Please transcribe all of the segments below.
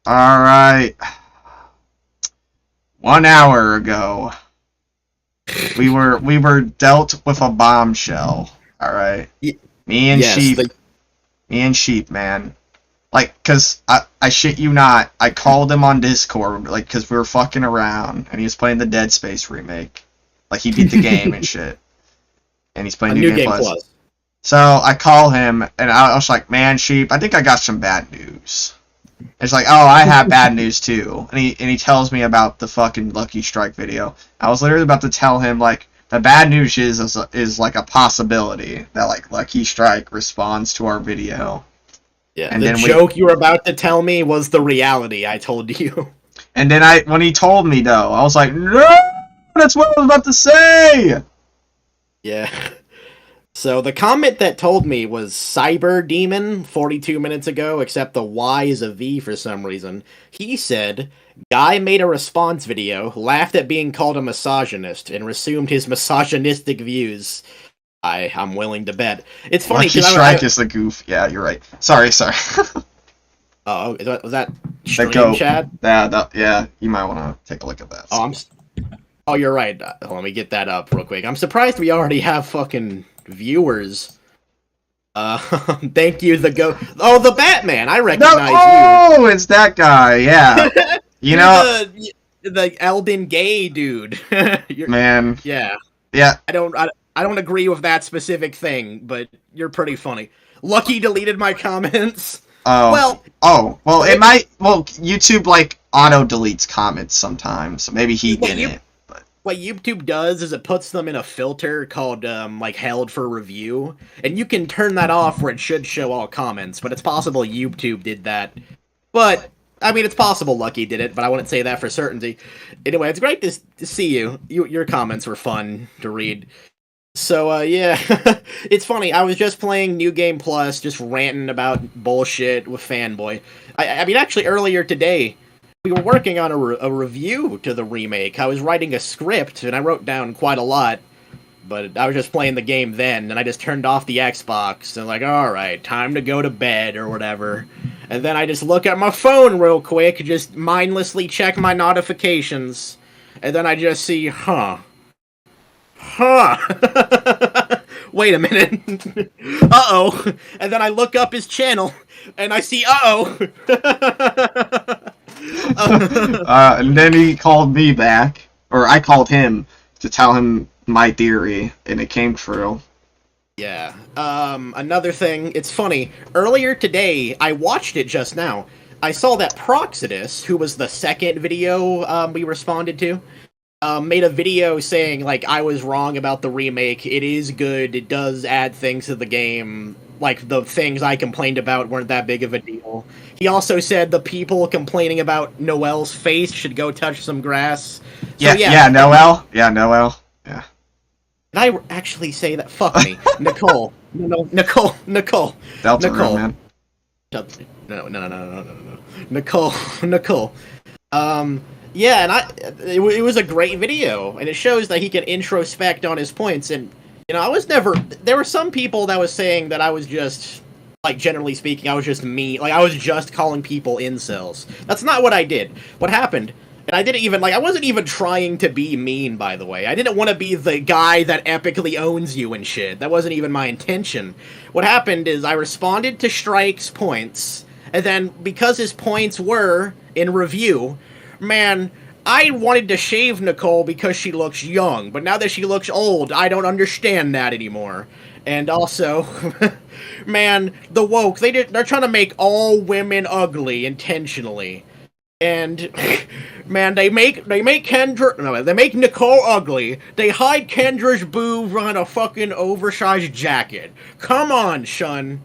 All right. 1 hour ago, we were dealt with a bombshell. All right. Y- Me and yes, Sheep. Me and Sheep, man. Like, cause I shit you not, I called him on Discord, like, cause we were fucking around, and he was playing the Dead Space remake. Like, he beat the game and shit. And he's playing a New new Game game Plus. plus. So I call him, and I was like, man, Sheep, I think I got some bad news. It's like, oh, I have bad news too. And he tells me about the fucking LuckyStrike video. I was literally about to tell him, like, the bad news is like a possibility that, like, LuckyStrike responds to our video. Yeah, And the then joke you were about to tell me was the reality I told you. And then when he told me though, I was like, no, that's what I was about to say. Yeah. So the comment that told me was Cyber Demon 42 minutes ago, except the Y is a V for some reason. He said, guy made a response video, laughed at being called a misogynist, and resumed his misogynistic views. I'm willing to bet. It's funny Lucky Strike is the goof. Yeah, you're right. Sorry. Oh, was that The stream goat. chat? Yeah, you might want to take a look at that. Oh, you're right. Let me get that up real quick. I'm surprised we already have fucking viewers. Thank you, the go. Oh, the Batman. I recognize Oh, it's that guy. Yeah. You know, the Elden Gay dude. man. Yeah. Yeah. I don't agree with that specific thing, but you're pretty funny. Lucky deleted my comments. Well, it might. Well, YouTube like auto deletes comments sometimes, so maybe he didn't. What YouTube does is it puts them in a filter called like held for review, and you can turn that off where it should show all comments. But it's possible YouTube did that. But I mean, it's possible Lucky did it, but I wouldn't say that for certainty. Anyway, it's great to see you. Your comments were fun to read. So, yeah, it's funny, I was just playing New Game Plus, just ranting about bullshit with Fanboy. I mean, actually, earlier today, we were working on a review to the remake. I was writing a script, and I wrote down quite a lot, but I was just playing the game then, and I just turned off the Xbox, and like, alright, time to go to bed, or whatever. And then I just look at my phone real quick, just mindlessly check my notifications, and then I just see, wait a minute. Uh-oh. And then I look up his channel, and I see, uh-oh. And then he called me back, or I called him to tell him my theory, and it came true. Yeah. Another thing, it's funny. Earlier today, I watched it just now. I saw that Proxidus, who was the second video we responded to, made a video saying, like, I was wrong about the remake, it is good, it does add things to the game, like, the things I complained about weren't that big of a deal. He also said the people complaining about Noel's face should go touch some grass. So, Yeah, Noel. Yeah, Noel. Yeah. Did I actually say that? Fuck me. Nicole. No, Nicole. Delta Nicole. Room, man. No. Nicole. Yeah, and it was a great video, and it shows that he can introspect on his points, and, you know, there were some people that was saying that I was just, like, generally speaking, I was just mean, like, I was just calling people incels. That's not what I did. What happened, and I wasn't even trying to be mean, by the way. I didn't want to be the guy that epically owns you and shit. That wasn't even my intention. What happened is I responded to Strike's points, and then, because his points were, in review, man, I wanted to shave Nicole because she looks young, but now that she looks old, I don't understand that anymore. And also, man, the woke, they're trying to make all women ugly intentionally. And, man, they make Nicole ugly, they hide Kendra's boobs on a fucking oversized jacket. Come on, son.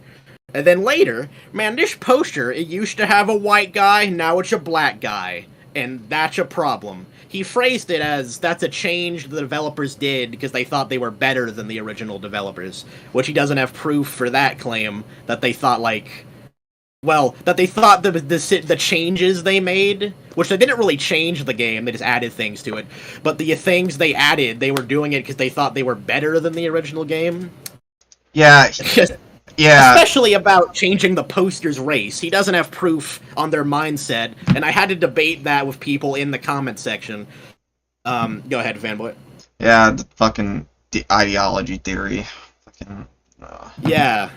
And then later, man, this poster, it used to have a white guy, now it's a black guy. And that's a problem. He phrased it as, that's a change the developers did because they thought they were better than the original developers. Which he doesn't have proof for that claim, that they thought, like... Well, that they thought the changes they made, which they didn't really change the game, they just added things to it. But the things they added, they were doing it because they thought they were better than the original game. Yeah, Yeah. Especially about changing the poster's race. He doesn't have proof on their mindset, and I had to debate that with people in the comment section. Go ahead, fanboy. Yeah, the fucking ideology theory. Fucking. Yeah.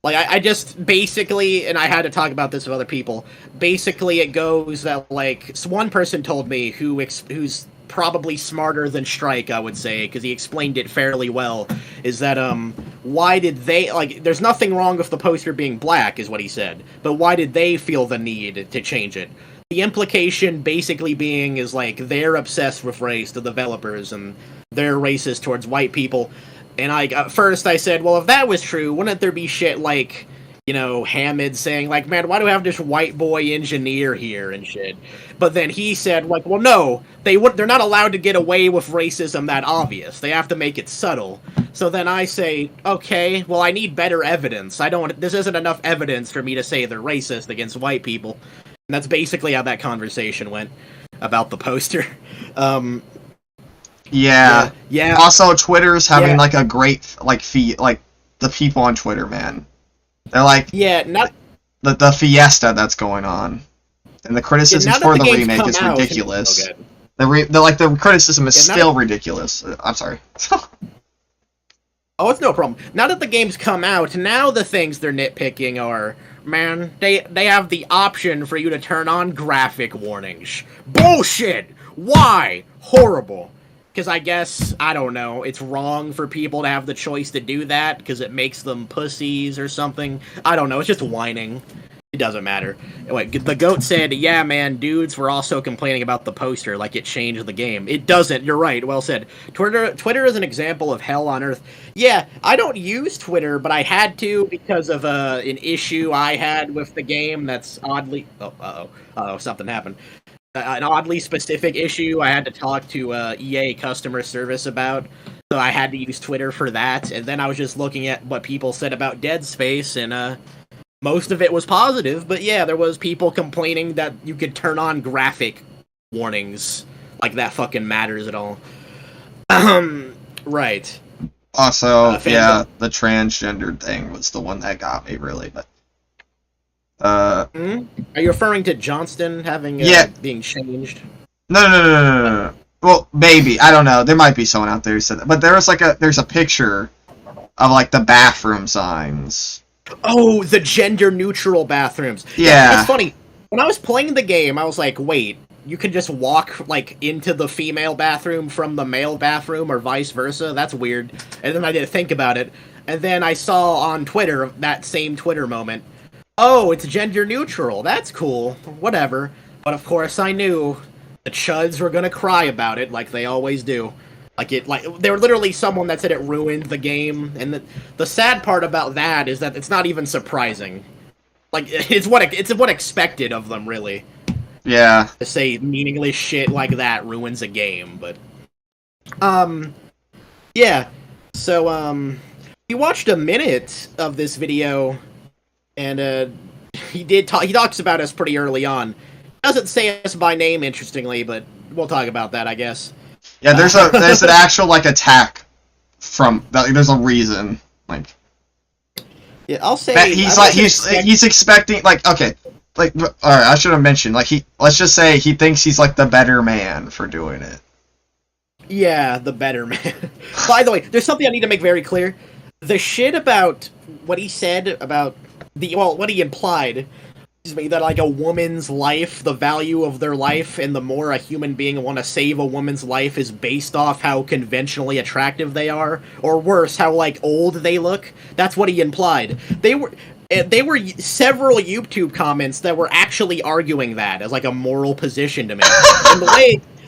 Like, I just basically, and I had to talk about this with other people, basically it goes that, like, one person told me who's probably smarter than Strike, I would say, because he explained it fairly well, is that, why did they, like, there's nothing wrong with the poster being black, is what he said, but why did they feel the need to change it? The implication basically being is, like, they're obsessed with race, the developers, and they're racist towards white people. And at first I said, well, if that was true, wouldn't there be shit like, you know, Hamid saying, like, man, why do we have this white boy engineer here and shit? But then he said, like, well, no, they're not allowed to get away with racism that obvious. They have to make it subtle. So then I say, okay, well, I need better evidence. This isn't enough evidence for me to say they're racist against white people. And that's basically how that conversation went about the poster. Yeah. Yeah. Also, Twitter's having like a great feed. Like the people on Twitter, man, they're like not the fiesta that's going on, and the criticism for the remake is ridiculous. The criticism is still ridiculous. I'm sorry. Oh, it's no problem. Now that the game's come out, now the things they're nitpicking are, man, they have the option for you to turn on graphic warnings. Bullshit! Why? Horrible. Because I guess, I don't know, it's wrong for people to have the choice to do that, because it makes them pussies or something. I don't know, it's just whining. It doesn't matter. Wait, the goat said, yeah, man, dudes were also complaining about the poster, like it changed the game. It doesn't, you're right, well said. Twitter is an example of hell on earth. Yeah, I don't use Twitter, but I had to because of an issue I had with the game that's oddly... Uh-oh, something happened. An oddly specific issue I had to talk to EA customer service about, so I had to use Twitter for that, and then I was just looking at what people said about Dead Space, and most of it was positive, but yeah, there was people complaining that you could turn on graphic warnings, like that fucking matters at all. Right. Also, yeah, the transgendered thing was the one that got me, really, but... Are you referring to Johnston having being changed? No. Well, maybe, I don't know. There might be someone out there who said that, but there's a picture of like the bathroom signs. Oh, the gender neutral bathrooms. Yeah, it's funny. When I was playing the game, I was like, wait, you can just walk like into the female bathroom from the male bathroom, or vice versa. That's weird. And then I did think about it, and then I saw on Twitter that same Twitter moment. Oh, it's gender neutral. That's cool. Whatever. But of course I knew the chuds were gonna cry about it, like they always do. They were literally someone that said it ruined the game, and the sad part about that is that it's not even surprising. Like, it's what expected of them, really. Yeah. To say meaningless shit like that ruins a game, but... Yeah. So, he watched a minute of this video... And he talks about us pretty early on. Doesn't say us by name, interestingly, but we'll talk about that, I guess. Yeah, there's an actual like attack from there's a reason, like. Yeah, I'll say he's expecting, like, okay, like, all right, I should have mentioned, like, let's just say he thinks he's like the better man for doing it. Yeah, the better man. By the way, there's something I need to make very clear. The shit about what he said about what he implied, that like a woman's life, the value of their life, and the more a human being want to save a woman's life is based off how conventionally attractive they are, or worse, how like old they look. That's what he implied. They were several YouTube comments that were actually arguing that as like a moral position to me. And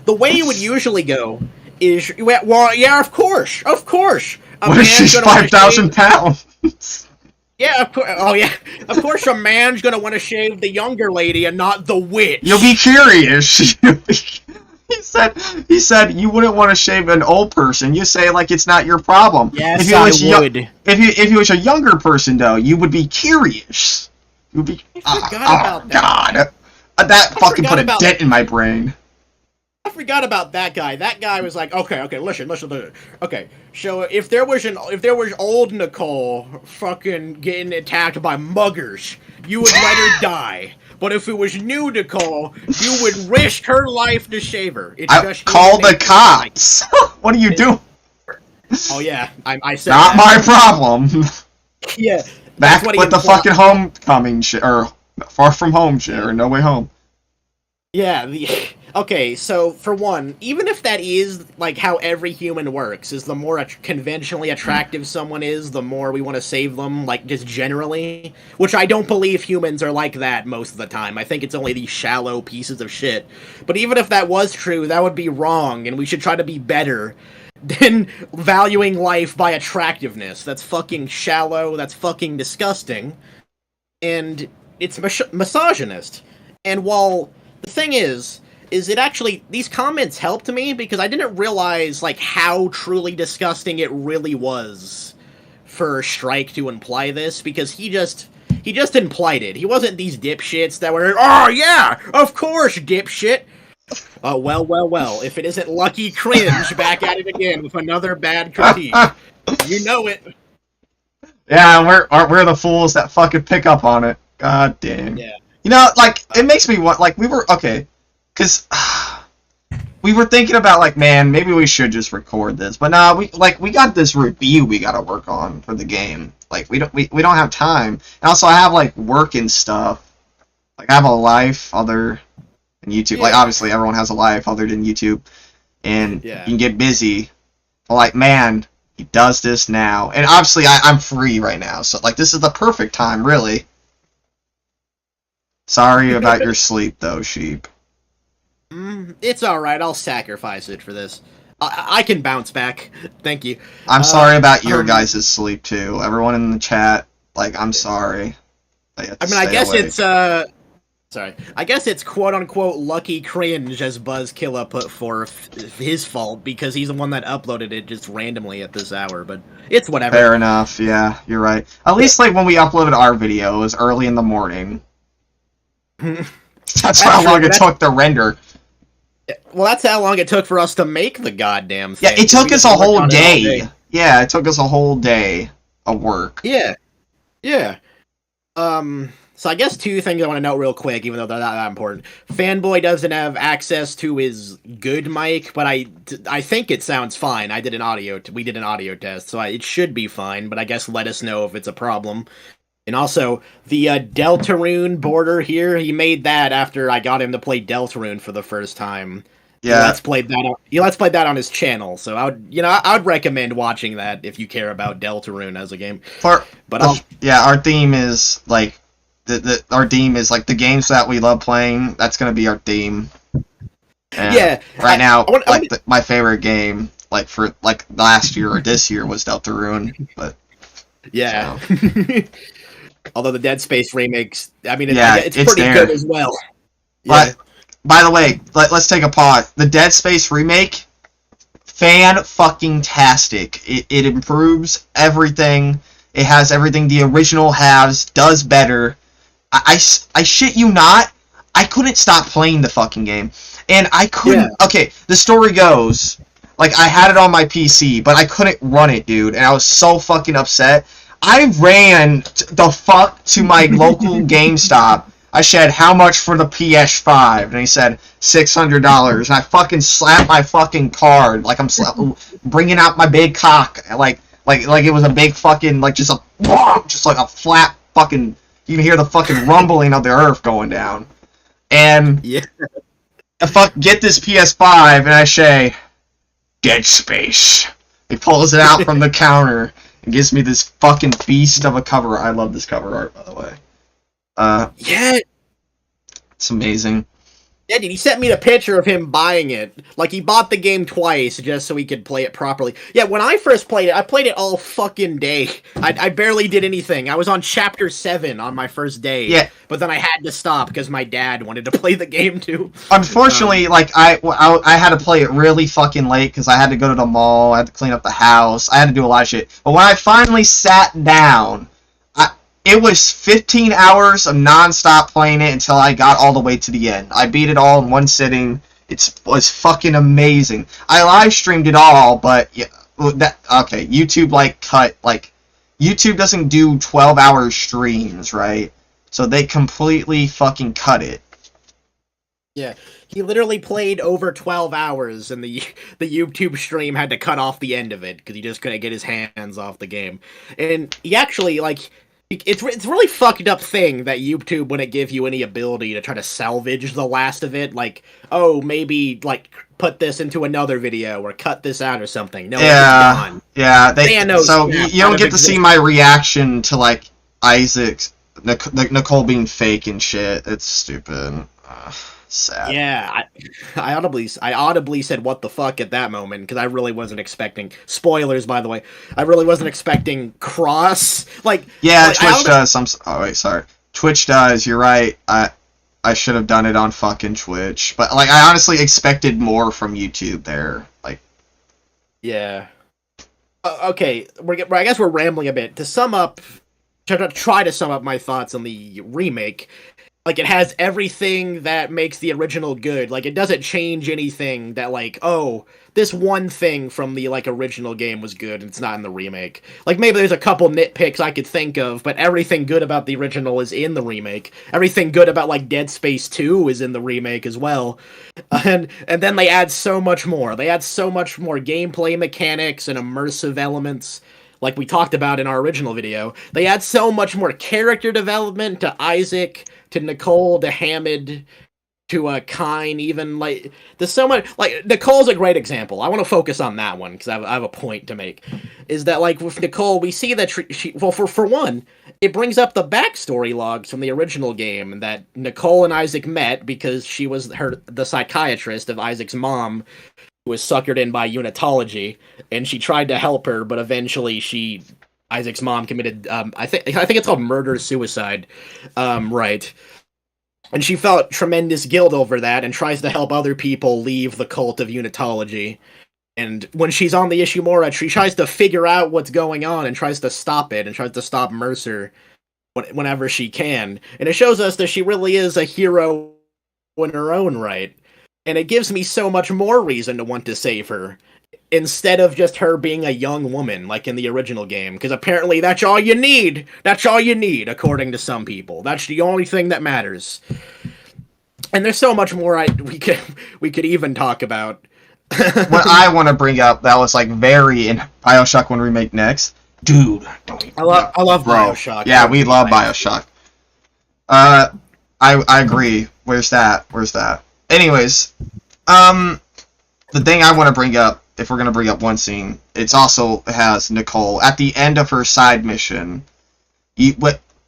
the way it would usually go is, well, yeah, of course. What if she's 5,000 pounds? Yeah, of course. Oh, yeah. Of course, a man's gonna want to shave the younger lady and not the witch. You'll be curious. He said you wouldn't want to shave an old person. You say like it's not your problem. Yes, I would. If you was a younger person, though, you would be curious. You would be. I forgot about that. God, that fucking put a dent in my brain. I forgot about that guy. That guy was like, okay, listen. Okay, so if there was old Nicole fucking getting attacked by muggers, you would let her die. But if it was new Nicole, you would risk her life to save her. It's I just call human the cops. What are you doing? Oh yeah, I said not that. my problem. Yeah, Back with the fucking homecoming shit, or Far From Home shit, or No Way Home. Yeah, okay, so for one, even if that is like how every human works, is the more conventionally attractive someone is, the more we want to save them, like just generally, which I don't believe humans are like that most of the time. I think it's only these shallow pieces of shit. But even if that was true, that would be wrong, and we should try to be better than valuing life by attractiveness. That's fucking shallow, that's fucking disgusting, and it's misogynist. And while the thing is it actually, these comments helped me because I didn't realize, like, how truly disgusting it really was for Strike to imply this, because he just implied it. He wasn't these dipshits that were, oh yeah, of course, dipshit. Oh, well, if it isn't Lucky Cringe back at it again with another bad critique. You know it. Yeah, we're the fools that fucking pick up on it. God damn. Yeah. You know, like, it makes me want, like, we were, okay, because we were thinking about, like, man, maybe we should just record this, but nah, we got this review we gotta work on for the game. Like, we don't have time. And also, I have, like, work and stuff. Like, I have a life other than YouTube. Yeah. Like, obviously, everyone has a life other than YouTube. And you can get busy. But, like, man, he does this now. And obviously, I'm free right now. So, like, this is the perfect time, really. Sorry about your sleep, though, Sheep. It's alright, I'll sacrifice it for this. I can bounce back. Thank you. I'm sorry about your guys' sleep, too. Everyone in the chat, like, I'm sorry. I mean, I guess awake. It's, sorry. I guess it's quote-unquote Lucky Cringe, as Buzzkilla put forth, his fault, because he's the one that uploaded it just randomly at this hour, but it's whatever. Fair enough, yeah, you're right. At least, like, when we uploaded our video, it was early in the morning. That's how long it took to render. Well, that's how long it took for us to make the goddamn thing. Yeah, it took us a whole day. Yeah, it took us a whole day of work. Yeah. Yeah. So I guess two things I want to note real quick, even though they're not that important. Fanboy doesn't have access to his good mic, but I think it sounds fine. We did an audio test, so it should be fine, but I guess let us know if it's a problem. And also, the Deltarune border here, he made that after I got him to play Deltarune for the first time. Yeah. He let's played that on his channel, so I would recommend watching that if you care about Deltarune as a game. Our theme is, like, our theme is, like, the games that we love playing, that's gonna be our theme. And yeah. Right now, my favorite game, like, for, like, last year or this year was Deltarune, but... Yeah. So. Although the Dead Space remakes, I mean, it's pretty good as well. But, by the way, let's take a pause. The Dead Space remake, fan-fucking-tastic. It improves everything. It has everything the original has, does better. I shit you not, I couldn't stop playing the fucking game. And I couldn't... Yeah. Okay, the story goes... Like, I had it on my PC, but I couldn't run it, dude, and I was so fucking upset. I ran the fuck to my local GameStop. I said, how much for the PS5? And he said, $600. And I fucking slapped my fucking card, like I'm bringing out my big cock, like it was a big fucking, like, just like a flat fucking, you can hear the fucking rumbling of the earth going down. And get this PS5, and I say, Dead Space. He pulls it out from the counter and gives me this fucking beast of a cover. I love this cover art, by the way. Yeah. It's amazing. Yeah, dude, he sent me the picture of him buying it. Like, he bought the game twice just so he could play it properly. Yeah, when I first played it, I played it all fucking day. I barely did anything. I was on Chapter 7 on my first day. Yeah. But then I had to stop because my dad wanted to play the game too. Unfortunately, I had to play it really fucking late because I had to go to the mall, I had to clean up the house, I had to do a lot of shit. But when I finally sat down, it was 15 hours of non-stop playing it until I got all the way to the end. I beat it all in one sitting. was fucking amazing. I live streamed it all, but yeah, okay. YouTube YouTube doesn't do 12-hour streams, right? So they completely fucking cut it. Yeah, he literally played over 12 hours, and the YouTube stream had to cut off the end of it because he just couldn't get his hands off the game. And he actually it's a really fucked up thing that YouTube wouldn't give you any ability to try to salvage the last of it. Like, oh, maybe put this into another video or cut this out or something. No, yeah, it's gone. yeah. So you don't get to see my reaction to Isaac's Nicole being fake and shit. It's stupid. Sad. Yeah, I audibly said what the fuck at that moment because I really wasn't expecting spoilers. By the way, I really wasn't expecting cross Yeah, Twitch does. Oh wait, sorry. Twitch does. You're right. I should have done it on fucking Twitch, but I honestly expected more from YouTube there. Yeah. Okay, I guess we're rambling a bit. To sum up, to try to sum up my thoughts on the remake. It has everything that makes the original good. It doesn't change anything that, oh, this one thing from the, original game was good and it's not in the remake. Maybe there's a couple nitpicks I could think of, but everything good about the original is in the remake. Everything good about, Dead Space 2 is in the remake as well. And then they add so much more. They add so much more gameplay mechanics and immersive elements. Like we talked about in our original video. They add so much more character development to Isaac, to Nicole, to Hamid, to Kine, even there's so much. Nicole's a great example. I want to focus on that one because I have a point to make. Is that with Nicole, we see that for one, it brings up the backstory logs from the original game that Nicole and Isaac met because she was the psychiatrist of Isaac's mom, who was suckered in by unitology, and she tried to help her, but eventually Isaac's mom committed, I think it's called murder-suicide, right. And she felt tremendous guilt over that, and tries to help other people leave the cult of unitology. And when she's on the Ishimura, she tries to figure out what's going on, and tries to stop it, and tries to stop Mercer whenever she can. And it shows us that she really is a hero in her own right. And it gives me so much more reason to want to save her, instead of just her being a young woman, like in the original game. Because apparently that's all you need. That's all you need, according to some people. That's the only thing that matters. And there's so much more we could even talk about. What I want to bring up that was very in BioShock 1 Remake next. Dude. I love BioShock. Yeah, we love BioShock. I agree. Where's that? Anyways, the thing I want to bring up, if we're going to bring up one scene, it also has Nicole at the end of her side mission.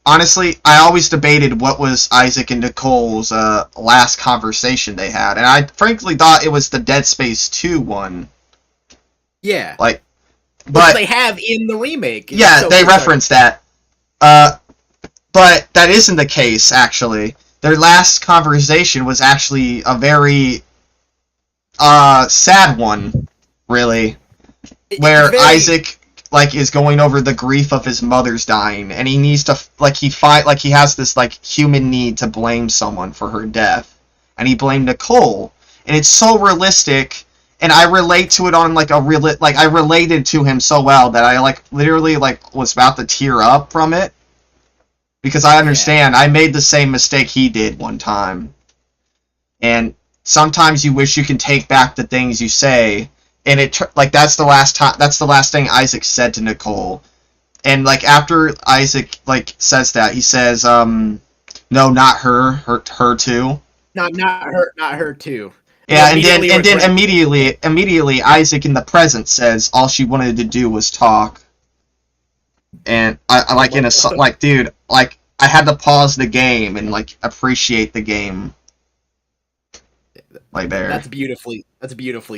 Honestly, I always debated what was Isaac and Nicole's last conversation they had, and I frankly thought it was the Dead Space 2 one. Yeah. But which they have in the remake. Yeah, so they reference that. But that isn't the case, actually. Their last conversation was actually a very sad one, really, where Isaac is going over the grief of his mother's dying, and he needs to he has this human need to blame someone for her death, and he blamed Nicole, and it's so realistic, and I relate to it on I related to him so well that I literally was about to tear up from it. Because I understand, I made the same mistake he did one time. And sometimes you wish you can take back the things you say, and that's the last thing Isaac said to Nicole. And after Isaac says that, he says, no, not her, her too. Not her too. Yeah, and then immediately Isaac in the present says all she wanted to do was talk. And dude, I had to pause the game and appreciate the game. There. That's beautifully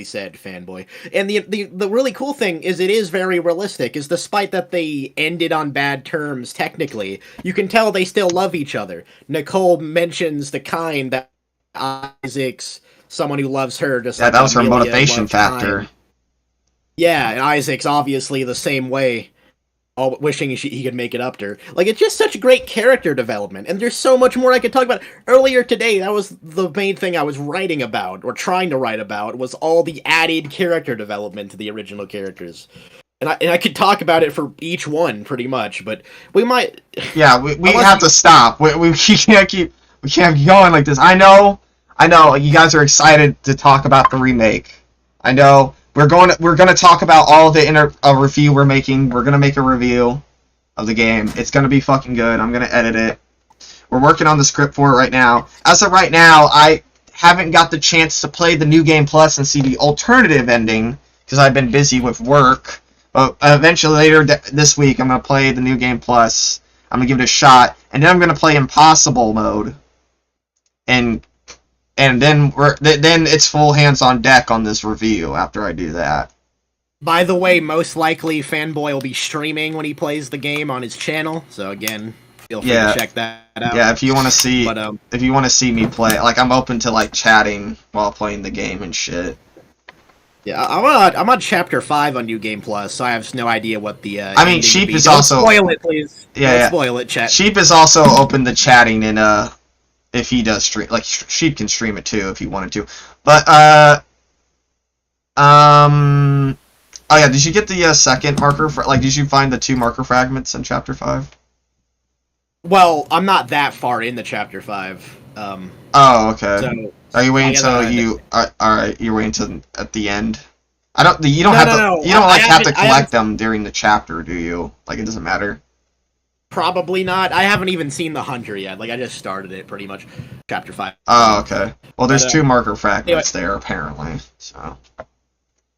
said, fanboy. And the really cool thing is it is very realistic. Is despite that they ended on bad terms technically, you can tell they still love each other. Nicole mentions the kind that Isaac's someone who loves her. Just that was her motivation factor. Yeah, and Isaac's obviously the same way. all wishing he could make it up to her. Like, it's just such great character development, and there's so much more I could talk about. Earlier today, that was the main thing I was writing about, or trying to write about, was all the added character development to the original characters. And I could talk about it for each one, pretty much, but we might... Yeah, we have to stop. We can't keep going like this. I know, you guys are excited to talk about the remake. I know. We're gonna talk about all the review we're making. We're gonna make a review of the game. It's gonna be fucking good. I'm gonna edit it. We're working on the script for it right now. As of right now, I haven't got the chance to play the New Game Plus and see the alternative ending because I've been busy with work. But eventually, later this week, I'm gonna play the New Game Plus. I'm gonna give it a shot, and then I'm gonna play Impossible mode, and then it's full hands on deck on this review after I do that. By the way, most likely Fanboy will be streaming when he plays the game on his channel. So again, feel free to check that out. Yeah, if you want to see me play, like, I'm open to like chatting while playing the game and shit. Yeah, I'm on chapter 5 on New Game Plus, so I have no idea what the. I mean, Sheep is Don't also. Spoil it, please. Yeah, Don't spoil it, chat. Sheep is also open to chatting, and if he does stream, like, Sheep can stream it too if he wanted to. But oh yeah, did you get the second marker? Did you find the 2 marker fragments in chapter 5? Well, I'm not that far into chapter 5. Oh, okay. So, are you waiting until you? Alright, you're waiting until at the end. You don't have to collect them during the chapter, do you? Like, it doesn't matter. Probably not. I haven't even seen the Hunter yet. Like, I just started it, pretty much. Chapter 5. Oh, okay. Well, there's 2 marker fragments there, apparently. So.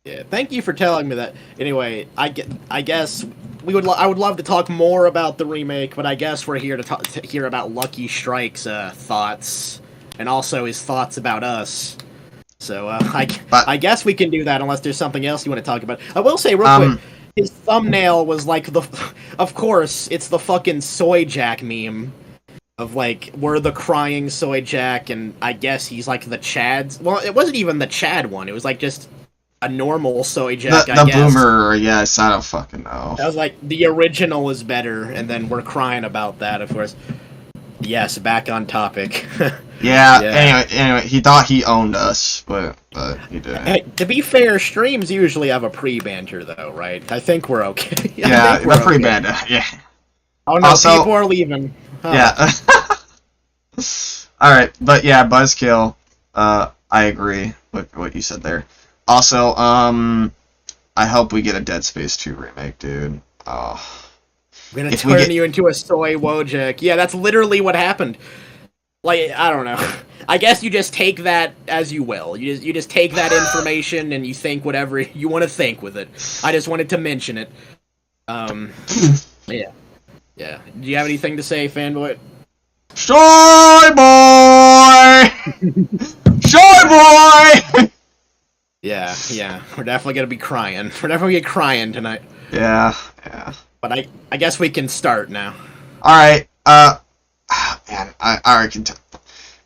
Yeah, thank you for telling me that. Anyway, I guess I would love to talk more about the remake, but I guess we're here to hear about LuckyStrike's thoughts, and also his thoughts about us. So, I guess we can do that unless there's something else you want to talk about. I will say real quick, his thumbnail was like of course, it's the fucking Soy Jack meme of, like, we're the crying Soy Jack, and I guess he's like the Chad's. Well, it wasn't even the Chad one. It was like just a normal Soy Jack, I guess. The boomer, yes, I don't fucking know. I was like, the original is better, and then we're crying about that, of course. Yes, back on topic. Yeah. Anyway, he thought he owned us, but he didn't. Hey, to be fair, streams usually have a pre-banter, though, right? I think we're okay. Yeah, the pre-banter, yeah. Oh no, also, people are leaving. Huh. Yeah. Alright, but yeah, Buzzkill, I agree with what you said there. Also, I hope we get a Dead Space 2 remake, dude. Oh. I'm gonna turn you into a soy Wojak. Yeah, that's literally what happened. Like, I don't know. I guess you just take that as you will. You just take that information and you think whatever you want to think with it. I just wanted to mention it. Yeah. Yeah. Do you have anything to say, Fanboy? Soy boy! Soy boy! Yeah. We're definitely gonna be crying. We're definitely gonna be crying tonight. Yeah. But I guess we can start now. Alright, man,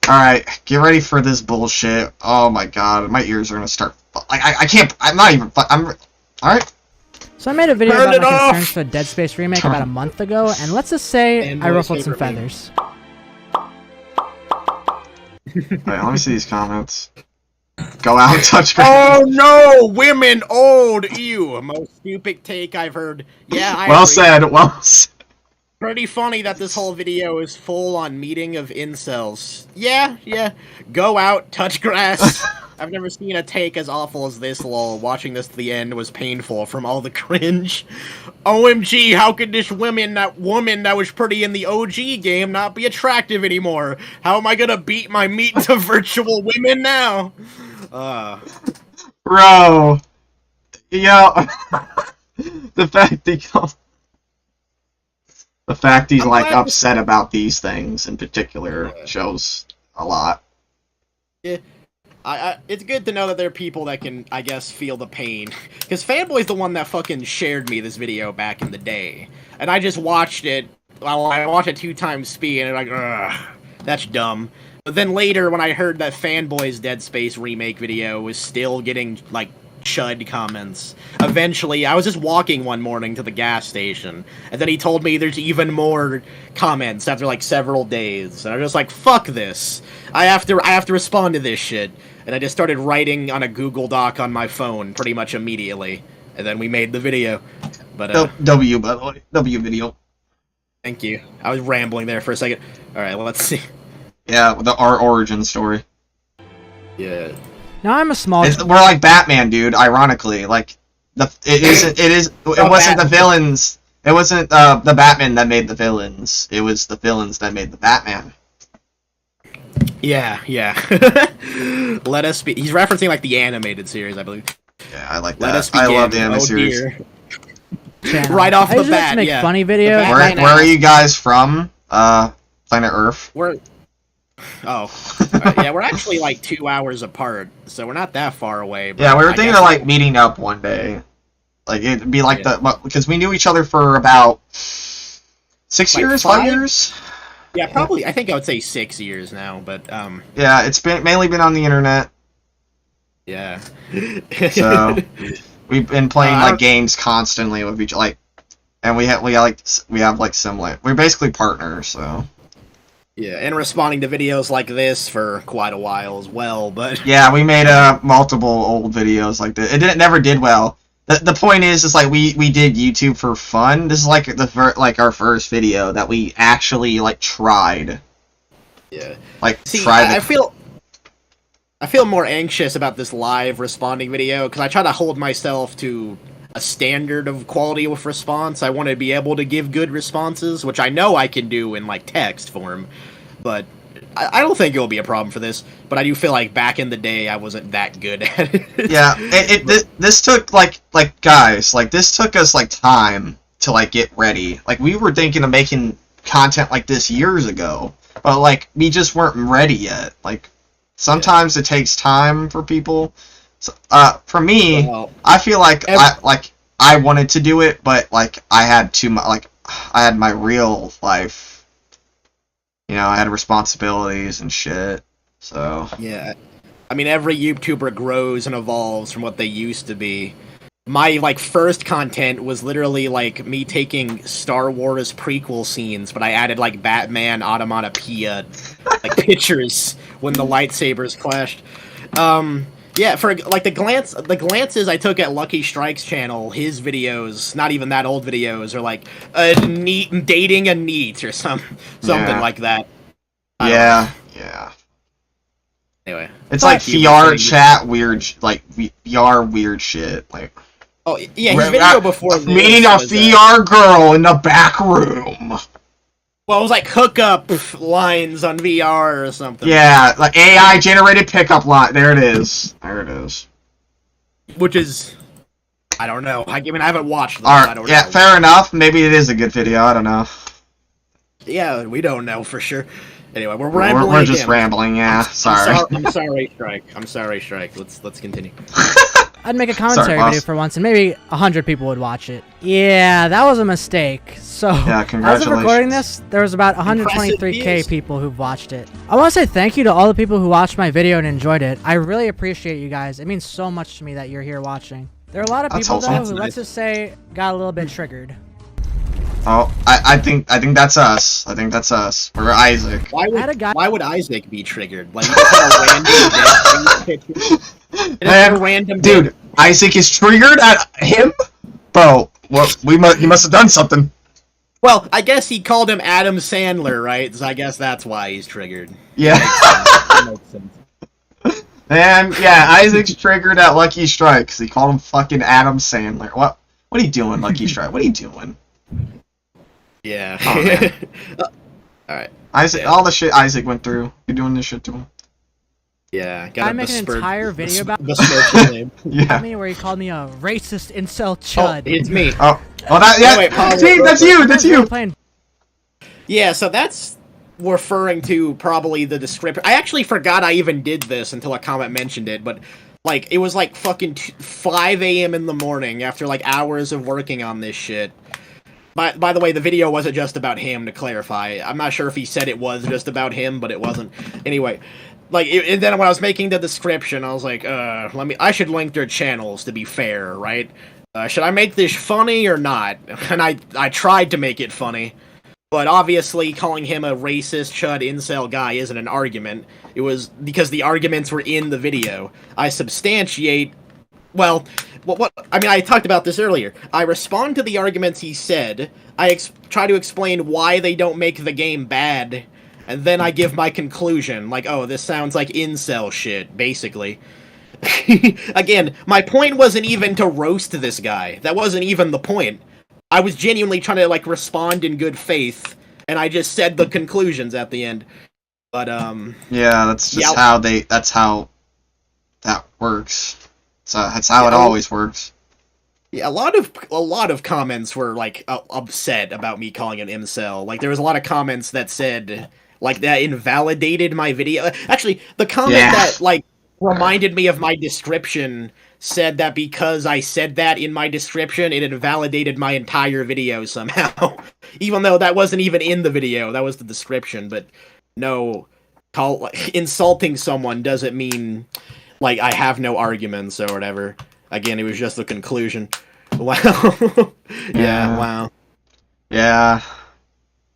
alright, get ready for this bullshit. Oh my god, my ears are gonna start, I can't, alright. So I made a video about my concerns for the Dead Space remake about a month ago, and let's just say I ruffled some feathers. Alright, let me see these comments. Go out and touch grass. Oh no! Women old! Ew! Most stupid take I've heard. Yeah, I Well agree. said. Pretty funny that this whole video is full on meeting of incels. Yeah. Go out, touch grass. I've never seen a take as awful as this, lol. Watching this to the end was painful from all the cringe. OMG, how could this woman that was pretty in the OG game not be attractive anymore? How am I gonna beat my meat to virtual women now? Bro. Yo. The fact he's like upset about these things in particular shows a lot. Yeah. It's good to know that there are people that can, I guess, feel the pain. Because Fanboy's the one that fucking shared me this video back in the day. And I just watched it, I watched it 2 times speed, and I'm like, ugh, that's dumb. But then later, when I heard that Fanboy's Dead Space remake video was still getting, like, chud comments. Eventually, I was just walking one morning to the gas station, and then he told me there's even more comments after like several days, and I was just like, fuck this. I have to respond to this shit. And I just started writing on a Google Doc on my phone pretty much immediately, and then we made the video. But W, by the way, W video. Thank you. I was rambling there for a second. All right, well, let's see. Yeah, our origin story. Yeah. Now I'm a small. We're like Batman, dude. Ironically, like it wasn't the villains. It wasn't the Batman that made the villains. It was the villains that made the Batman. Yeah. Let us be. He's referencing like the animated series, I believe. Yeah, I like Let that. us begin. I love the animated series. Channel. Right off I the usually like bat, to make yeah. funny videos. Where are you guys from? Planet Earth. We're we're actually like 2 hours apart, so we're not that far away. But Yeah, we were thinking of like meeting up one day. Like it'd be like because we knew each other for about 6 years, 5 years. Yeah, probably. I think I would say 6 years now, but Yeah, it's mainly been on the internet. Yeah. So we've been playing like games constantly with each and we have like similar. We're basically partners, so. Yeah, and responding to videos like this for quite a while as well, but yeah, we made multiple old videos like this. It never did well. The point is like we did YouTube for fun. This is like our first video that we actually like tried. Yeah. Like see, tried. I feel more anxious about this live responding video because I try to hold myself to a standard of quality with response. I want to be able to give good responses, which I know I can do in like text form, but I don't think it will be a problem for this. But I do feel like back in the day I wasn't that good at it. Yeah, this took guys, this took us like time to like get ready. Like we were thinking of making content like this years ago, but like we just weren't ready yet. Like sometimes it takes time for people. So, for me, I feel like I wanted to do it, but like I had too much. Like I had my real life. You know, I had responsibilities and shit. So yeah, I mean every YouTuber grows and evolves from what they used to be. My like first content was literally like me taking Star Wars prequel scenes, but I added like Batman automatopoeia like pictures when the lightsabers clashed. Yeah, for like the glances I took at LuckyStrike's channel, his videos, not even that old videos, are like dating a neat or something like that. Yeah. Anyway, it's like VR chat weird, like VR weird shit. Like, oh yeah, his video before this meeting a VR girl in the back room. Well, it was like hookup lines on VR or something. Yeah, like AI generated pickup line. There it is. Which is, I don't know. I mean, I haven't watched them. I don't know. Fair enough. Maybe it is a good video. I don't know. Yeah, we don't know for sure. Anyway, we're rambling. We're just rambling. Yeah, sorry. I'm sorry, Strike. Let's continue. I'd make a commentary video for once, and maybe 100 people would watch it. Yeah, that was a mistake. So, yeah, as of recording this, there was about 123k people who've watched it. I want to say thank you to all the people who watched my video and enjoyed it. I really appreciate you guys. It means so much to me that you're here watching. There are a lot of people, though, who, let's just say, got a little bit triggered. Oh, I think that's us. We're Isaac. Why would Isaac be triggered? Like, a random dude, Isaac is triggered at him? Bro, well, he must have done something. Well, I guess he called him Adam Sandler, right? So I guess that's why he's triggered. Yeah. That makes sense. And yeah, Isaac's triggered at LuckyStrike because he called him fucking Adam Sandler. What are you doing, LuckyStrike? What are you doing? Yeah. Oh, alright. Isaac, all the shit Isaac went through. You're doing this shit to him. Yeah. I make an entire video about yeah. me where he called me a racist incel chud. Oh, it's me. Oh, that's you. Yeah, so that's referring to probably the description. I actually forgot I even did this until a comment mentioned it, but like it was like fucking 5 a.m. in the morning after like hours of working on this shit. By the way, the video wasn't just about him, to clarify. I'm not sure if he said it was just about him, but it wasn't. Anyway, and then when I was making the description, I was like, I should link their channels to be fair, right? Should I make this funny or not? And I tried to make it funny, but obviously calling him a racist, chud, incel guy isn't an argument. It was because the arguments were in the video. I substantiate, well, what I mean, I talked about this earlier. I respond to the arguments he said, I try to explain why they don't make the game bad, and then I give my conclusion, like, oh, this sounds like incel shit, basically. Again, my point wasn't even to roast this guy. That wasn't even the point. I was genuinely trying to, like, respond in good faith, and I just said the conclusions at the end. But, yeah, that's just that's how that works. So that's how it always works. Yeah, a lot of comments were, like, upset about me calling an incel. Like, there was a lot of comments that said, like, that invalidated my video. Actually, the comment that, like, reminded me of my description said that because I said that in my description, it invalidated my entire video somehow. Even though that wasn't even in the video, that was the description. But no, insulting someone doesn't mean, like, I have no arguments or whatever. Again, it was just the conclusion. Wow. Yeah, wow. Yeah.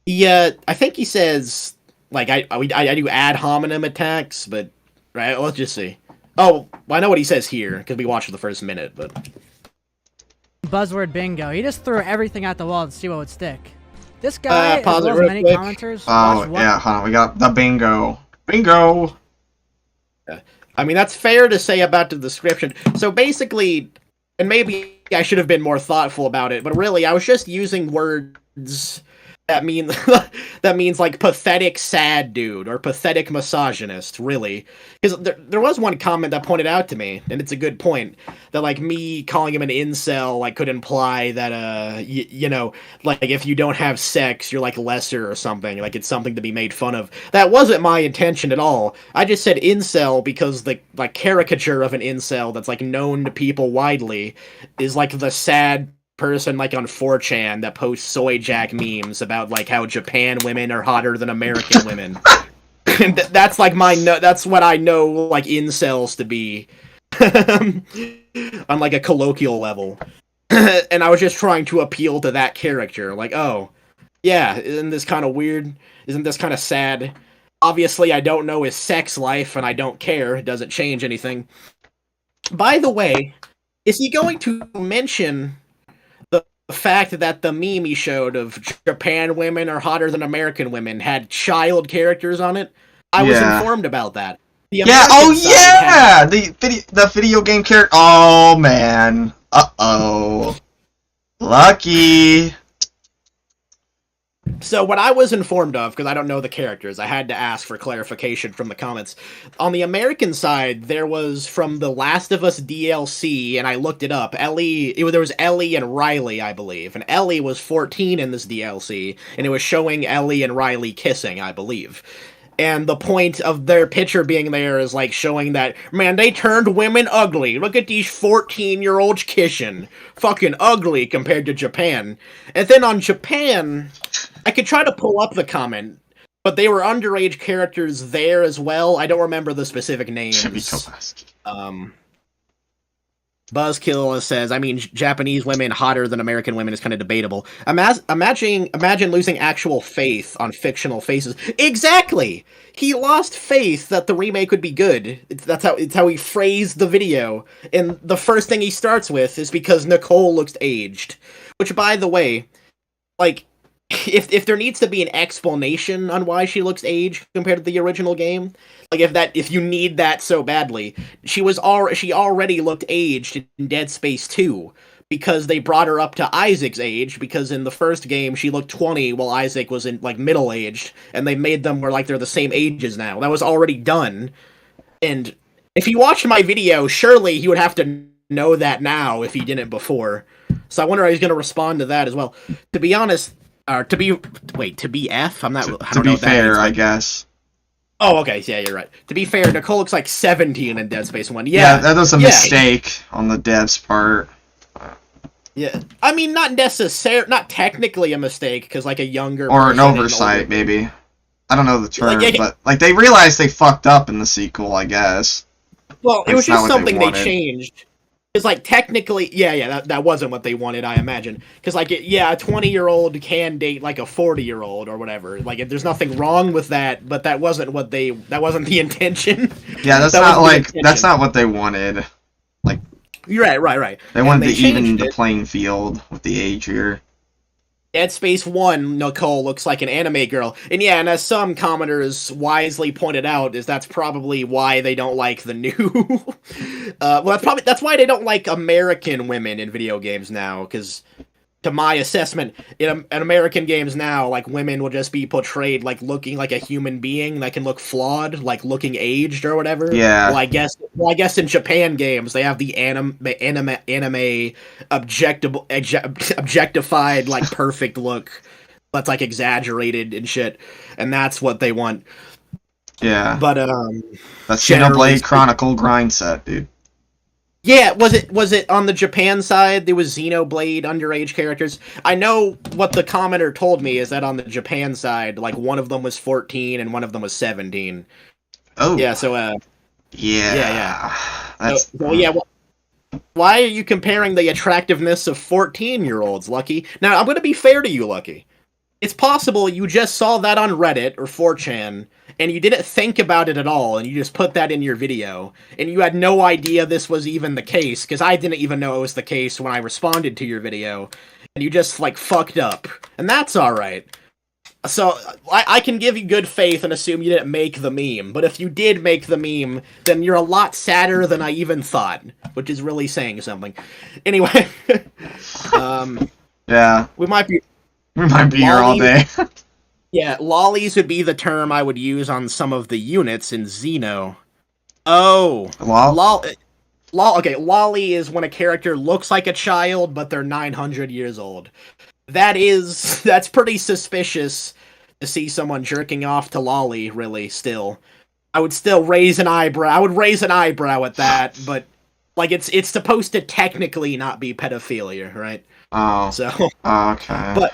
Yeah, I think he says, like, I do ad hominem attacks, but right, let's just see. Oh, well, I know what he says here, because we watched the first minute, but... Buzzword bingo. He just threw everything at the wall to see what would stick. This guy, as well as many commenters... Oh, yeah, hold on, we got the bingo. Bingo! I mean, that's fair to say about the description. So basically, and maybe I should have been more thoughtful about it, but really, I was just using words that means like pathetic sad dude or pathetic misogynist, really. Because there was one comment that pointed out to me, and it's a good point, that like me calling him an incel like could imply that you know, like if you don't have sex you're like lesser or something, like it's something to be made fun of. That wasn't my intention at all. I just said incel because the like caricature of an incel that's like known to people widely is like the sad person like on 4chan that posts soy jack memes about like how Japan women are hotter than American women. And that's like that's what I know like incels to be on like a colloquial level. And I was just trying to appeal to that character, like, oh yeah, isn't this kind of weird, isn't this kind of sad? Obviously I don't know his sex life and I don't care, it doesn't change anything. By the way, is he going to mention the fact that the meme he showed of Japan women are hotter than American women had child characters on it? I was informed about that. The the video game character. Oh man. Uh-oh. Lucky. So what I was informed of, because I don't know the characters, I had to ask for clarification from the comments. On the American side, there was from the Last of Us DLC, and I looked it up. There was Ellie and Riley, I believe, and Ellie was 14 in this DLC, and it was showing Ellie and Riley kissing, I believe. And the point of their picture being there is like showing that, man, they turned women ugly. Look at these 14-year-olds kissing. Fucking ugly compared to Japan. And then on Japan, I could try to pull up the comment, but they were underage characters there as well. I don't remember the specific names. Buzzkill says, I mean, Japanese women hotter than American women is kind of debatable. Imagine losing actual faith on fictional faces. Exactly! He lost faith that the remake would be good. It's how he phrased the video. And the first thing he starts with is because Nicole looks aged. Which, by the way, like, if there needs to be an explanation on why she looks aged compared to the original game, like if you need that so badly, she already looked aged in Dead Space 2 because they brought her up to Isaac's age, because in the first game she looked 20 while Isaac was in like middle aged, and they made them where like they're the same ages now. That was already done. And if he watched my video, surely he would have to know that now if he didn't before. So I wonder how he's going to respond to that as well. To be honest, to be F? I'm not. I don't know. To be fair, I guess. Oh, okay. Yeah, you're right. To be fair, Nicole looks like 17 in Dead Space 1. Yeah, that was a mistake on the dev's part. Yeah, I mean, not technically a mistake, because like a younger or an oversight, maybe. I don't know the term, Like, but like they realized they fucked up in the sequel, I guess. Well, it was That's not just what something they wanted. changed. Because, like, technically, that wasn't what they wanted, I imagine. Because, like, a 20-year-old can date, like, a 40-year-old or whatever. Like, there's nothing wrong with that, but that wasn't the intention. Yeah, that's that's not what they wanted. Like, you're right. They wanted to even changed the it. playing field with the age here. Dead Space 1, Nicole looks like an anime girl. And yeah, and as some commenters wisely pointed out, that's probably why they don't like the new... well, that's why they don't like American women in video games now, because to my assessment, in American games now, like, women will just be portrayed like looking like a human being that can look flawed, like looking aged or whatever. Yeah. Well, I guess in Japan games they have the anime objectified, like, perfect look that's like exaggerated and shit, and that's what they want. Yeah. But that's Xenoblade Chronicle grind set, dude. Yeah, was it on the Japan side? There was Xenoblade underage characters. I know what the commenter told me is that on the Japan side, like, one of them was 14 and one of them was 17. Oh. Yeah, so Yeah. That's why are you comparing the attractiveness of 14-year-olds, Lucky? Now, I'm going to be fair to you, Lucky. It's possible you just saw that on Reddit or 4chan, and you didn't think about it at all, and you just put that in your video, and you had no idea this was even the case, because I didn't even know it was the case when I responded to your video, and you just, like, fucked up. And that's alright. So, I can give you good faith and assume you didn't make the meme, but if you did make the meme, then you're a lot sadder than I even thought, which is really saying something. Anyway, yeah. we might be here all day. Yeah, lollies would be the term I would use on some of the units in Xeno. Oh. Okay, lolly is when a character looks like a child, but they're 900 years old. That's pretty suspicious to see someone jerking off to lolly, really, still. I would still raise an eyebrow. I would raise an eyebrow at that, but, like, it's supposed to technically not be pedophilia, right? Oh. So. Okay.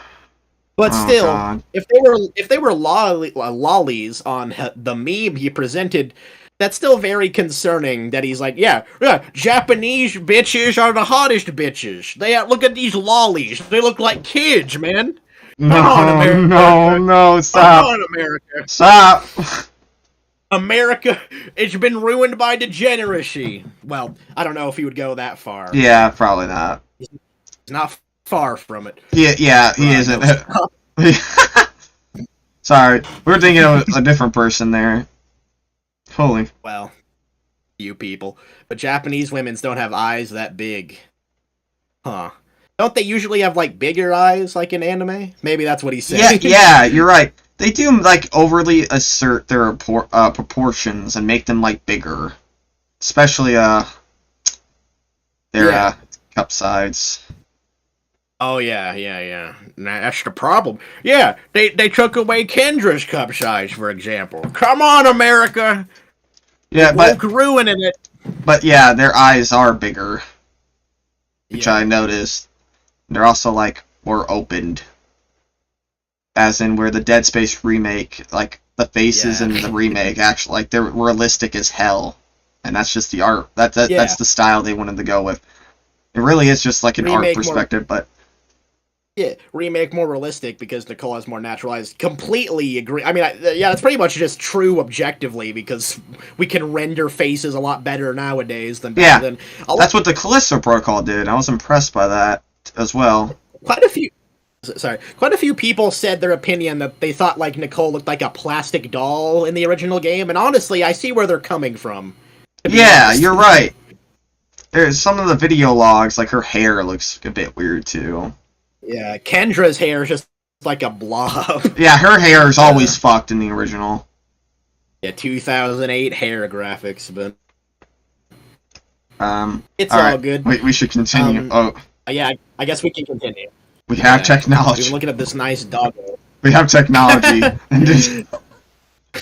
But still, God. if they were lollies on the meme he presented, that's still very concerning. That he's like, yeah, Japanese bitches are the hottest bitches. Look at these lollies. They look like kids, man. No, stop. Come on, America. Stop. America, it's been ruined by degeneracy. Well, I don't know if he would go that far. Yeah, probably not. He's not far from it. Yeah, he isn't. Sorry, we were thinking of a different person there. Holy. Well, you people. But Japanese women's don't have eyes that big. Huh. Don't they usually have, like, bigger eyes, like in anime? Maybe that's what he's saying. Yeah, you're right. They do, like, overly assert their proportions and make them, like, bigger. Especially, their cup sides. Oh, yeah. That's the problem. Yeah, they took away Kendra's cup size, for example. Come on, America! Yeah, but ruining it. But yeah, their eyes are bigger, which I noticed. They're also, like, more opened. As in where the Dead Space remake, like, the faces in the remake, actually, like, they're realistic as hell. And that's just the art. That's the style they wanted to go with. It really is just, like, an art perspective, but... Yeah, remake more realistic because Nicole has more naturalized. Completely agree. I mean, that's pretty much just true objectively because we can render faces a lot better nowadays than back then. That's what the Callisto Protocol did. I was impressed by that as well. Quite a few people said their opinion that they thought, like, Nicole looked like a plastic doll in the original game, and honestly, I see where they're coming from. Yeah, you're right. There's some of the video logs, like, her hair looks a bit weird, too. Yeah, Kendra's hair is just like a blob. Yeah, her hair is always fucked in the original. Yeah, 2008 hair graphics, but... it's all good. We should continue. Yeah, I guess we can continue. We have technology. We're looking at this nice dog. We have technology. One video.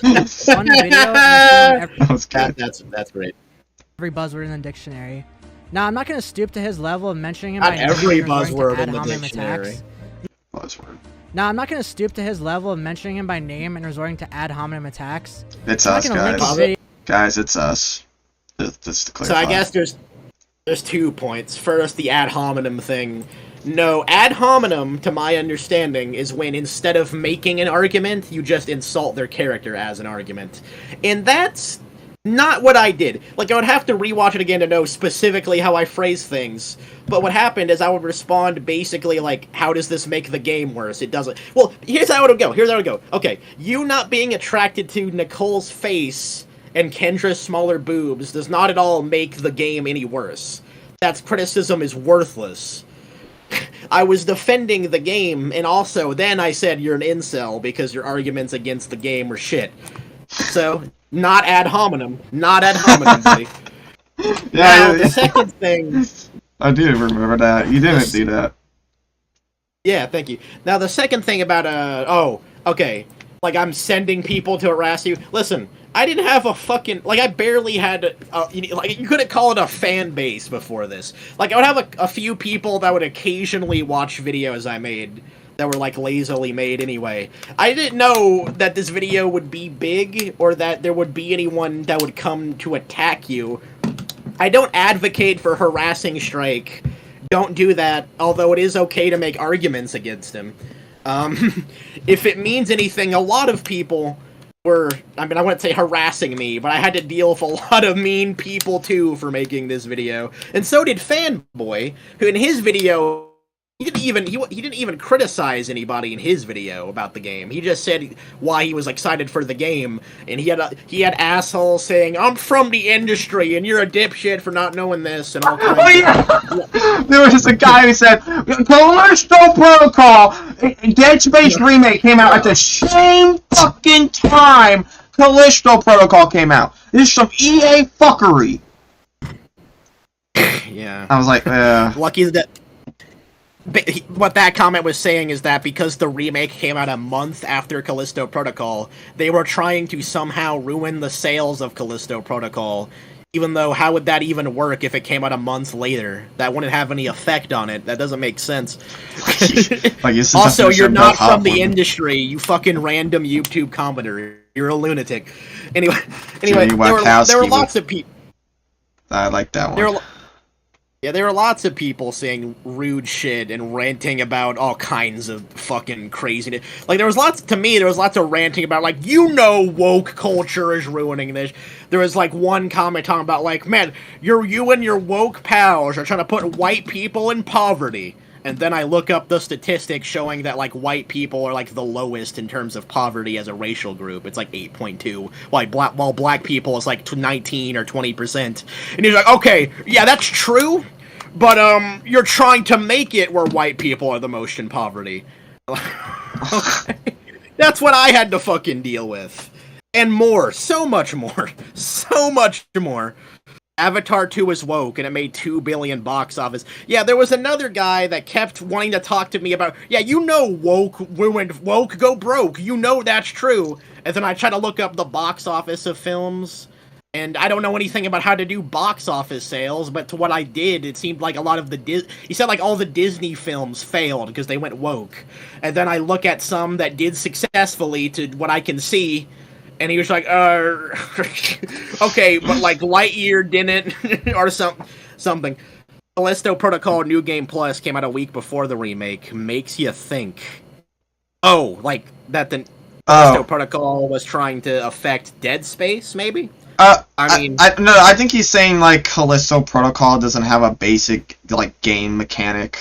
That was good. That's great. Every buzzword in the dictionary. Now, I'm not going to stoop to his level of mentioning him. Not every buzzword in the dictionary. Buzzword. Now, I'm not going to stoop to his level of mentioning him by name and resorting to ad hominem attacks. It's us, guys. Guys, it's us. Just to clarify. So I guess there's 2 points. First, the ad hominem thing. No, ad hominem, to my understanding, is when instead of making an argument, you just insult their character as an argument. And that's not what I did. Like, I would have to rewatch it again to know specifically how I phrase things. But what happened is I would respond basically like, how does this make the game worse? It doesn't. Well, here's how it would go. Okay, you not being attracted to Nicole's face and Kendra's smaller boobs does not at all make the game any worse. That criticism is worthless. I was defending the game, and also then I said you're an incel because your arguments against the game were shit. So, not ad hominem, buddy. Yeah, now, the second thing... I do remember that. You didn't do that. Yeah, thank you. Now, the second thing about, okay, like, I'm sending people to harass you. Listen, I didn't have a fucking... Like, I barely had... you couldn't call it a fan base before this. Like, I would have a few people that would occasionally watch videos I made that were, like, lazily made anyway. I didn't know that this video would be big or that there would be anyone that would come to attack you. I don't advocate for harassing Strike. Don't do that, although it is okay to make arguments against him. If it means anything, a lot of people... I wouldn't say harassing me, but I had to deal with a lot of mean people, too, for making this video. And so did Fanboy, who in his video, he didn't even criticize anybody in his video about the game. He just said why he was excited for the game, and he had assholes saying, I'm from the industry, and you're a dipshit for not knowing this, and all kinds of... There was a guy who said, Callisto Protocol, Dead Space Remake came out at the same fucking time Callisto Protocol came out. This is some EA fuckery. Yeah. I was like, Lucky that... What that comment was saying is that because the remake came out a month after Callisto Protocol, they were trying to somehow ruin the sales of Callisto Protocol, even though how would that even work if it came out a month later? That wouldn't have any effect on it. That doesn't make sense. Also, you're not from the industry, you fucking random YouTube commenter. You're a lunatic. Anyway, there were lots of people. I like that one. There were lots of people saying rude shit and ranting about all kinds of fucking craziness. Like, there was lots of ranting about, like, woke culture is ruining this. There was, like, one comment talking about, like, man, you and your woke pals are trying to put white people in poverty. And then I look up the statistics showing that, like, white people are, like, the lowest in terms of poverty as a racial group. It's, like, 8.2. While black people is, like, 19 or 20%. And he's like, okay, yeah, that's true, but, you're trying to make it where white people are the most in poverty. Okay. That's what I had to fucking deal with. And more. So much more. So much more. Avatar 2 is woke, and it made $2 billion box office. Yeah, there was another guy that kept wanting to talk to me about, yeah, woke ruined, woke go broke, that's true. And then I try to look up the box office of films, and I don't know anything about how to do box office sales, but to what I did, it seemed like a lot of he said like all the Disney films failed because they went woke. And then I look at some that did successfully to what I can see, and he was like, okay, but like Lightyear didn't, or something. Callisto Protocol New Game Plus came out a week before the remake. Makes you think. Oh, like that the Callisto Protocol was trying to affect Dead Space, maybe? I think he's saying like Callisto Protocol doesn't have a basic like game mechanic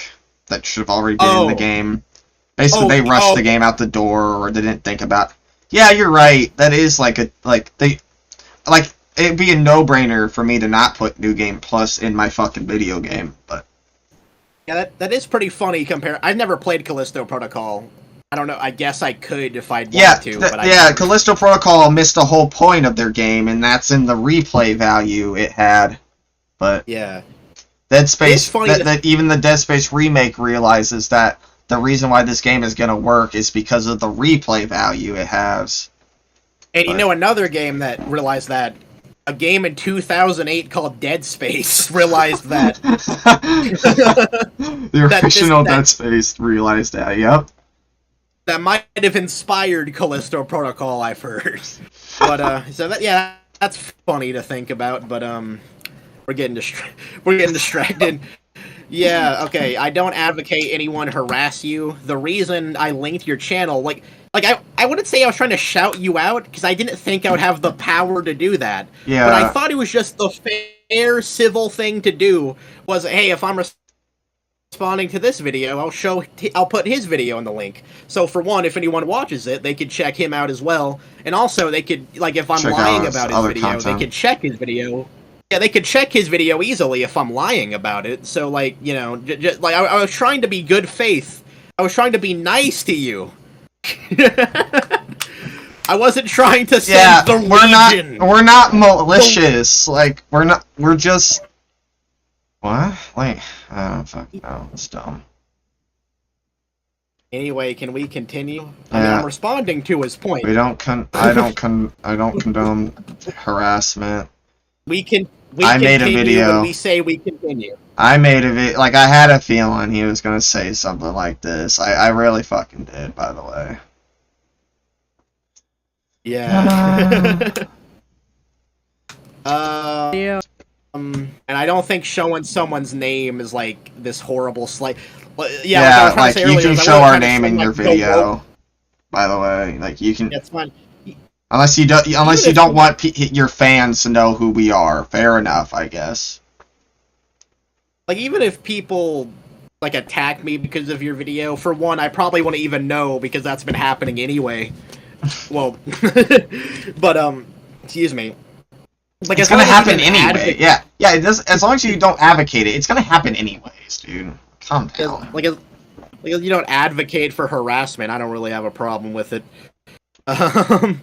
that should have already been in the game. Basically, they rushed the game out the door, or they didn't think about. Yeah, you're right. That is it'd be a no-brainer for me to not put New Game Plus in my fucking video game, but yeah, that is pretty funny. I've never played Callisto Protocol. I don't know. I guess I could if I'd want to. But Callisto Protocol missed the whole point of their game, and that's in the replay value it had. But yeah, Dead Space. That even the Dead Space remake realizes that the reason why this game is going to work is because of the replay value it has. And another game that realized that, a game in 2008 called Dead Space realized that. The original Dead Space realized that, yep. that might have inspired Callisto Protocol, I've heard. But so that's funny to think about. But we're getting distracted. Yeah, okay. I don't advocate anyone harass you. The reason I linked your channel, I wouldn't say I was trying to shout you out, because I didn't think I would have the power to do that. Yeah. But I thought it was just the fair, civil thing to do, was, hey, if I'm responding to this video, I'll put his video in the link. So for one, if anyone watches it, they could check him out as well. And also, they could, if I'm lying about his video, content. they could check his video. Yeah, they could check his video easily if I'm lying about it. So, I was trying to be good faith. I was trying to be nice to you. I wasn't trying to send the Legion. We're not malicious. We're just... What? Fuck no, it's dumb. Anyway, can we continue? I mean, I'm responding to his point. I don't condone harassment. I made a video. When we say we continue. I made a video. I had a feeling he was gonna say something like this. I really fucking did, by the way. Yeah. And I don't think showing someone's name is this horrible slight. Yeah, you can show our name in your video. By the way, you can. That's fine. Unless you don't want your fans to know who we are. Fair enough, I guess. Even if people attack me because of your video, for one, I probably wouldn't even know, because that's been happening anyway. Well, but excuse me. It's gonna happen anyway. Yeah. It does. As long as you don't advocate it, it's gonna happen anyways, dude. Calm down. You don't advocate for harassment, I don't really have a problem with it.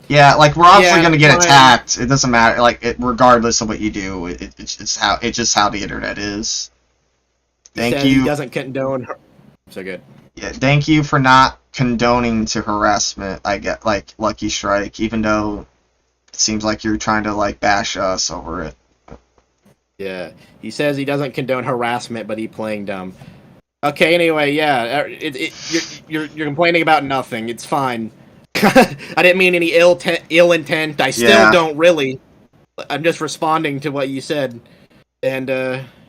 Yeah, we're obviously gonna get attacked. It doesn't matter. Regardless of what you do, it's just how the internet is. Thank you. He doesn't condone. So good. Yeah, thank you for not condoning to harassment. I get LuckyStrike, even though it seems like you're trying to bash us over it. Yeah, he says he doesn't condone harassment, but he playing dumb. Okay, anyway, yeah, you're complaining about nothing. It's fine. I didn't mean any ill intent. I still don't really. I'm just responding to what you said. And,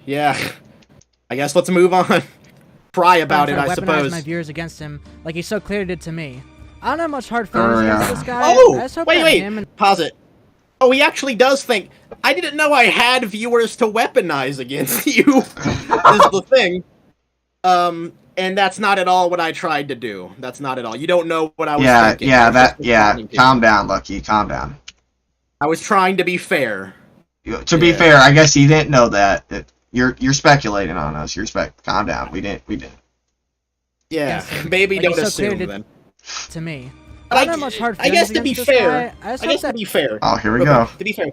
yeah. I guess let's move on. Cry about it, I suppose. My viewers against him, like he so clearly did to me. I don't have much hard feelings against this guy. Oh, wait. Pause it. Oh, he actually does think... I didn't know I had viewers to weaponize against you. Is the thing. And that's not at all what I tried to do. That's not at all. You don't know what I was thinking. Calm down, Lucky. Calm down. I was trying to be fair. To be fair, I guess you didn't know that. You're speculating on us. Calm down. We didn't. Yeah, maybe don't assume then. To me. I don't have much hard feelings. I guess to be fair. Oh, here we go. To be fair.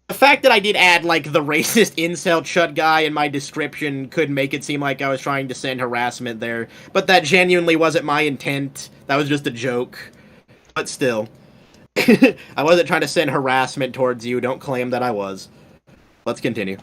The fact that I did add, the racist incel chut guy in my description could make it seem like I was trying to send harassment there, but that genuinely wasn't my intent. That was just a joke. But still. I wasn't trying to send harassment towards you. Don't claim that I was. Let's continue.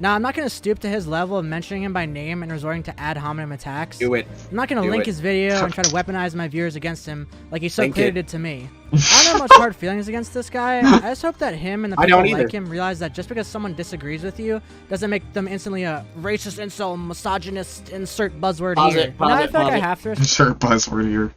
Now, I'm not going to stoop to his level of mentioning him by name and resorting to ad hominem attacks. Do it. I'm not going to link his video and try to weaponize my viewers against him like he so clearly did to me. I don't have much hard feelings against this guy. I just hope that him and the people like him realize that just because someone disagrees with you doesn't make them instantly a racist, incel, misogynist, insert buzzword here. Now I feel like I have to... Insert buzzword here.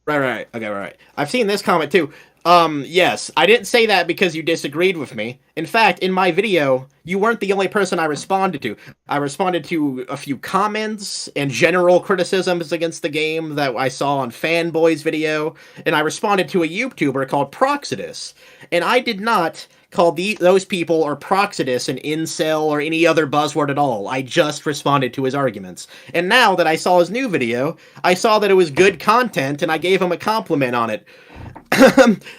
Right. Okay, right. I've seen this comment too. Yes, I didn't say that because you disagreed with me. In fact, in my video, you weren't the only person I responded to. I responded to a few comments and general criticisms against the game that I saw on Fanboy's video, and I responded to a YouTuber called Proxidus. And I did not call those people or Proxidus an incel or any other buzzword at all. I just responded to his arguments. And now that I saw his new video, I saw that it was good content, and I gave him a compliment on it.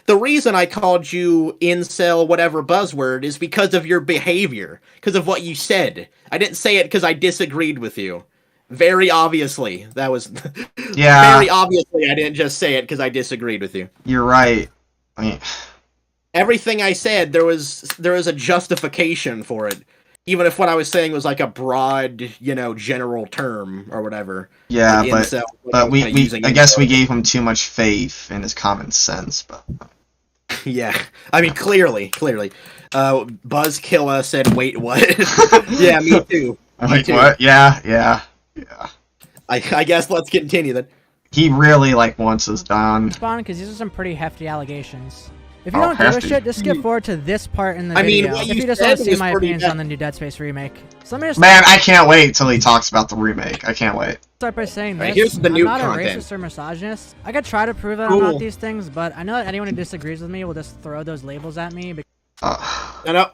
The reason I called you incel whatever buzzword is because of your behavior, because of what you said. I didn't say it because I disagreed with you. Very obviously, that was... Yeah. Very obviously, I didn't just say it because I disagreed with you. You're right. I mean... Everything I said, there was a justification for it. Even if what I was saying was like a broad, general term or whatever. Yeah, like incel, but we I guess we gave him too much faith in his common sense, but yeah, I mean clearly. Buzzkilla said, "Wait, what?" Yeah, me too. Wait, what? Yeah. I guess let's continue then. He really wants us done. Spawn, because these are some pretty hefty allegations. If you don't give a shit, just skip forward to this part in the video. What if you just want to see my opinions on the new Dead Space remake. So let me Man, I can't wait till he talks about the remake. I can't wait. Start by saying this. Here's the new I'm not content. a racist or misogynist. I could try to prove that I'm not these things, but I know that anyone who disagrees with me will just throw those labels at me. No.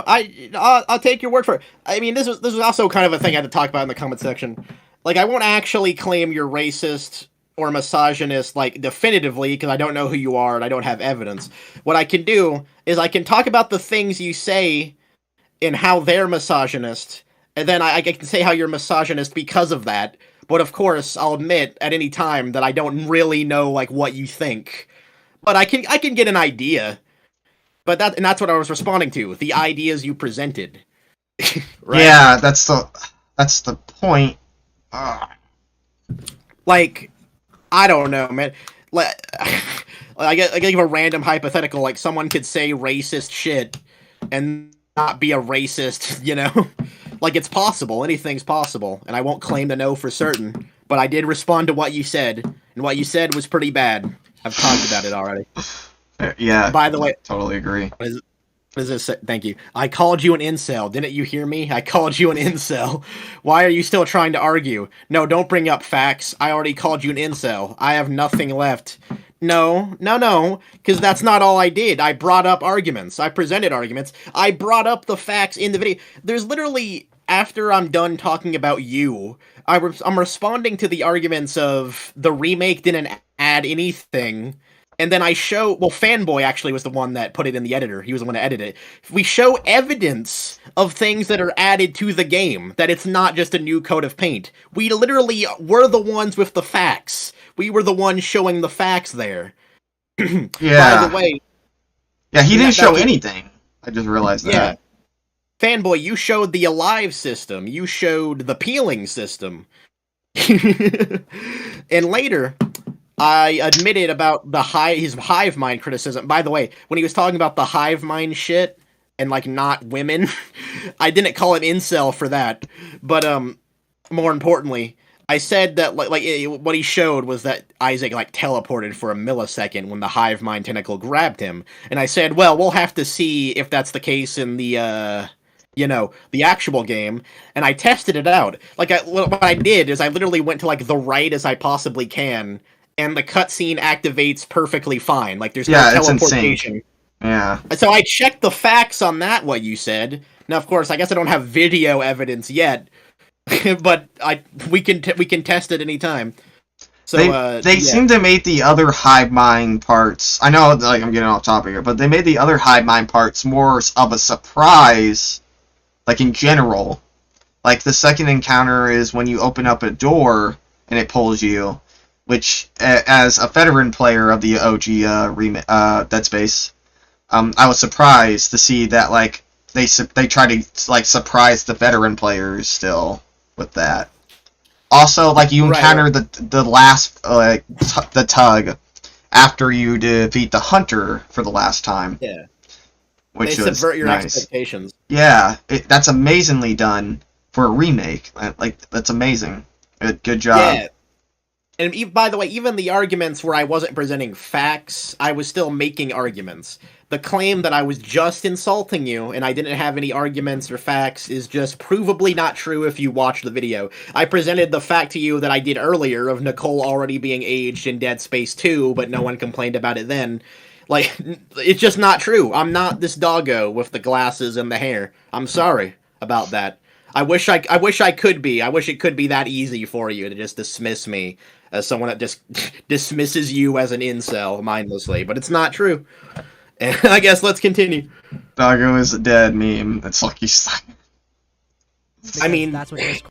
I'll take your word for it. I mean, this was also kind of a thing I had to talk about in the comment section. I won't actually claim you're racist or misogynist, definitively, because I don't know who you are and I don't have evidence. What I can do is I can talk about the things you say and how they're misogynist, and then I can say how you're misogynist because of that. But of course, I'll admit at any time that I don't really know, what you think. But I can get an idea. But that's what I was responding to. The ideas you presented. Right? Yeah, that's the point. I don't know, man. I give a random hypothetical. Someone could say racist shit and not be a racist. It's possible. Anything's possible, and I won't claim to know for certain. But I did respond to what you said, and what you said was pretty bad. I've talked about it already. Yeah. By the way, totally agree. What does this say? Thank you. I called you an incel. Didn't you hear me? I called you an incel. Why are you still trying to argue? No, don't bring up facts. I already called you an incel. I have nothing left. No, because that's not all I did. I brought up arguments. I presented arguments. I brought up the facts in the video. There's literally, after I'm done talking about you, I'm responding to the arguments of the remake didn't add anything. And then Fanboy actually was the one that put it in the editor. He was the one that edited it. We show evidence of things that are added to the game, that it's not just a new coat of paint. We literally were the ones with the facts. We were the ones showing the facts there. Yeah. By the way... Yeah, he didn't show anything. I just realized that. Yeah. Fanboy, you showed the Alive system. You showed the peeling system. And later... I admitted about his hive mind criticism. By the way, when he was talking about the hive mind shit and not women, I didn't call him incel for that. But more importantly, I said that what he showed was that Isaac teleported for a millisecond when the hive mind tentacle grabbed him, and I said, well, we'll have to see if that's the case in the the actual game, and I tested it out. What I did is I literally went to the right as I possibly can. And the cutscene activates perfectly fine. There's no teleportation. Yeah. So I checked the facts on that, what you said. Now, of course, I guess I don't have video evidence yet, but we can test it anytime. So they seem to make the other hive mind parts. I know, I'm getting off topic here, but they made the other hive mind parts more of a surprise, in general. The second encounter is when you open up a door and it pulls you. Which, as a veteran player of the OG Dead Space, I was surprised to see that they try to surprise the veteran players still with that. Also, you encounter the last the tug after you defeat the hunter for the last time. Yeah, which they subvert your nice. expectations. Yeah, that's amazingly done for a remake. That's amazing. Good job. Yeah. And by the way, even the arguments where I wasn't presenting facts, I was still making arguments. The claim that I was just insulting you and I didn't have any arguments or facts is just provably not true if you watch the video. I presented the fact to you that I did earlier of Nicole already being aged in Dead Space 2, but no one complained about it then. It's just not true. I'm not this doggo with the glasses and the hair. I'm sorry about that. I wish I could be. I wish it could be that easy for you to just dismiss me as someone that just dismisses you as an incel mindlessly, but it's not true. And I guess let's continue. Doggo is a dead meme. That's LuckyStrike. I mean, that's what this...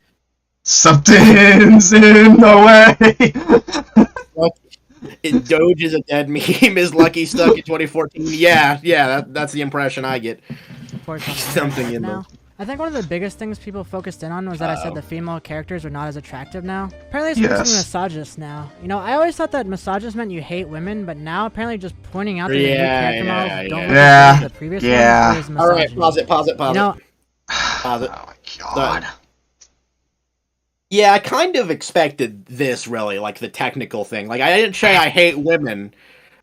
Something's in the way. Doge is a dead meme. Is LuckyStrike in 2014? Yeah, that's the impression I get. Something in there. I think one of the biggest things people focused in on was that I said the female characters are not as attractive now. Apparently this makes me misogynist now. You know, I always thought that misogynist meant you hate women, but now apparently just pointing out that the new character models don't look as good as the previous ones is misogyny. Alright, pause it. Pause it. You know, Oh my god. Yeah, I kind of expected this, really, like the technical thing. Like, I didn't say I hate women,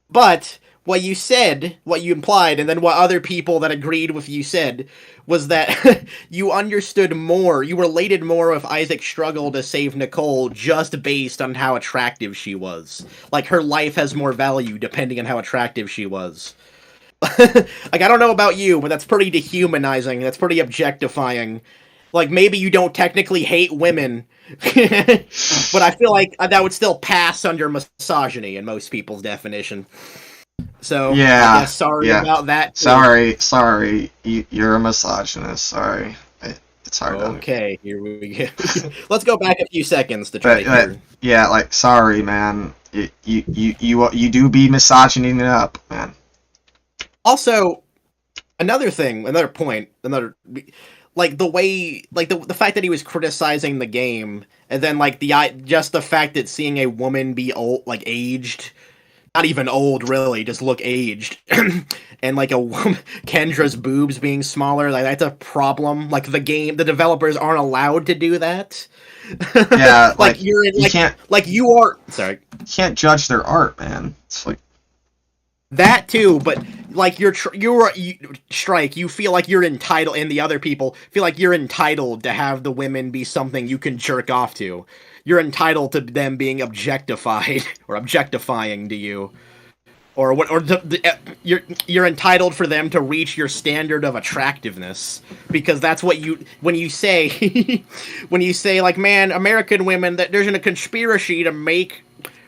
but what you said, what you implied, and then what other people that agreed with you said, was that you understood more, you related more with Isaac's struggle to save Nicole just based on how attractive she was. Like, her life has more value depending on how attractive she was. Like, I don't know about you, but that's pretty dehumanizing, that's pretty objectifying. Like, maybe you don't technically hate women, but I feel like that would still pass under misogyny in most people's definition. So, yeah, I guess sorry about that. Too. Sorry. You're a misogynist. Sorry. It's hard to... Okay, here we go. Let's go back a few seconds to try to... Yeah, like, sorry, man. You do be misogynying it up, man. Also, another point, like the way, like the fact that he was criticizing the game, and then like just the fact that seeing a woman be old, like aged, not even old really, just look aged, and like a woman, Kendra's boobs being smaller, like that's a problem. Like the developers aren't allowed to do that. Yeah, like you can't, like you are. Sorry, you can't judge their art, man. It's like that too, but like Strike, you feel like you're entitled, and the other people feel like you're entitled to have the women be something you can jerk off to. You're entitled to them being objectified or objectifying to you, or what? Or you're entitled for them to reach your standard of attractiveness, because that's what when you say like, man, American women, that there's a conspiracy to make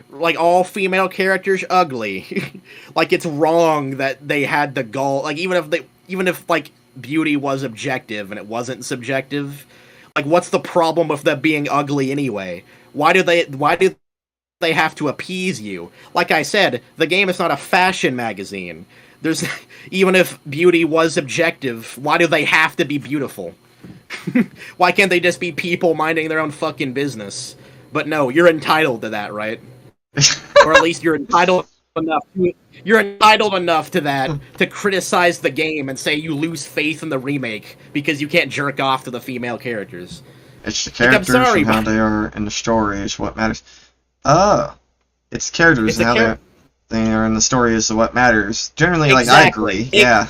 like all female characters ugly. Like it's wrong that they had the goal. Like even if like beauty was objective and it wasn't subjective, like what's the problem with them being ugly anyway? Why do they have to appease you? Like I said, the game is not a fashion magazine. There's even if beauty was objective, why do they have to be beautiful? Why can't they just be people minding their own fucking business? But no, you're entitled to that, right? Or at least you're entitled enough to that, to criticize the game and say you lose faith in the remake because you can't jerk off to the female characters. It's the characters and how they are in the story is what matters. It's characters and how they are in the story is what matters. Generally, like, I agree. Yeah.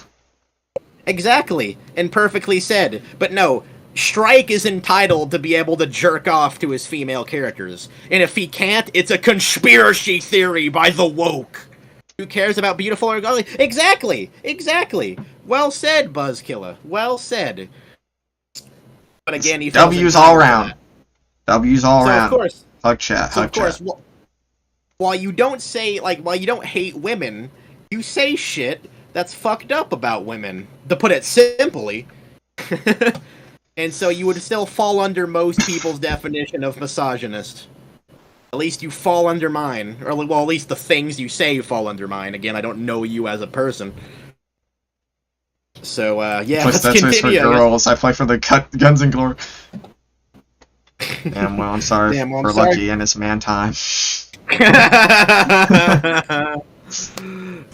Exactly. And perfectly said. But no, Strike is entitled to be able to jerk off to his female characters. And if he can't, it's a conspiracy theory by the woke. Who cares about beautiful or ugly? Exactly! Well said, Buzzkiller. Well said. But again, he W's all around. W's all around. Of course. Hug chat. So of course, while you don't hate women, you say shit that's fucked up about women. To put it simply. And so you would still fall under most people's definition of misogynist. At least you fall under mine. Or, well, at least the things you say fall under mine. Again, I don't know you as a person. So, yeah, let's continue. For girls. I play for the Guns and Glory. Damn, well, I'm sorry for Lucky and his man time.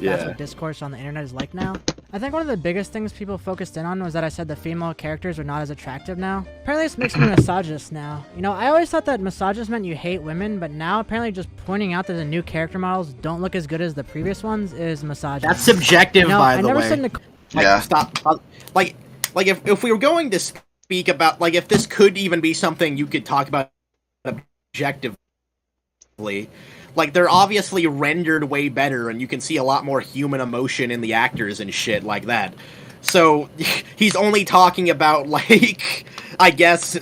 That's what discourse on the internet is like now. I think one of the biggest things people focused in on was that I said the female characters are not as attractive now. Apparently this makes me misogynist now. You know, I always thought that misogynist meant you hate women, but now apparently just pointing out that the new character models don't look as good as the previous ones is misogynist. That's subjective, by the way. Yeah. Stop. Like if we were going to speak about, like, if this could even be something you could talk about objectively, like, they're obviously rendered way better, and you can see a lot more human emotion in the actors and shit like that. So, he's only talking about, like, I guess,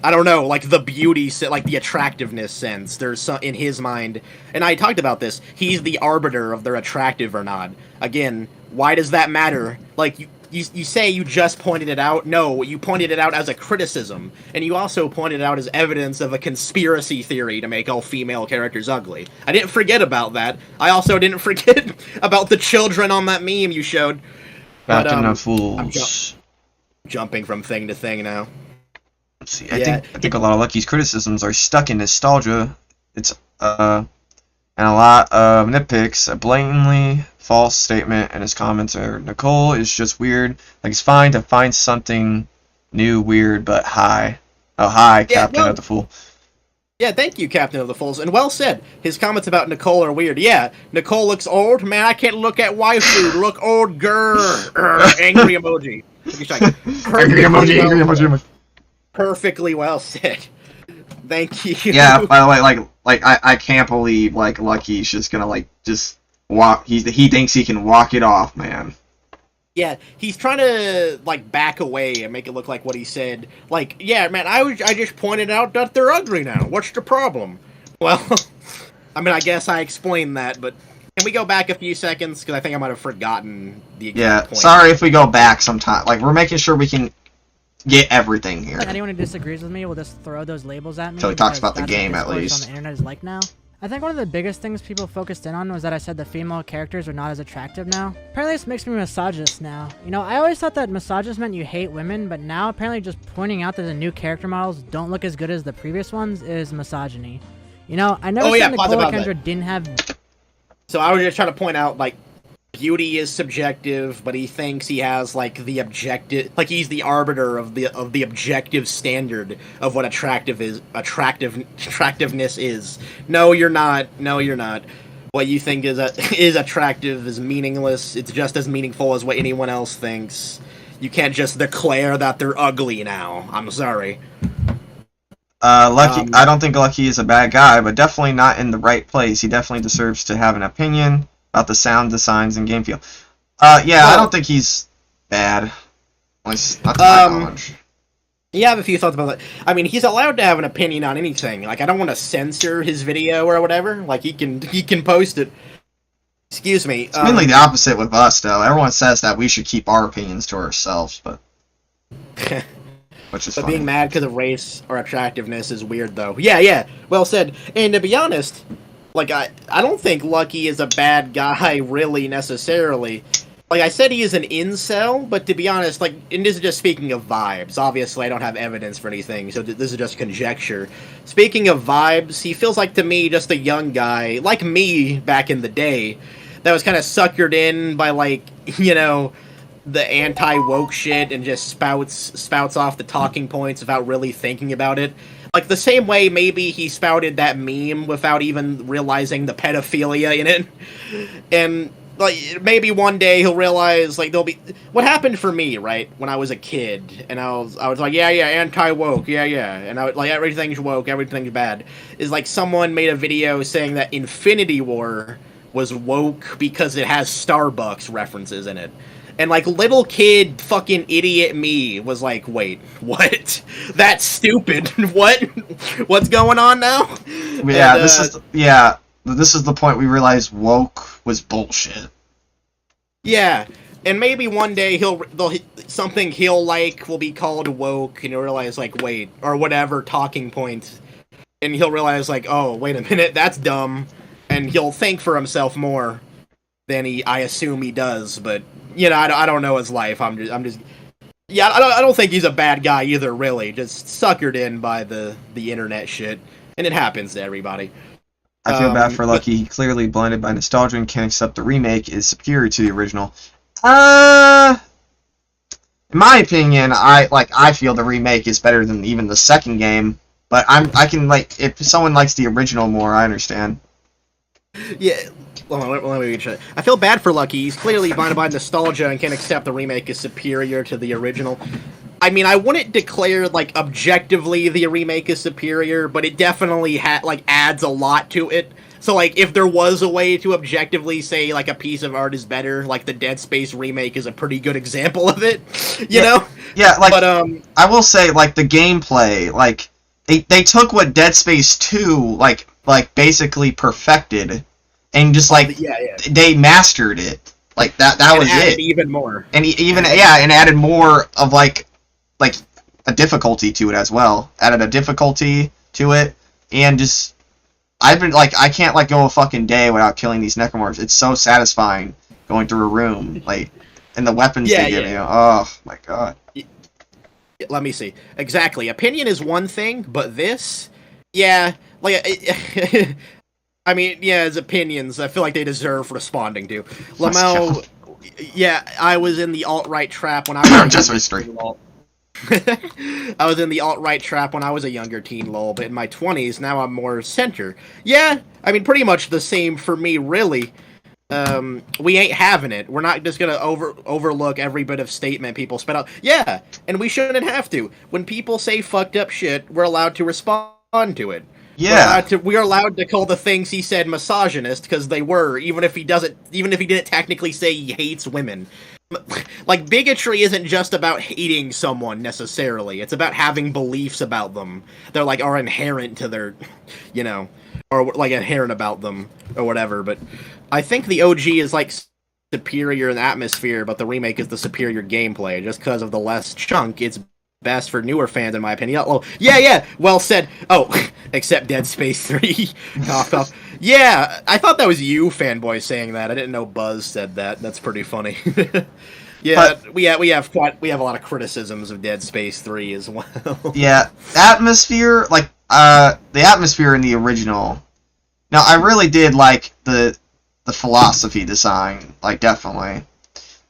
I don't know, like, the beauty, like, the attractiveness sense. There's some, in his mind, and I talked about this, he's the arbiter of they're attractive or not. Again, why does that matter? Like, you say you just pointed it out. No, you pointed it out as a criticism, and you also pointed it out as evidence of a conspiracy theory to make all female characters ugly. I didn't forget about that. I also didn't forget about the children on that meme you showed. Back in the fools. jumping from thing to thing now. Let's see. I think a lot of Lucky's criticisms are stuck in nostalgia. It's and a lot of nitpicks. A blatantly false statement, and his comments are Nicole is just weird. Like it's fine to find something new weird, but hi. Oh hi, Captain of the Fool. Yeah, thank you, Captain of the Fools. And well said. His comments about Nicole are weird. Yeah, Nicole looks old. Man, I can't look at waifu. Look old, grrr. Angry emoji. Angry emoji. Perfectly well said. Thank you. Yeah, by the way, I can't believe, Lucky's just gonna, just walk. He thinks he can walk it off, man. Yeah, he's trying to, back away and make it look like what he said. Yeah, man, I just pointed out that they're ugly now. What's the problem? Well, I mean, I guess I explained that, but can we go back a few seconds? Because I think I might have forgotten the exact point. Sorry if we go back sometime. We're making sure we can get everything here. Anyone who disagrees with me will just throw those labels at me. So he talks about the game, at least. On the internet is like now. I think one of the biggest things people focused in on was that I said the female characters are not as attractive now. Apparently this makes me misogynist now. You know, I always thought that misogynist meant you hate women, but now apparently just pointing out that the new character models don't look as good as the previous ones is misogyny. You know, I never said Nicole Kendra didn't have... So I was just trying to point out, beauty is subjective, but he thinks he has the objective, he's the arbiter of the objective standard of what attractiveness is. No, you're not. What you think is attractive is meaningless. It's just as meaningful as what anyone else thinks. You can't just declare that they're ugly now. I'm sorry. Lucky. I don't think Lucky is a bad guy, but definitely not in the right place. He definitely deserves to have an opinion about the sound designs and game feel. I don't think he's bad. At least not to my knowledge. You have a few thoughts about that. I mean, he's allowed to have an opinion on anything. I don't want to censor his video or whatever. He can post it. Excuse me. It's mainly the opposite with us, though. Everyone says that we should keep our opinions to ourselves, but... Which is funny. Being mad because of race or attractiveness is weird, though. Yeah. Well said. And to be honest... I don't think Lucky is a bad guy, really, necessarily. I said he is an incel, but to be honest, and this is just speaking of vibes. Obviously, I don't have evidence for anything, so this is just conjecture. Speaking of vibes, he feels to me, just a young guy, like me back in the day, that was kind of suckered in by, the anti-woke shit and just spouts off the talking points without really thinking about it. The same way maybe he spouted that meme without even realizing the pedophilia in it. And, maybe one day he'll realize, there'll be... What happened for me, right, when I was a kid, and I was like, yeah, anti-woke, yeah. And I was everything's woke, everything's bad. Is, someone made a video saying that Infinity War was woke because it has Starbucks references in it. And, little kid fucking idiot me was like, wait, what? That's stupid. What? What's going on now? Yeah, and, this is the point we realized woke was bullshit. Yeah, and maybe one day something he'll will be called woke, and he'll realize, wait, or whatever, talking points. And he'll realize, oh, wait a minute, that's dumb. And he'll think for himself more than I assume he does, but... I don't know his life. I don't think he's a bad guy either, really. Just suckered in by the internet shit. And it happens to everybody. I feel bad for Lucky. He clearly blinded by nostalgia and can't accept the remake is superior to the original. In my opinion, I feel the remake is better than even the second game. But I can, if someone likes the original more, I understand. Yeah. Let me try. I feel bad for Lucky. He's clearly blinded by nostalgia and can't accept the remake is superior to the original. I mean, I wouldn't declare, objectively the remake is superior, but it definitely, adds a lot to it. So, if there was a way to objectively say, a piece of art is better, the Dead Space remake is a pretty good example of it, you know? Yeah, but, I will say, the gameplay, they took what Dead Space 2, basically perfected, and just they mastered it. That was it. Even more. And and added more of a difficulty to it as well. Added a difficulty to it, and just I've been I can't go a fucking day without killing these necromorphs. It's so satisfying going through a room and the weapons they give you. Oh my god. let me see. Exactly. Opinion is one thing, but this, yeah, like, I mean, yeah, his opinions, I feel like they deserve responding to. Lamel, yeah, I was in the alt-right trap when I was just mystery. I was in the alt-right trap when I was a younger teen, lol, but in my 20s, now I'm more center. Yeah, I mean, pretty much the same for me, really. We ain't having it. We're not just gonna overlook every bit of statement people spit out. Yeah, and we shouldn't have to. When people say fucked up shit, we're allowed to respond to it. Yeah. We're allowed to call the things he said misogynist, because they were, even if he didn't technically say he hates women. Like, bigotry isn't just about hating someone, necessarily. It's about having beliefs about them. They're, like, are inherent to their, you know, or, like, inherent about them, or whatever, but I think the OG is, like, superior in atmosphere, but the remake is the superior gameplay. Just because of the less chunk, it's best for newer fans, in my opinion. Oh, yeah, well said. Oh, except Dead Space 3. Cough, cough. Yeah, I thought that was you, fanboy, saying that. I didn't know Buzz said that. That's pretty funny. Yeah, but we have a lot of criticisms of Dead Space 3 as well. Yeah, atmosphere, like, the atmosphere in the original. Now, I really did like the philosophy design, like, definitely.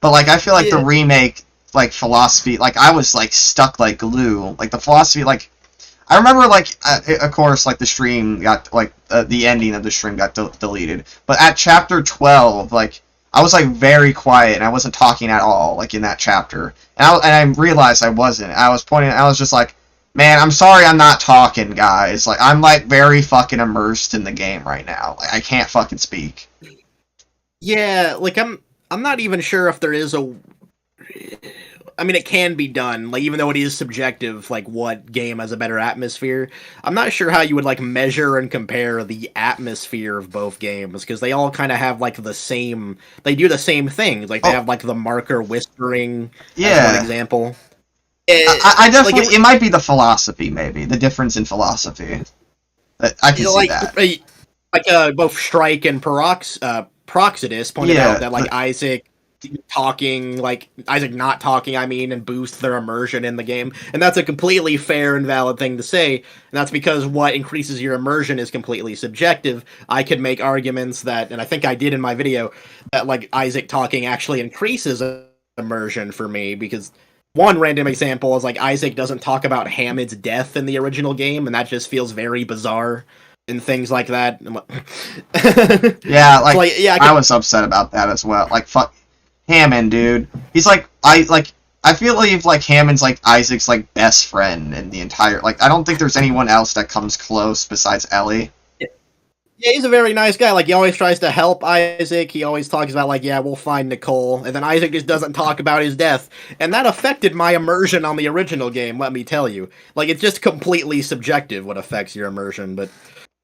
But, like, I feel like the remake, like, philosophy, like, I was, like, stuck like glue. Like, the philosophy, like, I remember, like, of course, like, the stream got, like, the ending of the stream got deleted. But at chapter 12, like, I was, like, very quiet, and I wasn't talking at all, like, in that chapter. And I realized I wasn't. I was just like, man, I'm sorry I'm not talking, guys. Like, I'm, like, very fucking immersed in the game right now. Like, I can't fucking speak. Yeah, like, I'm not even sure if there is a... I mean, it can be done, like, even though it is subjective, like, what game has a better atmosphere. I'm not sure how you would, like, measure and compare the atmosphere of both games, because they all kind of have, like, the same... They do the same things. Like, they have, like, the marker whispering, as one example. I definitely... Like, it might be the philosophy, maybe. The difference in philosophy. I can see that. Like, both Strike and Proxidus pointed out that, like, Isaac not talking, I mean, and boost their immersion in the game. And that's a completely fair and valid thing to say. And that's because what increases your immersion is completely subjective. I could make arguments that, and I think I did in my video, that, like, Isaac talking actually increases immersion for me, because one random example is, like, Isaac doesn't talk about Hamid's death in the original game, and that just feels very bizarre. And things like that. Yeah, like I was upset about that as well. Like, fuck Hammond, dude. He's like, I feel like Hammond's like Isaac's like best friend in the entire. Like, I don't think there's anyone else that comes close besides Ellie. Yeah, he's a very nice guy. Like, he always tries to help Isaac. He always talks about, like, yeah, we'll find Nicole, and then Isaac just doesn't talk about his death, and that affected my immersion on the original game. Let me tell you, like, it's just completely subjective what affects your immersion, but.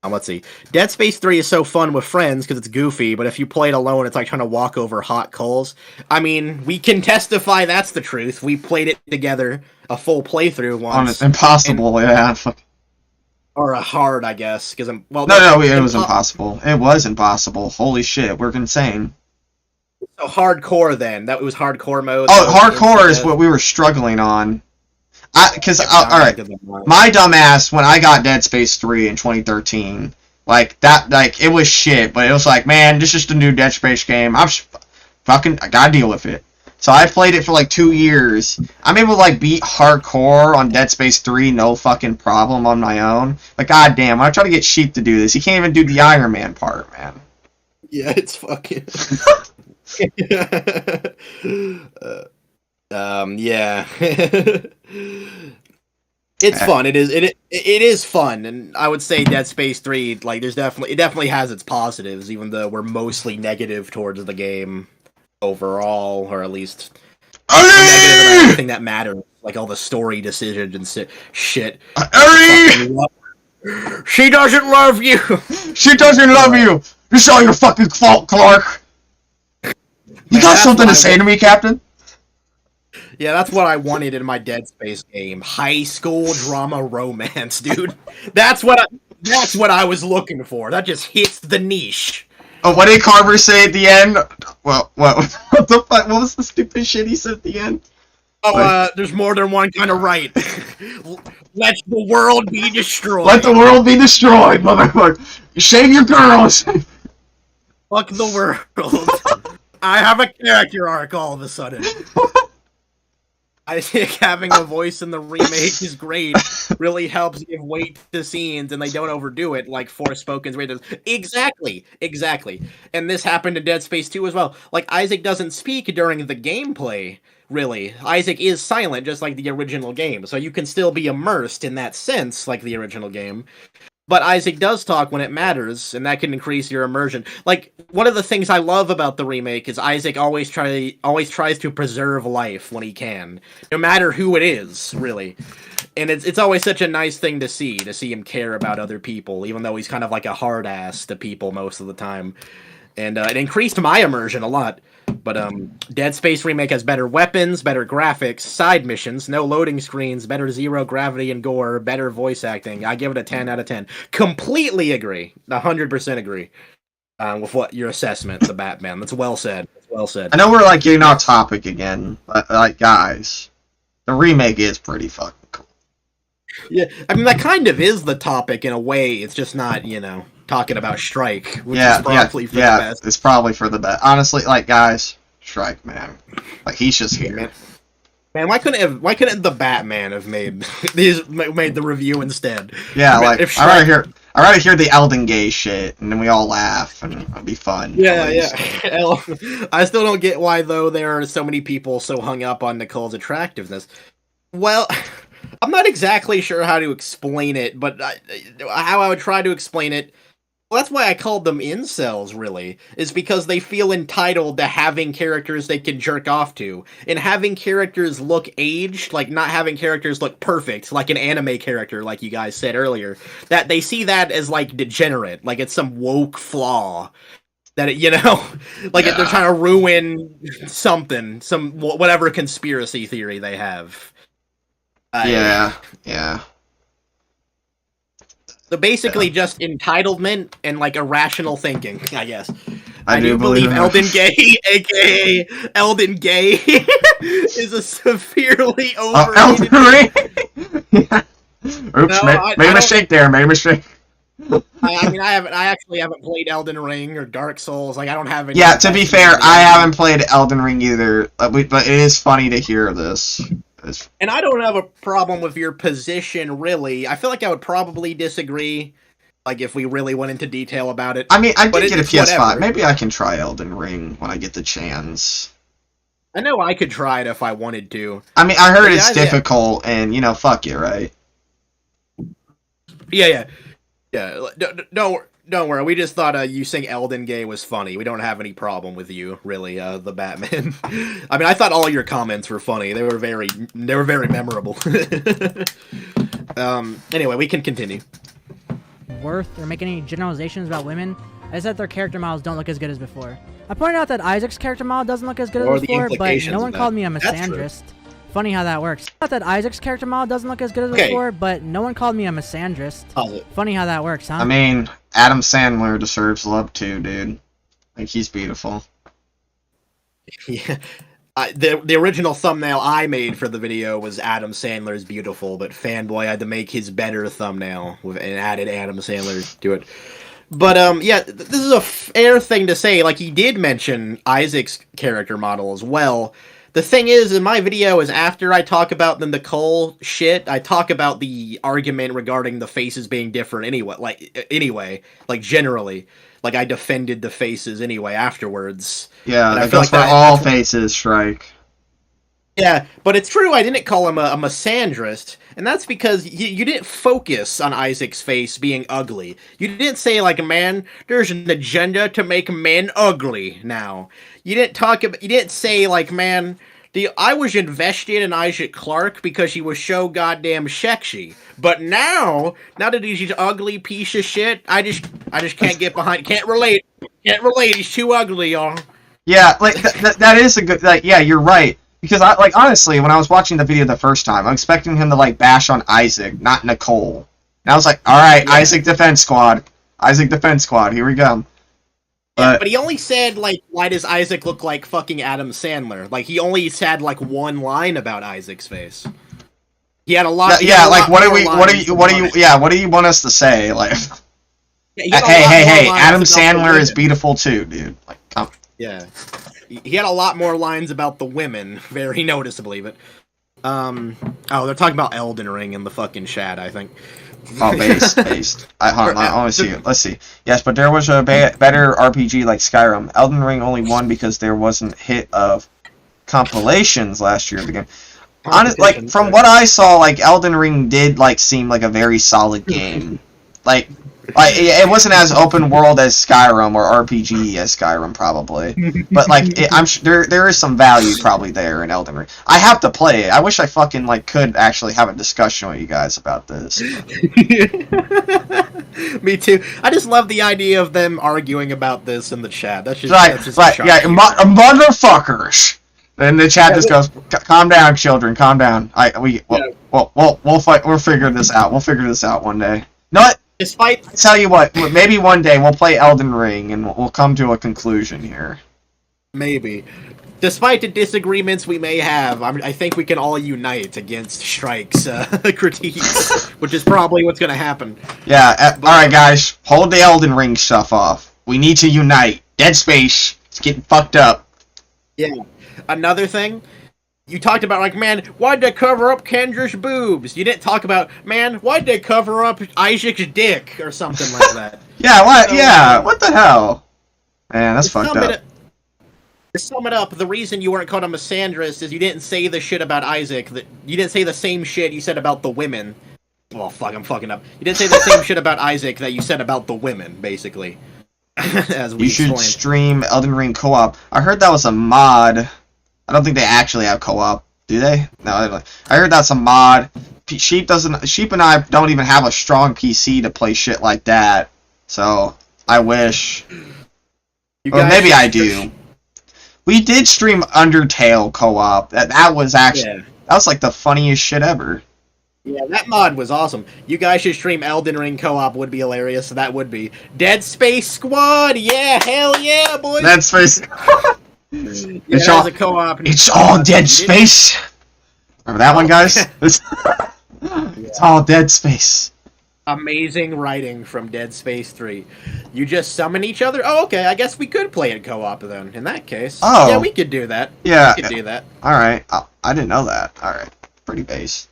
Let's see. Dead Space 3 is so fun with friends because it's goofy, but if you play it alone, it's like trying to walk over hot coals. I mean, we can testify that's the truth. We played it together, a full playthrough once. Impossible, yeah. Or a hard, I guess. Cause it was impossible. It was impossible. Holy shit, we're insane. So hardcore then. That was hardcore mode. Oh, hardcore is what we were struggling on. Alright, my dumbass, when I got Dead Space 3 in 2013, like, that, like, it was shit, but it was like, man, this is just a new Dead Space game, I gotta deal with it. So I played it for, like, 2 years. I'm able to, like, beat hardcore on Dead Space 3, no fucking problem on my own. Like, goddamn, I try to get Sheep to do this, he can't even do the Iron Man part, man. Yeah, it's fucking... yeah. It's fun. It is fun, and I would say Dead Space 3, like, it definitely has its positives, even though we're mostly negative towards the game overall, or at least negative about everything that matters, like all the story decisions and shit. She doesn't love you. She doesn't love you. It's all your fucking fault, Clark. You got something to say to me, Captain? Yeah, that's what I wanted in my Dead Space game. High school drama romance, dude. That's what I was looking for. That just hits the niche. Oh, what did Carver say at the end? Well, what the fuck? What was the stupid shit he said at the end? There's more than one kind of right. Let the world be destroyed. Let the world be destroyed, motherfucker. Shave your girls. Fuck the world. I have a character arc all of a sudden. I think having a voice in the remake is great. Really helps give weight to scenes, and they don't overdo it like Forspoken's way does. Exactly. And this happened in Dead Space 2 as well. Like, Isaac doesn't speak during the gameplay, really. Isaac is silent, just like the original game, so you can still be immersed in that sense, like the original game. But Isaac does talk when it matters, and that can increase your immersion. Like, one of the things I love about the remake is Isaac always tries to preserve life when he can, no matter who it is, really. And it's always such a nice thing to see him care about other people, even though he's kind of like a hard ass to people most of the time. And it increased my immersion a lot. But Dead Space Remake has better weapons, better graphics, side missions, no loading screens, better zero gravity and gore, better voice acting. I give it a 10 out of 10. Completely agree. 100% agree with what your assessment, the Batman. That's well said. I know we're like getting off topic again, but like, guys, the remake is pretty fucking cool. Yeah, I mean, that kind of is the topic in a way. It's just not, talking about Strike, which is probably for the best. It's probably for the best. Honestly, like, guys, Strike, man. Like, he's just here. Man, why couldn't the Batman have made the review instead? Yeah, like, I'd rather hear the Elden Gay shit, and then we all laugh, and it'll be fun. Yeah. I still don't get why, though, there are so many people so hung up on Nicole's attractiveness. Well, I'm not exactly sure how to explain it, but how I would try to explain it, well, that's why I called them incels, really, is because they feel entitled to having characters they can jerk off to, and having characters look aged, like not having characters look perfect, like an anime character, like you guys said earlier, that they see that as, like, degenerate, like it's some woke flaw, that it, they're trying to ruin something, whatever conspiracy theory they have. Yeah. So basically just entitlement and, like, irrational thinking, I guess. I do believe Elden Gay, aka Elden Gay, is a severely overrated... Elden Ring? Yeah. Oops, made a mistake there, made a mistake. I actually haven't played Elden Ring or Dark Souls, like, I don't have any... Yeah, to be fair, I haven't played Elden Ring either, but it is funny to hear this. And I don't have a problem with your position, really. I feel like I would probably disagree, like, if we really went into detail about it. I mean, I did get a PS5. Whatever. Maybe I can try Elden Ring when I get the chance. I know I could try it if I wanted to. I mean, I heard it's difficult, and, fuck you, right? Yeah. Don't worry. We just thought you saying Elden Gay was funny. We don't have any problem with you, really, the Batman. I mean, I thought all your comments were funny. They were very memorable. Anyway, we can continue. Or make any generalizations about women. I said their character models don't look as good as before. I pointed out that Isaac's character model doesn't look as good as before, but no one called me a misandrist. Funny how that works. Not that Isaac's character model doesn't look as good as before, but no one called me a misandrist. Funny how that works, huh? I mean, Adam Sandler deserves love too, dude. Like, he's beautiful. Yeah. The original thumbnail I made for the video was Adam Sandler's beautiful, but Fanboy had to make his better thumbnail and added Adam Sandler to it. But, yeah, this is a fair thing to say. Like, he did mention Isaac's character model as well. The thing is, in my video, is after I talk about the Nicole shit, I talk about the argument regarding the faces being different anyway, like, generally. Like, I defended the faces anyway afterwards. Yeah, that goes for all faces, Shrike. Yeah, but it's true, I didn't call him a misandrist, and that's because you didn't focus on Isaac's face being ugly. You didn't say, like, man, there's an agenda to make men ugly now. You didn't say, like, man, I was invested in Isaac Clarke because he was so goddamn sexy. But now that he's an ugly piece of shit, I just can't get behind, can't relate, he's too ugly, y'all. Yeah, like, that is a good, like, yeah, you're right. Because, honestly, when I was watching the video the first time, I'm expecting him to, like, bash on Isaac, not Nicole. And I was like, alright, yeah. Isaac Defense Squad, here we go. But he only said, like, why does Isaac look like fucking Adam Sandler? Like, he only said, like, one line about Isaac's face. He had a lot. What do you want us to say? Like, hey, Adam Sandler is beautiful too, dude. Like, come. Yeah, he had a lot more lines about the women, very noticeably. But, they're talking about Elden Ring in the fucking chat, I think. Oh, based. Hold on, I want to see it. Let's see. Yes, but there was a better RPG like Skyrim. Elden Ring only won because there wasn't a hit of compilations last year of the game. Honest, like, from what I saw, like, Elden Ring did, like, seem like a very solid game. Like it wasn't as open world as Skyrim or RPG as Skyrim, probably. But, like, I'm sure there is some value probably there in Elden Ring. I have to play it. I wish I fucking, like, could actually have a discussion with you guys about this. Me too. I just love the idea of them arguing about this in the chat. That's just motherfuckers. Then the chat just goes, "Calm down, children. Calm down. We'll fight. We'll figure this out. We'll figure this out one day." No, despite tell you what, maybe one day we'll play Elden Ring and we'll come to a conclusion here. Maybe, despite the disagreements we may have, I think we can all unite against Strike's critiques, which is probably what's going to happen. Yeah. All right, guys, hold the Elden Ring stuff off. We need to unite. Dead Space. It's getting fucked up. Yeah. Another thing, you talked about, like, man, why'd they cover up Kendra's boobs? You didn't talk about, man, why'd they cover up Isaac's dick or something like that. Yeah, what? So, what the hell? Man, that's fucked up. To sum it up, the reason you weren't called a misandrist is you didn't say the shit about Isaac. You didn't say the same shit you said about the women. Well, fuck, I'm fucking up. You didn't say the same shit about Isaac that you said about the women, basically. As we should stream Elden Ring co-op. I heard that was a mod. I don't think they actually have co-op, do they? No, I heard that's a mod. Sheep and I don't even have a strong PC to play shit like that. So I wish, or maybe I do. We did stream Undertale co-op. That was actually that was like the funniest shit ever. Yeah, that mod was awesome. You guys should stream Elden Ring co-op. Would be hilarious. So that would be Dead Space Squad. Yeah, hell yeah, boys. Dead Space. It's all a co-op. It's all Dead Space. Remember that one, guys? It's all Dead Space. Amazing writing from Dead Space 3. You just summon each other? Oh, okay, I guess we could play it co-op then, in that case. Oh. Yeah, we could do that. Yeah. We could do that. Alright. I didn't know that. Alright. Pretty base.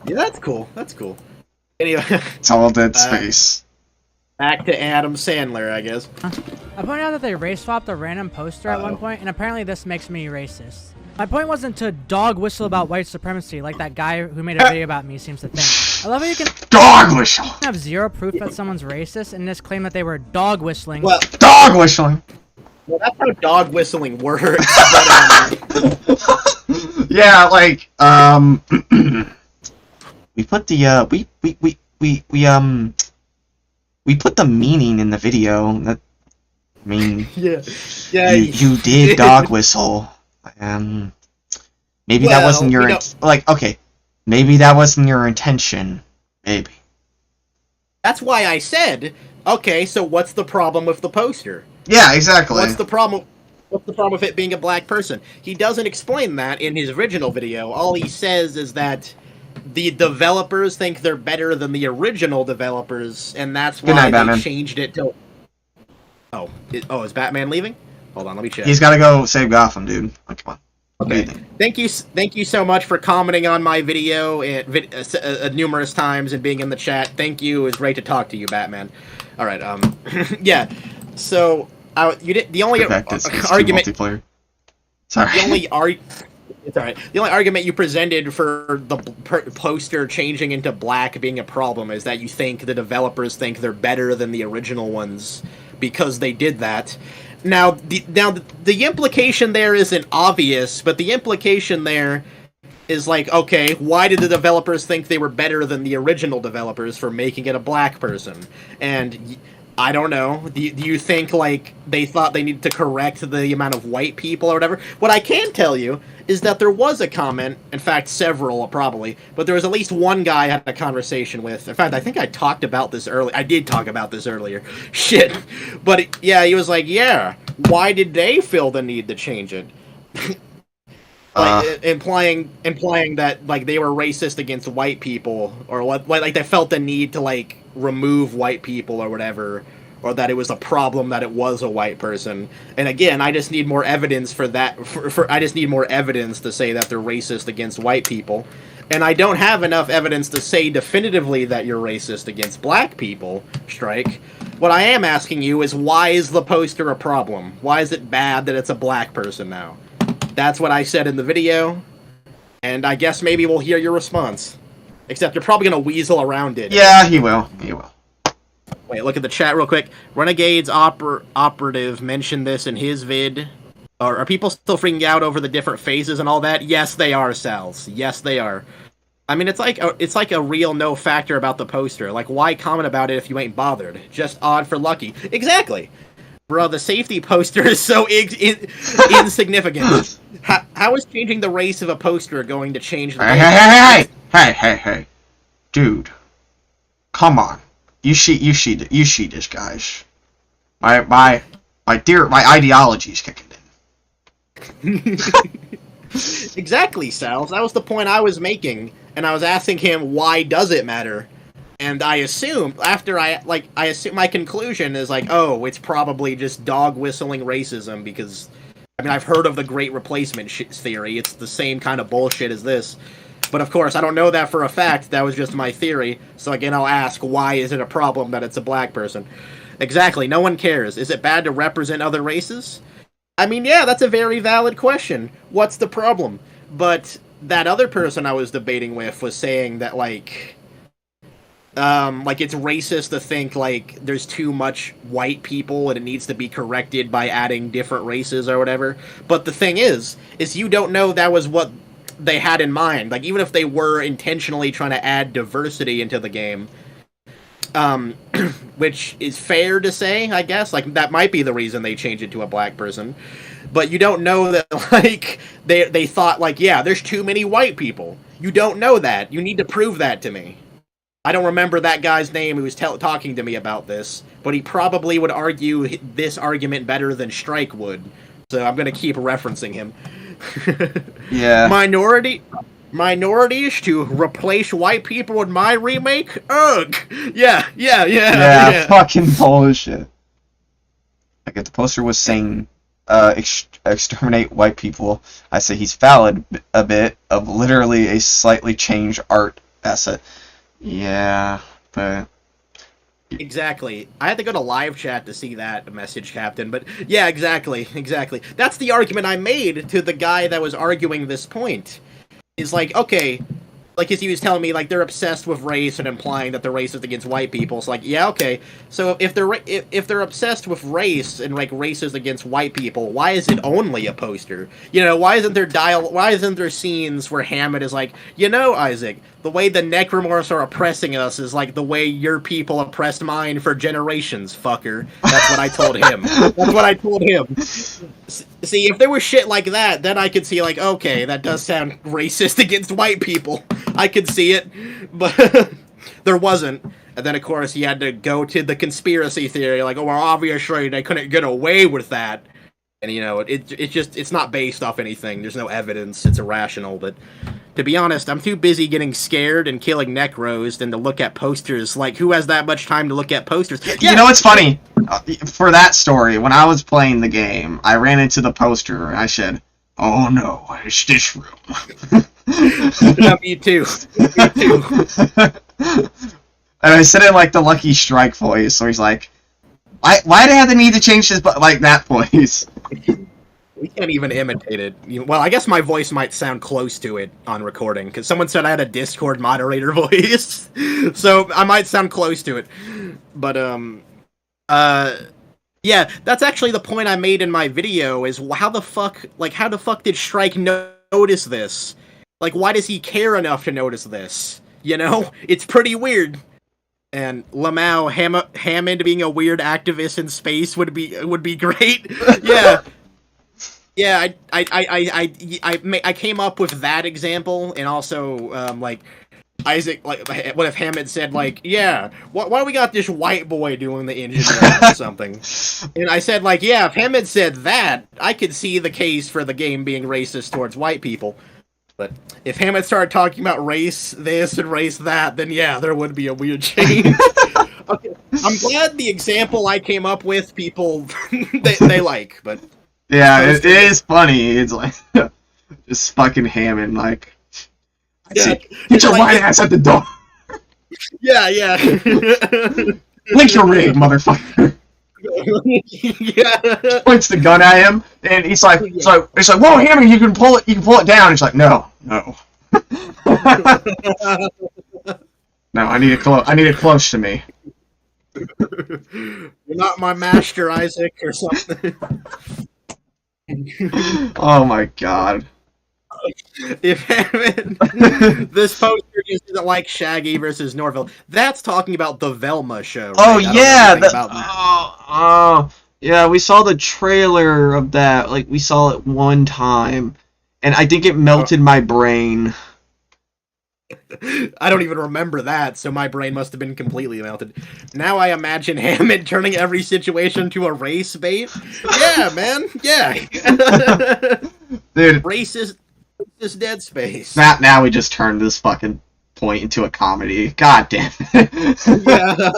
Yeah, that's cool. That's cool. Anyway. It's all Dead Space. Back to Adam Sandler, I guess. I pointed out that they race swapped a random poster at one point, and apparently this makes me racist. My point wasn't to dog whistle about white supremacy like that guy who made a video about me seems to think. I love how you can dog whistle. Have zero proof that someone's racist and just claim that they were dog whistling. Well, dog whistling. Well, that's how dog whistling works. Yeah, like we put the we put the meaning in the video. That, I mean, you did dog whistle. Maybe that wasn't your maybe that wasn't your intention. Maybe. That's why I said, okay, so what's the problem with the poster? Yeah, exactly. What's the problem with it being a black person? He doesn't explain that in his original video. All he says is that the developers think they're better than the original developers, and that's why they changed it to... is Batman leaving? Hold on, let me check. He's got to go save Gotham, dude. Oh, come on. Okay. Thank you so much for commenting on my video numerous times and being in the chat. Thank you. It was great to talk to you, Batman. All right. Yeah. So the only argument. Multiplayer. Sorry. It's all right. The only argument you presented for the poster changing into black being a problem is that you think the developers think they're better than the original ones because they did that. Now the implication there isn't obvious, but the implication there is like, okay, why did the developers think they were better than the original developers for making it a black person? And I don't know. Do you think, like, they thought they needed to correct the amount of white people or whatever? What I can tell you is that there was a comment, in fact, several probably, but there was at least one guy I had a conversation with. In fact, I think I talked about this earlier. I did talk about this earlier. Shit. But, yeah, he was like, yeah, why did they feel the need to change it? Like, implying that, like, they were racist against white people, or what, like they felt the need to, like, remove white people or whatever, or that it was a problem that it was a white person. And again, I just need more evidence for that. I just need more evidence to say that they're racist against white people, and I don't have enough evidence to say definitively that you're racist against black people, Strike. What I am asking you is, why is the poster a problem? Why is it bad that it's a black person now? That's what I said in the video, and I guess maybe we'll hear your response. Except you're probably going to weasel around it. Yeah, he will. He will. Wait, look at the chat real quick. Renegade's operative mentioned this in his vid. Are people still freaking out over the different phases and all that? Yes, they are, Sals. Yes, they are. I mean, it's like a real no factor about the poster. Like, why comment about it if you ain't bothered? Just odd for Lucky. Exactly. Bro, the safety poster is so insignificant. How is changing the race of a poster going to change the... Hey, dude, come on, you see this, guys. My ideology's kicking in. Exactly, Sals. That was the point I was making, and I was asking him, why does it matter? And I assume, my conclusion is like, oh, it's probably just dog whistling racism, because, I mean, I've heard of the Great Replacement theory. It's the same kind of bullshit as this. But of course, I don't know that for a fact. That was just my theory. So again, I'll ask, why is it a problem that it's a black person? Exactly, no one cares. Is it bad to represent other races? I mean, yeah, that's a very valid question. What's the problem? But that other person I was debating with was saying that, like it's racist to think, like, there's too much white people and it needs to be corrected by adding different races or whatever. But the thing is you don't know that was what they had in mind. Like, even if they were intentionally trying to add diversity into the game, which is fair to say, I guess. Like, that might be the reason they changed it to a black person. But you don't know that, like, they thought, like, yeah, there's too many white people. You don't know that. You need to prove that to me. I don't remember that guy's name who was talking to me about this, but he probably would argue this argument better than Strike would. So I'm going to keep referencing him. Yeah. Minorities to replace white people with my remake? Ugh! Yeah. Fucking bullshit. Like, if the poster was saying, exterminate white people, I say he's valid a bit of literally a slightly changed art asset. Yeah, but... Exactly. I had to go to live chat to see that message, Captain, but yeah, exactly. That's the argument I made to the guy that was arguing this point. Is like, okay, like, as he was telling me, like, they're obsessed with race and implying that they're racist against white people. It's like, yeah, okay. So if they're obsessed with race and, like, racist against white people, why is it only a poster? You know, why isn't there scenes where Hammond is like, you know, Isaac, the way the Necromorphs are oppressing us is like the way your people oppressed mine for generations, fucker. That's what I told him. See, if there was shit like that, then I could see, like, okay, that does sound racist against white people. I could see it, but there wasn't. And then, of course, he had to go to the conspiracy theory, like, oh, well, obviously they couldn't get away with that. And, you know, it's not based off anything. There's no evidence. It's irrational. But to be honest, I'm too busy getting scared and killing Necros than to look at posters. Like, who has that much time to look at posters? Yeah. You know what's funny? For that story, when I was playing the game, I ran into the poster and I said, oh no, it's this room. Yeah, me too. And I said it like the LuckyStrike voice, so he's like, why do they have the need to change this, like that voice? We can't even imitate it. Well, I guess my voice might sound close to it on recording, because someone said I had a Discord moderator voice, so I might sound close to it. But, yeah, that's actually the point I made in my video, is how the fuck did Strike notice this? Like, why does he care enough to notice this? You know? It's pretty weird. And Lamau Hammond being a weird activist in space would be great. Yeah. Yeah, I came up with that example, and also like Isaac, like what if Hammond said like, yeah, why do we got this white boy doing the engineering or something? And I said like, yeah, if Hammond said that, I could see the case for the game being racist towards white people. But if Hammond started talking about race this and race that, then yeah, there would be a weird change. Okay, I'm glad the example I came up with people they like, but yeah, it is funny. It's like just fucking Hammond, like, yeah, get your white ass at the door. Yeah. Blink your rig, motherfucker. Yeah. Points the gun at him, and he's like, whoa, Hammond, you can pull it down. He's like, no. No, I need it close to me. You're not my master, Isaac, or something. Oh my god. If this poster just isn't like Shaggy versus Norville, that's talking about the Velma show. Right? Oh yeah, yeah. We saw the trailer of that. Like we saw it one time, and I think it melted my brain. I don't even remember that, so my brain must have been completely melted. Now I imagine Hammond turning every situation to a race bait. Yeah, man. Yeah. Dude. Racist Dead Space. Now we just turned this fucking point into a comedy. God damn it. Yeah.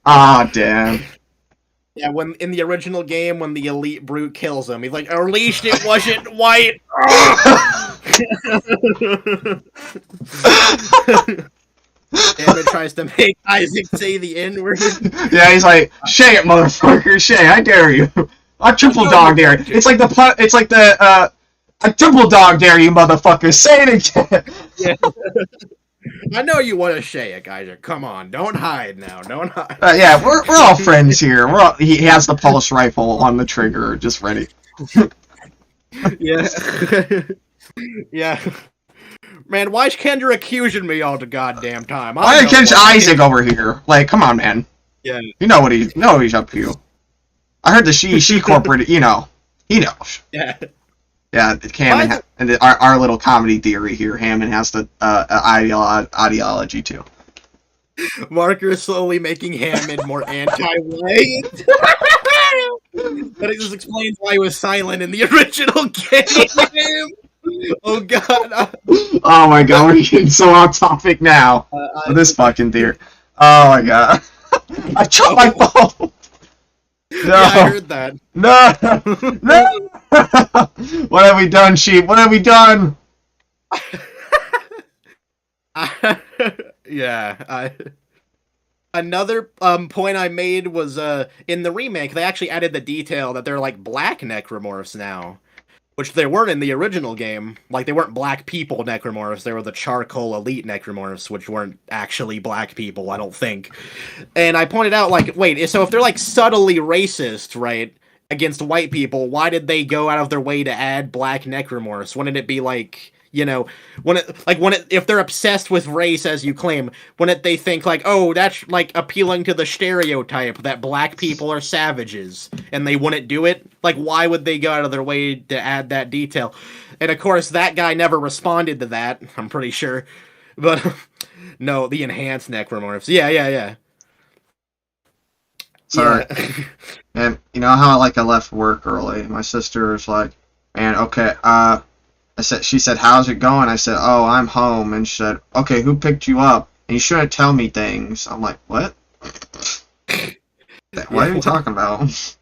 Ah, damn. Yeah, when in the original game, when the elite brute kills him, he's like, at least it wasn't white. Dammit tries to make Isaac say the N-word. Yeah, he's like, Shay it, motherfucker, Shay, I dare you. I triple dog dare. It's like the I triple dog dare you, motherfucker. Say it again. Yeah. I know you want to Shay it, Isaac. Come on, don't hide now. Don't hide. Yeah, we're all friends here. He has the pulse rifle on the trigger, just ready. Yeah. Yeah. Man, why's Kendra accusing me all the goddamn time? Why against Isaac over here? Like, come on, man. Yeah. You know what he's up to. I heard the she corporate. You know, he knows. Yeah. Yeah, Hammond and our little comedy theory here. Hammond has the ideology too. Marker is slowly making Hammond more anti-white. But it just explains why he was silent in the original game. Oh god. Oh my god, we're getting so off topic now. This fucking theory. Oh my god. I dropped my phone. No. Yeah, I heard that. No. No. What have we done, Sheep? What have we done? Yeah. Another point I made was in the remake they actually added the detail that they're like black necromorphs now, which they weren't in the original game. Like they weren't black people necromorphs, they were the charcoal elite necromorphs, which weren't actually black people, I don't think. And I pointed out like, wait, so if they're like subtly racist, right, against white people, why did they go out of their way to add black necromorphs? Wouldn't it be like, you know, if they're obsessed with race as you claim, wouldn't they think like, oh, that's like appealing to the stereotype that black people are savages, and they wouldn't do it? Like, why would they go out of their way to add that detail? And of course, that guy never responded to that, I'm pretty sure. But no, the enhanced necromorphs. Yeah. Sorry. Yeah. And you know how I left work early? My sister was like, man, okay, she said, how's it going? I said, oh, I'm home. And she said, okay, who picked you up? And you shouldn't tell me things. I'm like, what? What are you talking about? Is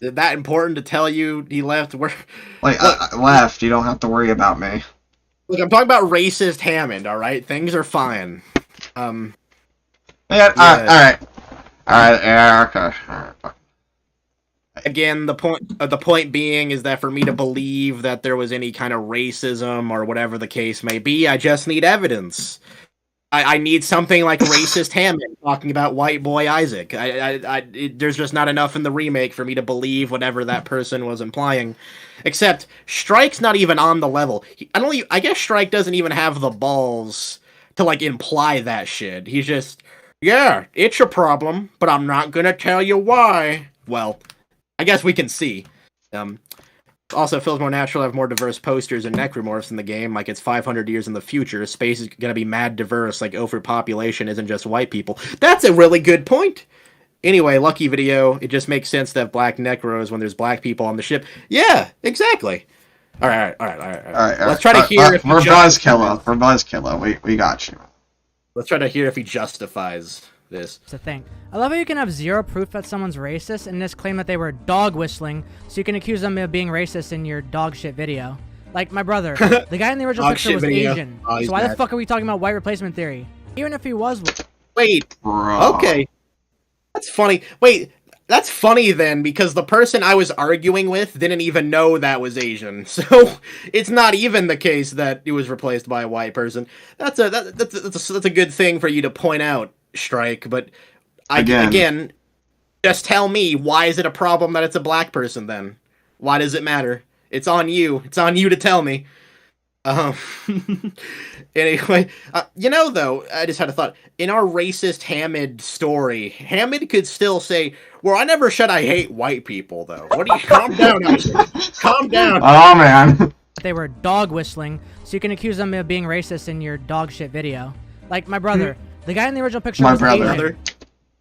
it that important to tell you he left work? Like, I left. You don't have to worry about me. Look, I'm talking about racist Hammond, alright? Things are fine. Yeah, alright. Alright, yeah, okay. Alright. Again, the point being is that for me to believe that there was any kind of racism or whatever the case may be, I just need evidence. I need something like racist Hammond talking about white boy Isaac. There's just not enough in the remake for me to believe whatever that person was implying. Except Strike's not even on the level. I guess Strike doesn't even have the balls to like imply that shit. He's just Yeah, it's a problem, but I'm not gonna tell you why. Well, I guess we can see. Also, it feels more natural to have more diverse posters and necromorphs in the game. Like, it's 500 years in the future. Space is gonna be mad diverse. Like, overpopulation isn't just white people. That's a really good point. Anyway, lucky video. It just makes sense to have black necros when there's black people on the ship. Yeah, exactly. All right. Let's try to hear if we're Buzzkiller. We're Buzzkiller. We got you. Let's try to hear if he justifies this. It's a thing. I love how you can have zero proof that someone's racist and just claim that they were dog whistling, so you can accuse them of being racist in your dog shit video. Like my brother, the guy in the original picture was Asian. So why the fuck are we talking about white replacement theory? Even if he was. Wait. Bro. Okay. That's funny. Wait. That's funny then, because the person I was arguing with didn't even know that was Asian. So it's not even the case that it was replaced by a white person. That's a good thing for you to point out, Strike. But again, just tell me, why is it a problem that it's a black person then? Why does it matter? It's on you. It's on you to tell me. Anyway, though, I just had a thought. In our racist Hamid story, Hamid could still say, well, I never said I hate white people, though. What do you... Calm down, Isaac. Calm down. Oh, man. They were dog whistling, so you can accuse them of being racist in your dog shit video. Like my brother, the guy in the original picture was Asian.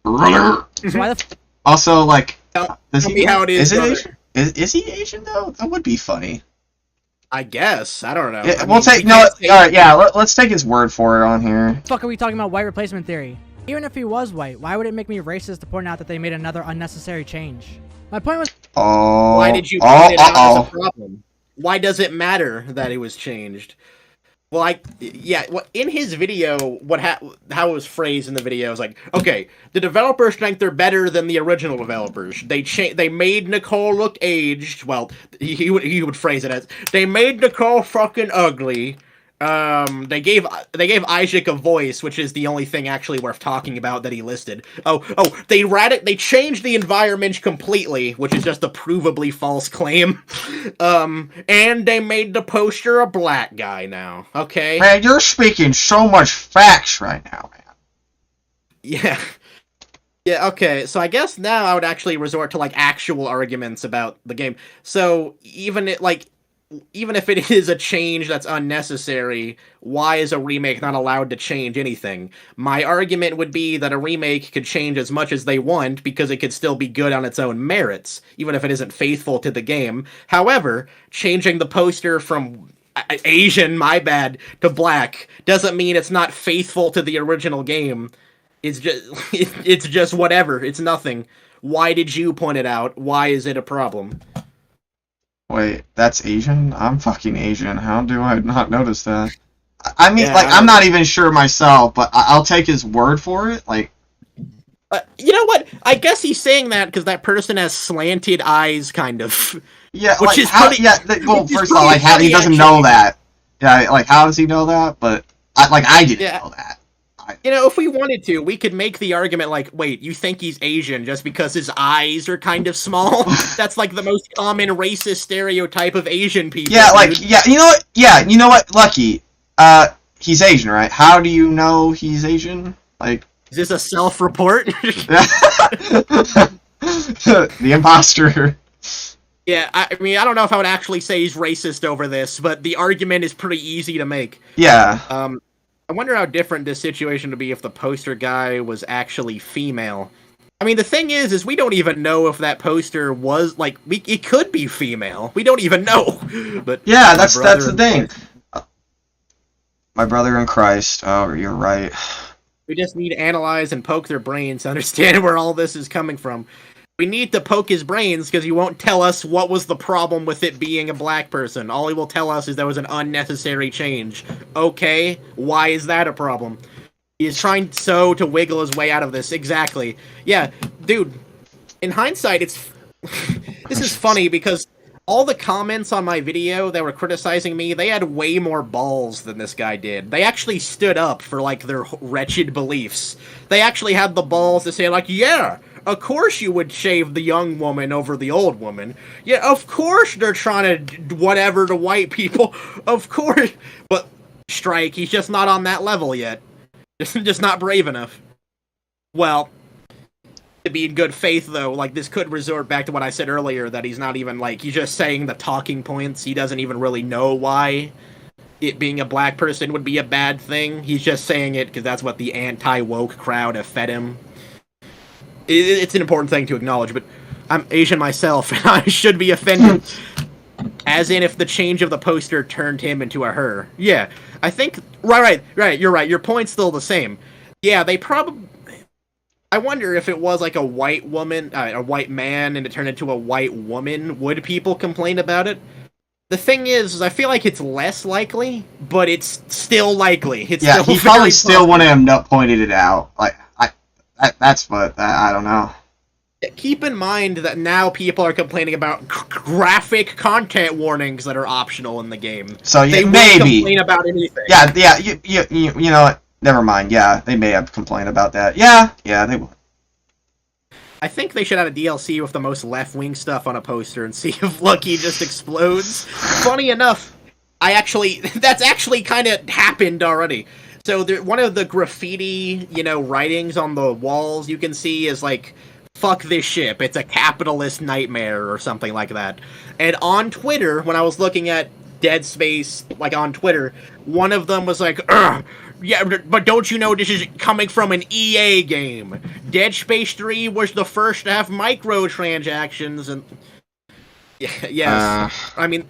So why the also, like... Tell me how it is, Asian? Is he Asian, though? That would be funny. I guess. I don't know. Yeah, we'll take... No, alright, yeah, let's take his word for it on here. The fuck are we talking about white replacement theory? Even if he was white, why would it make me racist to point out that they made another unnecessary change? My point was... Why did you point it out as a problem? Why does it matter that it was changed? Well, in his video, how it was phrased in the video is like, okay, the developers think they're better than the original developers. They made Nicole look aged. Well, he would phrase it as, they made Nicole fucking ugly. They gave Isaac a voice, which is the only thing actually worth talking about that he listed. They changed the environment completely, which is just a provably false claim. And they made the poster a black guy now. Okay. Man, you're speaking so much facts right now, man. Yeah. Yeah, okay, so I guess now I would actually resort to, like, actual arguments about the game. So, even if it is a change that's unnecessary, why is a remake not allowed to change anything? My argument would be that a remake could change as much as they want because it could still be good on its own merits, even if it isn't faithful to the game. However, changing the poster from Asian, my bad, to black doesn't mean it's not faithful to the original game. It's just whatever. It's nothing. Why did you point it out? Why is it a problem? Wait, that's Asian? I'm fucking Asian. How do I not notice that? I mean, Yeah, I'm not even sure myself, but I'll take his word for it. Like, you know what? I guess he's saying that because that person has slanted eyes, kind of. yeah, Which like, is how? pretty, Yeah, well, first of all, like, how he doesn't know that. Yeah, like, how does he know that? But I didn't know that. If we wanted to, we could make the argument like, wait, you think he's Asian just because his eyes are kind of small? That's like the most common racist stereotype of Asian people. Yeah, like, dude. yeah, you know what, Lucky, he's Asian, right? How do you know he's Asian? Like, is this a self-report? The imposter. Yeah, I mean, I don't know if I would actually say he's racist over this, but the argument is pretty easy to make. Yeah. I wonder how different this situation would be if the poster guy was actually female. I mean, the thing is we don't even know if that poster was, like, it could be female. We don't even know. But yeah, that's the thing. My brother in Christ. Oh, you're right. We just need to analyze and poke their brains to understand where all this is coming from. We need to poke his brains because he won't tell us what was the problem with it being a black person. All he will tell us is there was an unnecessary change. Okay, why is that a problem? He is trying to wiggle his way out of this. Exactly. Yeah, dude, in hindsight, it's... this is funny because all the comments on my video that were criticizing me, they had way more balls than this guy did. They actually stood up for, like, their wretched beliefs. They actually had the balls to say, like, yeah, of course you would shave the young woman over the old woman. Yeah, of course they're trying to do whatever to white people. Of course. But Strike, he's just not on that level yet. Just not brave enough. Well, to be in good faith, though, like, this could resort back to what I said earlier, that he's not even, like, he's just saying the talking points. He doesn't even really know why it being a black person would be a bad thing. He's just saying it because that's what the anti-woke crowd have fed him. It's an important thing to acknowledge, but I'm Asian myself, and I should be offended. As in, if the change of the poster turned him into a her. Yeah, I think... Right, you're right. Your point's still the same. Yeah, they probably... I wonder if it was like a white woman, a white man, and it turned into a white woman, would people complain about it? The thing is I feel like it's less likely, but it's still likely. It's yeah, he probably still wouldn't have pointed it out. Like, that's what... I don't know. Keep in mind that now people are complaining about graphic content warnings that are optional in the game. So yeah, they maybe won't complain about anything. Yeah. You know what? Never mind. Yeah, they may have complained about that. Yeah, they will. I think they should add a DLC with the most left-wing stuff on a poster and see if Lucky just explodes. Funny enough, that's actually kind of happened already. So one of the graffiti, writings on the walls you can see is like, "Fuck this ship, it's a capitalist nightmare," or something like that. And on Twitter, when I was looking at Dead Space, like on Twitter, one of them was like, "Ugh, yeah, but don't you know this is coming from an EA game? Dead Space 3 was the first to have microtransactions," and... Yes. I mean,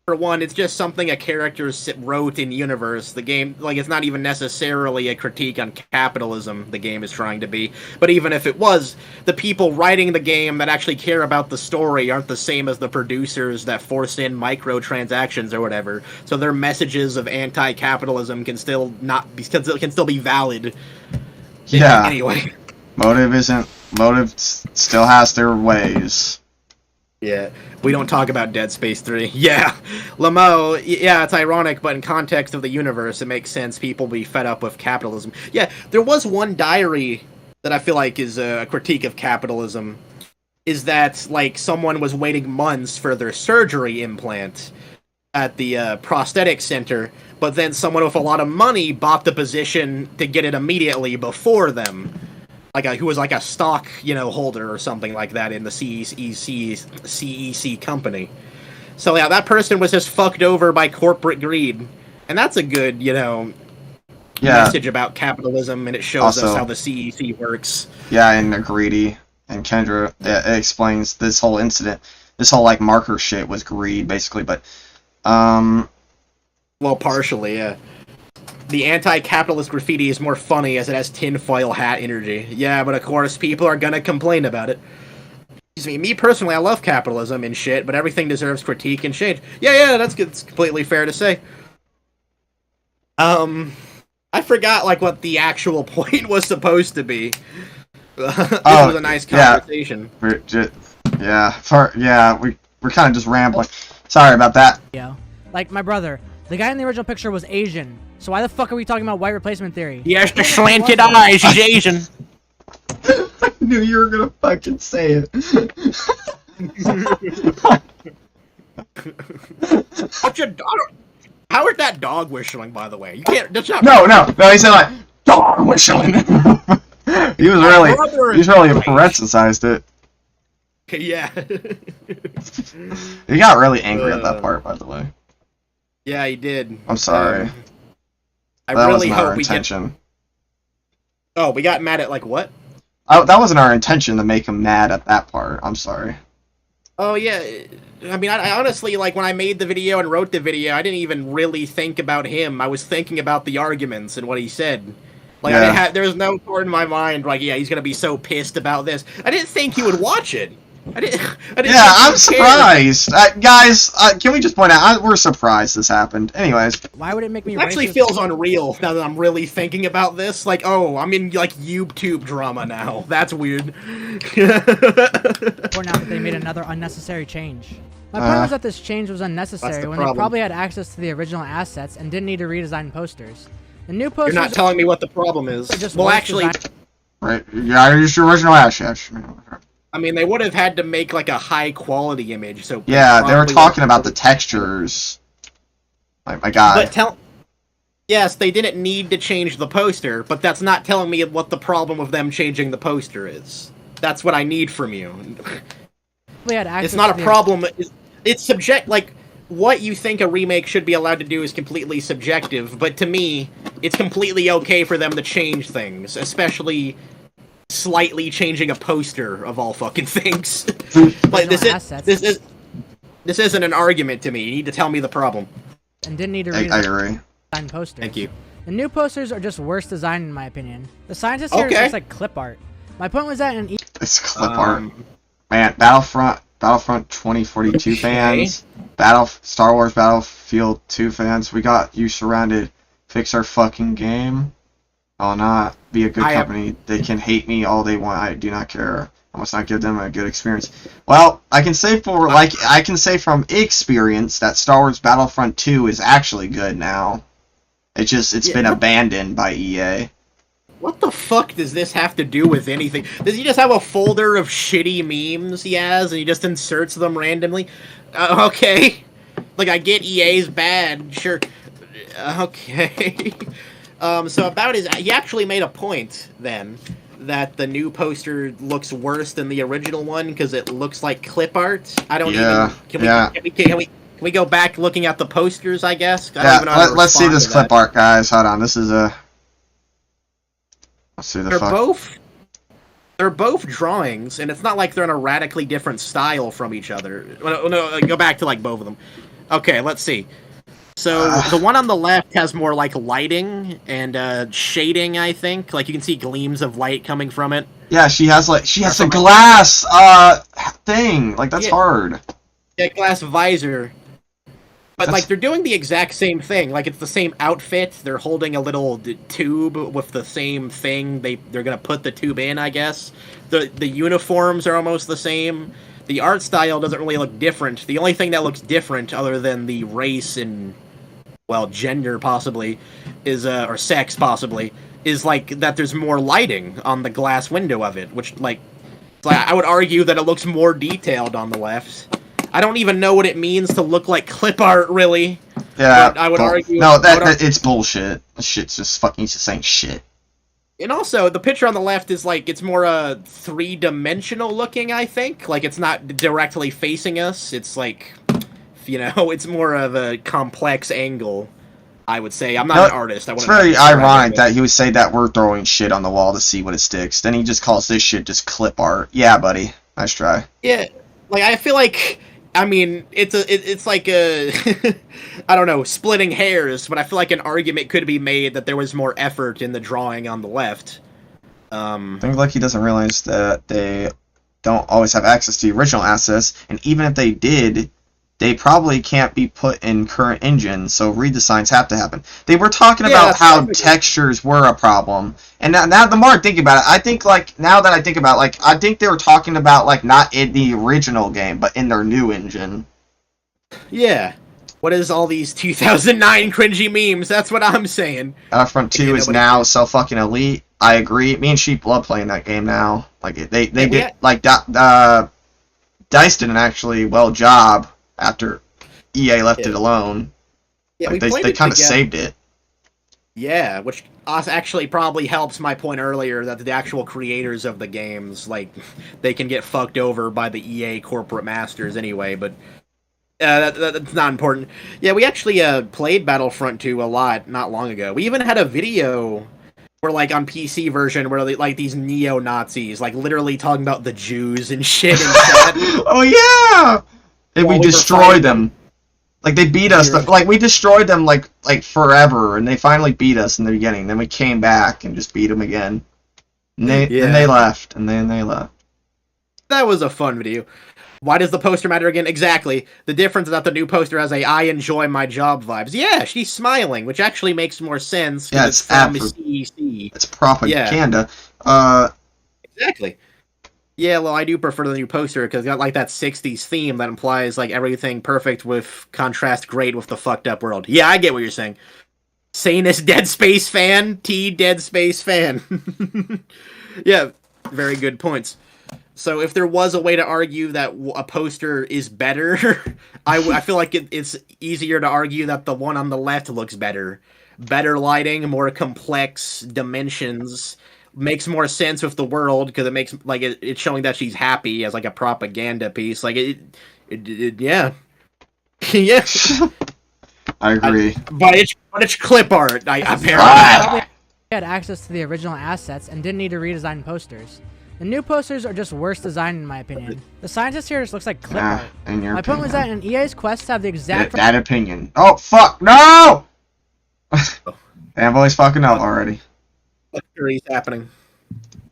for one, it's just something a character wrote in universe. The game, like, it's not even necessarily a critique on capitalism the game is trying to be. But even if it was, the people writing the game that actually care about the story aren't the same as the producers that force in microtransactions or whatever. So their messages of anti-capitalism can still be valid. Yeah. Anyway. Motive still has their ways. Yeah, we don't talk about Dead Space 3. Yeah, Lamo, yeah, it's ironic, but in context of the universe, it makes sense people be fed up with capitalism. Yeah, there was one diary that I feel like is a critique of capitalism, is that, like, someone was waiting months for their surgery implant at the prosthetic center, but then someone with a lot of money bought the position to get it immediately before them. Who was like a stock, holder or something like that in the CEC company. So yeah, that person was just fucked over by corporate greed, and that's a good, message about capitalism, and it shows us how the CEC works. Yeah, and they're greedy, and Kendra it explains this whole incident, this whole like marker shit was greed basically, but well, partially, yeah. The anti-capitalist graffiti is more funny as it has tinfoil hat energy. Yeah, but of course, people are gonna complain about it. Excuse me, personally, I love capitalism and shit, but everything deserves critique and change. Yeah, that's good. It's completely fair to say. I forgot, what the actual point was supposed to be. This was a nice conversation. Yeah, we're kind of just rambling. Sorry about that. Yeah, like my brother. The guy in the original picture was Asian, so why the fuck are we talking about white replacement theory? He has the slanted eyes, he's Asian. I knew you were gonna fucking say it. How is that dog whistling, by the way? You can't, that's not... No, he said like, dog whistling. He really parenthesized it. Yeah. He got really angry at that part, by the way. Yeah, he did. I'm sorry. I really hope we get... Oh, we got mad at, what? That wasn't our intention to make him mad at that part. I'm sorry. Oh, yeah. I mean, I honestly, when I made the video and wrote the video, I didn't even really think about him. I was thinking about the arguments and what he said. There was no thought in my mind, he's gonna be so pissed about this. I didn't think he would watch it. I didn't I'm surprised. Guys, can we just point out, we're surprised this happened. Anyways. Why would it make me It actually feels unreal now that I'm really thinking about this. I'm in, YouTube drama now. That's weird. Or now that they made another unnecessary change. My point was that this change was unnecessary when they probably had access to the original assets and didn't need to redesign posters. The new posters... You're not telling me what the problem is. Well, actually... Right, yeah, it's your original assets. I mean, they would have had to make, a high-quality image, so... Yeah, they were talking about the textures. My God. But yes, they didn't need to change the poster, but that's not telling me what the problem of them changing the poster is. That's what I need from you. We had access It's not to a problem. It's subject. Like, what you think a remake should be allowed to do is completely subjective, but to me, it's completely okay for them to change things, especially slightly changing a poster of all fucking things. Like, this isn't an argument to me. You need to tell me the problem. And didn't need to read I agree. design posters. Thank you. The new posters are just worse design in my opinion. The scientist here is just like clip art. My point was that in It's clip art. Man, Battlefront 2042 fans, Star Wars Battlefield 2 fans, we got you surrounded. Fix our fucking game. I'll not be a good company. They can hate me all they want. I do not care. I must not give them a good experience. Well, I can say from experience that Star Wars Battlefront 2 is actually good now. It's been abandoned by EA. What the fuck does this have to do with anything? Does he just have a folder of shitty memes he has, and he just inserts them randomly? Okay. Like, I get EA's bad, sure. Okay. So about he actually made a point, then, that the new poster looks worse than the original one, because it looks like clip art. I don't Can we go back looking at the posters, I guess? Let's see this clip art, guys. Hold on, this is a... Let's see the They're both drawings, and it's not like they're in a radically different style from each other. No, go back to, like, both of them. Okay, let's see. So, the one on the left has more, like, lighting and shading, I think. Like, you can see gleams of light coming from it. Yeah, she has a glass, thing. Like, that's hard. Yeah, glass visor. But, like, they're doing the exact same thing. Like, it's the same outfit. They're holding a little tube with the same thing. They're gonna put the tube in, I guess. The uniforms are almost the same. The art style doesn't really look different. The only thing that looks different, other than the race and, well, gender possibly, is or sex possibly, is like that there's more lighting on the glass window of it, which like I would argue that it looks more detailed on the left. I don't even know what it means to look like clip art, really. Yeah, but I would argue. No, it's bullshit. This shit's just fucking saying shit. And also, the picture on the left is like it's more three-dimensional looking. I think like it's not directly facing us. It's like, it's more of a complex angle. I would say I'm not an artist. It's very ironic that he would say that we're throwing shit on the wall to see what it sticks. Then he just calls this shit just clip art. Yeah, buddy, nice try. Yeah, like I feel like. I mean, it's like a, I don't know, splitting hairs, but I feel like an argument could be made that there was more effort in the drawing on the left. I think Lucky doesn't realize that they don't always have access to the original assets, and even if they did, they probably can't be put in current engines, so redesigns have to happen. They were talking about how textures were a problem, and now the more I think about it, I think, now that I think about it, I think they were talking about, not in the original game, but in their new engine. Yeah. What is all these 2009 cringy memes? That's what I'm saying. Battlefront 2 is now so fucking elite. I agree. Me and Sheep love playing that game now. They did, DICE did an actually well job after EA left it alone. Yeah, they kind of saved it. Yeah, which actually probably helps my point earlier that the actual creators of the games, they can get fucked over by the EA corporate masters anyway, but that's not important. Yeah, we actually played Battlefront 2 a lot not long ago. We even had a video where, on PC version, where these neo-Nazis, literally talking about the Jews and shit in chat. Oh, yeah! And we destroyed them. They beat us. We destroyed them, forever, and they finally beat us in the beginning. Then we came back and just beat them again. And they left, and then they left. That was a fun video. Why does the poster matter again? Exactly. The difference is that the new poster has I enjoy my job vibes. Yeah, she's smiling, which actually makes more sense. Yeah, it's from CEC. It's propaganda. Exactly. Yeah, well, I do prefer the new poster because it's got that 60s theme that implies everything perfect with contrast great with the fucked up world. Yeah, I get what you're saying. Sanest Dead Space fan, Dead Space fan. Yeah, very good points. So if there was a way to argue that a poster is better, I feel like it's easier to argue that the one on the left looks better. better lighting, more complex dimensions, makes more sense with the world because it makes like it's showing that she's happy as like a propaganda piece. Like yeah, yeah. I agree. But it's clip art. Apparently. Had access to the original assets and didn't need to redesign posters. The new posters are just worse design in my opinion. The scientist here just looks like clip art. My point was that in EA's quest to have the exact that opinion. Oh fuck no! Damn boy's fucking up already. What is happening?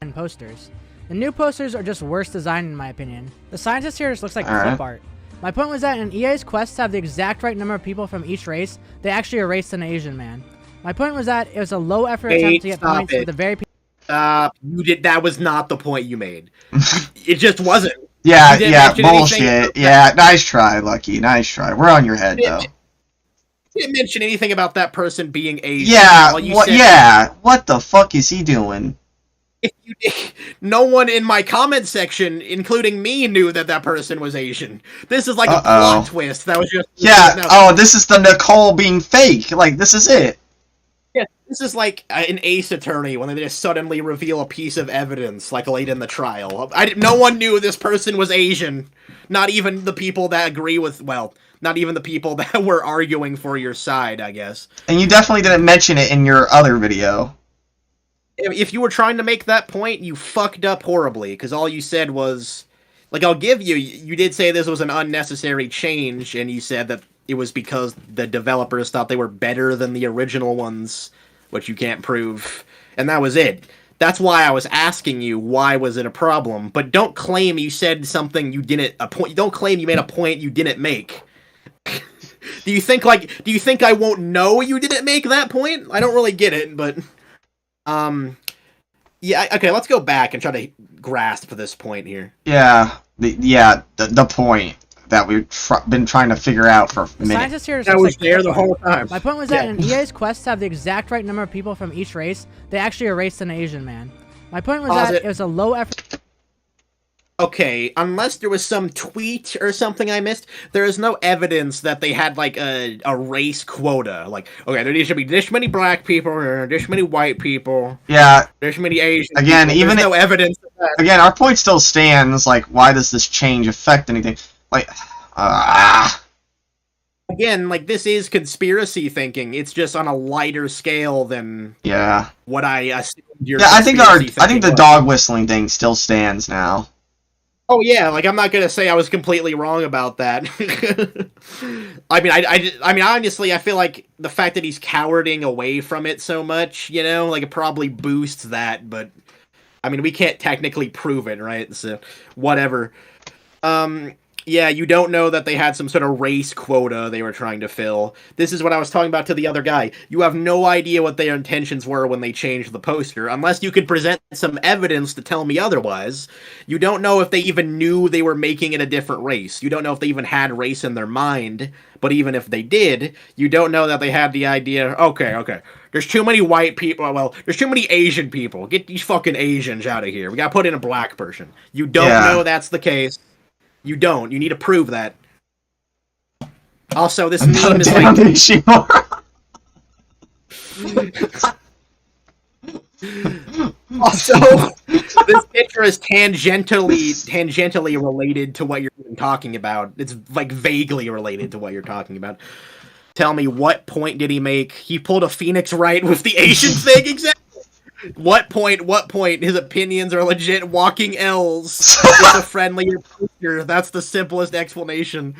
And posters. The new posters are just worse design in my opinion. The scientist here just looks like clip art. My point was that in EA's quest to have the exact right number of people from each race, they actually erased an Asian man. My point was that it was a low effort attempt to get points with the very people. You did. That was not the point you made. It just wasn't. Yeah, bullshit. Yeah, nice try, Lucky. Nice try. We're on your head though. You didn't mention anything about that person being Asian. Yeah, what the fuck is he doing? No one in my comment section, including me, knew that person was Asian. This is like a plot twist. That was just this is the Nicole being fake. Like this is it. Yeah, this is like an Ace Attorney when they just suddenly reveal a piece of evidence like late in the trial. No one knew this person was Asian. Not even the people that agree with. Well, not even the people that were arguing for your side, I guess. And you definitely didn't mention it in your other video. If you were trying to make that point, you fucked up horribly, because all you said was... Like, I'll give you did say this was an unnecessary change, and you said that it was because the developers thought they were better than the original ones, which you can't prove. And that was it. That's why I was asking you, why was it a problem? But don't claim you said something you didn't... Don't claim you made a point you didn't make. Do you think I won't know you didn't make that point? I don't really get it, but... Yeah, okay, let's go back and try to grasp this point here. Yeah, the point that we've been trying to figure out for a minute. Scientist here that was there the whole time. My point was that in EA's quest to have the exact right number of people from each race, they actually erased an Asian man. My point was that it was a low effort... Okay, unless there was some tweet or something I missed, there is no evidence that they had, like, a race quota. Like, okay, there needs to be this many black people, or this many white people. Yeah. This many Asian again, people. There's no evidence of that. Again, our point still stands, like, why does this change affect anything? Like, Again, like, this is conspiracy thinking. It's just on a lighter scale than what I assumed your I think the dog whistling thing still stands now. Oh yeah, like I'm not gonna say I was completely wrong about that. I mean, honestly, I feel like the fact that he's cowarding away from it so much, you know, like it probably boosts that. But I mean, we can't technically prove it, right? So whatever. Yeah, you don't know that they had some sort of race quota they were trying to fill. This is what I was talking about to the other guy. You have no idea what their intentions were when they changed the poster, unless you could present some evidence to tell me otherwise. You don't know if they even knew they were making it a different race. You don't know if they even had race in their mind, but even if they did, you don't know that they had the idea, okay, there's too many white people, well, there's too many Asian people. Get these fucking Asians out of here. We gotta put in a black person. You don't know that's the case. You don't. You need to prove that. Also, this meme is like... Also, this picture is tangentially related to what you're talking about. It's, like, vaguely related to what you're talking about. Tell me, what point did he make? He pulled a Phoenix Wright with the Asian thing? Exactly. What point? His opinions are legit walking L's. It's a friendlier poster. That's the simplest explanation.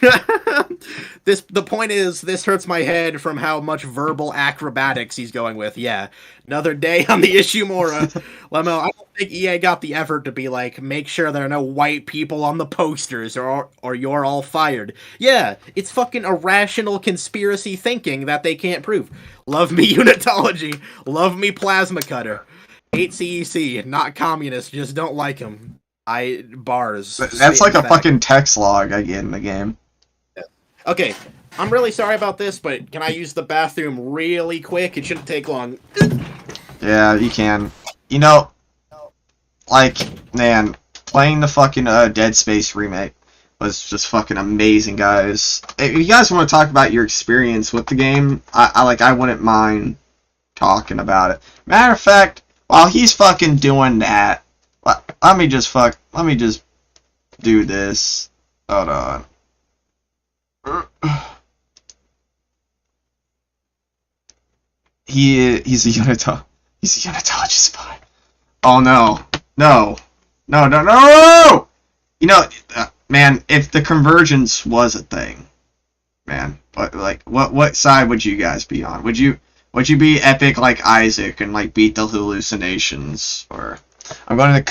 The point is, this hurts my head from how much verbal acrobatics he's going with. Yeah. Another day on the Ishimura. Lemo, I don't think EA got the effort to be like, make sure there are no white people on the posters or you're all fired. Yeah, it's fucking irrational conspiracy thinking that they can't prove. Love me unitology. Love me plasma cutter. Hate CEC. Not communist. Just don't like him. Bars. That's like a fucking text log I get in the game. Yeah. Okay. I'm really sorry about this, but can I use the bathroom really quick? It shouldn't take long. Yeah, you can. You know, like, man, playing the fucking Dead Space remake, was just fucking amazing, guys. If you guys want to talk about your experience with the game, I wouldn't mind talking about it. Matter of fact, while he's fucking doing that, let me just do this. Hold on. He's a unitologist spy. Oh no. No. You know, man, if the convergence was a thing, man, what side would you guys be on? Would you be epic like Isaac and like beat the hallucinations? Or I'm going to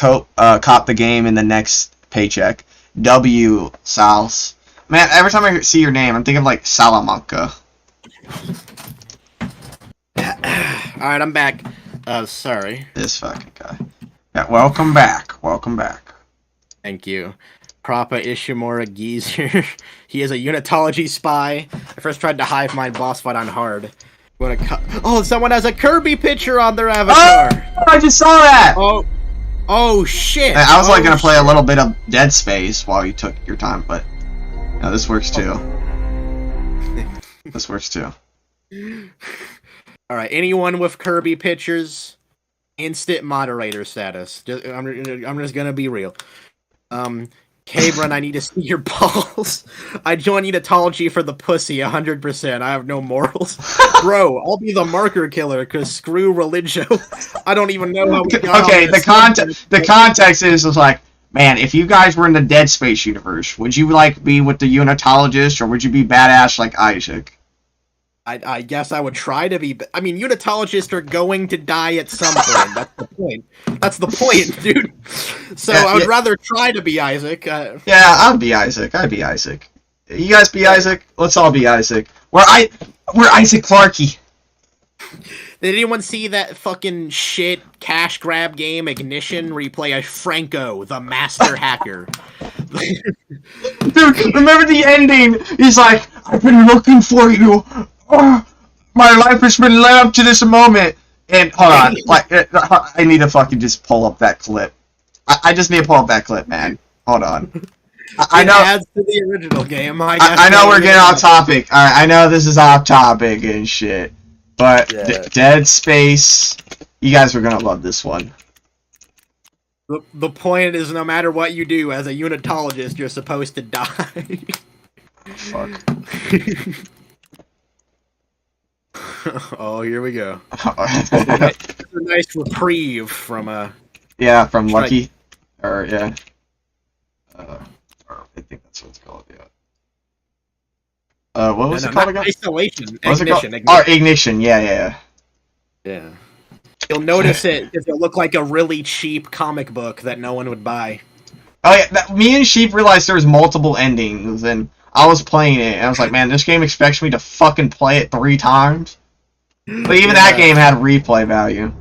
cop the game in the next paycheck. W Sals. Man, every time I see your name, I'm thinking of like Salamanca. Alright, I'm back. Sorry. This fucking guy. Yeah, welcome back. Thank you. Prapa Ishimura Geezer. He is a unitology spy. I first tried to hive mind boss fight on hard. Someone has a Kirby picture on their avatar. Oh, I just saw that. Oh shit. I was gonna play a little bit of Dead Space while you took your time, but no, this works too. This works too. All right, anyone with Kirby pictures, instant moderator status. I'm just gonna be real. Cabron, I need to see your balls. I join unitology for the pussy, 100%. I have no morals. Bro, I'll be the marker killer, because screw religio. I don't even know how we got Okay, on the context is like, man, if you guys were in the Dead Space universe, would you like be with the unitologist, or would you be badass like Isaac? I guess I would try to be... I mean, unitologists are going to die at some point. That's the point. That's the point, dude. So I would rather try to be Isaac. Yeah, I'd be Isaac. You guys be Isaac? Let's all be Isaac. We're Isaac Clarke. Did anyone see that fucking shit cash grab game Ignition where you play as Franco, the master hacker? Dude, remember the ending? He's like, I've been looking for you. Oh, my life has been led up to this moment. And hold on, I need to fucking just pull up that clip. I just need to pull up that clip, man. Hold on. I know. It adds to the original game. I know we're getting off topic. All right, I know this is off topic and shit, but yeah. Dead Space, you guys are gonna love this one. The point is, no matter what you do as a unitologist, you're supposed to die. Fuck. Oh, here we go. It's a nice reprieve from from Lucky, or yeah. Or I think that's what it's called. Yeah. What was it called again? Isolation. Ignition. Oh, Ignition. Yeah. You'll notice it if it look like a really cheap comic book that no one would buy. Oh yeah, me and Sheep realized there was multiple endings, and I was playing it, and I was like, man, this game expects me to fucking play it 3 times. But even that game had replay value.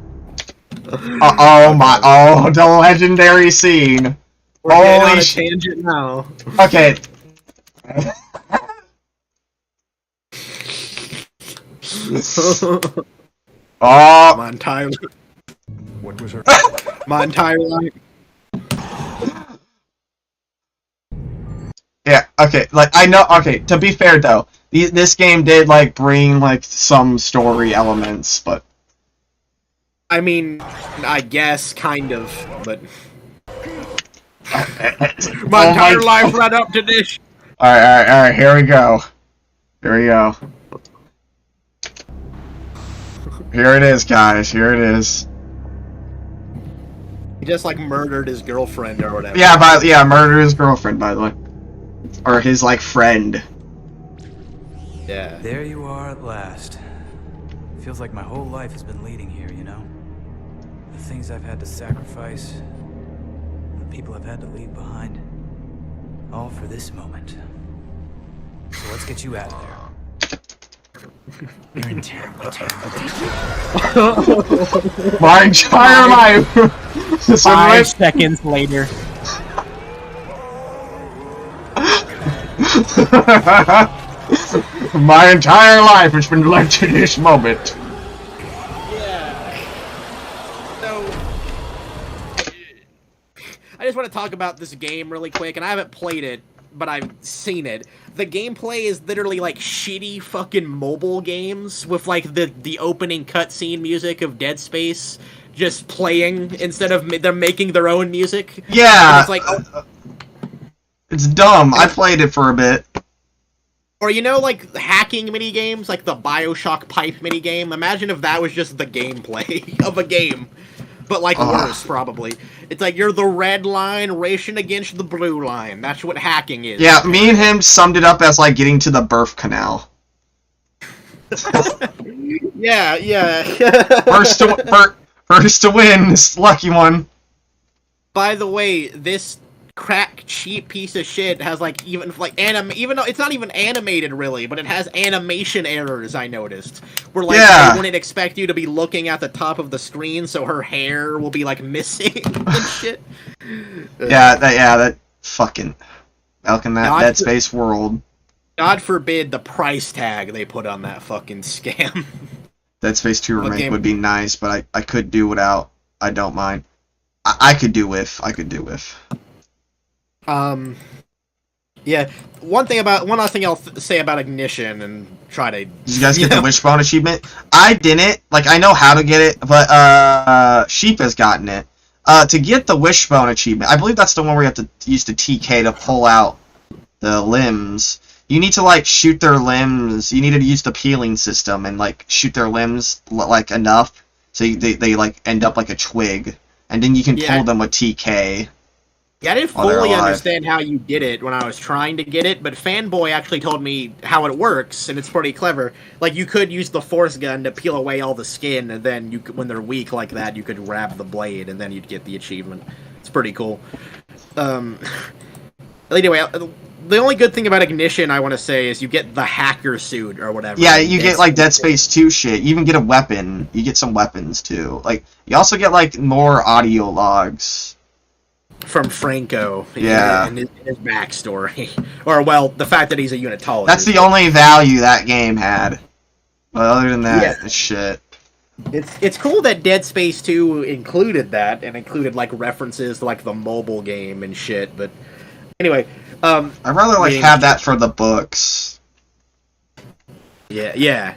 The legendary scene. We're getting on a tangent now. Okay. My entire... What was her... My entire life. Yeah, okay, I know, okay, to be fair though, this game did, bring, some story elements, but... I mean, I guess, kind of, but... My entire life led up to this! Alright, here we go. Here it is, guys, here it is. He just, murdered his girlfriend or whatever. Yeah, murdered his girlfriend, by the way. Or his, friend. Yeah. There you are at last. Feels like my whole life has been leading here, you know? The things I've had to sacrifice, the people I've had to leave behind. All for this moment. So let's get you out of there. You're in terrible My entire life! 5 seconds later. My entire life has been led to this moment. Yeah. So, I just want to talk about this game really quick, and I haven't played it but I've seen it. The gameplay is literally like shitty fucking mobile games with like the opening cutscene music of Dead Space just playing instead of them making their own music. Yeah. And it's like, it's dumb. I played it for a bit. or you know, like hacking mini games, like the BioShock pipe mini game. Imagine if that was just the gameplay of a game, but like worse probably. It's like you're the red line racing against the blue line. That's what hacking is. Yeah, me and him summed it up as like getting to the birth canal. Yeah. First to win, this lucky one. By the way, this crack cheap piece of shit has like even though it's not even animated really, but it has animation errors. I noticed where like they wouldn't expect you to be looking at the top of the screen, so her hair will be like missing and shit. That fucking milking that Dead Space world. God forbid the price tag they put on that fucking scam. Dead Space 2 Remake would be nice, but I could do without. I don't mind. I could do with. Yeah. One last thing I'll say about Ignition and try to. Did you guys get the Wishbone achievement? I didn't. Like, I know how to get it, but Sheep has gotten it. To get the Wishbone achievement, I believe that's the one where you have to use the TK to pull out the limbs. You need to, like, shoot their limbs. You need to use the peeling system and, like, shoot their limbs, like, enough so they like, end up like a twig. And then you can pull them with TK. Yeah, I didn't fully understand how you did it when I was trying to get it, but Fanboy actually told me how it works, and it's pretty clever. Like, you could use the force gun to peel away all the skin, and then you could, when they're weak like that, you could grab the blade, and then you'd get the achievement. It's pretty cool. Anyway, the only good thing about Ignition, I want to say, is you get the hacker suit or whatever. Yeah, you get, like, Dead Space 2 shit. You even get a weapon. You get some weapons, too. Like, you also get, like, more audio logs. From Franco, yeah, and his backstory, or well, the fact that he's a unitologist. That's the only value that game had. But other than that, it's shit. It's cool that Dead Space 2 included that and included like references to like the mobile game and shit. But anyway, I'd rather like have that for the books. Yeah.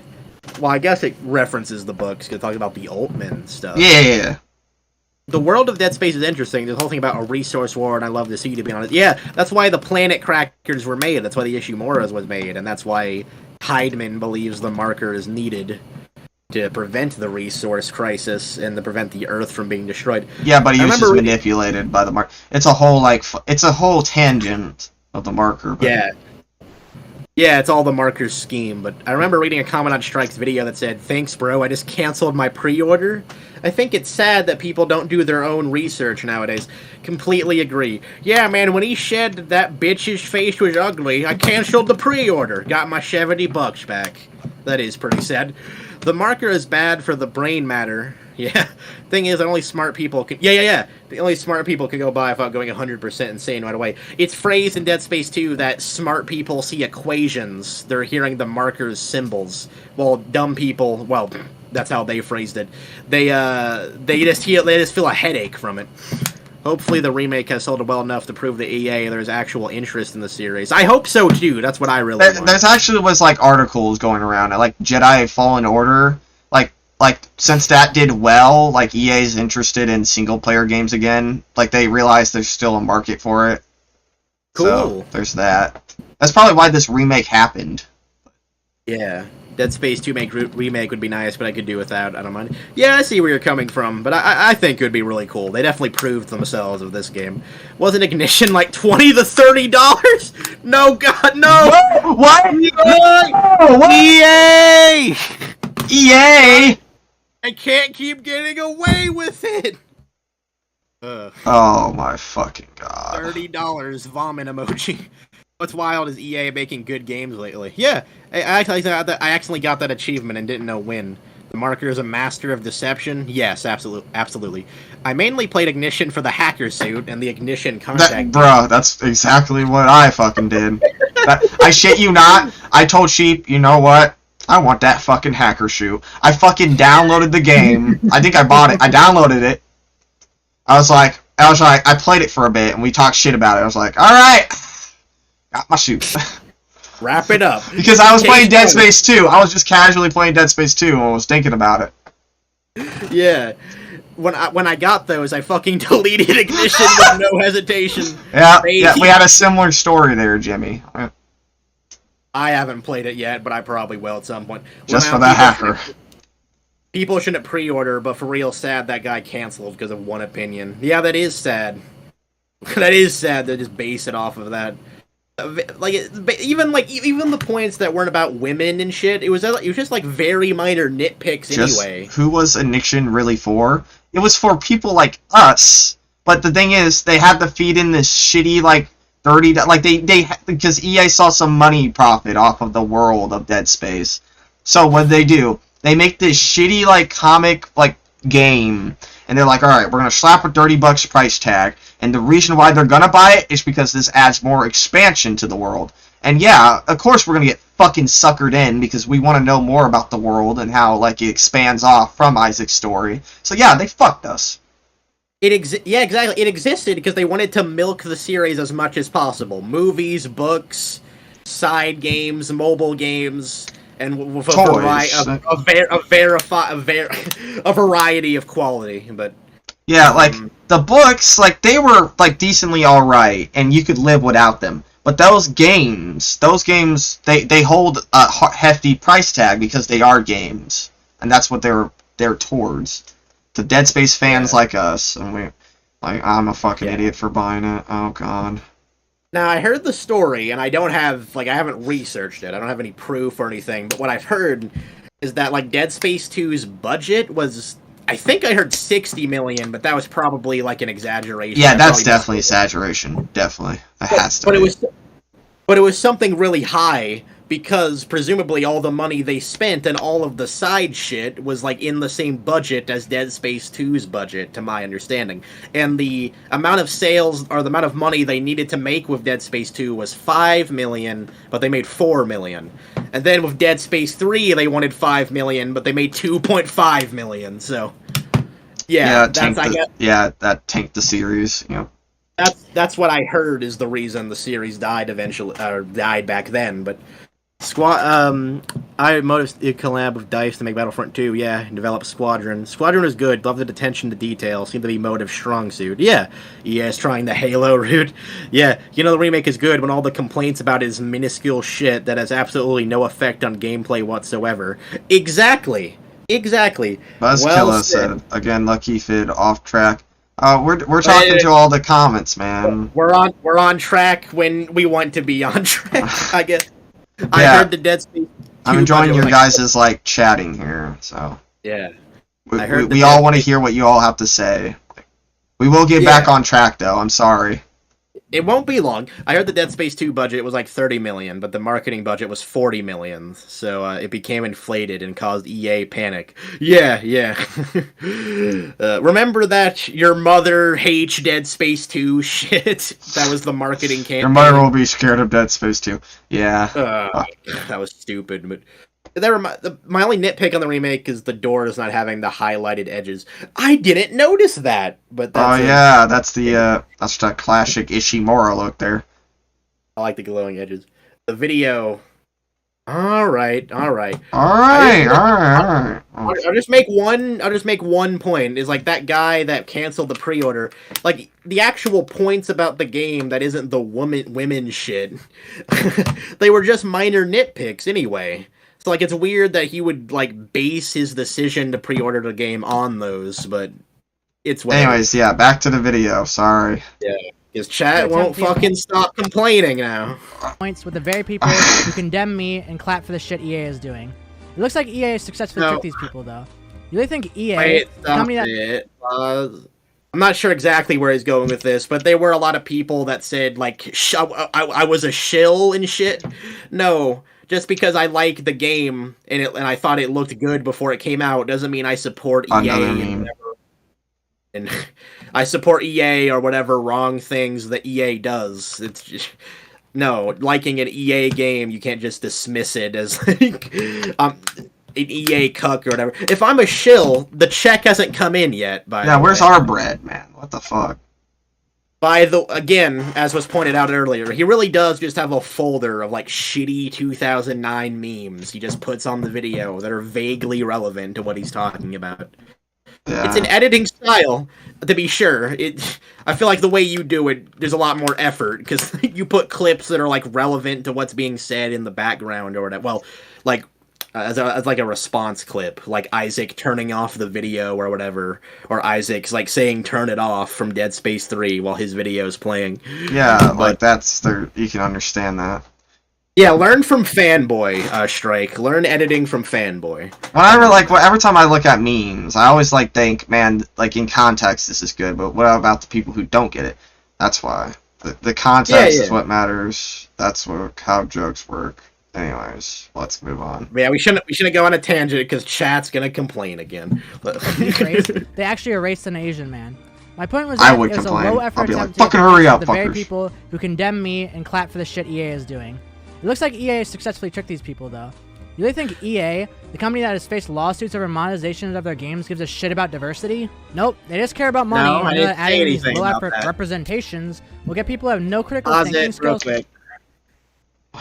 Well, I guess it references the books because it talks about the Altman stuff. Yeah. The world of Dead Space is interesting. There's a whole thing about a resource war, and I love to see, to be honest. Yeah, that's why the planet crackers were made. That's why the Ishimura's was made, and that's why Heidman believes the marker is needed to prevent the resource crisis and to prevent the Earth from being destroyed. Yeah, but he was just manipulated by the marker. It's a whole tangent of the marker. But... Yeah, it's all the marker's scheme, but I remember reading a comment on Strike's video that said, "Thanks, bro, I just canceled my pre-order." I think it's sad that people don't do their own research nowadays. Completely agree. Yeah, man, when he said that bitch's face was ugly, I canceled the pre-order. Got my $70 back. That is pretty sad. The marker is bad for the brain matter. Yeah. Thing is, only smart people can... Yeah. The only smart people can go by without going 100% insane right away. It's phrased in Dead Space 2 that smart people see equations. They're hearing the marker's symbols. While dumb people... Well, that's how they phrased it. They just feel a headache from it. Hopefully the remake has sold well enough to prove to EA there's actual interest in the series. I hope so, too. That's what I really want. There's actually like articles going around. Like Jedi Fallen Order... Like, since that did well, like, EA's interested in single-player games again. Like, they realize there's still a market for it. Cool. So, there's that. That's probably why this remake happened. Yeah. Dead Space 2 remake would be nice, but I could do without. I don't mind. Yeah, I see where you're coming from, but I think it would be really cool. They definitely proved themselves with this game. Wasn't Ignition like $20 to $30? No, God, no! What? No! What? EA! EA! I can't keep getting away with it! Oh my fucking God. $30 vomit emoji. What's wild is EA making good games lately. Yeah, I accidentally got that achievement and didn't know when. The marker is a master of deception? Yes, absolutely. I mainly played Ignition for the hacker suit and the Ignition contact. Bruh, that's exactly what I fucking did. I shit you not. I told Sheep, you know what? I want that fucking hacker shoe. I fucking downloaded the game. I think I bought it. I downloaded it. I was like, I played it for a bit, and we talked shit about it. I was like, alright, Got my shoot. Wrap it up. Because I was playing Dead Space 2. I was just casually playing Dead Space 2 and was thinking about it. Yeah. When I got those, I fucking deleted Ignition with no hesitation. Yeah, we had a similar story there, Jimmy. I haven't played it yet, but I probably will at some point. Just for that hacker. People shouldn't pre-order, but for real sad that guy canceled because of one opinion. Yeah, that is sad. That is sad to just base it off of that. Even the points that weren't about women and shit, it was just like very minor nitpicks anyway. Who was Ignition really for? It was for people like us. But the thing is, they had to feed in this shitty like $30 like they because EA saw some money profit off of the world of Dead Space. So what do? They make this shitty like comic like game, and they're like, all right, we're gonna slap a $30 price tag, and the reason why they're gonna buy it is because this adds more expansion to the world. And yeah, of course we're gonna get fucking suckered in because we want to know more about the world and how like it expands off from Isaac's story. So yeah, they fucked us. Yeah, exactly. It existed because they wanted to milk the series as much as possible. Movies, books, side games, mobile games, and with a variety of quality. But yeah, like the books, like they were like decently alright, and you could live without them. But those games, they hold a hefty price tag because they are games, and that's what they're towards. The Dead Space fans like us, and I'm a fucking idiot for buying it. Oh god. Now I heard the story, and I haven't researched it. I don't have any proof or anything. But what I've heard is that like Dead Space 2's budget was, I think I heard 60 million, but that was probably like an exaggeration. Yeah, that's definitely exaggeration. Definitely, it has to be. But it was something really high. Because presumably all the money they spent and all of the side shit was like in the same budget as Dead Space 2's budget, to my understanding. And the amount of sales or the amount of money they needed to make with Dead Space 2 was 5 million, but they made 4 million. And then with Dead Space 3, they wanted 5 million, but they made 2.5 million. So that tanked the series. You know. That's what I heard is the reason the series died eventually, or died back then, but. I motived a collab with DICE to make Battlefront 2, and develop Squadron. Squadron was good, loved the attention to detail, seemed to be Motive's strong suit. Yeah, EA's trying the Halo route. Yeah, the remake is good when all the complaints about it is minuscule shit that has absolutely no effect on gameplay whatsoever. Exactly. Buzzkilla said, again, Lucky Fid, off track. We're talking to all the comments, man. We're on track when we want to be on track, I guess. I heard the Dead Space 2 I'm enjoying your guys' like chatting here, so yeah. We all want to hear what you all have to say. We will get back on track, though. I'm sorry. It won't be long. I heard the Dead Space 2 budget was like 30 million, but the marketing budget was 40 million, so it became inflated and caused EA panic. Yeah. Remember that your mother hates Dead Space 2 shit? That was the marketing campaign. Your mother will be scared of Dead Space 2. Yeah. That was stupid, but... my only nitpick on the remake is the door is not having the highlighted edges. I didn't notice that, but that's that's the classic Ishimura look there. I like the glowing edges. The video, all right. I'll just make one point. Is like that guy that canceled the pre-order. Like the actual points about the game that isn't the women shit. They were just minor nitpicks anyway. So, like, it's weird that he would, like, base his decision to pre-order the game on those, but it's whatever. Anyways, back to the video. Sorry. Yeah, his chat won't fucking stop complaining now. Points with the very people who condemn me and clap for the shit EA is doing. It looks like EA successfully tricked these people, though. You really think EA... Wait, stop it. I'm not sure exactly where he's going with this, but there were a lot of people that said, like, I was a shill and shit. No. Just because I like the game and I thought it looked good before it came out doesn't mean I support EA and I support EA or whatever wrong things that EA does. It's just, no, liking an EA game, you can't just dismiss it as like an EA cuck or whatever. If I'm a shill, the check hasn't come in yet. Where's our bread, man? What the fuck? Again, as was pointed out earlier, he really does just have a folder of like shitty 2009 memes he just puts on the video that are vaguely relevant to what he's talking about. Yeah. It's an editing style, to be sure. I feel like the way you do it, there's a lot more effort, because you put clips that are like relevant to what's being said in the background or whatever. Well, like as like a response clip, like Isaac turning off the video or whatever, or Isaac's like saying "turn it off" from Dead Space 3 while his video is playing. Yeah, like you can understand that. Yeah, learn from Fanboy, Strike. Learn editing from Fanboy. Every time I look at memes, I always think, man, like in context this is good, but what about the people who don't get it? That's why the context is what matters. That's how jokes work. Anyways, let's move on. Yeah, we shouldn't go on a tangent because chat's gonna complain again. They actually erased an Asian man. My point was that it was complain. a low-effort attempt fucking to hurry up, the fuckers. very people who condemn me and clap for the shit EA is doing. It looks like EA successfully tricked these people, though. You really think EA, the company that has faced lawsuits over monetization of their games, gives a shit about diversity? Nope, they just care about money, and know that adding these low-effort representations will get people who have no critical thinking skills.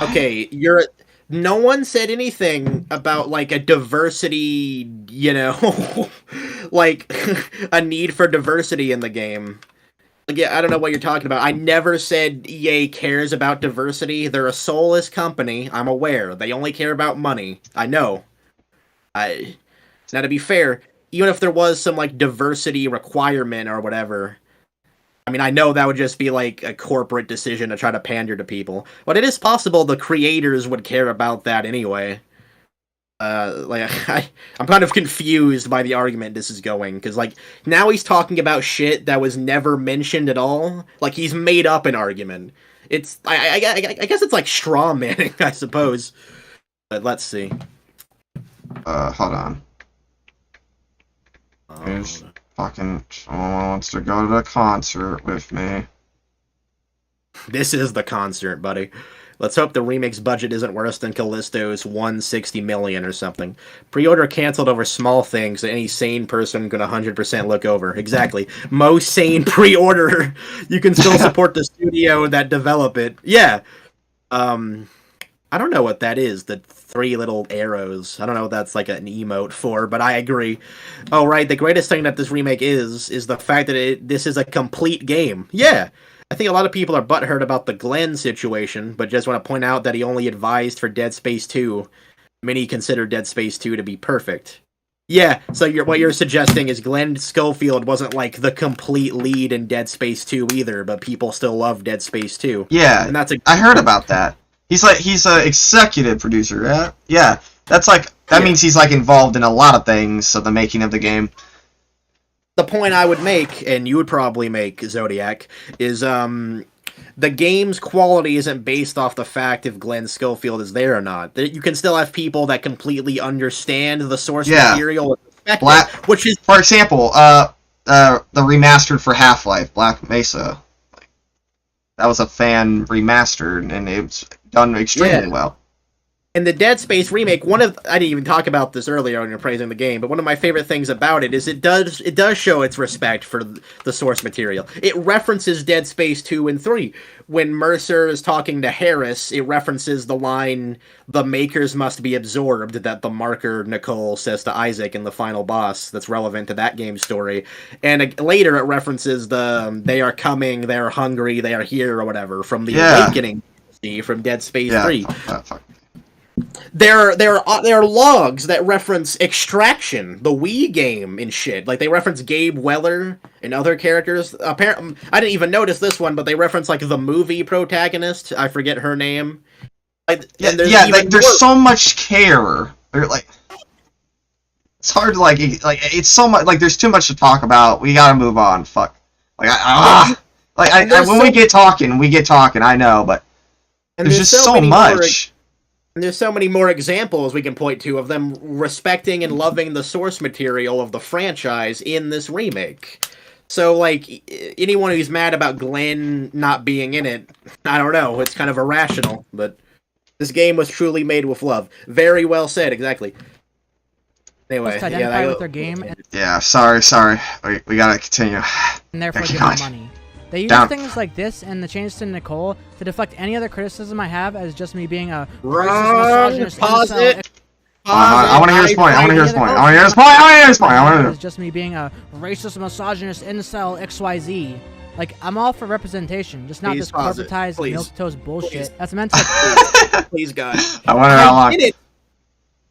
Okay, no one said anything about, like, a diversity, like, a need for diversity in the game. Like, yeah, I don't know what you're talking about. I never said EA cares about diversity. They're a soulless company. I'm aware. They only care about money. I know. Now, to be fair, even if there was some, like, diversity requirement or whatever, I mean, I know that would just be, like, a corporate decision to try to pander to people. But it is possible the creators would care about that anyway. I'm kind of confused by the argument this is going, because, like, now he's talking about shit that was never mentioned at all. Like, he's made up an argument. I guess it's like straw manning, I suppose. But let's see. Hold on. Here's fucking someone wants to go to the concert with me. This is the concert, buddy. Let's hope the remake's budget isn't worse than Callisto's $160 million or something. Pre-order canceled over small things that any sane person can 100% look over. Exactly. Most sane pre-order. You can still support the studio that develop it. Yeah. I don't know what that is. The 3 little arrows. I don't know what that's like an emote for, but I agree. Oh, right. The greatest thing that this remake is the fact that this is a complete game. Yeah. I think a lot of people are butthurt about the Glenn situation, but just want to point out that he only advised for Dead Space 2. Many consider Dead Space 2 to be perfect. Yeah, so what you're suggesting is Glenn Schofield wasn't like the complete lead in Dead Space 2 either, but people still love Dead Space 2. Yeah, and I heard about that. He's an executive producer, yeah? Yeah, that means he's like involved in a lot of things of the making of the game. The point I would make, and you would probably make, Zodiac, is the game's quality isn't based off the fact if Glenn Schofield is there or not. You can still have people that completely understand the source material and respect it, which is... For example, the remastered for Half-Life, Black Mesa. That was a fan remastered, and it's done extremely well. And the Dead Space remake, I didn't even talk about this earlier when you're praising the game, but one of my favorite things about it is it does show its respect for the source material. It references Dead Space 2 and 3. When Mercer is talking to Harris, it references the line, "The makers must be absorbed," that the marker Nicole says to Isaac in the final boss that's relevant to that game's story. And later it references "they are coming, they are hungry, they are here," or whatever, from the Awakening from Dead Space 3. There are logs that reference Extraction, the Wii game, and shit. Like, they reference Gabe Weller and other characters. Apparently, I didn't even notice this one, but they reference, like, the movie protagonist. I forget her name. There's so much care. It's hard to, it's so much, there's too much to talk about. We gotta move on. Fuck. When we get talking, I know, but there's just so much. And there's so many more examples we can point to of them respecting and loving the source material of the franchise in this remake. So, like, anyone who's mad about Glenn not being in it, I don't know, it's kind of irrational, but this game was truly made with love. Very well said, exactly. Anyway, to identify with their game. Yeah, sorry. We gotta continue. And therefore give them money. They use things like this and the change to Nicole to deflect any other criticism I have as just me being a racist, misogynist, Pause incel, it. I want to hear his point. I want to hear his point. I want to hear his point. I want to hear his point. I want to hear. It's just me being a racist, misogynist, incel, XYZ. Like, I'm all for representation, just not this corporatized, milquetoast bullshit. That's meant to. Please, God. I wonder how long.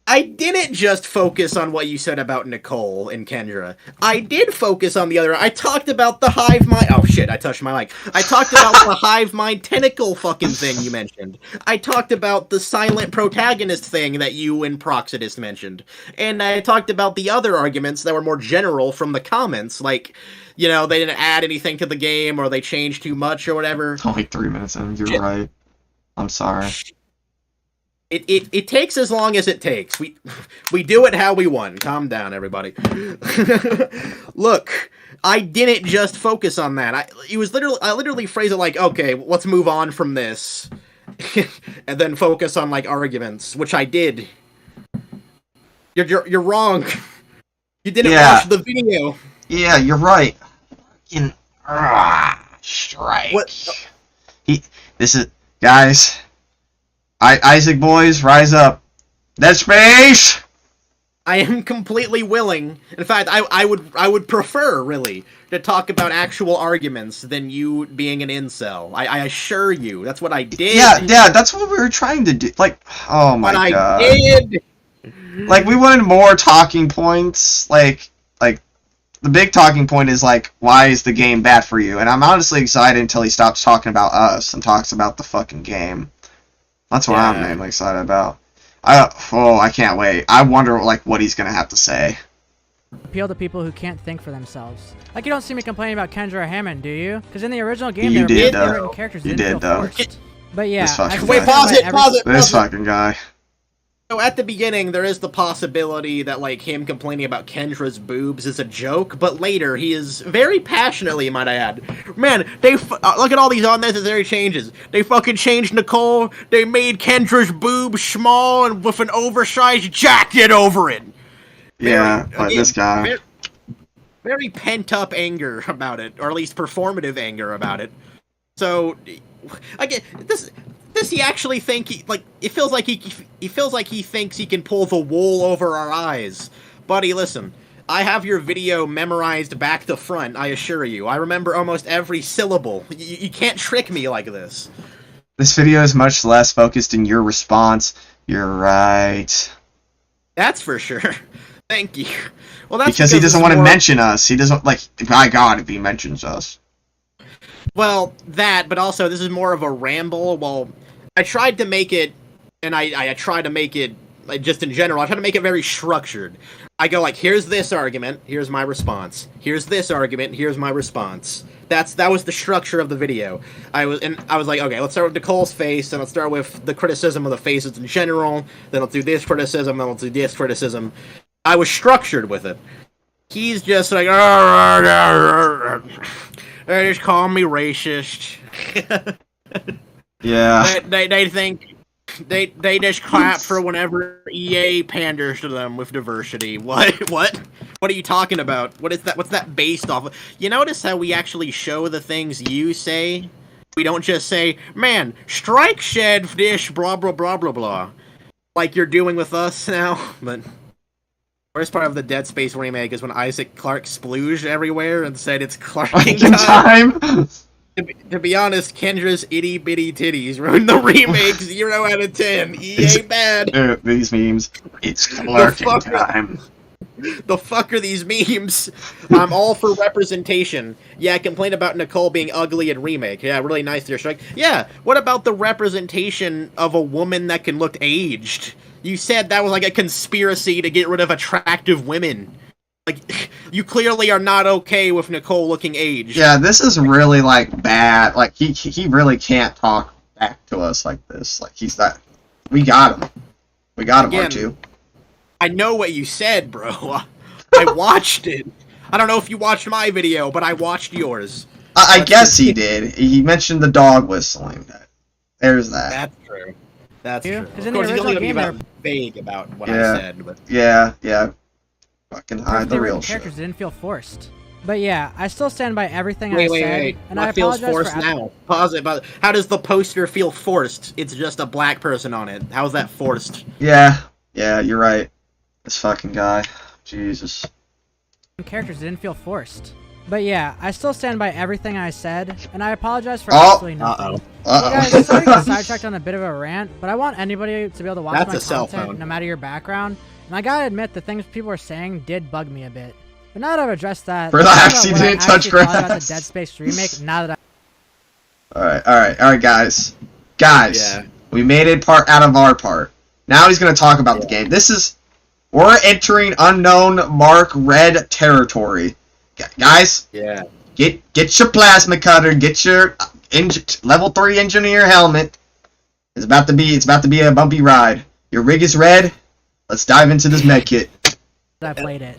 I didn't just focus on what you said about Nicole and Kendra. I did focus on the other. I talked about the hive mind. Oh shit! I touched my mic. I talked about the hive mind tentacle fucking thing you mentioned. I talked about the silent protagonist thing that you and Proxidus mentioned, and I talked about the other arguments that were more general from the comments, like, you know, they didn't add anything to the game or they changed too much or whatever. It's only 3 minutes in. You're right. I'm sorry. It takes as long as it takes. We do it how we want. Calm down, everybody. Look, I didn't just focus on that. I literally phrased it like, okay, let's move on from this, and then focus on like arguments, which I did. You're wrong. You didn't watch the video. Yeah, you're right. Strike. What? This is, guys. Isaac boys, rise up. Dead Space! I am completely willing. In fact, I would prefer, really, to talk about actual arguments than you being an incel. I assure you. That's what I did. Yeah, that's what we were trying to do. Like, oh my god. I did! Like, we wanted more talking points. Like, the big talking point is, like, why is the game bad for you? And I'm honestly excited until he stops talking about us and talks about the fucking game. That's what I'm mainly excited about. I can't wait. I wonder, like, what he's gonna have to say. Appeal to people who can't think for themselves. Like, you don't see me complaining about Kendra or Hammond, do you? Because in the original game, they were written characters. You did, though. But yeah, wait, pause it. This fucking guy. So at the beginning, there is the possibility that, like, him complaining about Kendra's boobs is a joke, but later he is very passionately, might I add. Man, look at all these unnecessary changes. They fucking changed Nicole. They made Kendra's boobs small and with an oversized jacket over it. Yeah, but this guy. Very pent-up anger about it, or at least performative anger about it. So, again, does he actually think it feels like he thinks he can pull the wool over our eyes? Buddy, listen. I have your video memorized back to front, I assure you. I remember almost every syllable. You can't trick me like this. This video is much less focused in your response. You're right. That's for sure. Thank you. Well, that's because he doesn't want to mention us. He doesn't, like, my god, if he mentions us. Well, that, but also this is more of a ramble. Well, I tried to make it, and I tried to make it, like, just in general, I tried to make it very structured. I go like, here's this argument, here's my response. Here's this argument, here's my response. That was the structure of the video. I was like, okay, let's start with Nicole's face, and let's start with the criticism of the faces in general, then let's do this criticism, then let's do this criticism. I was structured with it. He's just like, they just call me racist. Yeah. They think they just clap for whenever EA panders to them with diversity. What? What are you talking about? What is that? What's that based off of? You notice how we actually show the things you say? We don't just say, man, Strike shed this, blah blah blah blah blah, like you're doing with us now. But worst part of the Dead Space remake is when Isaac Clarke splooged everywhere and said it's Clarking time. To be honest, Kendra's itty bitty titties ruined the remake 0 out of 10. EA bad. These memes. It's Clarking time. The fuck are these memes? I'm all for representation. Yeah, I complained about Nicole being ugly in Remake. Yeah, really nice there, Strike. Yeah, what about the representation of a woman that can look aged? You said that was like a conspiracy to get rid of attractive women. Like, you clearly are not okay with Nicole looking aged. Yeah, this is really, like, bad. Like, he really can't talk back to us like this. Like, he's that... We got him. We got him, R2. I know what you said, bro. I watched it. I don't know if you watched my video, but I watched yours. I guess he did. He mentioned the dog whistling. There's that. That's true. That's true. Because in the original game, they're vague about what I said. But... Yeah. Fucking hide the real shit. Characters didn't feel forced. But yeah, I still stand by everything I said. Wait. And What I feels apologize forced for now? Pause it. But how does the poster feel forced? It's just a black person on it. How is that forced? Yeah, you're right. This fucking guy. Jesus. characters didn't feel forced. But yeah, I still stand by everything I said, and I apologize for Oh. absolutely nothing. Uh-oh. Guys, sorry to get sidetracked on a bit of a rant, but I want anybody to be able to watch That's my a cell content, phone. no matter your background. And I gotta admit, the things people were saying did bug me a bit. But now that I've addressed that, Relax, let's talk you about what didn't I touch actually thought about the grass. Dead Space remake. Now that Alright, guys. Yeah. We made it out of our part. Now he's gonna talk about the game. We're entering unknown Mark Red territory. Guys, Yeah. get your plasma cutter, get your level 3 engineer helmet. It's about to be a bumpy ride. Your rig is red. Let's dive into this med kit. I played it.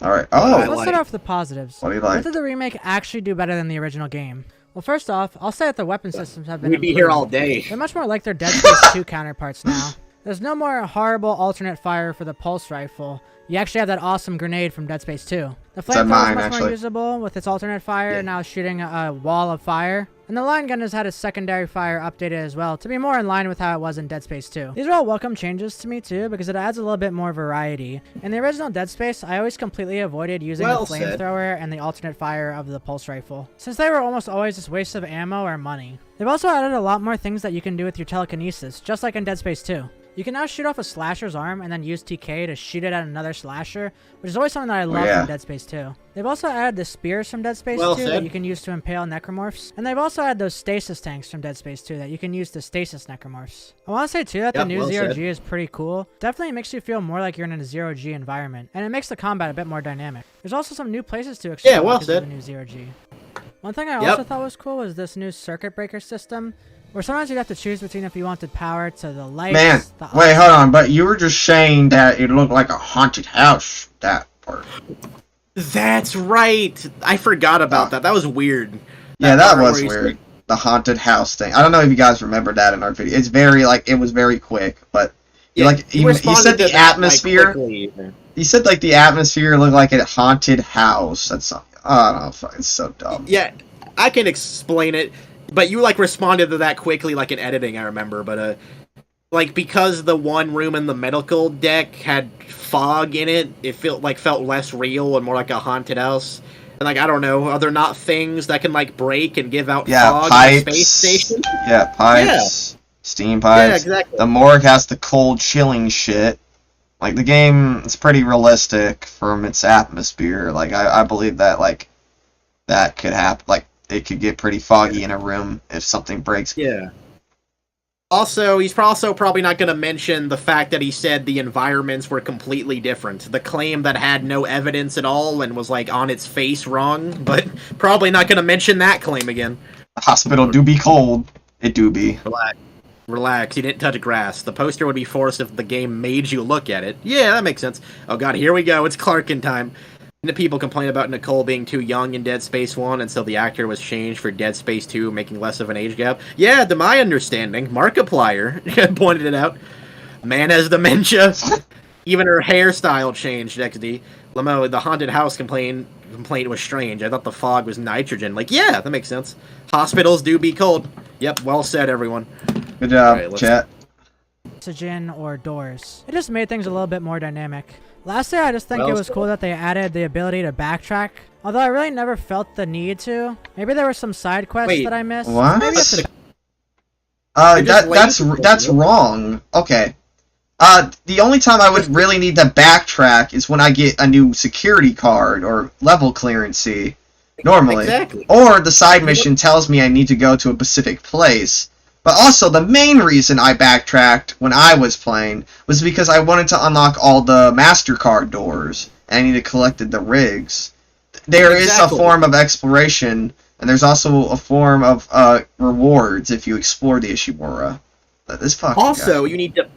Alright. I Let's start off with the positives. What do you like? What did the remake actually do better than the original game? Well, first off, I'll say that the weapon systems have been We'd be improved. here all day. They're much more like their Dead Space 2 counterparts now. There's no more horrible alternate fire for the pulse rifle. You actually have that awesome grenade from Dead Space 2. The flamethrower is mine, much more actually. usable with its alternate fire, now shooting a wall of fire. And the line gun has had its secondary fire updated as well, to be more in line with how it was in Dead Space 2. These are all welcome changes to me too, because it adds a little bit more variety. In the original Dead Space, I always completely avoided using Well the said. flamethrower and the alternate fire of the pulse rifle, since they were almost always just waste of ammo or money. They've also added a lot more things that you can do with your telekinesis, just like in Dead Space 2. You can now shoot off a slasher's arm and then use TK to shoot it at another slasher, which is always something that I love from Dead Space 2. They've also added the spears from Dead Space 2 that you can use to impale necromorphs, and they've also added those stasis tanks from Dead Space 2 that you can use to stasis necromorphs. I want to say too that the new Zero-G is pretty cool. Definitely makes you feel more like you're in a Zero-G environment, and it makes the combat a bit more dynamic. There's also some new places to explore because of the new Zero-G. One thing I also thought was cool was this new circuit breaker system, where sometimes you'd have to choose between if you wanted power to the lights. Man, wait, hold on, but you were just saying that it looked like a haunted house, that part. That's right. I forgot about that. That was weird. Yeah, that was weird. The haunted house thing. I don't know if you guys remember that in our video. It's very, it was very quick, but you said the atmosphere. You said, the atmosphere looked like a haunted house. That's, I don't know, it's so dumb. Yeah, I can explain it. But you, responded to that quickly, in editing, I remember. But, because the one room in the medical deck had fog in it, it felt less real and more like a haunted house. And, I don't know, are there not things that can, break and give out fog pipes, in the space station? Yeah, pipes, steam pipes. Yeah, exactly. The morgue has the cold, chilling shit. The game is pretty realistic from its atmosphere. I believe that, that could happen. It could get pretty foggy in a room if something breaks. Yeah. Also, he's also probably not going to mention the fact that he said the environments were completely different. The claim that had no evidence at all and was, on its face wrong, but probably not going to mention that claim again. The hospital do be cold. It do be. Relax, you didn't touch grass. The poster would be forced if the game made you look at it. Yeah, that makes sense. Oh god, here we go, it's Clarkin time. People complain about Nicole being too young in Dead Space 1, and so the actor was changed for Dead Space 2, making less of an age gap. Yeah, to my understanding, Markiplier pointed it out. Man has dementia. Even her hairstyle changed, XD. Lamo, the haunted house complaint was strange. I thought the fog was nitrogen. Yeah, that makes sense. Hospitals do be cold. Yep, well said, everyone. Good job, chat. Oxygen or doors. It just made things a little bit more dynamic. Lastly, I just think it was cool that they added the ability to backtrack, although I really never felt the need to. Maybe there were some side quests that I missed. What? Maybe that's wrong. Okay. The only time I would really need to backtrack is when I get a new security card or level clearance normally. Exactly. Or the side mission tells me I need to go to a specific place. But also, the main reason I backtracked when I was playing was because I wanted to unlock all the MasterCard doors, and I needed to collect the rigs. There is a form of exploration, and there's also a form of rewards if you explore the Ishimura. This fucking Also, you need to...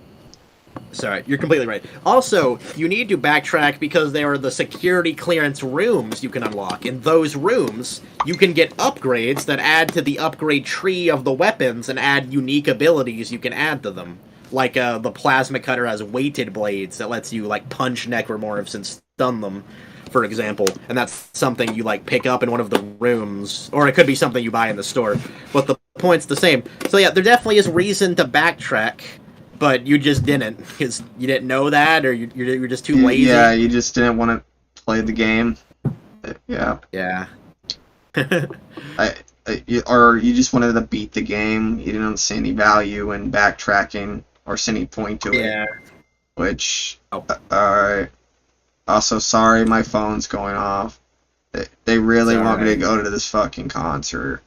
Sorry, you're completely right. Also, you need to backtrack because there are the security clearance rooms you can unlock. In those rooms, you can get upgrades that add to the upgrade tree of the weapons and add unique abilities you can add to them. like the plasma cutter has weighted blades that lets you like punch necromorphs and stun them, for example, and that's something you like pick up in one of the rooms, or it could be something you buy in the store. But the point's the same. So yeah, there definitely is reason to backtrack, but you just didn't because you didn't know that, or you're just too lazy. Yeah, you just didn't want to play the game. Yeah. Yeah. Or you just wanted to beat the game. You didn't see any value in backtracking or see any point to it. Yeah. Which, alright. Also, sorry, my phone's going off. They really want me to go to this fucking concert.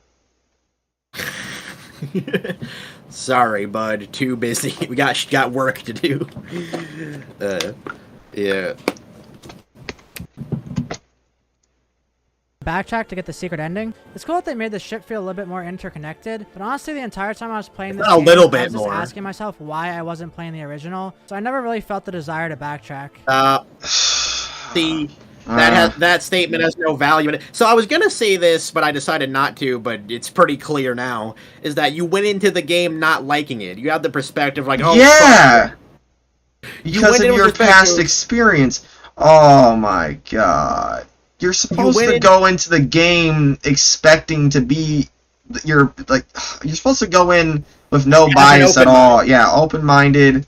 Sorry, bud. Too busy. We got work to do. Yeah. Backtrack to get the secret ending. It's cool that they made the ship feel a little bit more interconnected, but honestly the entire time I was playing this I was just asking myself why I wasn't playing the original, so I never really felt the desire to backtrack. See, that statement has no value in it. So I was gonna say this, but I decided not to, but it's pretty clear now, is that you went into the game not liking it. You had the perspective like, oh, yeah! Fuck. Because of your past experience. Oh my god. You're supposed to go into the game expecting to be, you're supposed to go in with no bias at all. Yeah, open-minded.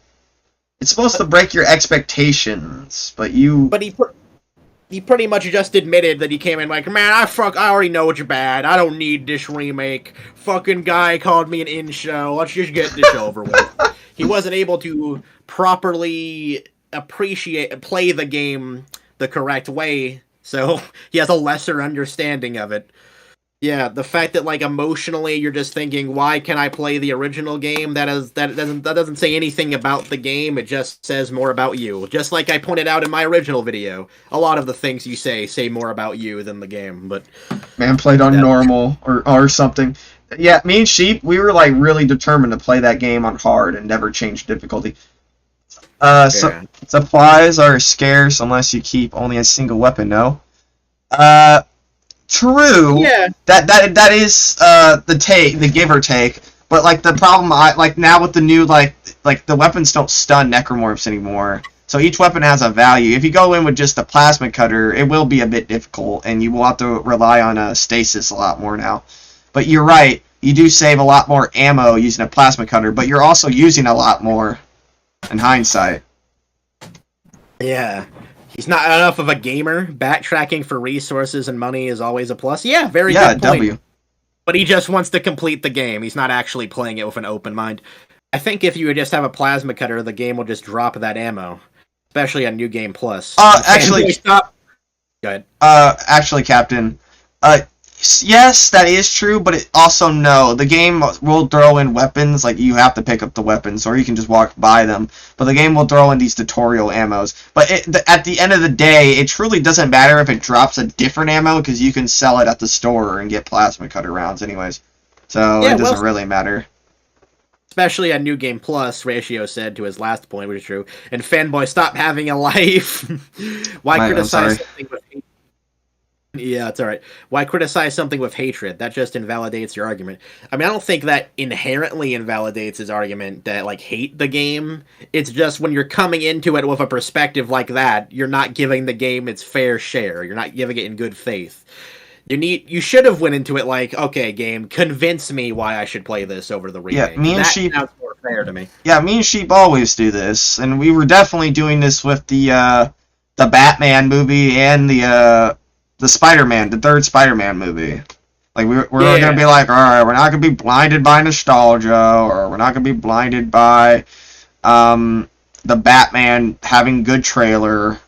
It's supposed to break your expectations, but you... But he pretty much just admitted that he came in like, man, I already know you're bad. I don't need this remake. Fucking guy called me an in-show. Let's just get this over with. He wasn't able to properly play the game the correct way, so he has a lesser understanding of it. Yeah, the fact that like emotionally you're just thinking, why can I play the original game? That doesn't say anything about the game. It just says more about you. Just like I pointed out in my original video, a lot of the things you say more about you than the game. But man played on normal or something. Yeah, me and Sheep, we were like really determined to play that game on hard and never change difficulty. Supplies are scarce unless you keep only a single weapon. No. True. Yeah. That is the give or take. But like the problem, now with the new like the weapons don't stun necromorphs anymore. So each weapon has a value. If you go in with just a plasma cutter, it will be a bit difficult, and you will have to rely on stasis a lot more now. But you're right. You do save a lot more ammo using a plasma cutter, but you're also using a lot more. In hindsight. Yeah. He's not enough of a gamer. Backtracking for resources and money is always a plus. Yeah, very good point. W. But he just wants to complete the game. He's not actually playing it with an open mind. I think if you would just have a plasma cutter, the game will just drop that ammo. Especially on New Game Plus. Actually... Stop. Go ahead. Actually, Captain, yes, that is true, but it also no. The game will throw in weapons, like you have to pick up the weapons, or you can just walk by them. But the game will throw in these tutorial ammos. But at the end of the day, it truly doesn't matter if it drops a different ammo, because you can sell it at the store and get plasma cutter rounds anyways. So it doesn't really matter. Especially on New Game Plus, Ratio said to his last point, which is true. And Fanboy, stop having a life. Why criticize something with hate? Yeah, it's alright. Why criticize something with hatred? That just invalidates your argument. I mean, I don't think that inherently invalidates his argument that, like, hate the game. It's just when you're coming into it with a perspective like that, you're not giving the game its fair share. You're not giving it in good faith. You should have went into it like, okay, game, convince me why I should play this over the remake. Yeah, me and Sheep sounds more fair to me. Yeah, me and Sheep always do this, and we were definitely doing this with the Batman movie and the Spider-Man, the third Spider-Man movie. Like we're gonna be like, all right, we're not gonna be blinded by nostalgia, or we're not gonna be blinded by the Batman having good trailer.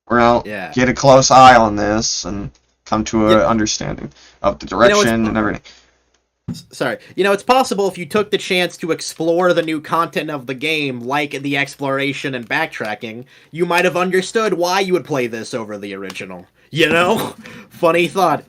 We're gonna get a close eye on this and come to an understanding of the direction and everything. Sorry. It's possible if you took the chance to explore the new content of the game, like the exploration and backtracking, you might have understood why you would play this over the original. Funny thought.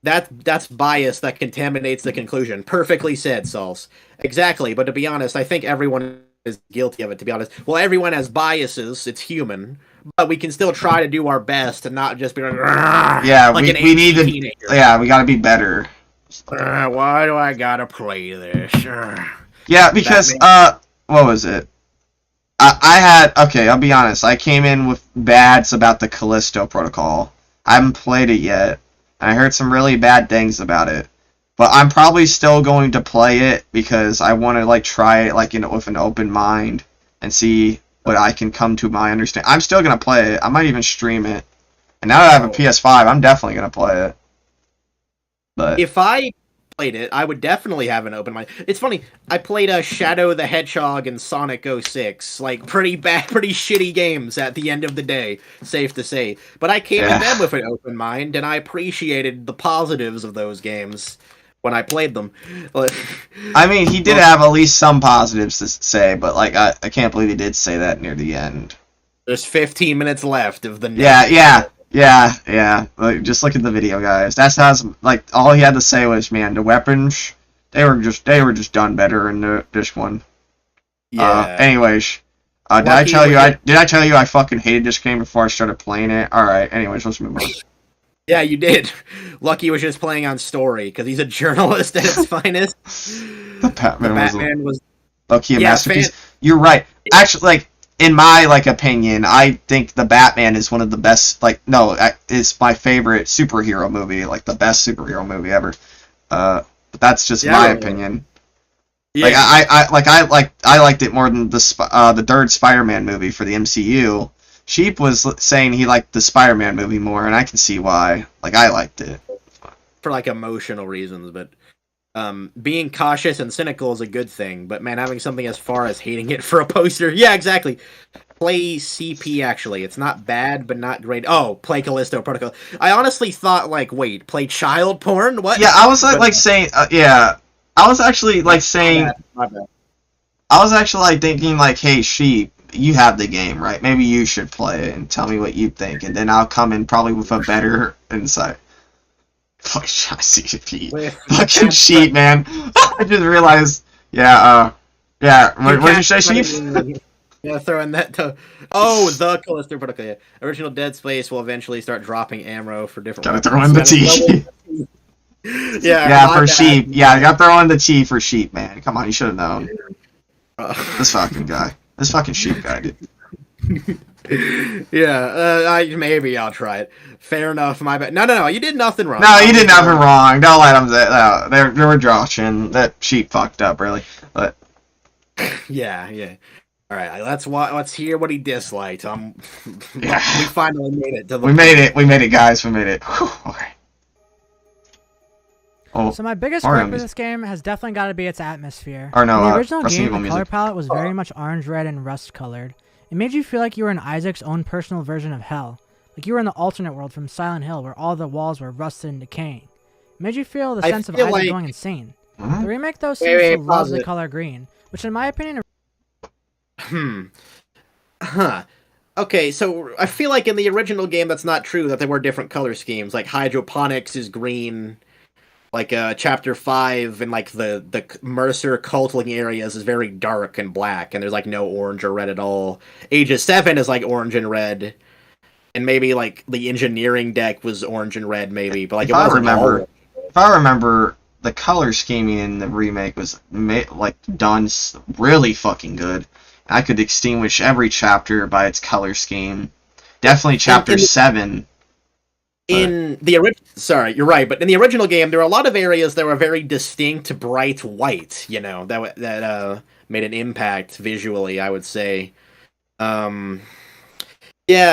That's bias that contaminates the conclusion. Perfectly said, Sauls. Exactly, but to be honest, I think everyone is guilty of it, to be honest. Well, everyone has biases, it's human, but we can still try to do our best and not just be like, we need to teenager. Yeah, we gotta be better. Why do I gotta play this? Yeah, because what was it? I had, okay, I'll be honest. I came in with bads about the Callisto Protocol. I haven't played it yet. And I heard some really bad things about it. But I'm probably still going to play it because I want to like try it like with an open mind and see what I can come to my understanding. I'm still gonna play it. I might even stream it. And now that I have a PS5, I'm definitely gonna play it. But if I played it, I would definitely have an open mind. It's funny. I played Shadow the Hedgehog and Sonic 06, like pretty bad, pretty shitty games at the end of the day, safe to say. But I came at them with an open mind, and I appreciated the positives of those games when I played them. I mean, he did have at least some positives to say, but like I can't believe he did say that near the end. There's 15 minutes left of the Yeah. Like, just look at the video, guys. That's how like all he had to say was, man, the weapons they were just done better in this one. Yeah. Anyways, did I tell you I fucking hated this game before I started playing it? All right. Anyways, let's move on. Yeah, you did. Lucky was just playing on story because he's a journalist at his finest. The Batman was low-key a masterpiece. You're right. Actually, like in my like opinion, I think the Batman is one of the best. Like, no, it's my favorite superhero movie. Like the best superhero movie ever. But that's just my opinion. Yeah. Like I liked it more than the third Spider-Man movie for the MCU. Sheep was saying he liked the Spider-Man movie more, and I can see why. Like, I liked it. For, like, emotional reasons, but being cautious and cynical is a good thing, but, man, having something as far as hating it for a poster... Yeah, exactly. Play CP, actually. It's not bad, but not great. Oh, play Callisto Protocol. I honestly thought, like, wait, play child porn? What? Yeah, I was, saying... yeah. I was actually, like, saying... My bad. I was actually, like, thinking, like, hey, Sheep, you have the game, right? Maybe you should play it and tell me what you think, and then I'll come in probably with a better insight. Fuck, I see you, Pete. Fucking Sheep, man. I just realized. Yeah. What did you say, Sheep? Yeah, throwing that. The Callisto Protocol. Yeah. Original Dead Space will eventually start dropping ammo for different. Gotta throw in the T. For Sheep. Yeah, I gotta throw in the T for Sheep, man. Come on, you should have known. This fucking guy. This fucking Sheep guy, dude. Maybe I'll try it. Fair enough, my bad. No, you did nothing wrong. No, you did nothing wrong. Don't let them say that. They were joshing. That Sheep fucked up, really. But yeah. All right, let's hear what he disliked. We finally made it. We made it, guys. We made it. Whew, okay. Oh, so my biggest gripe with this game has definitely got to be its atmosphere. Or no, in the original game, the color palette was very much orange, red, and rust colored. It made you feel like you were in Isaac's own personal version of hell. Like you were in the alternate world from Silent Hill where all the walls were rusted and decaying. It made you feel the sense of Isaac going insane. The remake, though, seems to love the color green, which in my opinion... Okay, so I feel like in the original game that's not true, that there were different color schemes. Like hydroponics is green... Like, Chapter 5 and, like, the Mercer culting areas is very dark and black, and there's, like, no orange or red at all. Aegis 7 is, like, orange and red. And maybe, like, the engineering deck was orange and red, maybe. But, like, if I remember, the color scheming in the remake was, done really fucking good. I could distinguish every chapter by its color scheme. Definitely Chapter 7... In the original, sorry, you're right, but in the original game, there were a lot of areas that were very distinct, bright white. You know, that made an impact visually, I would say. Yeah,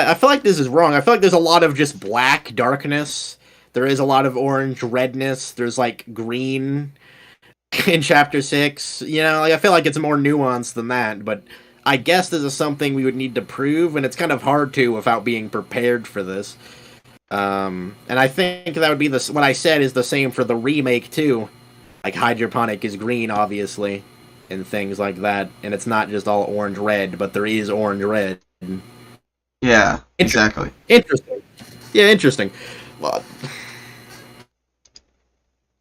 I feel like this is wrong. I feel like there's a lot of just black darkness. There is a lot of orange redness. There's like green in Chapter 6. You know, like, I feel like it's more nuanced than that. But I guess this is something we would need to prove, and it's kind of hard to without being prepared for this. And I think that would be what I said is the same for the remake too. Like hydroponic is green, obviously, and things like that. And it's not just all orange red, but there is orange red. Yeah, exactly. Interesting. Yeah, interesting. Well,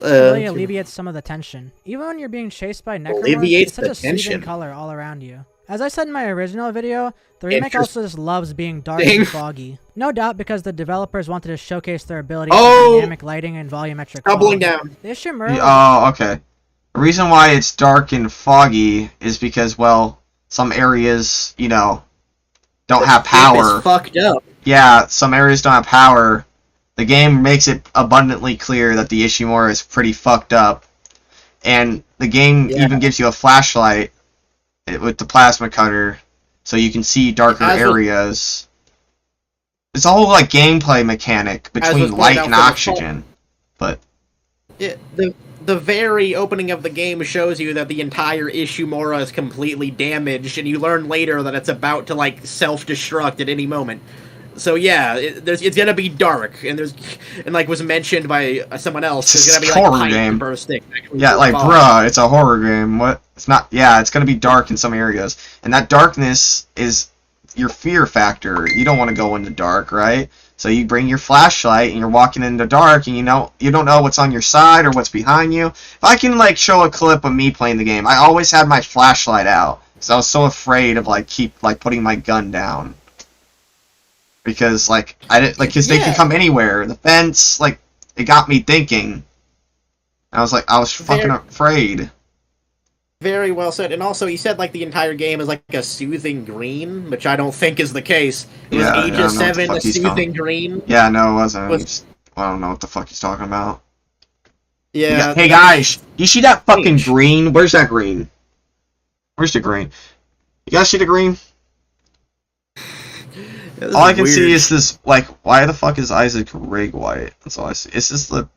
it really alleviates some of the tension. Even when you're being chased by necromorphs, it's such a soothing color all around you. As I said in my original video, the remake also just loves being dark and foggy. No doubt because the developers wanted to showcase their ability for dynamic lighting and volumetric doubling down. The issue okay. The reason why it's dark and foggy is because, well, some areas, you know, don't have power. It's fucked up. Yeah, some areas don't have power. The game makes it abundantly clear that the Ishimura is pretty fucked up. And the game even gives you a flashlight with the plasma cutter so you can see darker areas. It's a whole like gameplay mechanic between light and oxygen. But the very opening of the game shows you that the entire Ishimura is completely damaged, and you learn later that it's about to like self-destruct at any moment. So yeah, it's gonna be dark, and like was mentioned by someone else, there's gonna be like horror game bursting. Yeah, like bruh, it's a horror game. What? It's not. Yeah, it's gonna be dark in some areas, and that darkness is your fear factor. You don't want to go into dark, right? So you bring your flashlight, and you're walking into dark, and you don't know what's on your side or what's behind you. If I can like show a clip of me playing the game, I always had my flashlight out, so I was so afraid of like putting my gun down. Because like because they can come anywhere. The fence, like, it got me thinking. I was fucking afraid. Very well said. And also, he said like the entire game is like a soothing green, which I don't think is the case. It was Aegis 7 a soothing green. Yeah, no, it wasn't. I don't know what the fuck he's talking about. Yeah. Hey guys, you see that fucking green? Where's that green? Where's the green? You guys see the green? Yeah, all I can see is this, like, why the fuck is Isaac rig white? That's all I see. Is this the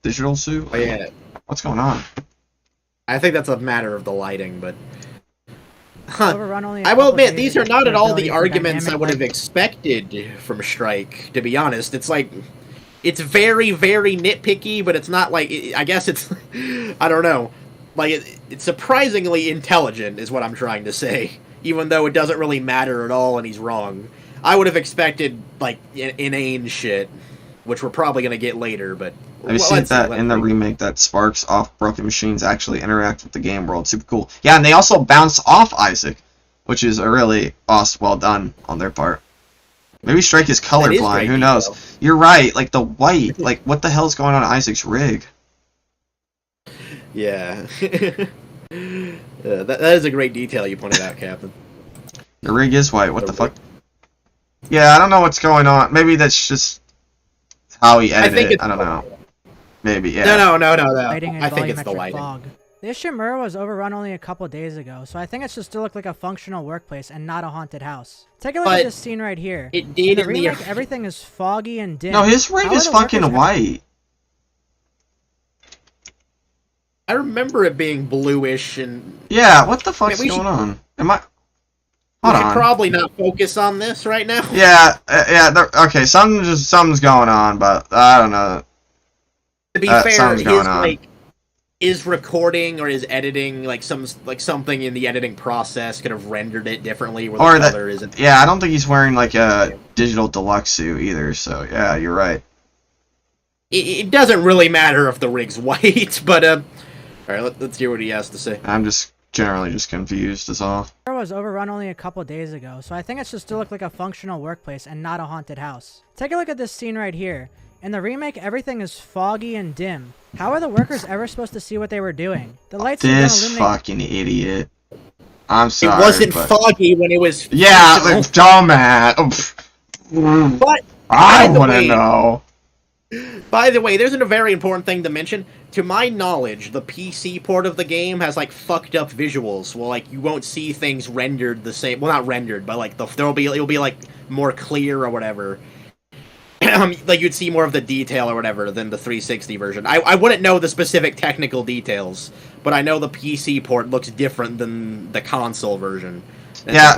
digital suit? Oh, yeah. What's going on? I think that's a matter of the lighting, but... I will admit, these are not at all the arguments I would have expected from Strike, to be honest. It's like... It's very, very nitpicky, but it's not like... I guess it's... I don't know. Like, it's surprisingly intelligent, is what I'm trying to say. Even though it doesn't really matter at all and he's wrong. I would have expected, like, inane shit, which we're probably going to get later, but... Have you seen that in the remake that sparks off broken machines actually interact with the game world? Super cool. Yeah, and they also bounce off Isaac, which is a really well done on their part. Maybe Strike is colorblind, who knows? Though. You're right, like the white, like what the hell's going on Isaac's rig? Yeah. That is a great detail you pointed out, Captain. The rig is white, what the fuck? Yeah, I don't know what's going on. Maybe that's just how he edited it. I don't know. Maybe, yeah. No. I think it's the lighting. Fog. The Ishimura was overrun only a couple days ago, so I think it's just to look like a functional workplace and not a haunted house. Take a look at this scene right here. It did in the remake, everything is foggy and dim. No, his rig is fucking white. I remember it being bluish and... Yeah, what the fuck's going on? Hold on. We should probably not focus on this right now. Yeah, okay, something's going on, but I don't know. To be fair, his recording or his editing, something in the editing process could have rendered it differently where the color isn't. Yeah, I don't think he's wearing like a digital deluxe suit either, so yeah, you're right. It doesn't really matter if the rig's white, but alright, let's hear what he has to say. I'm just generally confused is all. It was overrun only a couple days ago, so I think it's just to look like a functional workplace and not a haunted house. Take a look at this scene right here. In the remake, everything is foggy and dim. How are the workers ever supposed to see what they were doing? The lights This fucking idiot. I'm sorry. It wasn't foggy when it was... Yeah, like, dumbass. But I want to know. By the way, there's a very important thing to mention. To my knowledge, the PC port of the game has, like, fucked up visuals. Well, like, you won't see things rendered the same... Well, not rendered, but, like, it'll be, like, more clear or whatever. Like, you'd see more of the detail or whatever than the 360 version. I wouldn't know the specific technical details, but I know the PC port looks different than the console version. Yeah,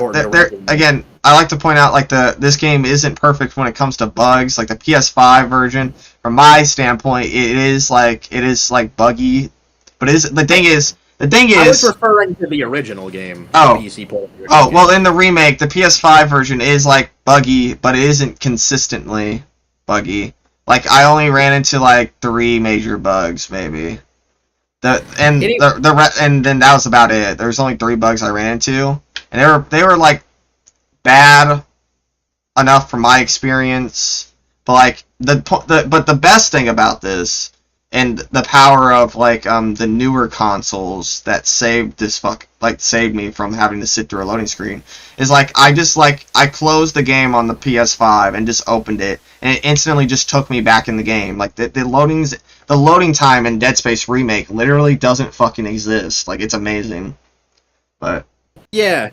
again, I like to point out, like, this game isn't perfect when it comes to bugs. Like, the PS5 version, from my standpoint, it is buggy. But the thing is... I was referring to the original game. Oh. The PC port. Oh, well, in the remake, the PS5 version is, like, buggy, but it isn't consistently buggy. Like, I only ran into, like, 3 major bugs, maybe. And then that was about it. There was only 3 bugs I ran into. And they were like, bad enough from my experience. But, like, but the best thing about this and the power of like the newer consoles that saved me from having to sit through a loading screen is like I closed the game on the PS5 and just opened it, and it instantly just took me back in the game. Like the loading time in Dead Space Remake literally doesn't fucking exist. Like, it's amazing. But yeah,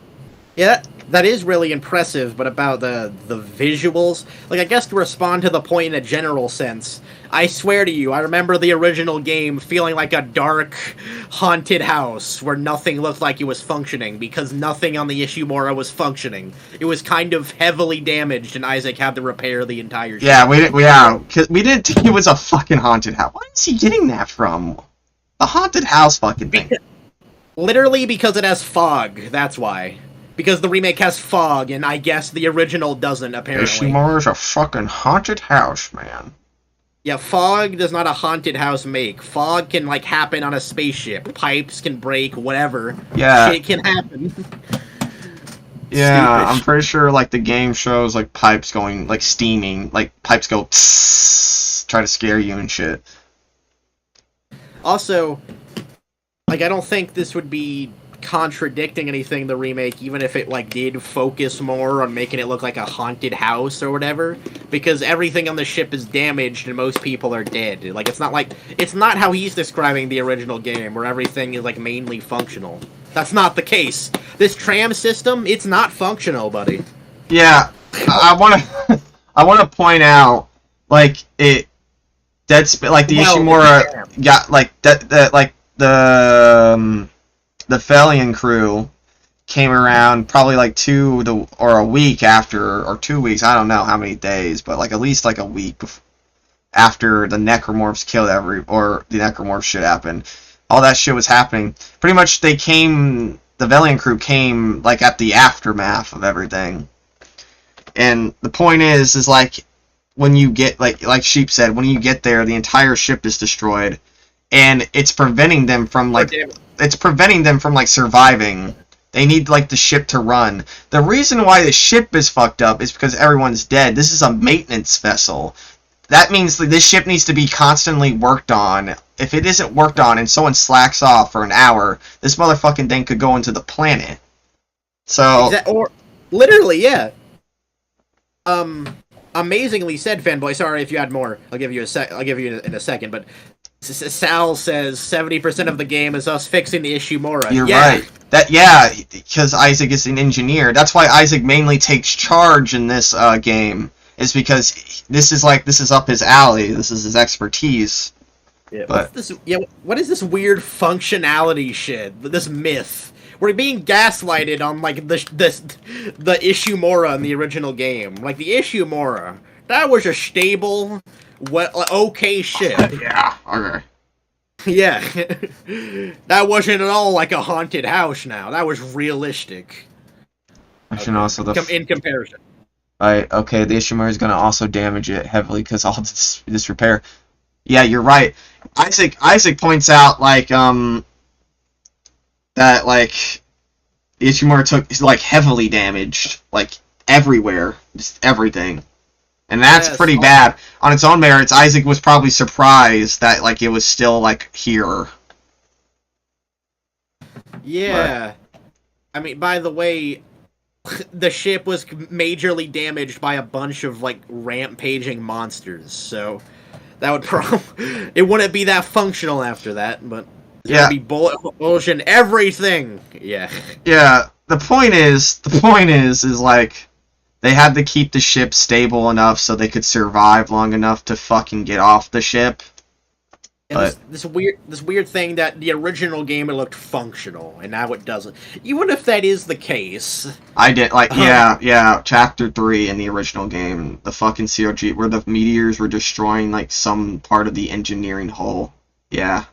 that is really impressive. But about the visuals, like, I guess to respond to the point in a general sense, I swear to you, I remember the original game feeling like a dark, haunted house where nothing looked like it was functioning because nothing on the Ishimura was functioning. It was kind of heavily damaged, and Isaac had to repair the entire ship. Yeah, we didn't think it was a fucking haunted house. Where is he getting that from? A haunted house fucking thing. Literally because it has fog, that's why. Because the remake has fog, and I guess the original doesn't, apparently. Ishimura's a fucking haunted house, man. Yeah, fog does not a haunted house make. Fog can, like, happen on a spaceship. Pipes can break, whatever. Yeah. Shit can happen. Yeah, Stupid. I'm pretty sure, like, the game shows, like, pipes going, like, steaming. Like, pipes go tss, try to scare you and shit. Also, like, I don't think this would be contradicting anything, the remake, even if it, like, did focus more on making it look like a haunted house or whatever, because everything on the ship is damaged and most people are dead. Like, it's not how he's describing the original game, where everything is, like, mainly functional. That's not the case. This tram system, it's not functional, buddy. Yeah, I wanna point out, like, the Ishimura got, like, the Felian crew came around probably like a week after, or 2 weeks, I don't know how many days, but like at least like a week after the Necromorphs killed the Necromorph shit happened. All that shit was happening. Pretty much the Velian crew came like at the aftermath of everything. And the point is like, when you get, like Sheep said, when you get there, the entire ship is destroyed, and it's preventing them from surviving. They need, like, the ship to run. The reason why the ship is fucked up is because everyone's dead. This is a maintenance vessel. That means that this ship needs to be constantly worked on. If it isn't worked on and someone slacks off for an hour, this motherfucking thing could go into the planet. So... Or, literally, yeah. Amazingly said, fanboy. Sorry if you had more. I'll give you in a second, but... Sal says 70% of the game is us fixing the Ishimura. You're right. Because Isaac is an engineer. That's why Isaac mainly takes charge in this game. Is because this is up his alley. This is his expertise. Yeah, but what is this weird functionality shit? This myth. We're being gaslighted on like the Ishimura in the original game. Like the Ishimura, that was a stable, okay ship. Yeah. Okay. Yeah, that wasn't at all like a haunted house. Now that was realistic. In comparison. Okay, the Ishimura is gonna also damage it heavily because all this repair. Yeah, you're right. Isaac points out like that like the Ishimura took like heavily damaged, like everywhere, just everything. And that's pretty bad. On its own merits, Isaac was probably surprised that like it was still like here. Yeah. But, I mean, by the way, the ship was majorly damaged by a bunch of like rampaging monsters, so that would it wouldn't be that functional after that, but yeah, be bullet holes and everything. Yeah. Yeah. The point is like they had to keep the ship stable enough so they could survive long enough to fucking get off the ship. And this weird thing that the original game it looked functional, and now it doesn't. Even if that is the case, I did like yeah. Chapter 3 in the original game, the fucking COG where the meteors were destroying like some part of the engineering hull. Yeah,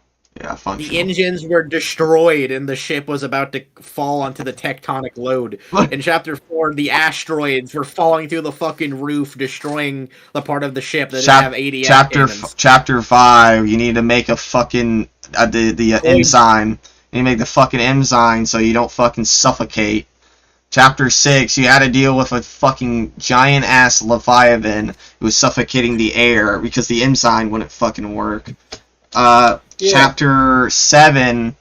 functional. The engines were destroyed, and the ship was about to fall onto the tectonic load. In Chapter 4, the asteroids were falling through the fucking roof, destroying the part of the ship that didn't have ADS Chapter 5, you need to make a fucking the enzyme. You need to make the fucking enzyme so you don't fucking suffocate. Chapter 6, you had to deal with a fucking giant-ass Leviathan who was suffocating the air because the enzyme wouldn't fucking work. Chapter 7.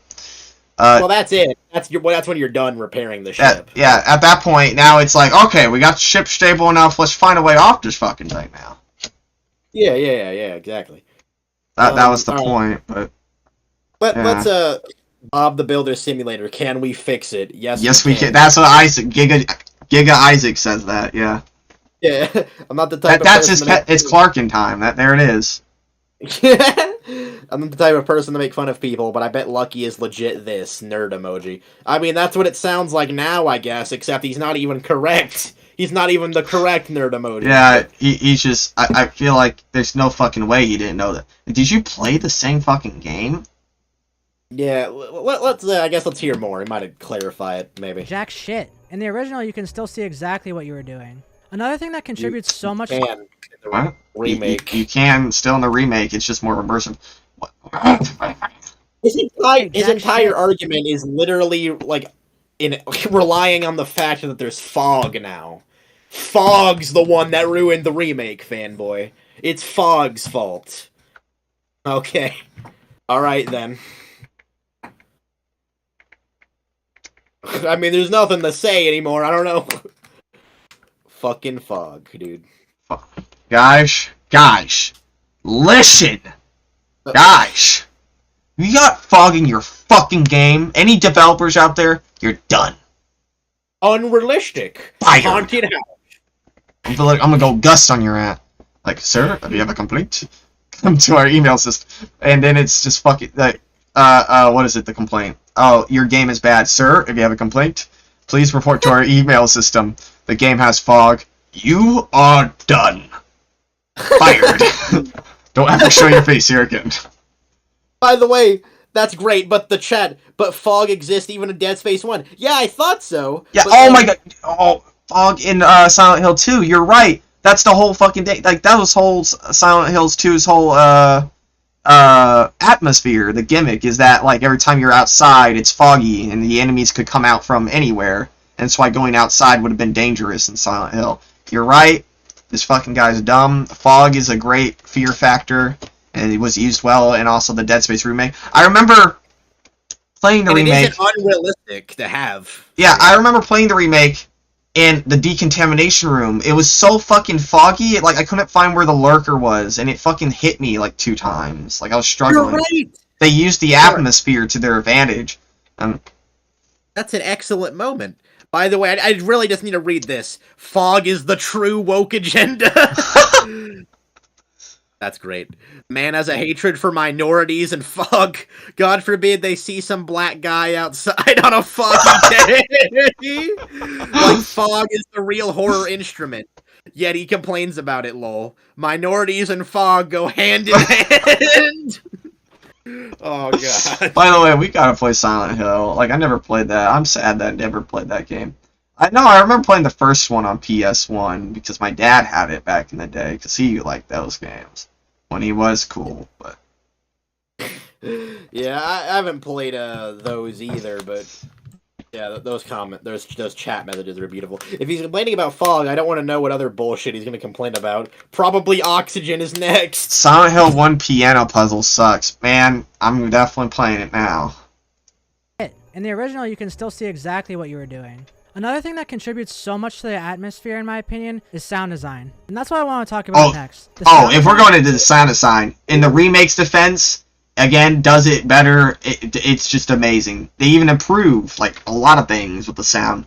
Well, that's it. That's when you're done repairing the ship. At that point, now it's like, okay, we got the ship stable enough. Let's find a way off this fucking thing now. Yeah, exactly. That was the point, but... Let's, Bob the Builder Simulator, can we fix it? Yes, we can. That's what Giga Isaac says that, yeah. Yeah, I'm not the type of that's person... It's Clarkin time. There it is. I'm not the type of person to make fun of people, but I bet Lucky is legit this nerd emoji. I mean, that's what it sounds like now, I guess, except he's not even correct. He's not even the correct nerd emoji. Yeah, he's just... I feel like there's no fucking way you didn't know that. Did you play the same fucking game? Yeah, let's I guess let's hear more. He might have clarified it, maybe. Jack shit. In the original, you can still see exactly what you were doing. Another thing that contributes so much... What? Remake. You can still in the remake. It's just more immersive. His entire argument is literally like relying on the fact that there's fog now. Fog's the one that ruined the remake, fanboy. It's Fog's fault. Okay. All right then. I mean, there's nothing to say anymore. I don't know. Fucking Fog, dude. Guys, listen! Guys! You got fog in your fucking game? Any developers out there? You're done. Unrealistic. Fired. Haunted house. I'm gonna go Gus on your ass. Like, sir, do you have a complaint? Come to our email system. And then it's just fucking, like, what is it, the complaint? Oh, your game is bad. Sir, if you have a complaint, please report to our email system. The game has fog. You are done. Fired. Don't ever show your face here again. By the way, that's great, but fog exists even in Dead Space 1. Yeah, I thought so. Yeah, oh my god. Oh, fog in Silent Hill 2. You're right. That's the whole fucking day. Like, that was whole Silent Hills 2's whole, atmosphere. The gimmick is that, like, every time you're outside, it's foggy, and the enemies could come out from anywhere. And that's why going outside would have been dangerous in Silent Hill. You're right. This fucking guy's dumb. Fog is a great fear factor, and it was used well, and also the Dead Space remake. I remember playing the remake. It isn't unrealistic to have. Yeah, I remember playing the remake in the decontamination room. It was so fucking foggy, I couldn't find where the lurker was, and it fucking hit me, 2 times. I was struggling. You're right! They used the atmosphere to their advantage. That's an excellent moment. By the way, I really just need to read this. Fog is the true woke agenda. That's great. Man has a hatred for minorities and fog. God forbid they see some black guy outside on a foggy day. Like fog is the real horror instrument. Yet he complains about it, lol. Minorities and fog go hand in hand. Oh, God. By the way, we gotta play Silent Hill. I never played that. I'm sad that I never played that game. I remember playing the first one on PS1 because my dad had it back in the day because he liked those games when he was cool. But yeah, I haven't played those either, but yeah, those chat messages are beautiful. If he's complaining about fog, I don't want to know what other bullshit he's gonna complain about. Probably oxygen is next. Silent Hill 1 piano puzzle sucks. Man, I'm definitely playing it now. In the original, you can still see exactly what you were doing. Another thing that contributes so much to the atmosphere, in my opinion, is sound design. And that's what I want to talk about next. If we're going into the sound design, in the remake's defense, again, does it better. It's just amazing. They even improve, a lot of things with the sound.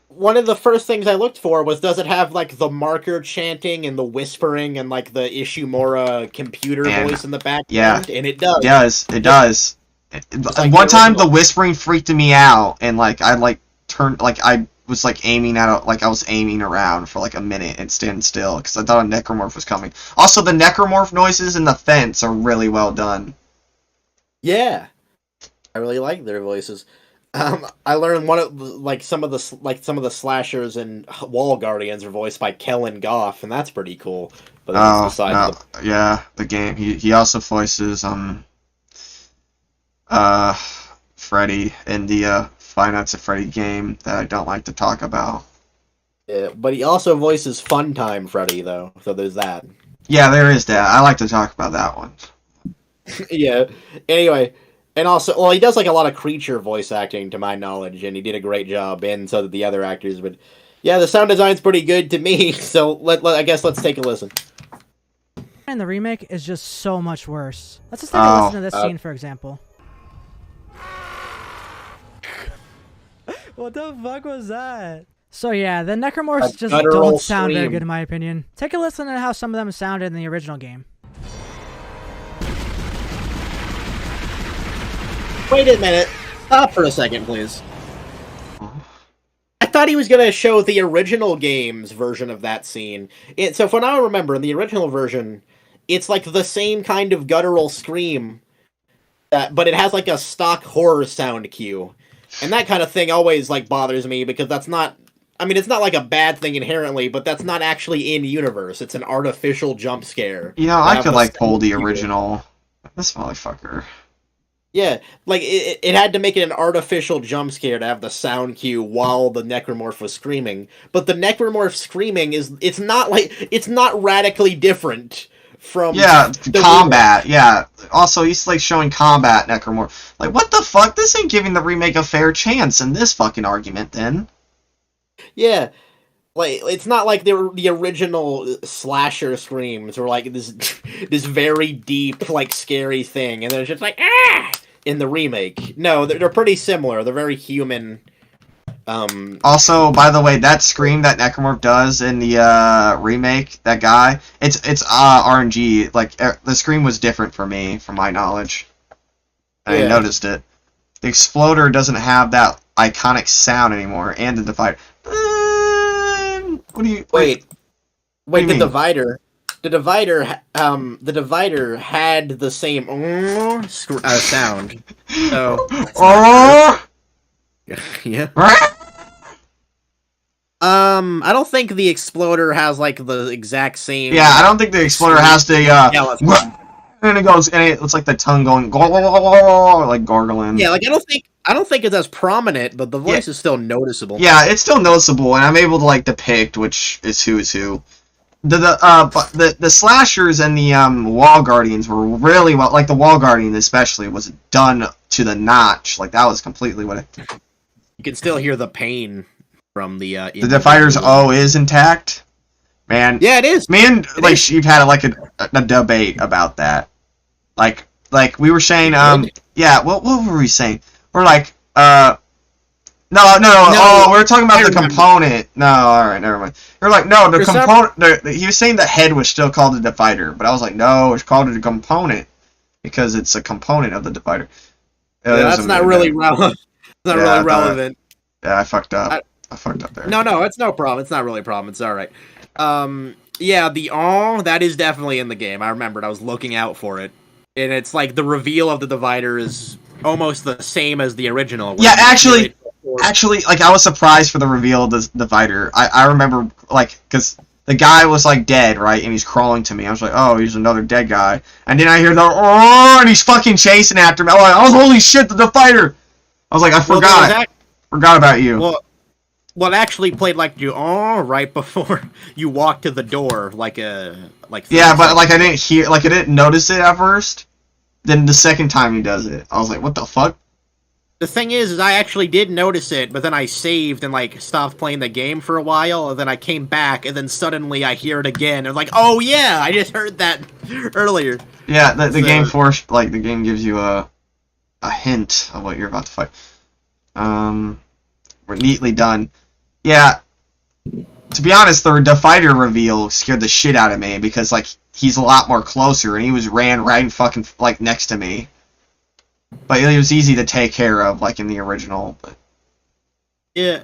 One of the first things I looked for was, does it have, the marker chanting and the whispering and, the Ishimura computer voice in the background? Yeah. And it does. It does. One time, the whispering freaked me out, and, I was aiming at I was aiming around for a minute and stand still because I thought a necromorph was coming. Also, the necromorph noises in the fence are really well done. Yeah, I really like their voices. I learned some of the slashers and Wall Guardians are voiced by Kellen Goff, and that's pretty cool. But yeah, the game. He also voices Freddy in the Five Nights at Freddy game that I don't like to talk about. Yeah, but he also voices Funtime Freddy, though, so there's that. Yeah, there is that. I like to talk about that one. Yeah. Anyway, and also, well, he does like a lot of creature voice acting, to my knowledge, and he did a great job, and so did the other actors. But yeah, the sound design's pretty good to me. So I guess let's take a listen. And the remake is just so much worse. Let's just take a listen to this scene, for example. What the fuck was that? So yeah, the necromorphs just don't sound very good in my opinion. Take a listen to how some of them sounded in the original game. Wait a minute. Stop for a second, please. I thought he was going to show the original game's version of that scene. So from what I remember, in the original version, it's like the same kind of guttural scream, but it has like a stock horror sound cue. And that kind of thing always like bothers me because that's not... I mean, it's not like a bad thing inherently, but that's not actually in universe. It's an artificial jump scare. You know, I could like pull the original. This motherfucker. Yeah, like it had to make it an artificial jump scare to have the sound cue while the necromorph was screaming. But the necromorph screaming it's not radically different from combat. Yeah. Also, he's like showing combat necromorph. Like, what the fuck? This ain't giving the remake a fair chance in this fucking argument. Then. Yeah. Like, it's not like the original slasher screams were like this very deep, like, scary thing, and then it's just like, ah! In the remake. No, they're pretty similar. They're very human. Also, by the way, that scream that Necromorph does in the remake, that guy, it's RNG. Like, the scream was different for me, from my knowledge. I noticed it. The Exploder doesn't have that iconic sound anymore, and the Divider. What do you wait? The Divider. The Divider had the same sound. So yeah. I don't think the Exploder has like the exact same. Yeah, I don't think the Exploder has the and it goes and it's like the tongue going like gargling. Yeah, like I don't think it's as prominent, but the voice is still noticeable. Yeah, it's still noticeable, and I'm able to like depict which is who is who. The slashers and the wall guardians were really well. Like the wall guardian especially was done to the notch. Like that was completely what it. You can still hear the pain from the. The Divider's O is intact. Man. Yeah, it is. Man, you've had like a debate about that. Like we were saying, yeah. What were we saying? We're like, no. Oh, we were talking about the component. No, all right, never mind. You're like, no, the component. He was saying the head was still called the Divider, but I was like, no, it's called a component because it's a component of the Divider. That's not really relevant. It's not really relevant. Yeah, I fucked up. I fucked up there. No, it's no problem. It's not really a problem. It's all right. Yeah, the that is definitely in the game. I remembered. I was looking out for it, and it's like the reveal of the Divider is almost the same as the original. Yeah, actually, like I was surprised for the reveal of the Divider. I remember because the guy was like dead, right, and he's crawling to me. I was like, oh, he's another dead guy, and then I hear the and he's fucking chasing after me. I'm like, oh, holy shit, the Divider! I was like, I forgot about you. Well, it actually played like you right before you walked to the door, Yeah, but I didn't notice it at first. Then the second time he does it, I was like, what the fuck? The thing is I actually did notice it, but then I saved and stopped playing the game for a while, and then I came back, and then suddenly I hear it again, and oh yeah, I just heard that earlier. Yeah, the game the game gives you a hint of what you're about to fight. We're neatly done. Yeah, to be honest, the Divider reveal scared the shit out of me because he's a lot more closer, and he ran right fucking next to me. But it was easy to take care of, in the original. But yeah,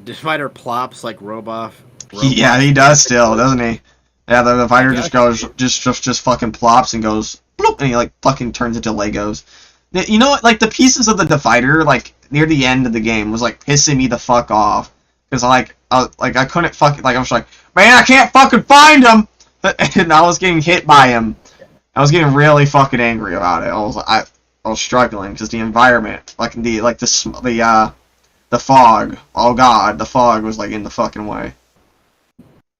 Divider plops like Roboff. Yeah, he does still, doesn't he? Yeah, the Divider just goes, just fucking plops and goes, bloop, and he fucking turns into Legos. You know what? The pieces of the Divider, near the end of the game, was pissing me the fuck off because I couldn't fucking I was like, man, I can't fucking find him, and I was getting hit by him. I was getting really fucking angry about it. I was struggling because the environment, the fog. Oh god, the fog was in the fucking way.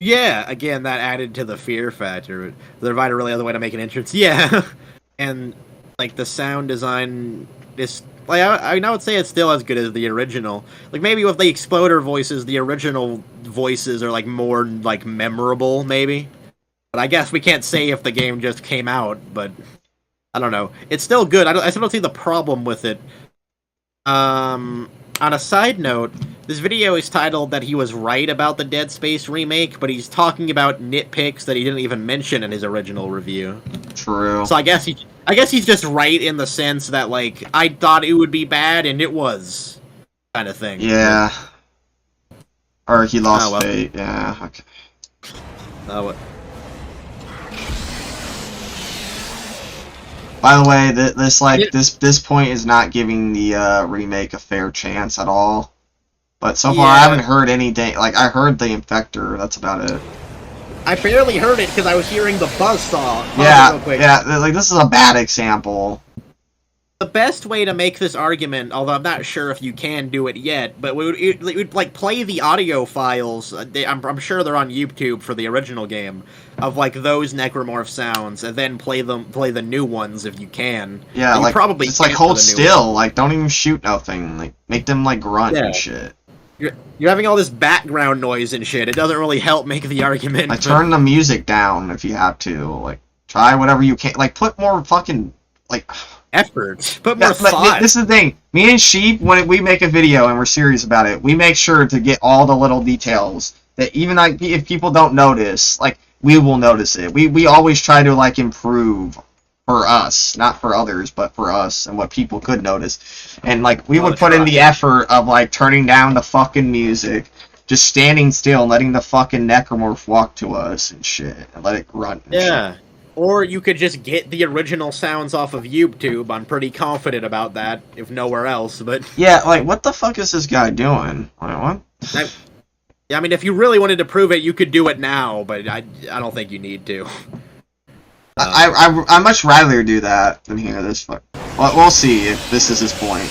Yeah, again, that added to the fear factor. There might really other way to make an entrance. Yeah, and like the sound design is like I would say it's still as good as the original. Like maybe with the exploder voices, the original voices are like more like memorable, maybe. But I guess we can't say if the game just came out. But I don't know. It's still good. I still don't see the problem with it. On a side note, this video is titled that he was right about the Dead Space remake, but he's talking about nitpicks that he didn't even mention in his original review. True. So I guess he's just right in the sense that like I thought it would be bad and it was, kind of thing. Yeah. Or he lost fate. Yeah. Okay. Oh. By the way, this point is not giving the remake a fair chance at all. But so far, I haven't heard anything. Like I heard the Infector. That's about it. I barely heard it because I was hearing the buzzsaw. Yeah, yeah. Like this is a bad example. The best way to make this argument, although I'm not sure if you can do it yet, but we would like play the audio files. I'm sure they're on YouTube for the original game of like those necromorph sounds, and then play the new ones if you can. Yeah, like probably it's like hold still, like don't even shoot nothing, like make them like grunt and shit. You're having all this background noise and shit. It doesn't really help make the argument. Like turn the music down if you have to. Like try whatever you can. Like put more fucking like. Effort. Put more thought. This is the thing. Me and Sheep, when we make a video and we're serious about it, we make sure to get all the little details that even like if people don't notice, like we will notice it. We always try to like improve for us, not for others, but for us and what people could notice. And like we would put in the effort of like turning down the fucking music, just standing still and letting the fucking necromorph walk to us and shit and let it grunt and shit. Or you could just get the original sounds off of YouTube. I'm pretty confident about that, if nowhere else. But yeah, like what the fuck is this guy doing? Like, what? I mean, if you really wanted to prove it, you could do it now. But I don't think you need to. I much rather do that than hear this. Fuck. Well, we'll see if this is his point.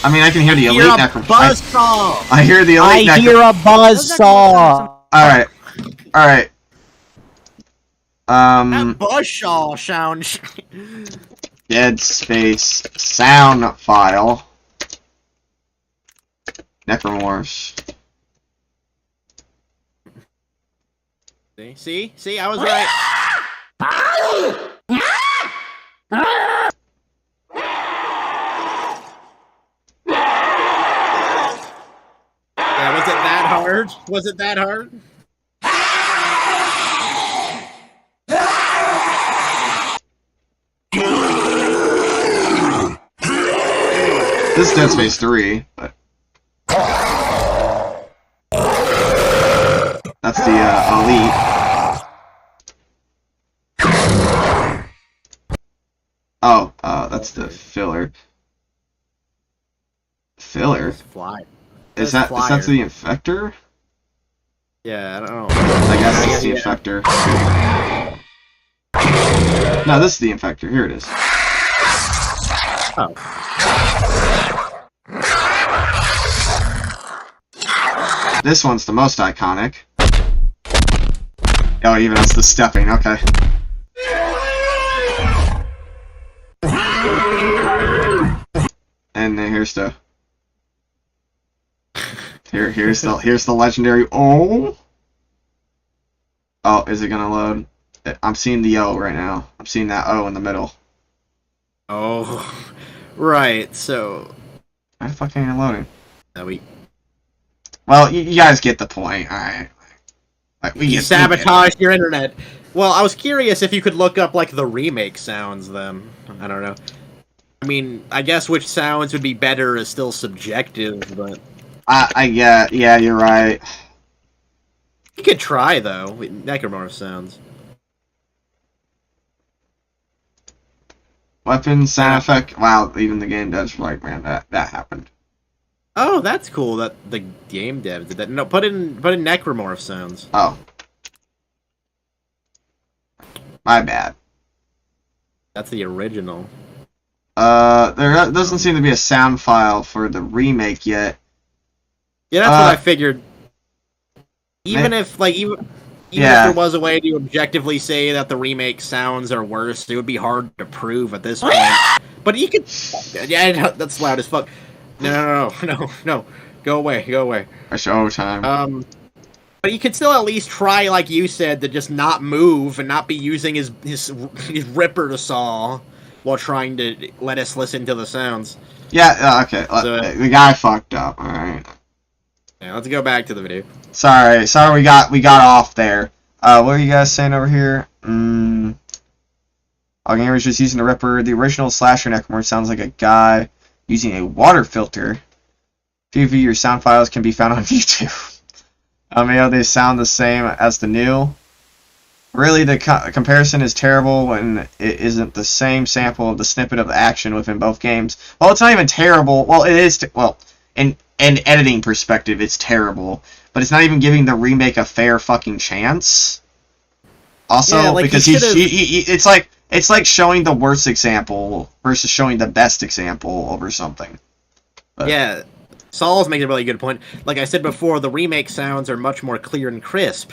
I mean, I can hear the elite necromancer. I hear the elite necromancer. I hear a buzzsaw. All right. That buzzsaw sounds. Dead Space sound file. Necromorphs. See, I was right. Yeah, was it that hard? Was it that hard? This is Dead Space 3, but that's the elite. Oh, that's the filler. Filler? Is that the Infector? Yeah, I don't know. I guess it's the Infector. No, this is the Infector. Here it is. Oh. This one's the most iconic. Oh, even that's the stepping. Okay. And then here's the here's the legendary. Oh, is it gonna load? I'm seeing the O right now. I'm seeing that O in the middle. Oh, right. So why the fuck ain't it loading? Well, you guys get the point. All right. Like, you sabotaged your internet. Well, I was curious if you could look up like the remake sounds. Then I don't know. I mean, I guess which sounds would be better is still subjective, but yeah, you're right. You could try though. Necromorph sounds. Weapon sound effect. Wow, even the game devs were like, man, that happened. Oh, that's cool that the game dev did that. No, put in necromorph sounds. Oh. My bad. That's the original. There doesn't seem to be a sound file for the remake yet. Yeah, that's what I figured. Even if if there was a way to objectively say that the remake sounds are worse, it would be hard to prove at this point. But you could, yeah, that's loud as fuck. No, go away. A show time. But you could still at least try, like you said, to just not move and not be using his ripper to saw while trying to let us listen to the sounds. Yeah, okay. The guy fucked up. All right. Yeah, let's go back to the video. Sorry, we got off there. What are you guys saying over here? Gamers just using the Ripper. The original slasher Necromorph sounds like a guy using a water filter. Few of your sound files can be found on YouTube. They sound the same as the new. Really, the comparison is terrible when it isn't the same sample of the snippet of the action within both games. Well, it's not even terrible. Well, it is. In editing perspective, it's terrible. But it's not even giving the remake a fair fucking chance. Also, yeah, because it's like showing the worst example versus showing the best example over something. But, yeah. Saul's making a really good point. Like I said before, the remake sounds are much more clear and crisp.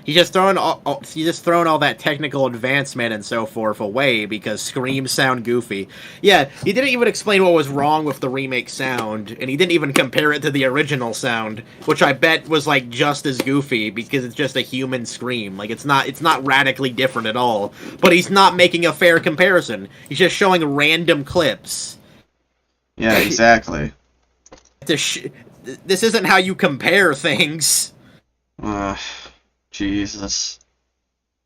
He's just throwing all that technical advancement and so forth away because screams sound goofy. Yeah, he didn't even explain what was wrong with the remake sound, and he didn't even compare it to the original sound, which I bet was like just as goofy because it's just a human scream. Like it's not radically different at all. But he's not making a fair comparison. He's just showing random clips. Yeah, exactly. This isn't how you compare things. Jesus.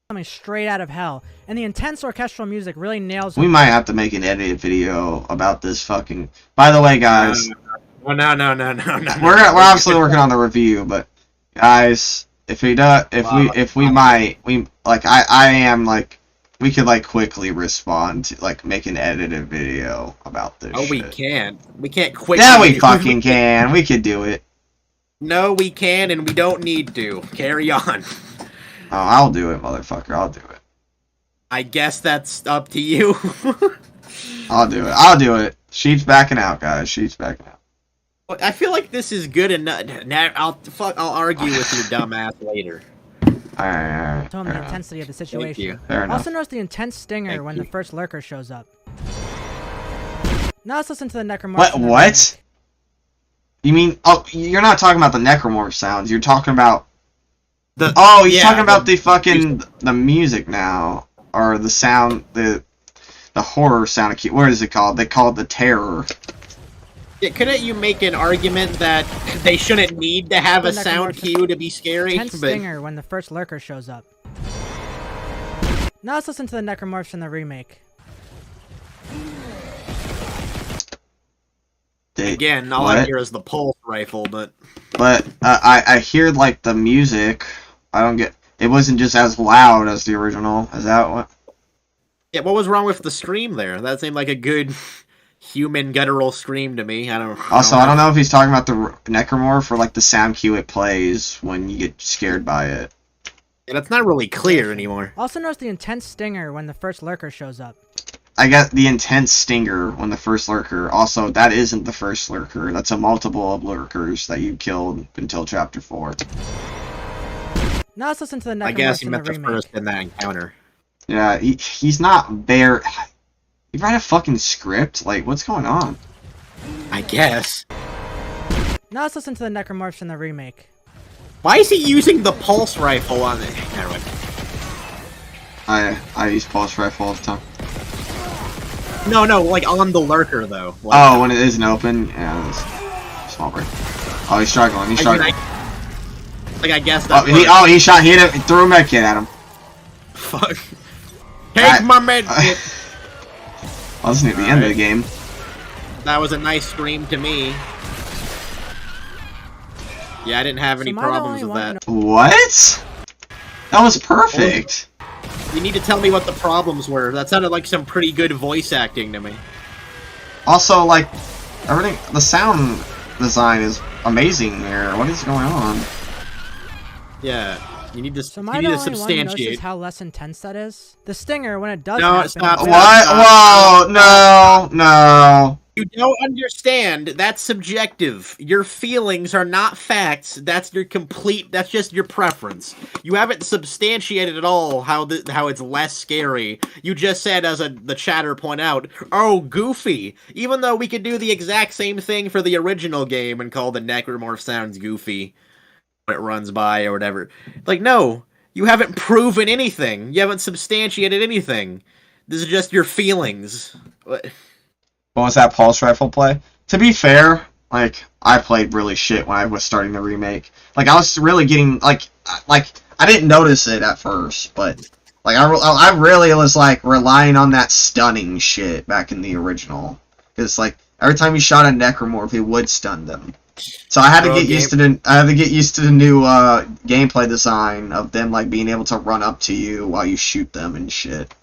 Coming straight out of hell, and the intense orchestral music really nails. We might have to make an edited video about this fucking. By the way, guys. No. We're obviously working on the review, but guys, we could like quickly respond to like make an edited video about this. Oh, shit. We can't quickly. Yeah, we fucking can. We could do it. No, we can, and we don't need to. Carry on. Oh, I'll do it, motherfucker. I'll do it. I guess that's up to you. I'll do it. Sheep's backing out, guys. Sheep's backing out. I feel like this is good enough. I'll argue with your dumb ass later. Alright. Tell him the intensity of the situation. Fair enough. Also notice the intense stinger when the first lurker shows up. Now let's listen to the Necromorph. What? You mean? Oh, you're not talking about the Necromorph sounds. You're talking about. You're talking about the fucking the music now, or the sound, the horror sound. What is it called? They call it the terror. Yeah, couldn't you make an argument that they shouldn't need to have a sound cue to be scary? Intense stinger when the first lurker shows up. Now let's listen to the Necromorphs in the remake. Again, all I hear is the pulse rifle, but I hear like the music. I don't get. It wasn't just as loud as the original. Is that what? Yeah, what was wrong with the scream there? That seemed like a good human guttural scream to me. I don't know if he's talking about the Necromorph or like the sound cue it plays when you get scared by it. And it's not really clear anymore. Also notice the intense stinger when the first lurker shows up. I got the intense stinger when the first lurker. Also, that isn't the first lurker. That's a multiple of lurkers that you killed until chapter 4. Now let's listen to the Necromorphs. I guess he in meant the the remake. first in that encounter. Yeah, he's not there. You write a fucking script? Like, what's going on? I guess. Now let's listen to the Necromorphs in the remake. Why is he using the pulse rifle on it? Anyway. I use pulse rifle all the time. No, like on the lurker though. Like, oh, when it isn't open? Yeah, it's small break. Oh, he's struggling. He's struggling. I guess that. He shot. He hit him. Threw a med kit at him. Fuck. Take my med kit. Well, this is near the end of the game. That was a nice scream to me. Yeah, I didn't have any problems with that. What? That was perfect. You need to tell me what the problems were. That sounded like some pretty good voice acting to me. Also, like, everything, the sound design is amazing there. What is going on? Yeah, you need to, substantiate. How less intense that is? The stinger, when it does no, happen... Stop. What? Whoa, no. You don't understand. That's subjective. Your feelings are not facts. That's just your preference. You haven't substantiated at all how it's less scary. You just said, as the chatter point out, oh, goofy. Even though we could do the exact same thing for the original game and call the necromorph sounds goofy when it runs by or whatever. Like, no, you haven't proven anything. You haven't substantiated anything. This is just your feelings. What was that pulse rifle play? To be fair, like, I played really shit when I was starting the remake. Like, I was really getting, like I didn't notice it at first, but, like, I really was, like, relying on that stunning shit back in the original. Because, like, every time you shot a necromorph, it would stun them. So I had to get used to the new gameplay design of them, like, being able to run up to you while you shoot them and shit.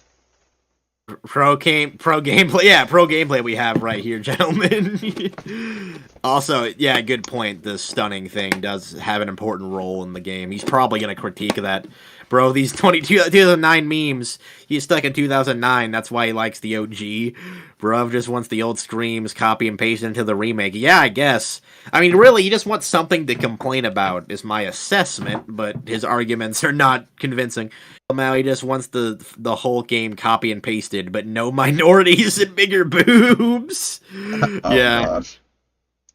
Pro gameplay we have right here, gentlemen. Also, yeah, good point. The stunning thing does have an important role in the game. He's probably gonna critique that. Bro, these 2009 memes, he's stuck in 2009, that's why he likes the OG. Bro just wants the old screams copy and paste into the remake. Yeah, I guess. I mean, really, he just wants something to complain about, is my assessment, but his arguments are not convincing. Somehow he just wants the whole game copy and pasted, but no minorities and bigger boobs. Yeah. Gosh.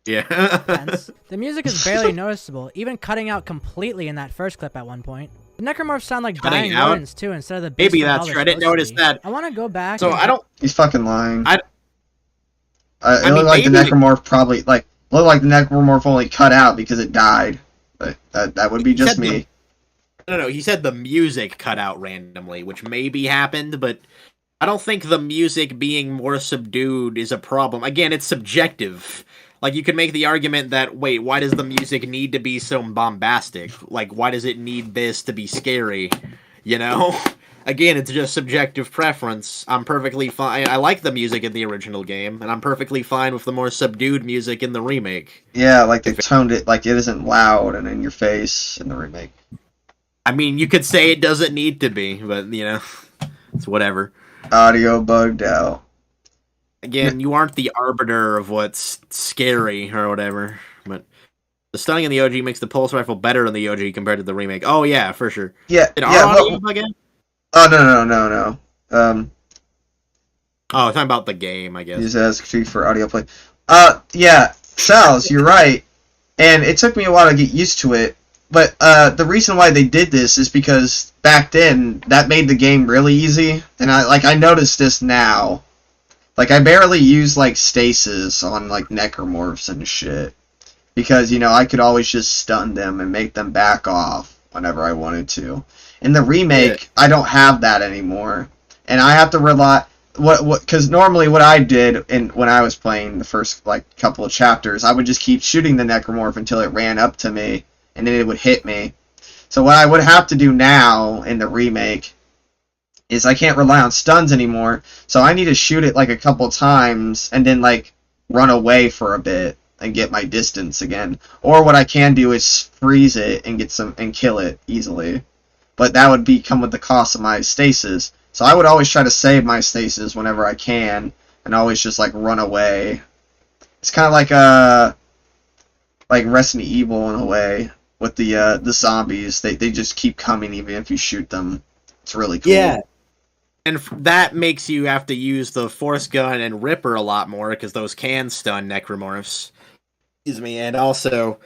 Yeah. The music is barely noticeable, even cutting out completely in that first clip at one point. The necromorphs sound like dying rodents too, instead of the beast. Maybe that's true. I didn't notice that. I want to go back. So I don't. He's fucking lying. I it looked like the necromorph probably looked like the necromorph only cut out because it died. But that would be just me. No. He said the music cut out randomly, which maybe happened, but I don't think the music being more subdued is a problem. Again, it's subjective. Like, you could make the argument that, wait, why does the music need to be so bombastic? Like, why does it need this to be scary? You know? Again, it's just subjective preference. I'm perfectly fine. I like the music in the original game, and I'm perfectly fine with the more subdued music in the remake. Yeah, like they toned it, like it isn't loud and in your face in the remake. I mean, you could say it doesn't need to be, but, you know, it's whatever. Audio bugged out. Again, you aren't the arbiter of what's scary or whatever, but the stunning in the OG makes the pulse rifle better in the OG compared to the remake. Oh, yeah, for sure. Yeah, Did our audio again? Oh, no. Talking about the game, I guess. Use as critique for audio play. Yeah, Sal's, you're right. And it took me a while to get used to it, but the reason why they did this is because back then, that made the game really easy, and I noticed this now. Like, I barely use, like, stasis on, like, necromorphs and shit. Because, you know, I could always just stun them and make them back off whenever I wanted to. In the remake, I don't have that anymore. And I have to rely... Because normally what I did when I was playing the first, like, couple of chapters, I would just keep shooting the necromorph until it ran up to me, and then it would hit me. So what I would have to do now in the remake is I can't rely on stuns anymore, so I need to shoot it like a couple times and then like run away for a bit and get my distance again. Or what I can do is freeze it and kill it easily. But that would come with the cost of my stasis. So I would always try to save my stasis whenever I can and always just like run away. It's kind of like Resident Evil in a way with the zombies. They just keep coming even if you shoot them. It's really cool. Yeah. And that makes you have to use the Force Gun and Ripper a lot more, because those can stun necromorphs. Excuse me, and also,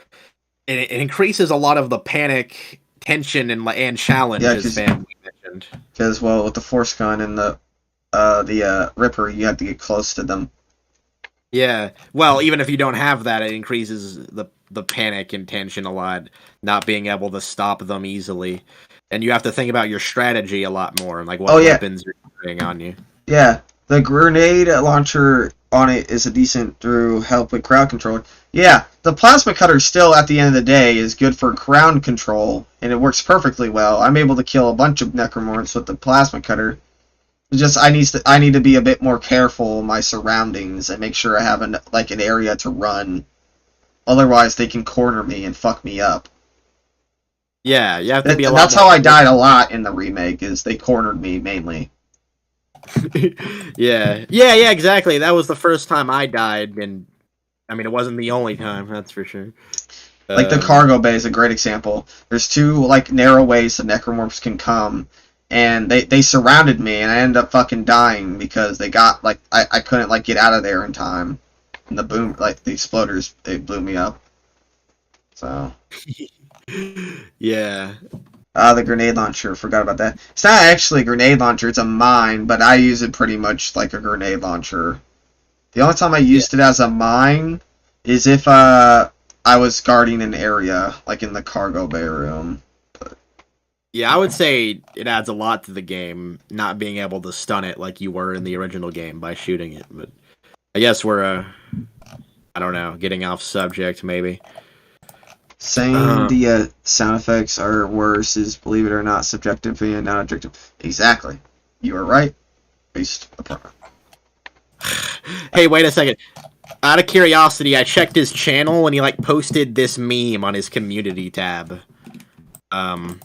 it increases a lot of the panic, tension, and challenge, as Family mentioned. Because, well, with the Force Gun and the Ripper, you have to get close to them. Yeah, well, even if you don't have that, it increases the panic and tension a lot, not being able to stop them easily. And you have to think about your strategy a lot more, like what weapons you're putting on you. Yeah, the grenade launcher on it is a decent through help with crowd control. Yeah, the plasma cutter still, at the end of the day, is good for crowd control, and it works perfectly well. I'm able to kill a bunch of necromorphs with the plasma cutter. It's just I need to be a bit more careful in my surroundings and make sure I have an area to run. Otherwise, they can corner me and fuck me up. Yeah, you have to be a lot. That's how I died a lot in the remake. Is they cornered me mainly. Yeah, exactly. That was the first time I died, and I mean, it wasn't the only time, that's for sure. Like the cargo bay is a great example. There's two like narrow ways the necromorphs can come, and they surrounded me, and I ended up fucking dying because they got like I couldn't like get out of there in time, and the exploders they blew me up. So yeah. the grenade launcher, forgot about that. It's not actually a grenade launcher, it's a mine, but I use it pretty much like a grenade launcher. The only time I used it as a mine is if I was guarding an area, like in the cargo bay room. But... Yeah, I would say it adds a lot to the game, not being able to stun it like you were in the original game by shooting it. But I guess we're, I don't know, getting off subject, maybe. Saying the sound effects are worse is, believe it or not, subjective and not objective. Exactly. You are right. Based upon. Hey, wait a second. Out of curiosity, I checked his channel and he like posted this meme on his community tab. I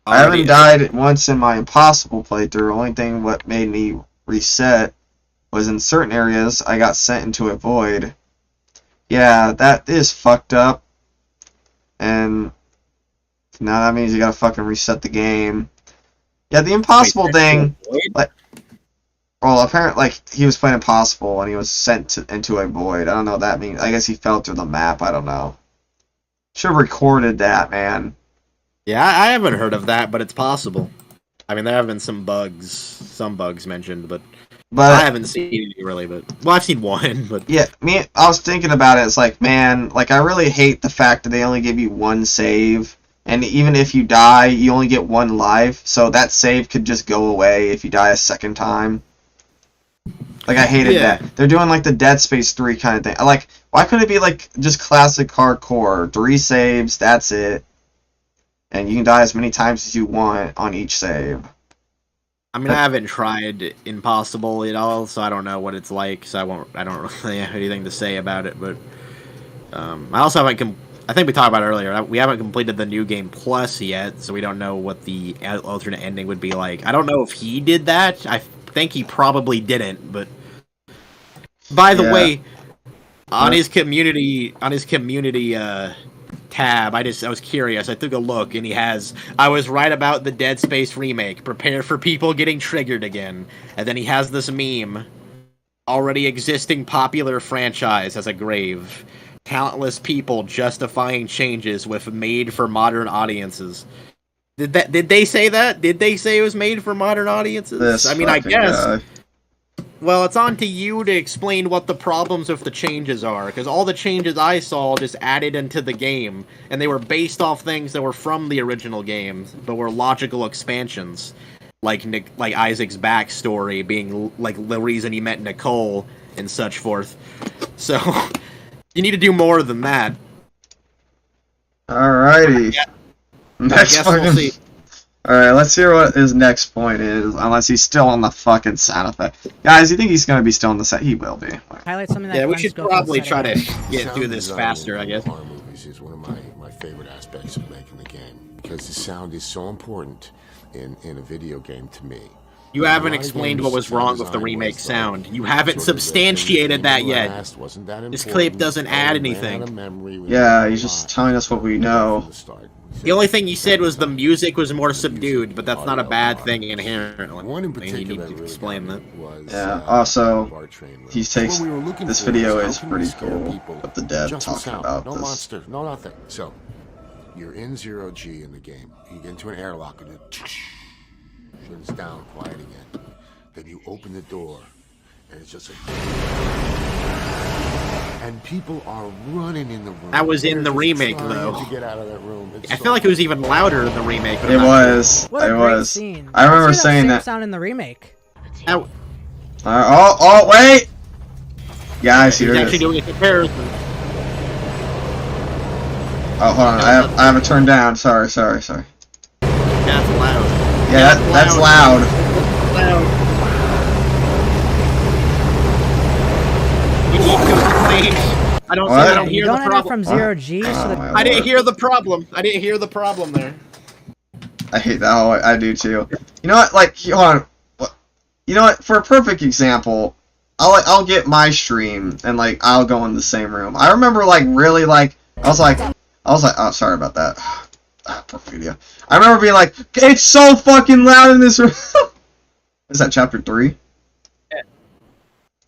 haven't died once in my impossible playthrough. Only thing what made me reset was in certain areas I got sent into a void. Yeah, that is fucked up. And now that means you gotta fucking reset the game. Yeah, the impossible thing. Like, well, apparently, like he was playing impossible and he was sent into a void. I don't know what that means. I guess he fell through the map. I don't know. Should have recorded that, man. Yeah, I haven't heard of that, but it's possible. I mean, there have been some bugs mentioned, but I haven't seen any really. But well, I've seen one. But yeah, I was thinking about it. It's like, man, like I really hate the fact that they only give you one save, and even if you die, you only get one life. So that save could just go away if you die a second time. Like I hated that. They're doing like the Dead Space 3 kind of thing. Like, why couldn't it be like just classic hardcore? 3 saves, that's it. And you can die as many times as you want on each save. I mean, I haven't tried Impossible at all, so I don't know what it's like. So I don't really have anything to say about it. But I also haven't. I think we talked about it earlier. We haven't completed the New Game Plus yet, so we don't know what the alternate ending would be like. I don't know if he did that. I think he probably didn't. But by the way, on his community tab, I was curious. I took a look, and he has, I was right about the Dead Space remake. Prepare for people getting triggered again. And then he has this meme. Already existing popular franchise as a grave. Talentless people justifying changes with made for modern audiences. Did they say that? Did they say it was made for modern audiences? I mean, I guess. Guy. Well, it's on to you to explain what the problems with the changes are, because all the changes I saw just added into the game, and they were based off things that were from the original game, but were logical expansions, like Isaac's backstory being like the reason he met Nicole and such forth. So, you need to do more than that. Alrighty. Next fucking... we'll see. Alright, let's hear what his next point is, unless he's still on the fucking sound effect. Guys, you think he's going to be still on the set? He will be. Highlight something that we should probably try to get through this faster, I guess. Horror movies is one of my favorite aspects of making the game, because the sound is so important in a video game to me. You haven't explained what was wrong with the remake sound. You haven't substantiated that yet. This clip doesn't add anything. Yeah, he's just telling us what we know. The only thing you said was the music was more subdued, but that's not a bad thing inherently. You need to explain that. Yeah, also, he takes... This video is pretty cool, with the dev talking about this. No monster, no nothing. So, you're in 0G in the game. You get into an airlock and it shuts down, quiet again. Then you open the door, and it's just like... And people are running in the room. That was in the remake, though. To get out of that room. I feel like it was even louder in the remake. It was. What a great scene. I remember saying that. Sound in the remake. Oh, wait! Guys, here it is. He's actually doing a comparison. Oh, hold on. I have it turned down. Sorry. That's loud. Yeah, that's loud. You need to explain. I don't hear the problem. You don't from 0G, so that... I didn't hear the problem. I didn't hear the problem there. I hate that. Oh, I do too. You know what? Like, hold on. You know what? For a perfect example, I'll get my stream and like I'll go in the same room. I remember like really like I was like oh sorry about that. Poor video. I remember being like, it's so fucking loud in this room. Is that chapter 3?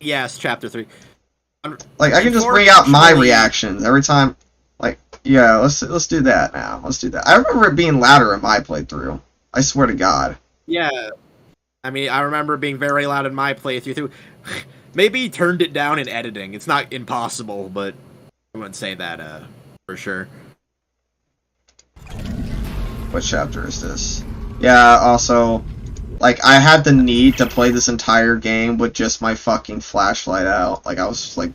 Yes, chapter 3. Like I can just bring out my reactions every time. Like yeah, let's do that now. Let's do that. I remember it being louder in my playthrough. I swear to God. Yeah. I mean, I remember it being very loud in my playthrough. Maybe he turned it down in editing. It's not impossible, but I wouldn't say that for sure. What chapter is this? Yeah, also, like, I had the need to play this entire game with just my fucking flashlight out. Like, I was just like...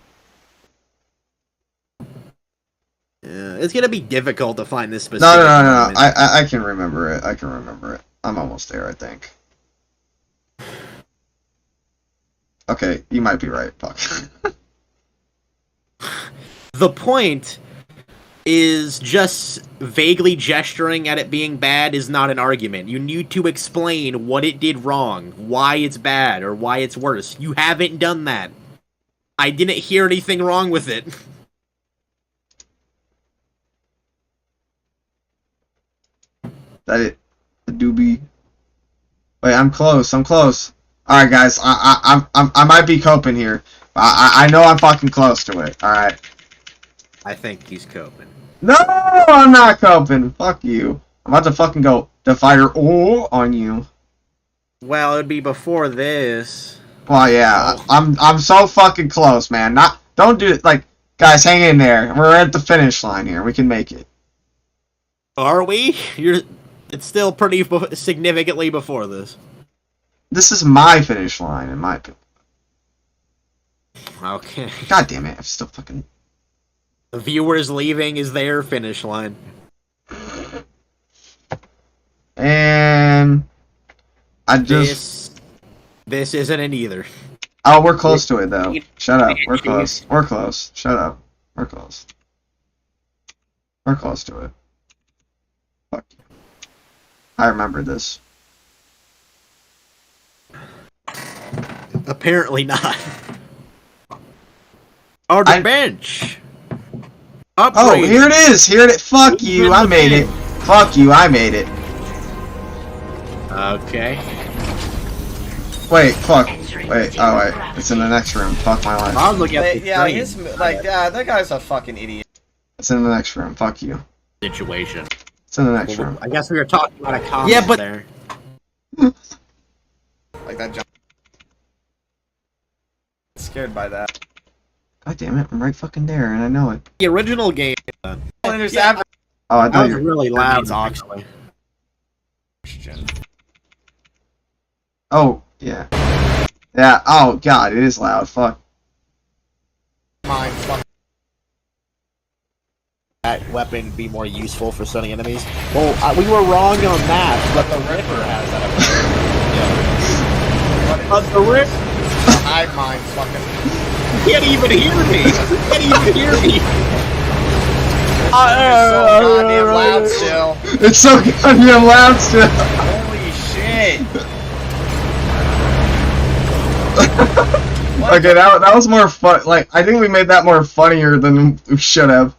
Yeah, it's gonna be difficult to find this specific No. moment. I can remember it. I'm almost there, I think. Okay, you might be right, Puck. The point is just vaguely gesturing at it being bad is not an argument. You need to explain what it did wrong, why it's bad, or why it's worse. You haven't done that. I didn't hear anything wrong with it. That it? The doobie? Wait, I'm close. Alright, guys, I might be coping here. I know I'm fucking close to it. Alright. I think he's coping. No, I'm not coping. Fuck you. I'm about to fucking go to fire on you. Well, it'd be before this. Well, yeah, I'm so fucking close, man. Don't do it. Like, guys, hang in there. We're at the finish line here. We can make it. Are we? It's still pretty significantly before this. This is my finish line, in my opinion. Okay. God damn it! I'm still fucking. The viewers leaving is their finish line. And I just this isn't it either. Oh, we're close to it though. Shut up. We're close. We're close. Shut up. We're close. We're close to it. Fuck you. I remember this. Apparently not. On the bench. Upgrade. Oh, here it is. Here it is. Fuck you. I made it. Fuck you. I made it. Okay. Wait. Fuck. Wait. Oh wait. It's in the next room. Fuck my life. I was looking at the Yeah, screen. that guy's a fucking idiot. It's in the next room. Fuck you. Situation. It's in the next room. I guess we were talking about a comment there. Like that jump. Scared by that. God damn it! I'm right fucking there, and I know it. The original game. Oh, I That thought was you were. really loud, actually. Oh yeah. Yeah. Oh god, it is loud. Fuck. Mine, fuck. That weapon be more useful for stunning enemies. Well, we were wrong on that, but the Ripper has that. But the Ripper. I mine, fucking. Can't even hear me. Can't even hear me. It's so goddamn loud still. It's so goddamn loud still. Holy shit. Okay, that was more fun. Like, I think we made that more funnier than we should have.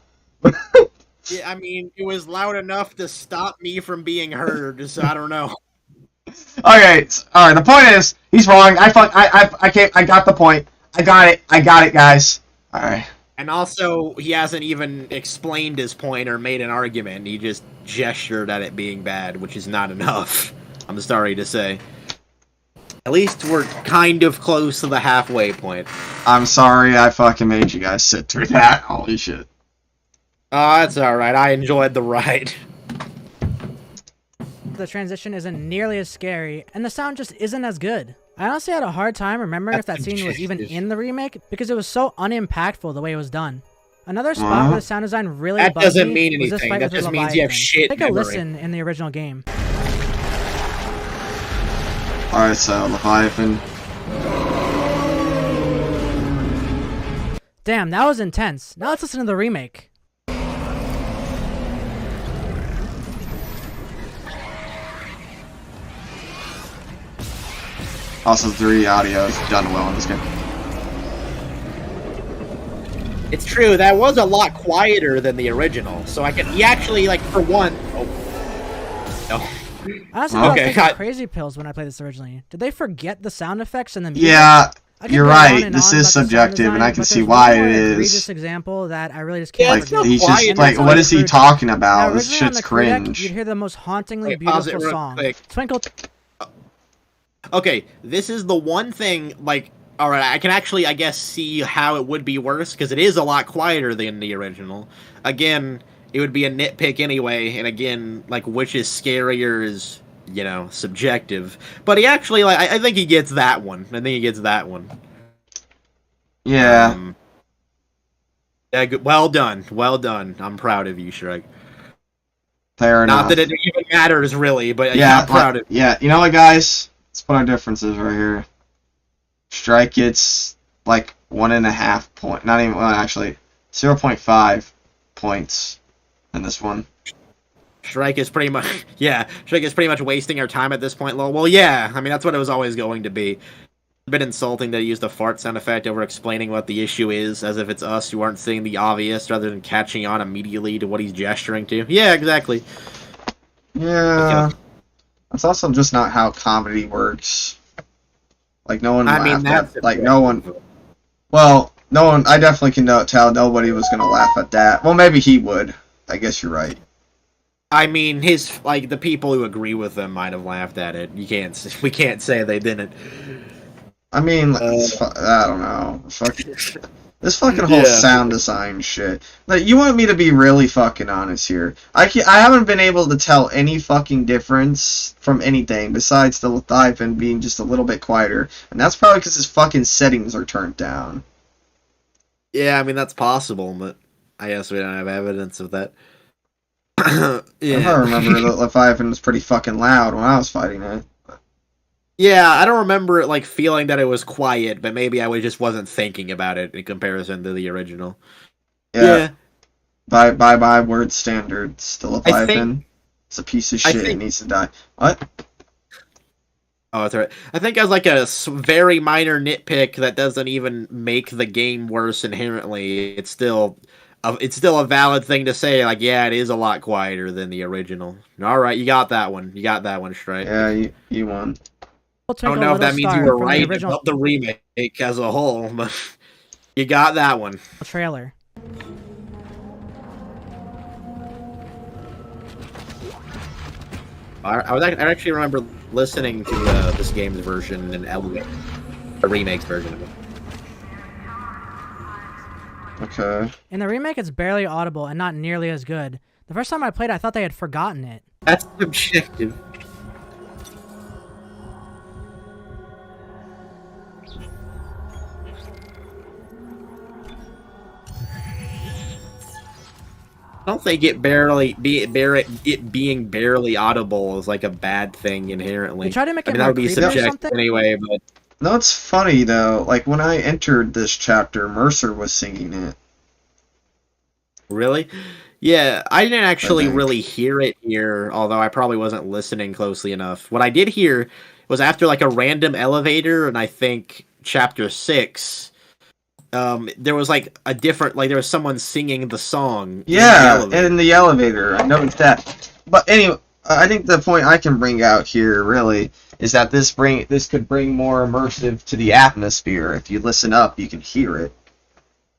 Yeah, I mean, it was loud enough to stop me from being heard, so I don't know. Okay, alright, the point is, he's wrong. I got the point. I got it, guys. Alright. And also, he hasn't even explained his point or made an argument. He just gestured at it being bad, which is not enough. I'm sorry to say. At least we're kind of close to the halfway point. I'm sorry I fucking made you guys sit through that. Holy shit. Oh, that's alright. I enjoyed the ride. The transition isn't nearly as scary, and the sound just isn't as good. I honestly had a hard time remembering if that scene was even in the remake, because it was so unimpactful the way it was done. Another spot where the sound design really That bugged doesn't me mean was this anything. fight That with just the means you have Leviathan. shit Take a memory. listen in the original game. Alright, so, Leviathan. Damn, that was intense. Now let's listen to the remake. Also, 3 audio is done well in this game. It's true, that was a lot quieter than the original, so he actually, like, for one... Oh. No. I honestly thought Okay, I was taking crazy pills when I played this originally. Did they forget the sound effects and the music? Yeah, I could you're go right. on and This on is about the sound subjective, design, and I can but see there's why one more it egregious is. example that I really just Yeah, can't it's forget. not He's quiet, just and like, that's what what is he Now, talking about? This originally on shit's the codec, cringe. you'd hear the most hauntingly Wait, pause it beautiful real song. quick. Twinkle. Okay, this is the one thing, like, alright, I can actually, I guess, see how it would be worse, because it is a lot quieter than the original. Again, it would be a nitpick anyway, and again, like, which is scarier is, you know, subjective. But he actually, like, I think he gets that one. I think he gets that one. Yeah. Yeah, well done. Well done. I'm proud of you, Shrek. Fair enough. Not that it even matters, really, but Yeah, I'm proud of you. yeah. You know what, guys? Let's put our differences right here. Strike gets like 1.5 point. Not even. Well, actually, 0.5 points in this one. Shrike is pretty much, yeah, Shrike is pretty much wasting our time at this point, lol. Well, yeah, I mean, that's what it was always going to be. It's a bit insulting that he used a fart sound effect over explaining what the issue is, as if it's us who aren't seeing the obvious, rather than catching on immediately to what he's gesturing to. Yeah, exactly. Yeah. That's also just not how comedy works. Like, no one laughed at, like, no one... Well, no one... I definitely can tell nobody was gonna laugh at that. Well, maybe he would. I guess you're right. I mean, the people who agree with him might have laughed at it. We can't say they didn't. I mean, I don't know. This fucking whole sound design shit. Like, you want me to be really fucking honest here. I haven't been able to tell any fucking difference from anything besides the Leviathan being just a little bit quieter. And that's probably because his fucking settings are turned down. Yeah, I mean, that's possible, but I guess we don't have evidence of that. Yeah. I remember the Leviathan was pretty fucking loud when I was fighting it. Yeah, I don't remember it, like, feeling that it was quiet, but maybe I just wasn't thinking about it in comparison to the original. Yeah. By word standards, the Leviathan is a piece of shit. It needs to die. What? Oh, that's right. I think as, like, a very minor nitpick that doesn't even make the game worse inherently, it's still a valid thing to say, like, yeah, it is a lot quieter than the original. Alright, you got that one. You got that one straight. Yeah, you won. I don't know if that means you were right about the remake as a whole, but you got that one. Trailer. I actually remember listening to this game's version in Elevate, the remake's version of it. Okay. In the remake, it's barely audible and not nearly as good. The first time I played, I thought they had forgotten it. That's subjective. I don't think it being barely audible is like a bad thing inherently. They try to make it that would be more creepy or subjective something? anyway, but No, it's funny though. Like when I entered this chapter, Mercer was singing it. really? Yeah, I didn't actually think. really hear it here, although I probably wasn't listening closely enough. What I did hear was after like a random elevator, and I think chapter 6, there was like a different, like there was someone singing the song. Yeah, in the elevator. I noticed that. But anyway, I think the point I can bring out here really is that this could bring more immersive to the atmosphere. If you listen up, you can hear it.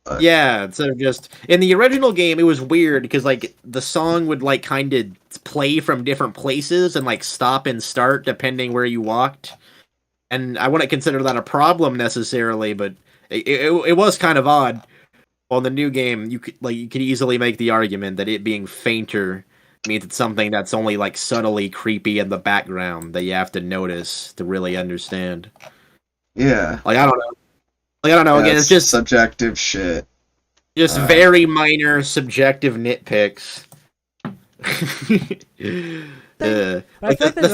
But... yeah, instead of just in the original game, it was weird because like the song would like kind of play from different places and like stop and start depending where you walked, and I wouldn't consider that a problem necessarily, but it was kind of odd. Well, in the new game, you could easily make the argument that it being fainter means it's something that's only like subtly creepy in the background that you have to notice to really understand. Yeah. Like I don't know. Again, it's just subjective shit. Just very minor subjective nitpicks. I think the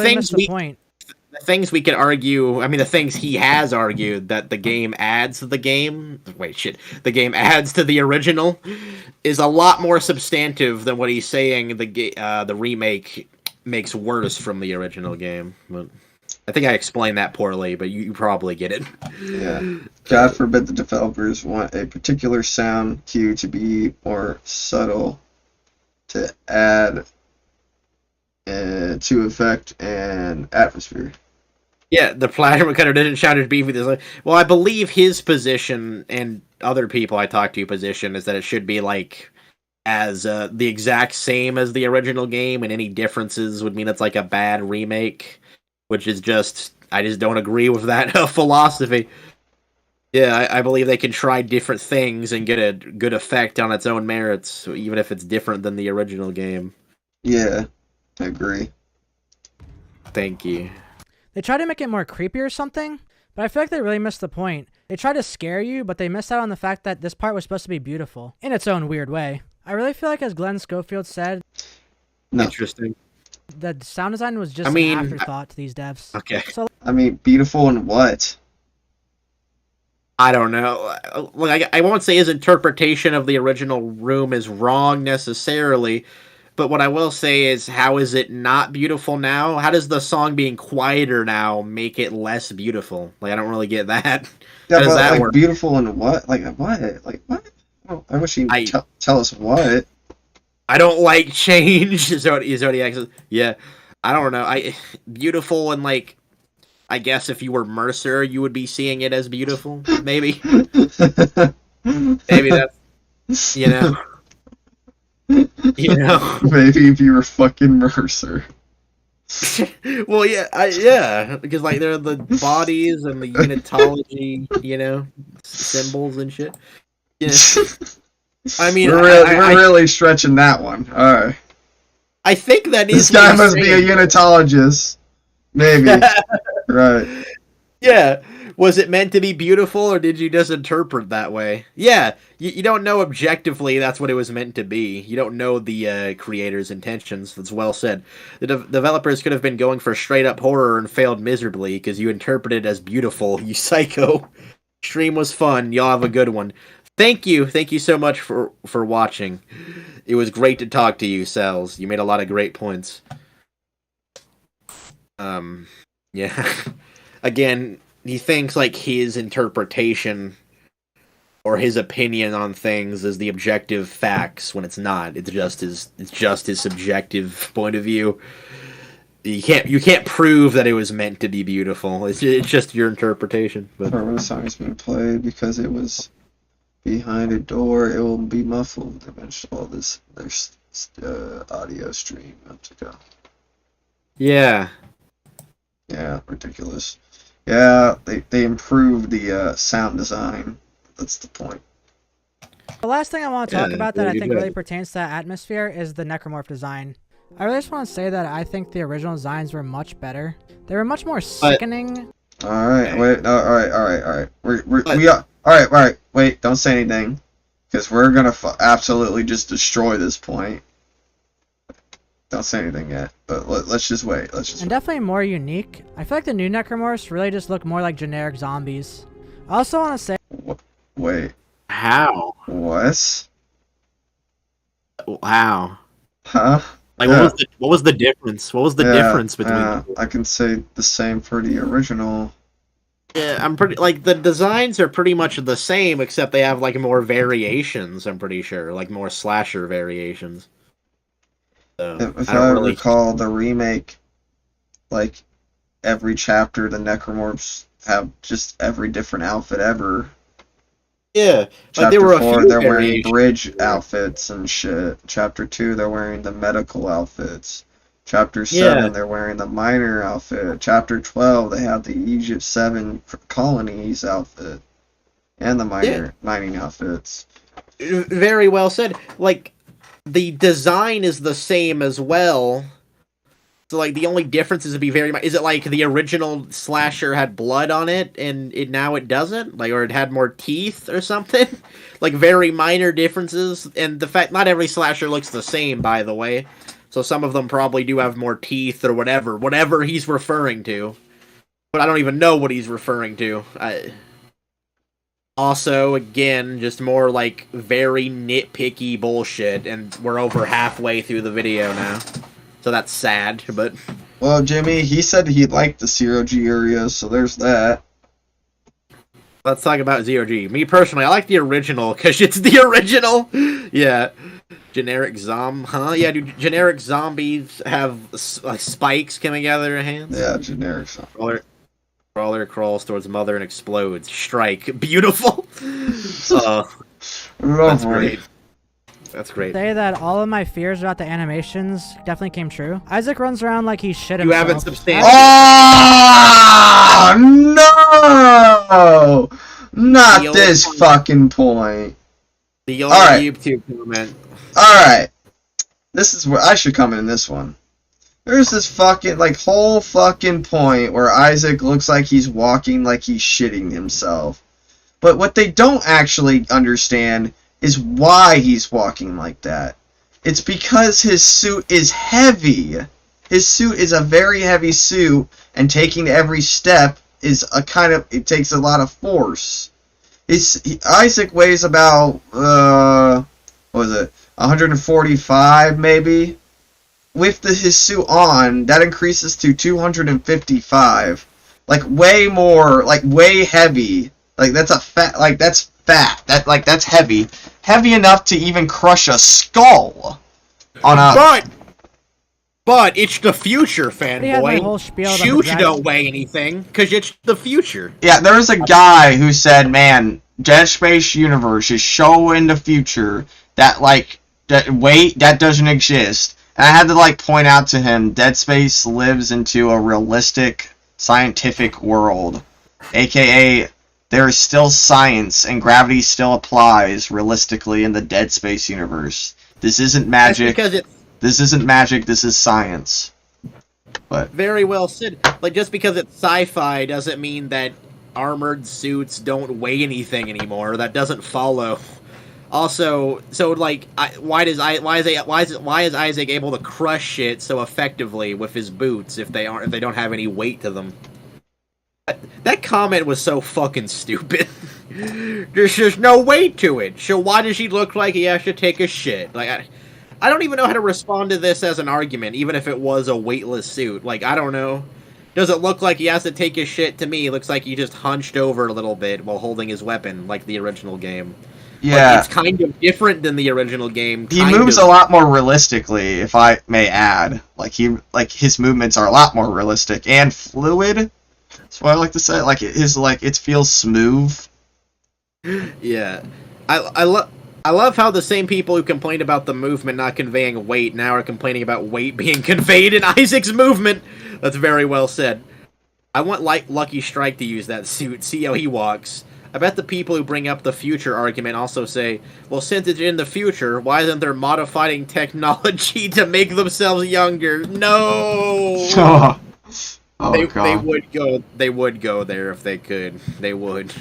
things we can argue, I mean, the things he has argued that the game adds to the game. Wait, shit. The game adds to the original is a lot more substantive than what he's saying the remake makes worse from the original game. But I think I explained that poorly, but you probably get it. Yeah. God forbid the developers want a particular sound cue to be more subtle to add to effect and atmosphere. Yeah, the Platinum Cutter didn't shout at beefy. Well, I believe his position and other people I talked to position is that it should be like as the exact same as the original game, and any differences would mean it's like a bad remake, which is just I just don't agree with that philosophy. Yeah, I believe they can try different things and get a good effect on its own merits, even if it's different than the original game. Yeah, I agree. Thank you. They tried to make it more creepy or something, but I feel like they really missed the point. They tried to scare you, but they missed out on the fact that this part was supposed to be beautiful, in its own weird way. I really feel like, as Glenn Schofield said, No. Interesting. the sound design was just an afterthought to these devs. Okay. So, I mean, beautiful in what? I don't know. Like, I won't say his interpretation of the original room is wrong necessarily, but what I will say is, how is it not beautiful now? How does the song being quieter now make it less beautiful? Like, I don't really get that. Yeah, How does but that like work? beautiful in what? Like what? Like what? Oh, I wish you'd tell us what. I don't like change. Zodiac says, yeah. I don't know. Beautiful and like, I guess if you were Mercer, you would be seeing it as beautiful. Maybe. Maybe that's, you know. You know. Maybe if you were fucking Mercer. Well, yeah, because like they're the bodies and the unitology, you know, symbols and shit. Yeah. I mean, we're really stretching that one. All right. I think that is. This guy must be a unitologist. Maybe. Right. Yeah. Was it meant to be beautiful, or did you just interpret that way? Yeah. You don't know objectively that's what it was meant to be. You don't know the creator's intentions. That's well said. The developers could have been going for straight-up horror and failed miserably because you interpreted it as beautiful, you psycho. Stream was fun. Y'all have a good one. Thank you so much for watching. It was great to talk to you, Cells. You made a lot of great points. Yeah. Again, he thinks like his interpretation or his opinion on things is the objective facts when it's not. It's just his subjective point of view. You can't prove that it was meant to be beautiful. It's just your interpretation. But when the song is being played because it was behind a door, it will be muffled. They mentioned all this. There's audio stream up to go. Yeah. Yeah, ridiculous. Yeah, they improved the sound design. That's the point. the last thing I want to talk about that I think really pertains to that atmosphere is the necromorph design. I really just want to say that I think the original designs were much better. They were much more sickening. All right, wait. All right. All right. Wait, don't say anything, because we're gonna absolutely just destroy this point. Don't say anything yet, but let's just wait. And definitely more unique. I feel like the new necromorphs really just look more like generic zombies. I also want to say. Wait. How? What? Wow. Huh? Like, what was the difference? What was the difference between them? I can say the same for the original. Yeah, I'm pretty like the designs are pretty much the same, except they have like more variations. I'm pretty sure, like more slasher variations. So, If I recall, the remake, like every chapter, the necromorphs have just every different outfit ever. Yeah, Chapter there were 4, a few they're wearing variations. bridge outfits and shit. Chapter 2, they're wearing the medical outfits. Chapter 7, they're wearing the miner outfit. Chapter 12, they have the Egypt 7 colonies outfit. And the mining outfits. Very well said. Like, the design is the same as well. So, like, the only difference is to be very... Is it like the original slasher had blood on it, and now it doesn't? Like, or it had more teeth or something? Like, very minor differences. And the fact... Not every slasher looks the same, by the way. So some of them probably do have more teeth or whatever. Whatever he's referring to. But I don't even know what he's referring to. Also, again, just more, like, very nitpicky bullshit. And we're over halfway through the video now. So that's sad, but Well, Jimmy, he said he liked the Zero G area, so there's that. Let's talk about Zero G. Me personally, I like the original because it's the original. Yeah. Generic huh? Yeah, do generic zombies have spikes coming out of their hands? Yeah, generic zombie. Crawler crawls towards mother and explodes. Strike. Beautiful. That's great. That's great. Say that all of my fears about the animations definitely came true. Isaac runs around like he shit himself. You haven't substantiated. Oh no! Not this fucking point. The old YouTube comment. Alright. This is where I should come in this one. There's this fucking, whole fucking point where Isaac looks like he's walking like he's shitting himself. But what they don't actually understand is why he's walking like that. It's because his suit is heavy. His suit is a very heavy suit, and taking every step is it takes a lot of force. Isaac weighs about, 145 maybe? With his suit on, that increases to 255. Way more, way heavy. That's fat. That's heavy. Heavy enough to even crush a skull on a... But it's the future, fanboy. Shoots don't weigh anything, because it's the future. Yeah, there was a guy who said, man, Dead Space Universe is so in the future that, that doesn't exist. And I had to, point out to him, Dead Space lives into a realistic, scientific world. AKA, there is still science, and gravity still applies realistically in the Dead Space universe. This isn't magic. This isn't magic, this is science. But very well said. Just because it's sci-fi doesn't mean that armored suits don't weigh anything anymore. That doesn't follow. Also, so why is Isaac able to crush shit so effectively with his boots if they don't have any weight to them? That comment was so fucking stupid. There's just no weight to it. So why does he look like he has to take a shit? I don't even know how to respond to this as an argument, even if it was a weightless suit. I don't know. Does it look like he has to take his shit? To me, it looks like he just hunched over a little bit while holding his weapon, like the original game. Yeah. It's kind of different than the original game. He moves a lot more realistically, if I may add. His movements are a lot more realistic and fluid. That's what I like to say. It feels smooth. Yeah. I love how the same people who complained about the movement not conveying weight now are complaining about weight being conveyed in Isaac's movement. That's very well said. I want LuckyStrike to use that suit, see how he walks. I bet the people who bring up the future argument also say, well, since it's in the future, why isn't there modifying technology to make themselves younger? No! They would go there if they could. They would.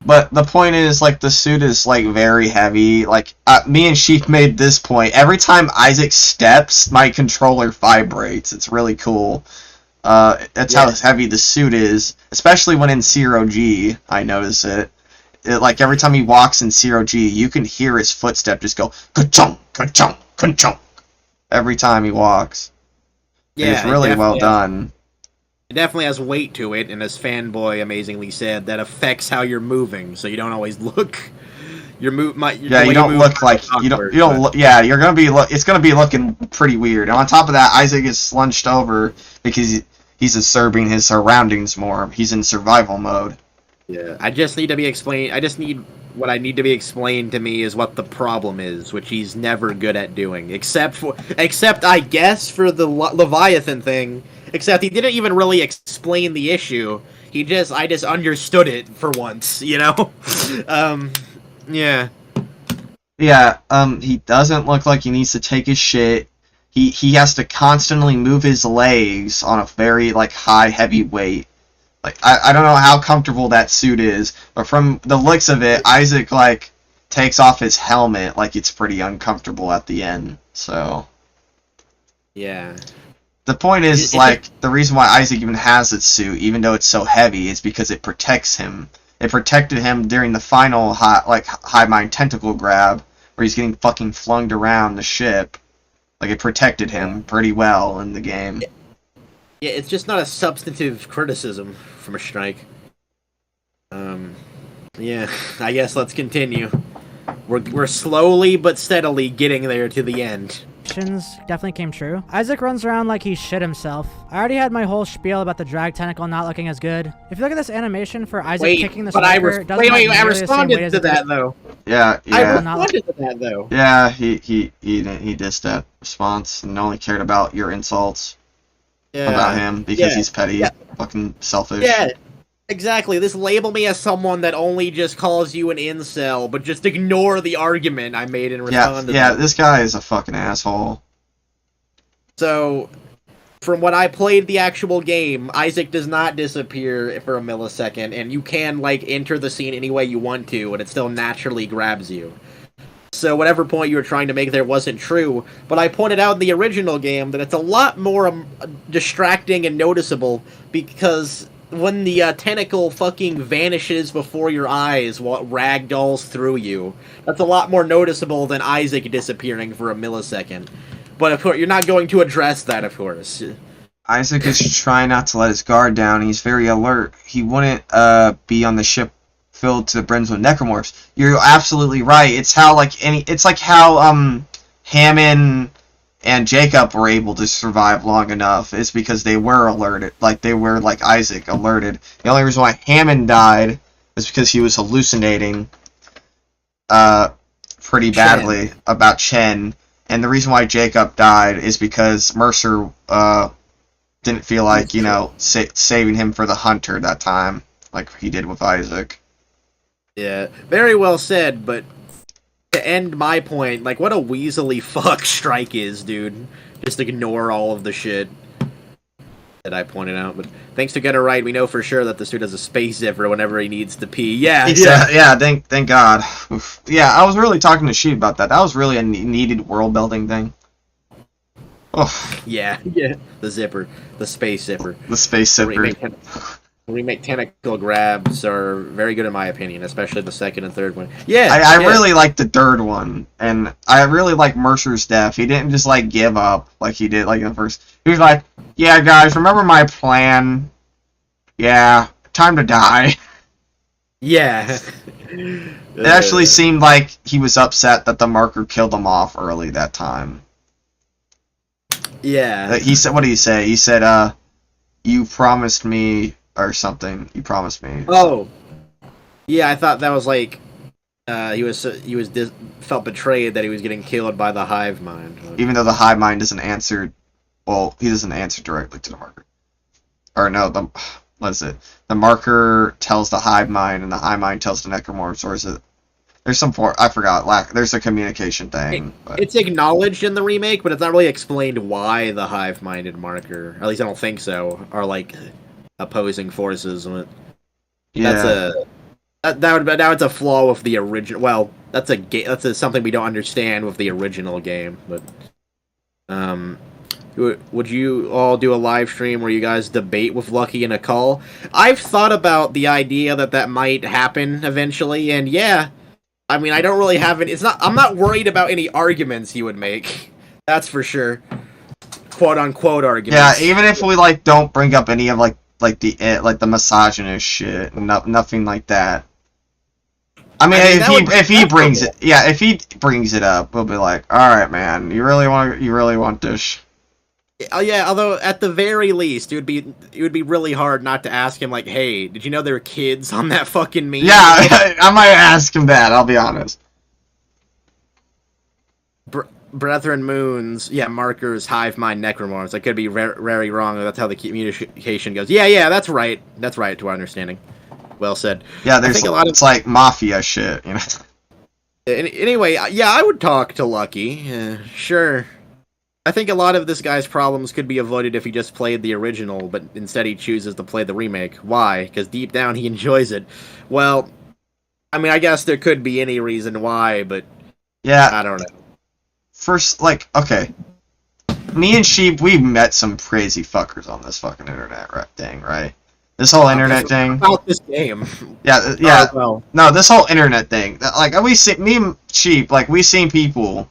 But the point is, the suit is, very heavy. Me and Sheep made this point. Every time Isaac steps, my controller vibrates. It's really cool. That's how heavy the suit is. Especially when in Zero G, I notice it. Every time he walks in Zero G, you can hear his footstep just go, ka-chunk, ka-chunk, ka-chunk. Every time he walks. Yeah, it's really well done. It definitely has weight to it, and as Fanboy amazingly said, that affects how you're moving, so you don't always look. You don't look like you don't look. Yeah, you're gonna be. It's gonna be looking pretty weird. And on top of that, Isaac is slunched over because he's observing his surroundings more. He's in survival mode. Yeah, I just need to be explained. What I need to be explained to me is what the problem is, which he's never good at doing, except I guess for the Leviathan thing. Except he didn't even really explain the issue. I just understood it for once, Yeah. Yeah, he doesn't look like he needs to take his shit. He has to constantly move his legs on a very, high, heavy weight. I don't know how comfortable that suit is, but from the looks of it, Isaac, takes off his helmet it's pretty uncomfortable at the end, so... Yeah. The point is, the reason why Isaac even has its suit, even though it's so heavy, is because it protects him. It protected him during the final, hive mind tentacle grab, where he's getting fucking flung around the ship. It protected him pretty well in the game. Yeah, it's just not a substantive criticism from a strike. Yeah, I guess let's continue. We're slowly but steadily getting there to the end. Definitely came true. Isaac runs around like he shit himself. I already had my whole spiel about the drag tentacle not looking as good. If you look at this animation for Isaac kicking the striker, it doesn't have I nearly the same weight responded as to it that though. Yeah, I yeah. responded to that though. Yeah, he dissed that response and only cared about your insults about him because he's petty, fucking selfish. Yeah, exactly. This label me as someone that only just calls you an incel, but just ignore the argument I made in response to that. This guy is a fucking asshole. So, from when I played the actual game, Isaac does not disappear for a millisecond, and you can, like, enter the scene any way you want to, and it still naturally grabs you. So whatever point you were trying to make there wasn't true, but I pointed out in the original game that it's a lot more distracting and noticeable, because when the tentacle fucking vanishes before your eyes while it ragdolls through you, that's a lot more noticeable than Isaac disappearing for a millisecond. But of course, you're not going to address that, of course. Isaac is trying not to let his guard down. He's very alert. He wouldn't be on the ship filled to the brims with necromorphs. You're absolutely right. It's how Hammond and Jacob were able to survive long enough. It's because they were alerted, like they were like Isaac alerted. The only reason why Hammond died was because he was hallucinating pretty badly about Chen. And the reason why Jacob died is because Mercer didn't feel like, saving him for the hunter that time, like he did with Isaac. Yeah, very well said, but to end my point, like, what a weaselly fuck Strike is, dude. Just ignore all of the shit that I pointed out. But thanks to Get It Right, we know for sure that this dude has a space zipper whenever he needs to pee. Yeah. Thank God. Oof. Yeah, I was really talking to Sheep about that. That was really a needed world building thing. Oh. Yeah. The zipper. The space zipper. The space zipper. Remake tentacle grabs are very good in my opinion, especially the second and third one. Yeah, I really like the third one, and I really like Mercer's death. He didn't just like give up like he did like in the first. He was like, "Yeah, guys, remember my plan? Yeah, time to die." Yeah. It actually seemed like he was upset that the marker killed him off early that time. Yeah. He said, "What did he say?" He said, "You promised me." Or something. You promised me. Oh, yeah. I thought that was like felt betrayed that he was getting killed by the hive mind. Even though the hive mind doesn't answer. Well, he doesn't answer directly to the marker. Or no, what is it? The marker tells the hive mind, and the hive mind tells the necromorphs, or is it? There's some I forgot. There's a communication thing. It's acknowledged in the remake, but it's not really explained why the hive mind and marker. At least I don't think so. Are like opposing forces. Yeah. That's a flaw with the original. Well, that's something we don't understand with the original game. But would you all do a live stream where you guys debate with Lucky and Nicole? I've thought about the idea that might happen eventually, and yeah, I mean, I don't really have any. I'm not worried about any arguments you would make. That's for sure. Quote unquote arguments. Yeah, even if we don't bring up any of the misogynist shit, nothing like that. I mean if he brings it up, we'll be like, all right, man, you really want this? Yeah, although at the very least, it would be really hard not to ask him, like, hey, did you know there were kids on that fucking meme? Yeah, I might ask him that. I'll be honest. Brethren Moons, markers, hive mind, necromorphs. I could be very wrong. That's how the communication goes. Yeah, that's right. That's right, to our understanding. Well said. Yeah, there's it's like mafia shit, Anyway, yeah, I would talk to Lucky. Sure. I think a lot of this guy's problems could be avoided if he just played the original, but instead he chooses to play the remake. Why? Because deep down he enjoys it. Well, I mean, I guess there could be any reason why, but yeah, I don't know. First, okay. Me and Sheep, we've met some crazy fuckers on this fucking internet thing, right? This whole internet thing. About this game. Yeah. No, this whole internet thing. Me and Sheep, we've seen people,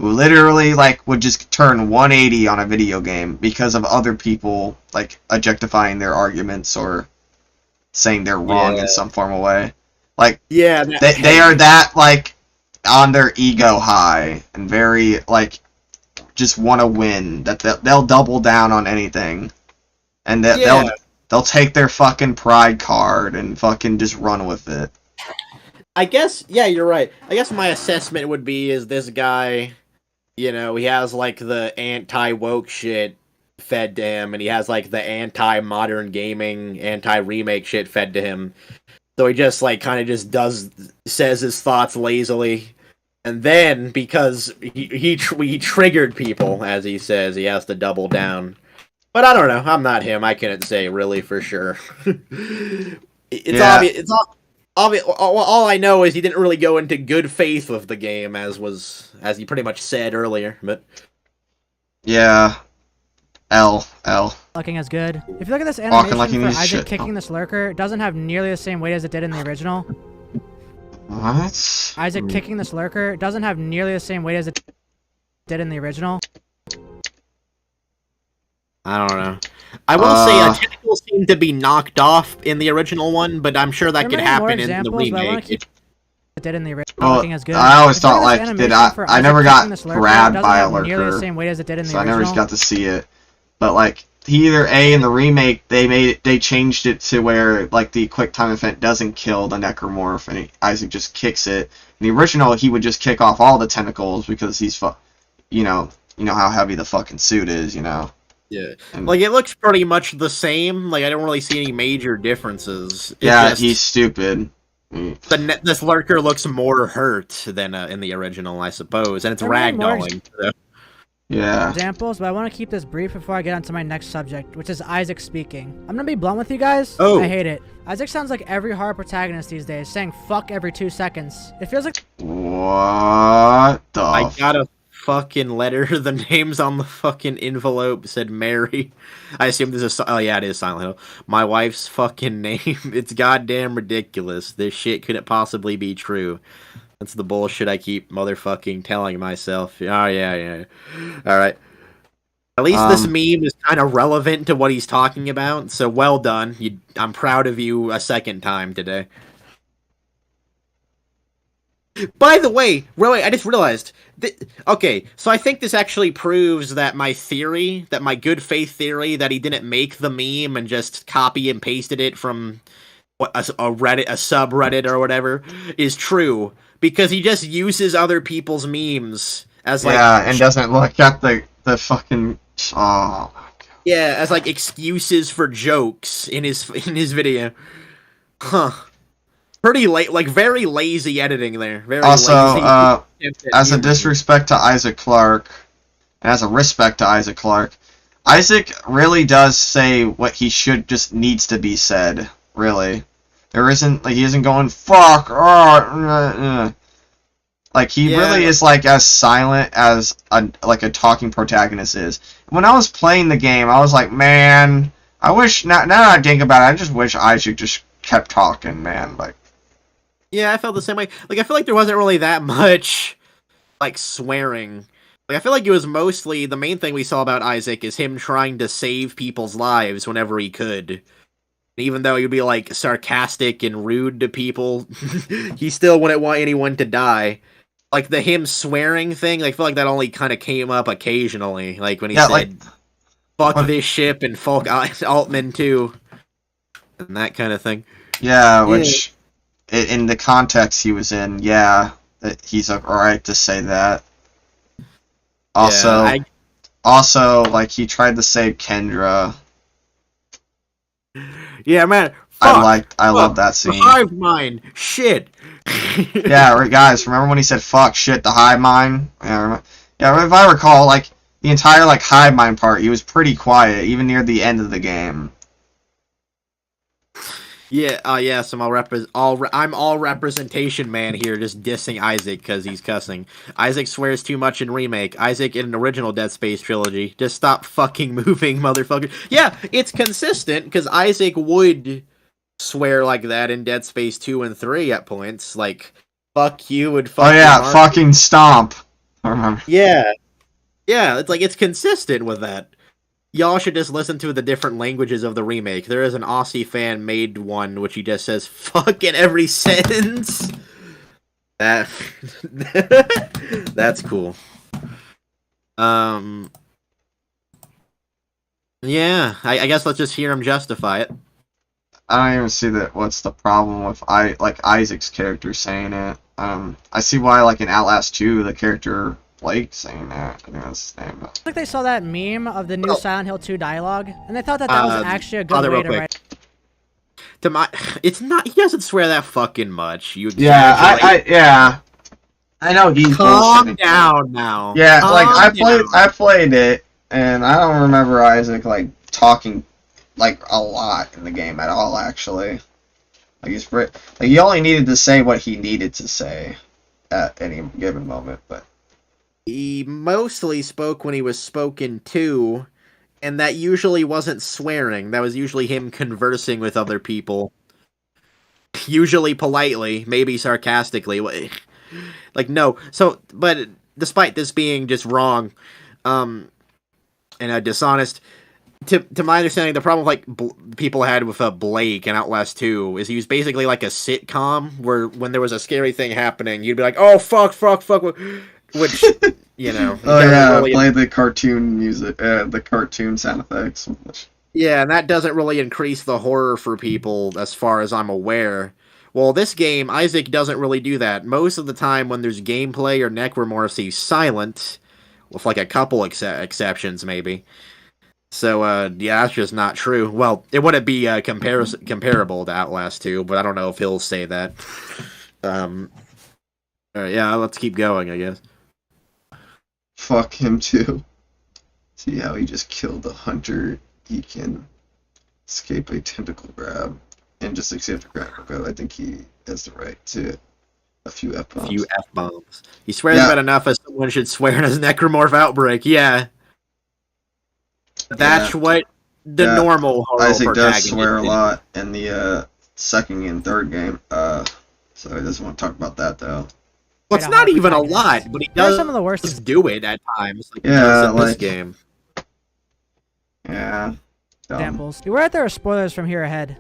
who literally like would just turn 180 on a video game because of other people like objectifying their arguments or saying they're wrong in some formal way. Like, Yeah, they are that like on their ego high and very like just want to win that they'll double down on anything, and that they'll take their fucking pride card and fucking just run with it. I guess, yeah, you're right. I guess my assessment would be is this guy, you know, he has like the anti-woke shit fed to him, and he has like the anti-modern gaming, anti-remake shit fed to him. So he just like kind of just says his thoughts lazily, and then because he triggered people, as he says, he has to double down. But I don't know. I'm not him. I couldn't say really for sure. It's obvious. It's obvious. All I know is he didn't really go into good faith with the game, as he pretty much said earlier. But yeah, L. Looking as good. If you look at this animation like for Isaac kicking this lurker, it doesn't have nearly the same weight as it did in the original. What? Isaac kicking this lurker doesn't have nearly the same weight as it did in the original. I don't know. I will say tentacles seem to be knocked off in the original one, but I'm sure that could happen in the remake. It did in the original. Well, As good. I always thought like I never got grabbed by a lurker, nearly the same weight as it did in the so I original. never got to see it. But like either in the remake they changed it to where like the quick time event doesn't kill the necromorph and Isaac just kicks it. In the original he would just kick off all the tentacles because he's you know how heavy the fucking suit is, you know. Yeah, like it looks pretty much the same. Like I don't really see any major differences. He's stupid. This lurker looks more hurt than in the original, I suppose, and it's ragdolling. Yeah. Examples, but I want to keep this brief before I get onto my next subject, which is Isaac speaking. I'm gonna be blunt with you guys. Oh. I hate it. Isaac sounds like every horror protagonist these days, saying "fuck" every 2 seconds. It feels like. What the? I got a fucking letter. The names on the fucking envelope said Mary. I assume this is. Oh yeah, it is Silent Hill. My wife's fucking name. It's goddamn ridiculous. This shit couldn't possibly be true. That's the bullshit I keep motherfucking telling myself. Oh, yeah. Alright. At least this meme is kind of relevant to what he's talking about, so well done. I'm proud of you a second time today. By the way, really, I just realized... Okay, so I think this actually proves that my theory, that my good faith theory, that he didn't make the meme and just copy and pasted it from a subreddit or whatever, is true. Because he just uses other people's memes as like... Yeah, and doesn't look at the fucking... Oh, my God. Yeah, as like excuses for jokes in his video. Huh. Pretty late, like very lazy editing there. Very also, lazy. As a disrespect to Isaac Clarke, and as a respect to Isaac Clarke, Isaac really does say what he needs to be said, really. There isn't, like, he isn't going, fuck, like, he really is, like, as silent as, a talking protagonist is. When I was playing the game, I was like, man, I wish, now that I think about it, I just wish Isaac just kept talking, man, like. Yeah, I felt the same way. Like, I feel like there wasn't really that much, like, swearing. Like, I feel like it was mostly, the main thing we saw about Isaac is him trying to save people's lives whenever he could. Even though he'd be, like, sarcastic and rude to people, he still wouldn't want anyone to die. Like, the him swearing thing, I feel like that only kind of came up occasionally. Like, when he said, fuck this ship and fuck Altman too. And that kind of thing. Yeah, which, in the context he was in, he's alright to say that. Also, like, he tried to save Kendra. Yeah, man. Fuck, I love that scene. The hive mind. Shit. Yeah, guys, remember when he said fuck, shit, the hive mind? Yeah, if I recall, like, the entire, like, hive mind part, he was pretty quiet, even near the end of the game. Yeah, yes, I'm all representation man here, just dissing Isaac because he's cussing. Isaac swears too much in Remake. Isaac in an original Dead Space trilogy. Just stop fucking moving, motherfucker. Yeah, it's consistent because Isaac would swear like that in Dead Space 2 and 3 at points. Like, fuck you and fuck fucking stomp. I remember. Yeah. Yeah, it's like, it's consistent with that. Y'all should just listen to the different languages of the remake. There is an Aussie fan made one which he just says fuck in every sentence. That that's cool. Yeah, I guess let's just hear him justify it. I don't even see that. What's the problem with Isaac's character saying it? I see why in Outlast 2 the character Blake saying that. I think that's his name. I think they saw that meme of the new Silent Hill 2 dialogue, and they thought that was actually a good way to write. It's not. He doesn't swear that fucking much. Yeah, I know he's calm down now. Yeah, I played it, and I don't remember Isaac talking a lot in the game at all. Actually, he only needed to say what he needed to say at any given moment, but. He mostly spoke when he was spoken to, and that usually wasn't swearing. That was usually him conversing with other people. Usually politely, maybe sarcastically. No. So, but despite this being just wrong, and dishonest, to my understanding, the problem people had with Blake in Outlast 2 is he was basically like a sitcom, where when there was a scary thing happening, you'd be like, oh, fuck. Which, oh yeah, really play the cartoon music, the cartoon sound effects. Yeah, and that doesn't really increase the horror for people, as far as I'm aware. Well, this game, Isaac doesn't really do that. Most of the time, when there's gameplay or necromorphs, he's silent, with a couple exceptions, maybe. So, yeah, that's just not true. Well, it wouldn't be comparable to Outlast 2, but I don't know if he'll say that. Yeah, let's keep going, I guess. Fuck him too. See how he just killed the hunter. He can escape a tentacle grab and just accept a grab. I think he has the right to a few F-bombs. He swears about enough as someone should swear in his necromorph outbreak. Yeah. That's what the normal horror Isaac does swear a lot in the second and third game. So he doesn't want to talk about that though. Well, it's not even a lot, but he does some of the worst do it at times. This game. Yeah. Examples. Beware that there are spoilers from here ahead.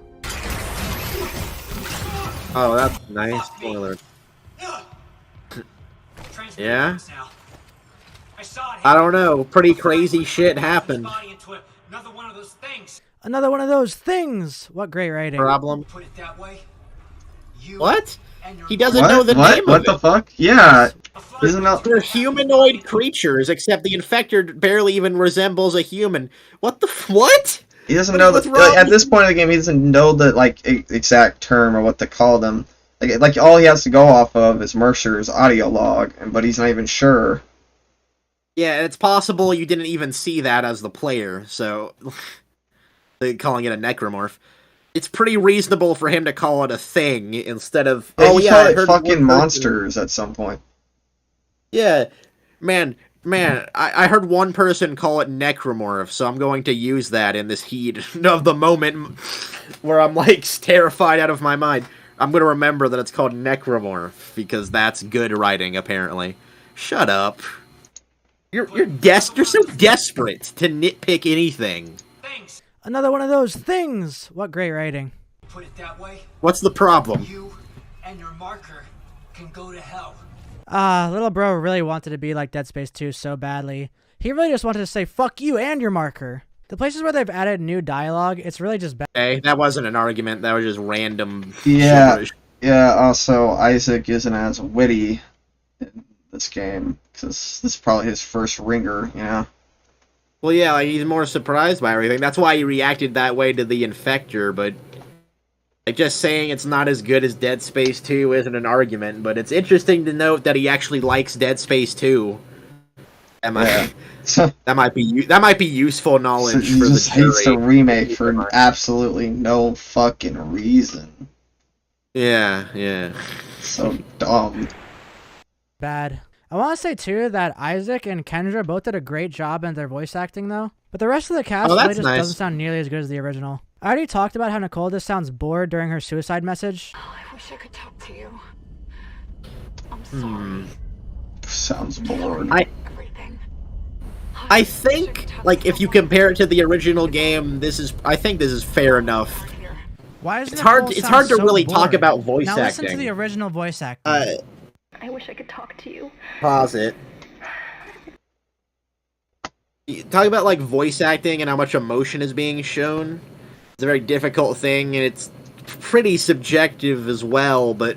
Oh, that's nice. Spoiler. Yeah? I don't know. Pretty crazy shit happened. Another one of those things! What great writing. Problem. What? He doesn't know the name of it. What the fuck? Yeah. They're humanoid creatures, except the infector barely even resembles a human. What the what? He doesn't know that at this point in the game. He doesn't know the exact term or what to call them. All he has to go off of is Mercer's audio log, but he's not even sure. Yeah, it's possible you didn't even see that as the player. So, they're calling it a necromorph. It's pretty reasonable for him to call it a thing instead of I heard fucking monsters at some point. Yeah, man, I heard one person call it necromorph, so I'm going to use that in this heat of the moment where I'm terrified out of my mind. I'm going to remember that it's called necromorph because that's good writing apparently. Shut up. You're so desperate to nitpick anything. Thanks. Another one of those things. What great writing. Put it that way. What's the problem? You and your marker can go to hell. Little bro really wanted to be like Dead Space 2 so badly. He really just wanted to say fuck you and your marker. The places where they've added new dialogue, it's really just bad. Hey, that wasn't an argument. That was just random. Yeah. Yeah. Also, Isaac isn't as witty in this game because this is probably his first ringer. You know. Well, yeah, he's more surprised by everything. That's why he reacted that way to the infector, but just saying it's not as good as Dead Space 2 isn't an argument, but it's interesting to note that he actually likes Dead Space 2. That might be useful knowledge so for the just hates the remake for absolutely no fucking reason. Yeah. So dumb. Bad. I want to say, too, that Isaac and Kendra both did a great job in their voice acting, though. But the rest of the cast really just doesn't sound nearly as good as the original. I already talked about how Nicole just sounds bored during her suicide message. Oh, I wish I could talk to you. I'm sorry. Sounds bored. I think, like, if you compare it to the original game, I think this is fair enough. Why is It's hard to really talk about voice now acting. Listen to the original voice acting. I wish I could talk to you. Pause it. Talk about, like, voice acting and how much emotion is being shown. It's a very difficult thing, and it's pretty subjective as well, but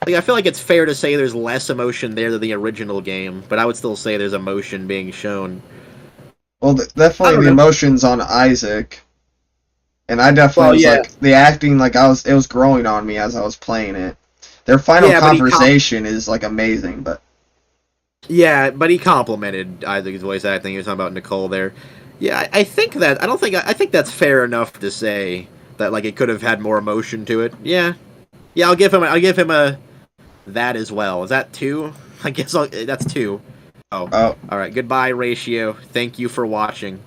like, I feel like it's fair to say there's less emotion there than the original game, but I would still say there's emotion being shown. Well, definitely the emotions on Isaac. And I definitely was like, the acting, like, it was growing on me as I was playing it. Their final conversation is, like, amazing, but... Yeah, but he complimented Isaac's voice acting. He was talking about Nicole there. Yeah, I think that's fair enough to say that, like, it could have had more emotion to it. Yeah. Yeah, I'll give him a that as well. Is that 2? I guess that's 2. Oh. Alright, goodbye, Ratio. Thank you for watching.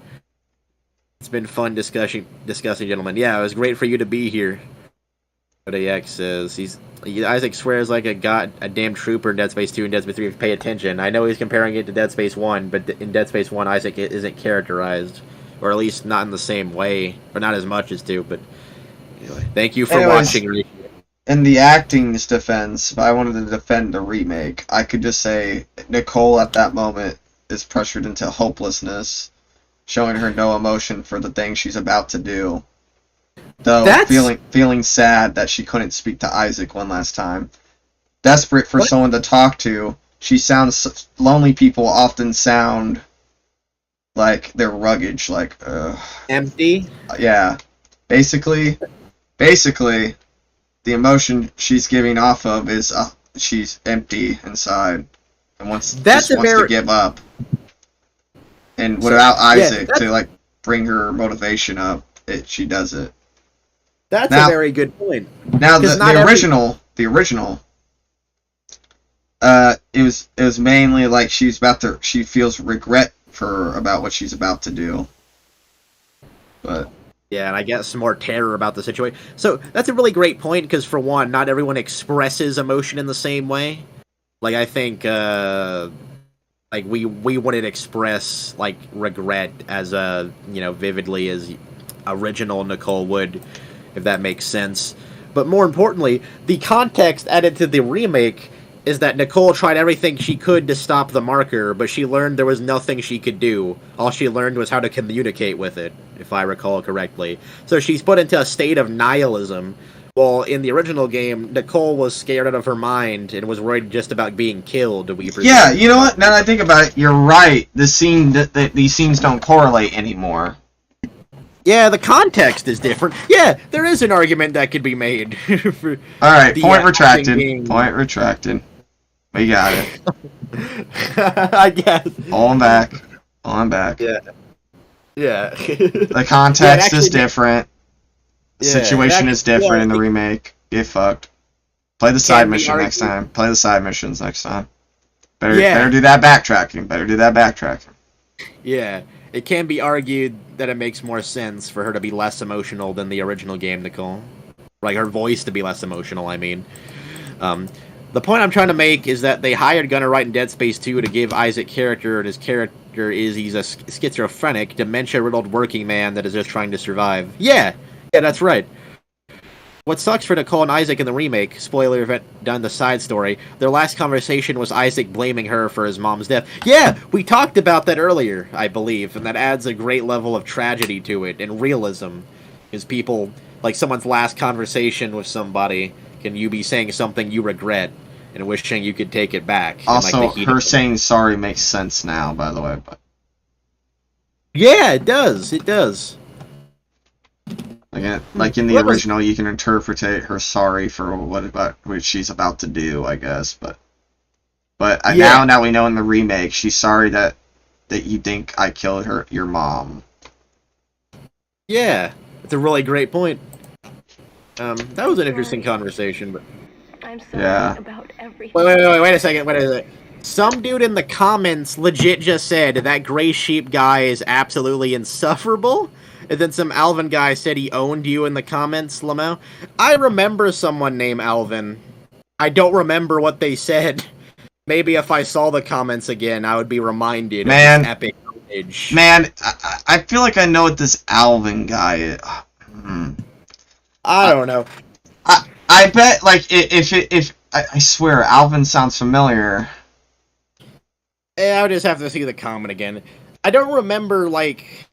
It's been fun discussing, gentlemen. Yeah, it was great for you to be here. But AX says Isaac swears like a damn trooper in Dead Space 2 and Dead Space 3 if you pay attention. I know he's comparing it to Dead Space 1, but in Dead Space 1 Isaac isn't characterized. Or at least not in the same way. Or not as much as 2, but anyway. Thank you for watching. In the acting's defense, if I wanted to defend the remake, I could just say Nicole at that moment is pressured into hopelessness, showing her no emotion for the thing she's about to do. Though feeling sad that she couldn't speak to Isaac one last time. Desperate for someone to talk to, lonely people often sound like they're rugged, like empty? Yeah. Basically, the emotion she's giving off of is she's empty inside and wants to give up. And without Isaac to like bring her motivation up, she does it. That's a very good point. Now the original, it was mainly like she feels regret about what she's about to do. But yeah, and I guess some more terror about the situation. So that's a really great point because, for one, not everyone expresses emotion in the same way. Like, I think, like we wouldn't express like regret as vividly as original Nicole would, if that makes sense. But more importantly, the context added to the remake is that Nicole tried everything she could to stop the marker, but she learned there was nothing she could do. All she learned was how to communicate with it, if I recall correctly. So she's put into a state of nihilism. Well, in the original game, Nicole was scared out of her mind and was worried just about being killed. Yeah, you know what? Now that I think about it, you're right. These scenes don't correlate anymore. Yeah, the context is different. Yeah, there is an argument that could be made. Alright, point retracted. Point retracted. We got it. I guess. All back. Yeah. Yeah. The context is different. The situation is different in the remake. Get fucked. Play the side mission next time. Play the side missions next time. Better do that backtracking. Yeah. It can be argued that it makes more sense for her to be less emotional than the original game, Nicole. Like, her voice to be less emotional, I mean. The point I'm trying to make is that they hired Gunnar Wright in Dead Space 2 to give Isaac character, and his character is he's a schizophrenic, dementia-riddled working man that is just trying to survive. Yeah, that's right. What sucks for Nicole and Isaac in the remake, spoiler event done the side story, their last conversation was Isaac blaming her for his mom's death. Yeah, we talked about that earlier, I believe, and that adds a great level of tragedy to it, and realism. Because people, like someone's last conversation with somebody, can you be saying something you regret, and wishing you could take it back. Also, her saying sorry makes sense now, by the way. But yeah, it does. Like in the original, you can interpret her sorry for what she's about to do, I guess. But now we know in the remake, she's sorry that you think I killed your mom. Yeah, it's a really great point. That was an interesting conversation, but I'm sorry about everything. Wait a second. Some dude in the comments legit just said that gray sheep guy is absolutely insufferable. And then some Alvin guy said he owned you in the comments, Lamau. I remember someone named Alvin. I don't remember what they said. maybe if I saw the comments again, I would be reminded of Man. this epic image. Man, I feel like I know what this Alvin guy is. I don't know. I bet, like, if I swear, Alvin sounds familiar. I would just have to see the comment again. I don't remember, like,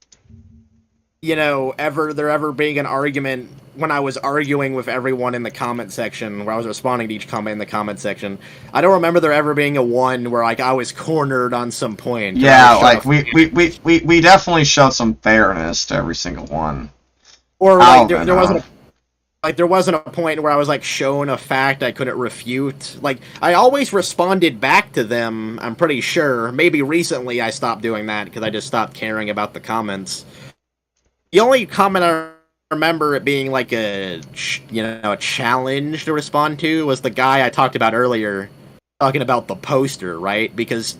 there ever being an argument when I was arguing with everyone in the comment section, where I was responding to each comment in the comment section. I don't remember there ever being a one where, like, I was cornered on some point. Yeah, like, we definitely showed some fairness to every single one. Or, like, there wasn't a point where I was, like, shown a fact I couldn't refute. Like, I always responded back to them, I'm pretty sure. Maybe recently I stopped doing that, because I just stopped caring about the comments. The only comment I remember it being, like, a challenge to respond to was the guy I talked about earlier, talking about the poster, right? Because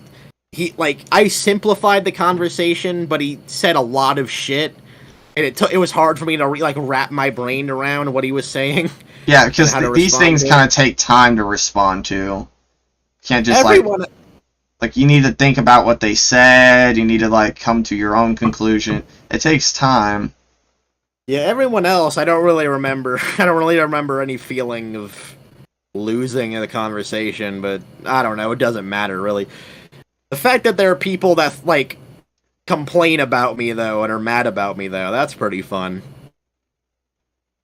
I simplified the conversation, but he said a lot of shit. And it was hard for me to wrap my brain around what he was saying. Yeah, because these things kind of take time to respond to. You can't just like you need to think about what they said. You need to come to your own conclusion. It takes time. Yeah, everyone else, I don't really remember. I don't really remember any feeling of losing in the conversation. But I don't know. It doesn't matter really. The fact that there are people that complain about me, though, and are mad about me, though. That's pretty fun.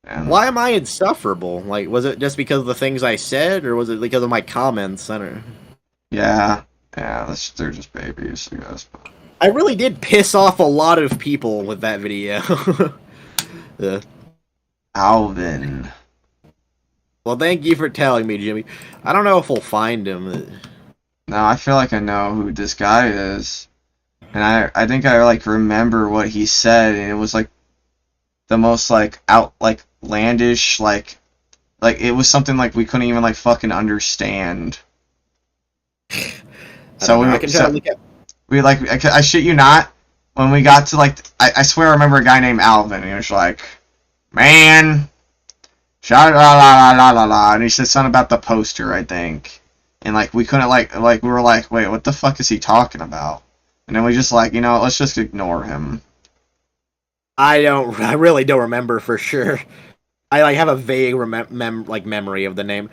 Man. Why am I insufferable? Like, was it just because of the things I said, or was it because of my comments? I don't know. Yeah, they're just babies, I guess. I really did piss off a lot of people with that video. Alvin. Well, thank you for telling me, Jimmy. I don't know if we'll find him. No, I feel like I know who this guy is. And I think I remember what he said, and it was the most outlandish it was something we couldn't even fucking understand. I shit you not, when we got to I swear I remember a guy named Alvin, and he was like, man, sha la la la la la, and he said something about the poster, I think, and we couldn't we were like, wait, what the fuck is he talking about? And then we just let's just ignore him. I really don't remember for sure. I have a vague memory of the name.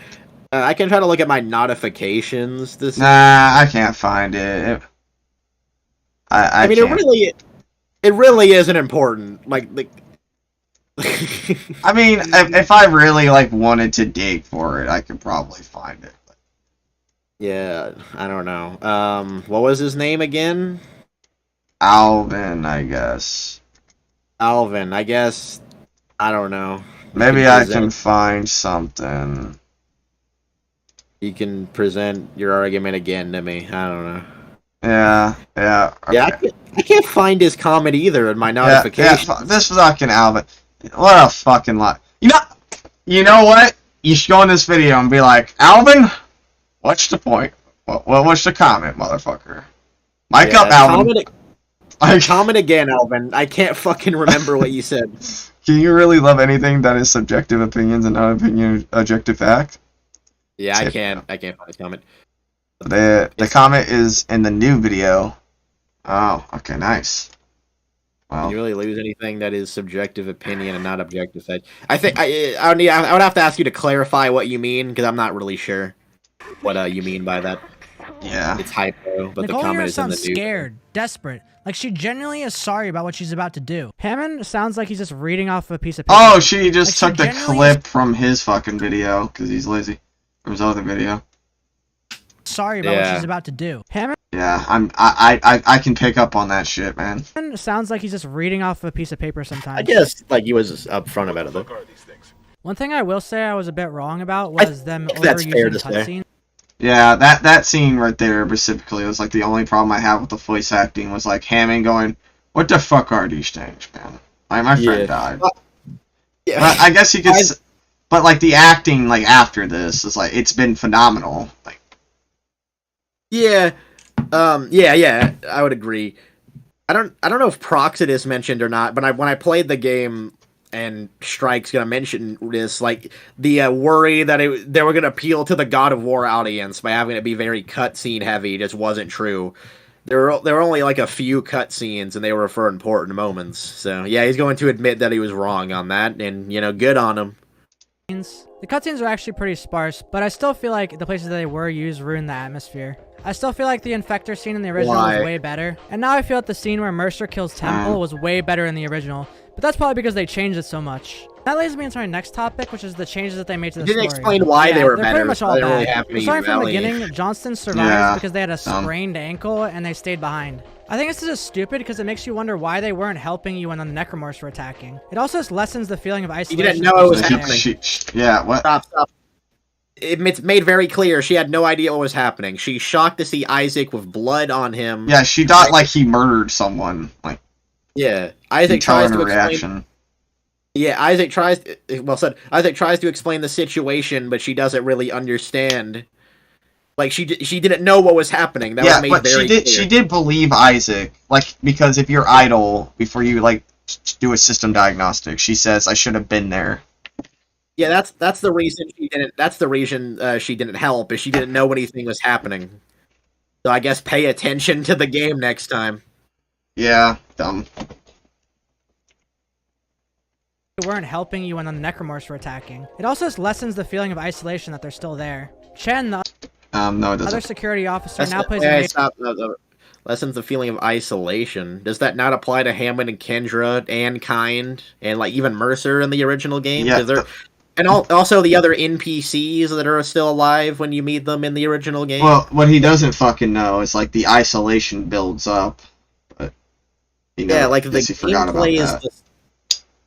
I can try to look at my notifications. Nah, I can't find it. I mean, can't. It really isn't important. I mean, if I really wanted to dig for it, I could probably find it. Yeah, I don't know. What was his name again? Alvin, I guess. Alvin, I guess. I don't know. Maybe I can find something. You can present your argument again to me. I don't know. Yeah. Okay. Yeah, I can't find his comment either in my notifications. Yeah, this fucking Alvin. What a fucking lie. You know what? You should go in this video and be like, Alvin, what's the point? What's the comment, motherfucker? Mic up, Alvin. Comment again, Alvin. I can't fucking remember what you said. Can you really love anything that is subjective opinions and not objective fact? Yeah, I can't find a comment. The comment is in the new video. Oh, okay, nice. Well, can you really lose anything that is subjective opinion and not objective fact? I think I would have to ask you to clarify what you mean, because I'm not really sure what you mean by that. Yeah. It's hypo, but Nicole the comment here is in the sounds new. scared, desperate. Like she genuinely is sorry about what she's about to do. Hammond sounds like he's just reading off a piece of paper. Oh, she just took the clip from his fucking video because he's lazy. From his other video. Sorry about what she's about to do. Hammond. Yeah, I can pick up on that shit, man. Sounds like he's just reading off a piece of paper sometimes. I guess he was upfront about it though. One thing I will say I was a bit wrong about was them overusing cutscenes. Yeah, that scene right there specifically was the only problem I have with the voice acting was Hammond going, "What the fuck are these things, man?" My friend died. Yeah. But I guess you could, but the acting after this is it's been phenomenal. Yeah, I would agree. I don't know if Proxidus mentioned or not, but when I played the game, and Strike's gonna mention this, like the worry that they were gonna appeal to the God of War audience by having it be very cutscene heavy just wasn't true. There were only like a few cutscenes, and they were for important moments. So yeah, he's going to admit that he was wrong on that, and good on him. The cutscenes are actually pretty sparse, but I still feel like the places that they were used ruined the atmosphere. I still feel like the Infector scene in the original was way better, and now I feel like the scene where Mercer kills Temple was way better in the original, but that's probably because they changed it so much. That leads me into our next topic, which is the changes that they made to the story. Didn't explain why they were they're better. pretty much all bad. Really Starting from the beginning, Johnston survives Yeah, because they had a sprained ankle and they stayed behind. I think this is just stupid because it makes you wonder why they weren't helping you when the Necromorphs were attacking. It also just lessens the feeling of isolation. You didn't know it was happening. Yeah, what? Stop. It's made very clear she had no idea what was happening. She's shocked to see Isaac with blood on him. Yeah, she thought like he murdered someone. Like, yeah, Isaac tries to explain. Reaction. Yeah, Isaac tries to explain the situation, but she doesn't really understand. Like she didn't know what was happening. That was made but very clear. she did believe Isaac, like, because if you're idle before you like do a system diagnostic, she says I should have been there. Yeah, that's the reason she didn't. That's the reason she didn't help, is she didn't know anything was happening. So I guess pay attention to the game next time. Yeah, dumb. They weren't helping you when the Necromorphs were attacking. It also just lessens the feeling of isolation that they're still there. Chen, the no, it doesn't. other security officer, That's now plays a stop. Lessens the feeling of isolation. Does that not apply to Hammond and Kendra and Kind and like even Mercer in the original game? Yeah. And also the other NPCs that are still alive when you meet them in the original game. Well, what he doesn't fucking know is like the isolation builds up. But like the gameplay is.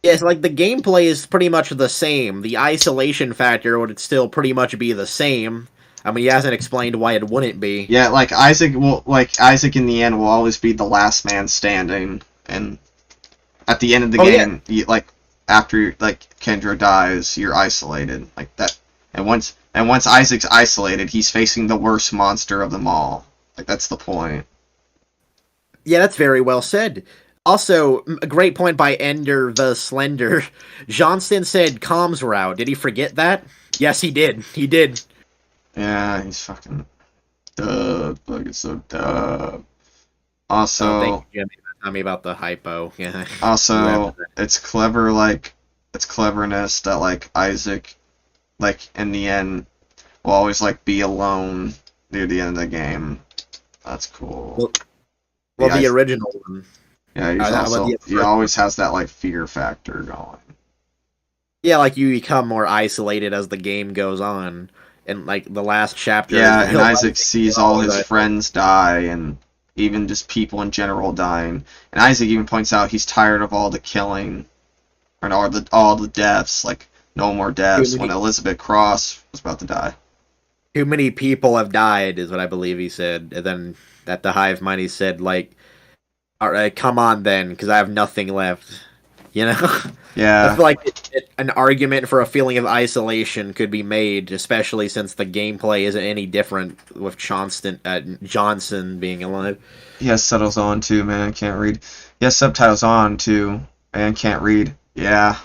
Yes, like the gameplay is pretty much the same. The isolation factor would still pretty much be the same. I mean, he hasn't explained why it wouldn't be. Yeah, like Isaac in the end will always be the last man standing, and at the end of the game, after Kendra dies, you're isolated like that. And once Isaac's isolated, he's facing the worst monster of them all. Like that's the point. Yeah, that's very well said. Also, a great point by Ender the Slender. Johnston said comms were out. Did he forget that? Yes, he did. He did. Yeah, he's fucking dub. Like it's so dub. Also, thank you, Jimmy, for telling me about the hypo. Yeah. Also, it's clever. It's cleverness that like Isaac, like in the end, will always like be alone near the end of the game. That's cool. Well, the original one. Yeah, he always has that like fear factor going. Yeah, like you become more isolated as the game goes on, and like the last chapter. Yeah, and Isaac sees all his friends die, and even just people in general dying. And Isaac even points out he's tired of all the killing, and all the deaths. Like no more deaths. When Elizabeth Cross was about to die. Too many people have died, is what I believe he said. And then at the hive mind, he said like, all right, come on then, because I have nothing left. You know? Yeah. I feel like an argument for a feeling of isolation could be made, especially since the gameplay isn't any different with Johnson being alive. He has subtitles on too, man. Can't read. He has subtitles on too, and can't read. Yeah.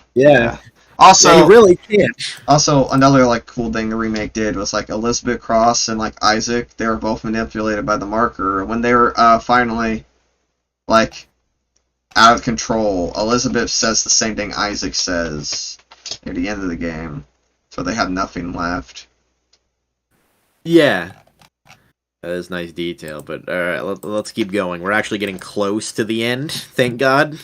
Also, yeah, he really can't. Also, another like cool thing the remake did was like Elizabeth Cross and like Isaac. They were both manipulated by the marker. When they were finally like out of control, Elizabeth says the same thing Isaac says near the end of the game, so they have nothing left. Yeah, that is nice detail. But all right, let's keep going. We're actually getting close to the end. Thank God.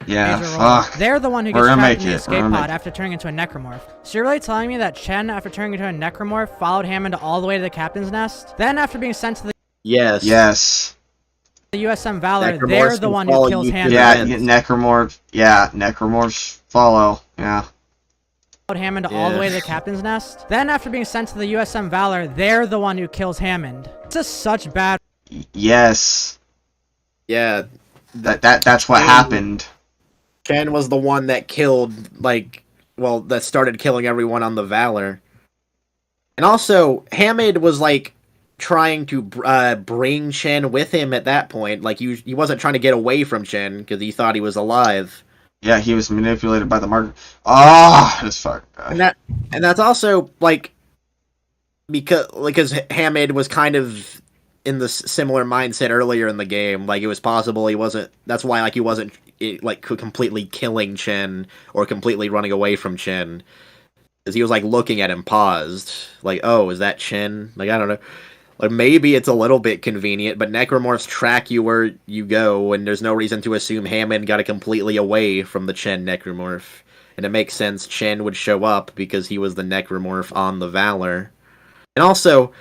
Yeah, fuck. They're the one who gets trapped in the escape pod after turning into a necromorph. So you're really telling me that Chen, after turning into a necromorph, followed Hammond all the way to the captain's nest? Then, after being sent to the Yes. The USM Valor, they're the one who kills Hammond. Yeah, necromorphs. Yeah, necromorphs follow. Yeah. Followed Hammond all the way to the captain's nest. Then, after being sent to the USM Valor, they're the one who kills Hammond. It's just such bad. Yes. Yeah. That's what happened. Chen was the one that killed, that started killing everyone on the Valor. And also, Hammond was, trying to bring Chen with him at that point. Like, he wasn't trying to get away from Chen, because he thought he was alive. Yeah, he was manipulated by the marker. Oh, this fuck. And that's also like because Hammond was kind of in the similar mindset earlier in the game. Like it was possible he wasn't. That's why like he wasn't like completely killing Chen or completely running away from Chen. Because he was like looking at him, paused, like, oh, is that Chen? Like I don't know. Like maybe it's a little bit convenient, but necromorphs track you where you go, and there's no reason to assume Hammond got it completely away from the Chen necromorph. And it makes sense Chen would show up because he was the necromorph on the Valor. And also,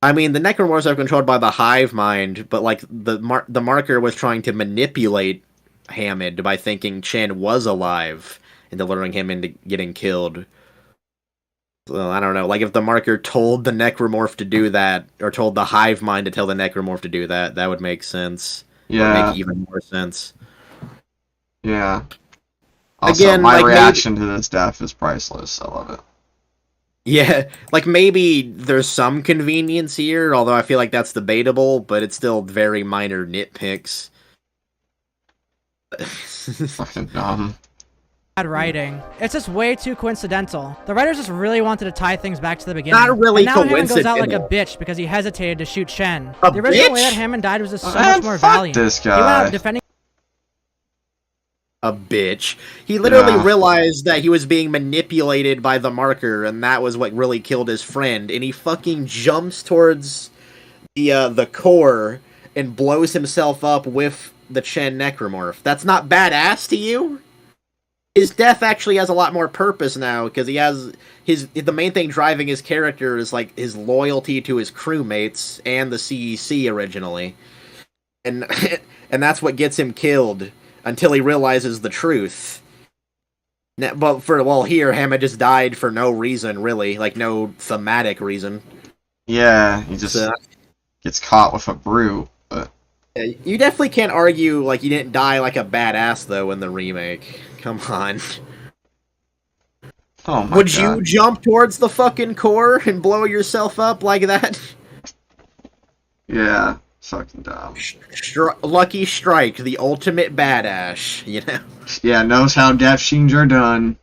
I mean, the necromorphs are controlled by the hive mind, but like the marker was trying to manipulate Hammond by thinking Chen was alive and luring him into getting killed. So, I don't know, like if the marker told the necromorph to do that, or told the hive mind to tell the necromorph to do that, that would make sense. Yeah. Or make even more sense. Yeah. Also, Again, my like, reaction to this death is priceless. I love it. Yeah, like maybe there's some convenience here, although I feel like that's debatable, but it's still very minor nitpicks. Fucking dumb. Bad writing. It's just way too coincidental. The writers just really wanted to tie things back to the beginning. Not really and now Hammond goes out like a coincidental. bitch because he hesitated to shoot Chen. A The original way bitch? that Hammond died was just so Man, much more fuck valiant. this He went guy. out defending A bitch. He literally Yeah. realized that he was being manipulated by the marker, and that was what really killed his friend, and he fucking jumps towards the core and blows himself up with the Chen necromorph. That's not badass to you? His death actually has a lot more purpose now, because he has the main thing driving his character is like his loyalty to his crewmates and the CEC originally. And and that's what gets him killed until he realizes the truth. But here Hammond just died for no reason, really, like no thematic reason. Yeah, he just gets caught with a brute. But You definitely can't argue like he didn't die like a badass though in the remake. Come on. oh my Would god. you jump towards the fucking core and blow yourself up like that? Yeah, fucking dumb. LuckyStrike, the ultimate badass, you know? Yeah, knows how death scenes are done.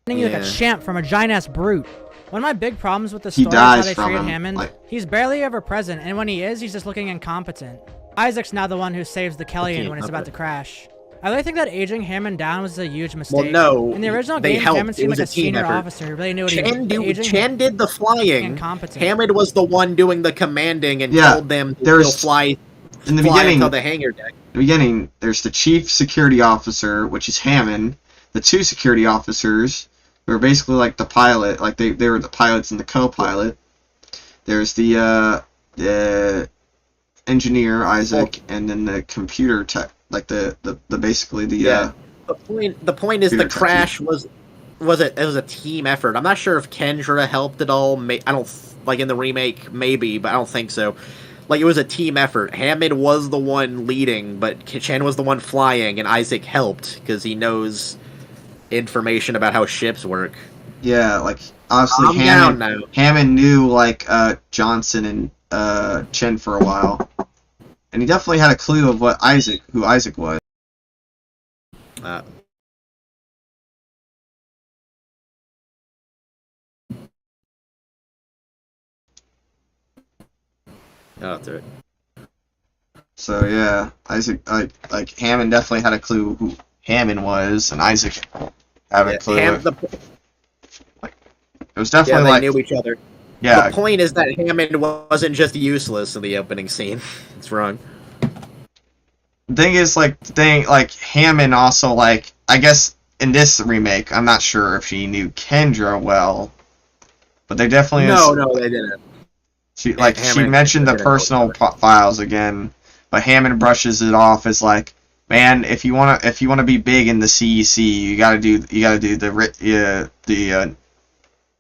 you like a Yeah. champ from a giant-ass brute. One of my big problems with the He story is how dies they from treated him, Hammond. like- He's barely ever present, and when he is, he's just looking incompetent. Isaac's now the one who saves the Kellyan when it's about to crash. I really think that aging Hammond down was a huge mistake. no, in the original they game, helped. Hammond It seemed was like a a team senior effort. officer who really knew what he was doing. Chen did the flying. Incompetent. Hammond was the one doing the commanding and Yeah, told them to there's- fly In the fly beginning, until the hangar deck. the beginning, there's the chief security officer, which is Hammond, the two security officers, who are basically like the pilot, like they were the pilots and the co-pilot. There's the engineer, Isaac, and then the computer tech, like the basically the Yeah. The point is the Computer crash was a team effort. I'm not sure if Kendra helped at all. I don't like in the remake maybe, but I don't think so. Like it was a team effort. Hammond was the one leading, but Chen was the one flying, and Isaac helped because he knows information about how ships work. yeah, like obviously Calm down now. Hammond knew like Johnson and Chen for a while, and he definitely had a clue of who Isaac was. Oh, that's right. So yeah, Isaac, like Hammond definitely had a clue who Hammond was, and Isaac had a clue. It was definitely they like knew each other. yeah, The point is that Hammond wasn't just useless in the opening scene. It's wrong. the thing is like Hammond also like I guess in this remake I'm not sure if she knew Kendra well, but they definitely No, they didn't. she Hammond mentioned the didn't know personal each other. files again, but Hammond brushes it off as like, man, if you wanna be big in the CEC, you gotta do the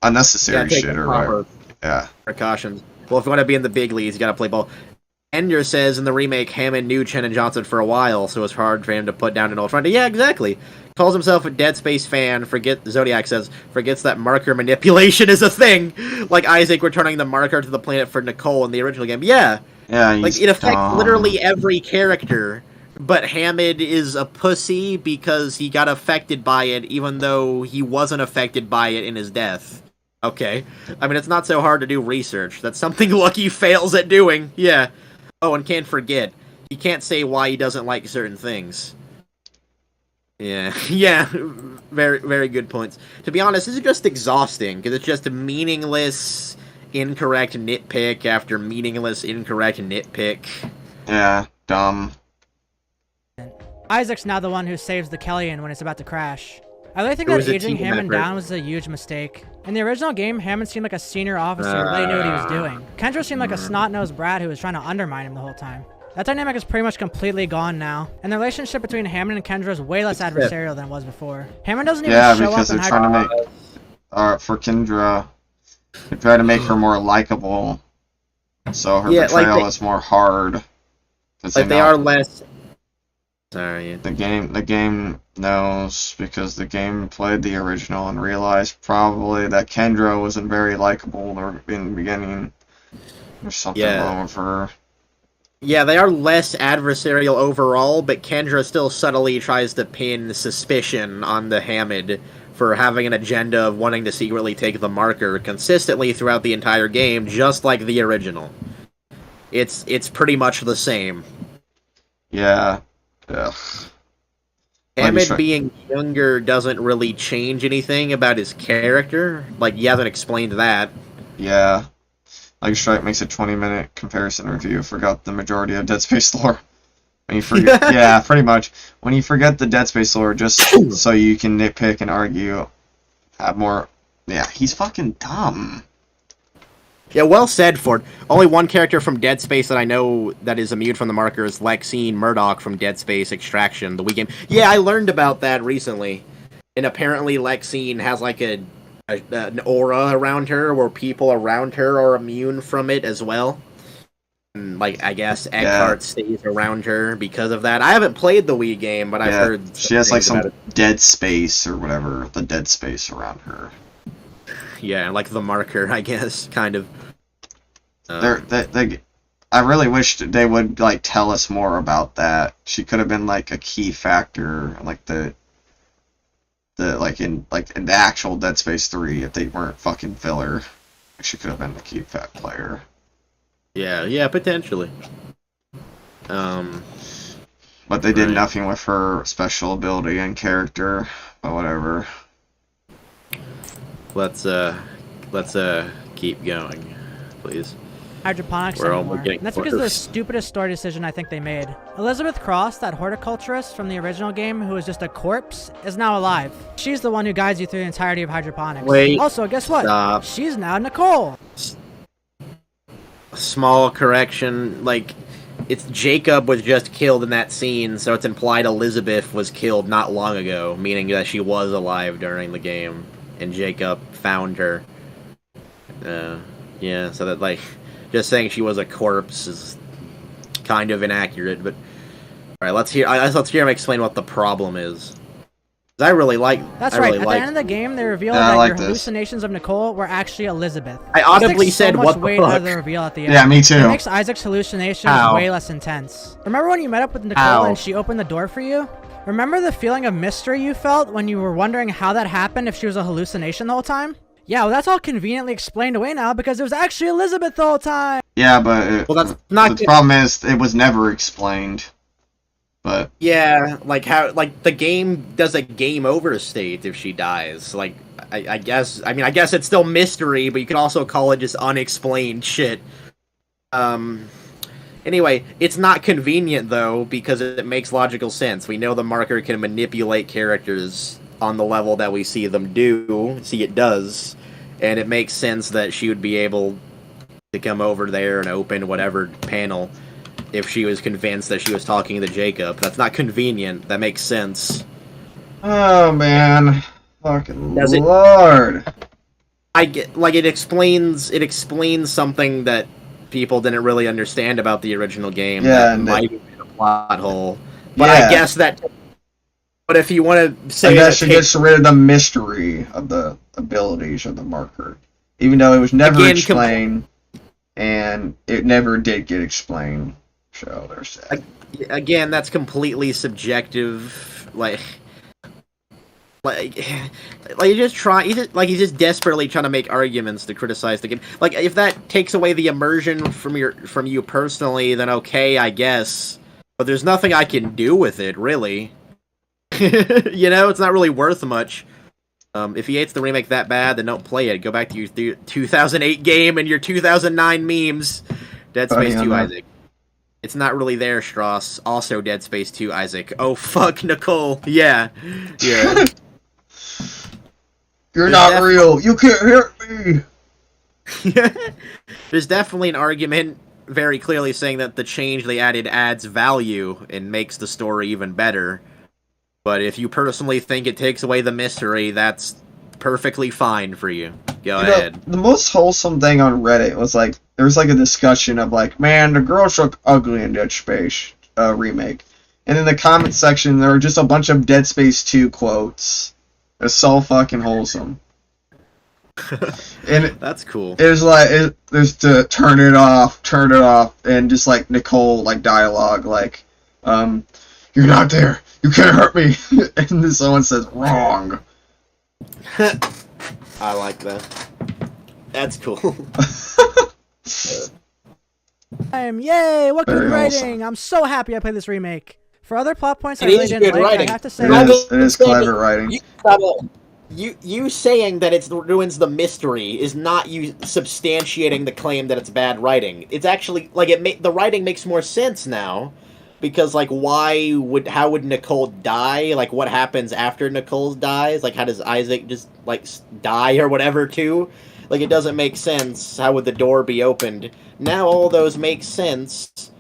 unnecessary take shit the or proper whatever. Yeah. precautions. Well, if you want to be in the big leagues, you got to play ball. Ender says in the remake, Hammond knew Chen and Johnson for a while, so it was hard for him to put down an old friend. Yeah, exactly. Calls himself a Dead Space fan. Zodiac says, forgets that marker manipulation is a thing. Like Isaac returning the marker to the planet for Nicole in the original game. Yeah. Yeah, Like, it affects literally every character But Hammond is a pussy because he got affected by it, even though he wasn't affected by it in his death. Okay. I mean, it's not so hard to do research. That's something Lucky fails at doing. Yeah. Oh, and can't forget, he can't say why he doesn't like certain things. Yeah. Yeah. Very, very good points. To be honest, this is just exhausting, because it's just a meaningless, incorrect nitpick after meaningless, incorrect nitpick. Yeah, dumb. Isaac's now the one who saves the Kellyan when it's about to crash. I really think that aging Hammond down was a huge mistake. In the original game, Hammond seemed like a senior officer who really knew what he was doing. Kendra seemed like a snot-nosed brat who was trying to undermine him the whole time. That dynamic is pretty much completely gone now, and the relationship between Hammond and Kendra is way less adversarial than it was before. Hammond doesn't even show up. Yeah, because they're trying to make... for Kendra, they try to make her more likable, so her betrayal is more hard. Like, they are less... Sorry. The game knows, because the game played the original and realized probably that Kendra wasn't very likable in the beginning. There's something wrong with her. Yeah, they are less adversarial overall, but Kendra still subtly tries to pin suspicion on the Hammond for having an agenda of wanting to secretly take the marker consistently throughout the entire game, just like the original. It's pretty much the same. Yeah. Ugh. Hammond being younger doesn't really change anything about his character. Like, he hasn't explained that. Yeah. LuckyStrike makes a 20-minute comparison review. Forgot the majority of Dead Space lore. When you forget, yeah, pretty much. When you forget the Dead Space lore, just so you can nitpick and argue, have more. Yeah, he's fucking dumb. Yeah, well said, Ford. Only one character from Dead Space that I know that is immune from the marker is Lexine Murdoch from Dead Space Extraction, the Wii game. Yeah, I learned about that recently. And apparently Lexine has like an aura around her where people around her are immune from it as well. And, like, I guess Eckhart stays around her because of that. I haven't played the Wii game, but I've heard... She has like some dead space or whatever, the dead space around her. Yeah, like the marker, I guess, kind of. I really wish they would like tell us more about that. She could have been like a key factor, like in the actual Dead Space 3 if they weren't fucking filler. She could have been the key player. Yeah, potentially. But they did nothing with her special ability and character. But whatever. Let's keep going, please. Hydroponics anymore. And that's because of the stupidest story decision I think they made. Elizabeth Cross, that horticulturist from the original game who was just a corpse, is now alive. She's the one who guides you through the entirety of hydroponics. Wait. Also, guess what? Stop. She's now Nicole. Small correction, like, it's Jacob was just killed in that scene, so it's implied Elizabeth was killed not long ago, meaning that she was alive during the game, and Jacob found her. Yeah, so that, like, just saying she was a corpse is kind of inaccurate, but... Alright, let's hear him explain what the problem is. I really like... That's right, at the end of the game, they revealed that your hallucinations of Nicole were actually Elizabeth. I audibly said, what the fuck? Out of the reveal at the end. Yeah, me too. It makes Isaac's hallucinations way less intense. Remember when you met up with Nicole and she opened the door for you? Remember the feeling of mystery you felt when you were wondering how that happened if she was a hallucination the whole time? Yeah, well, that's all conveniently explained away now because it was actually Elizabeth the whole time. Yeah, but that's not the problem is it was never explained. But yeah, like how the game does a game over state if she dies. Like I guess it's still mystery, but you can also call it just unexplained shit. Anyway, it's not convenient though because it makes logical sense. We know the marker can manipulate characters on the level that we see it does, and it makes sense that she would be able to come over there and open whatever panel if she was convinced that she was talking to Jacob. That's not convenient. That makes sense. Oh man, fucking Lord! I get it explains something that people didn't really understand about the original game. Yeah, that might be a plot hole. But I guess that. But if you want to say, I guess it gets rid of the mystery of the abilities of the marker, even though it was never explained, and it never did get explained. So there's that. again, that's completely subjective. Like he's just desperately trying to make arguments to criticize the game. Like, if that takes away the immersion from you personally, then okay, I guess. But there's nothing I can do with it, really. It's not really worth much. If he hates the remake that bad, then don't play it. Go back to your 2008 game and your 2009 memes. Dead Space 2, Isaac. It's not really there, Strauss. Also Dead Space 2, Isaac. Oh, fuck, Nicole. Yeah. You're not real. You can't hurt me. There's definitely an argument very clearly saying that the change they added adds value and makes the story even better. But if you personally think it takes away the mystery, that's perfectly fine for you. Go ahead. The most wholesome thing on Reddit was there was a discussion of man, the girls look ugly in Dead Space remake. And in the comment section, there were just a bunch of Dead Space 2 quotes. It's so fucking wholesome. And that's cool. It was there's to turn it off, and just Nicole dialogue you're not there. You can't hurt me. And then someone says, wrong. I like that. That's cool. Yay! What good writing! I'm so happy I played this remake. For other plot points I really didn't like, I have to say... It is clever writing. You saying that it ruins the mystery is not you substantiating the claim that it's bad writing. It's actually, the writing makes more sense now. Because, how would Nicole die? What happens after Nicole dies? How does Isaac just, die or whatever, too? It doesn't make sense. How would the door be opened? Now all those make sense,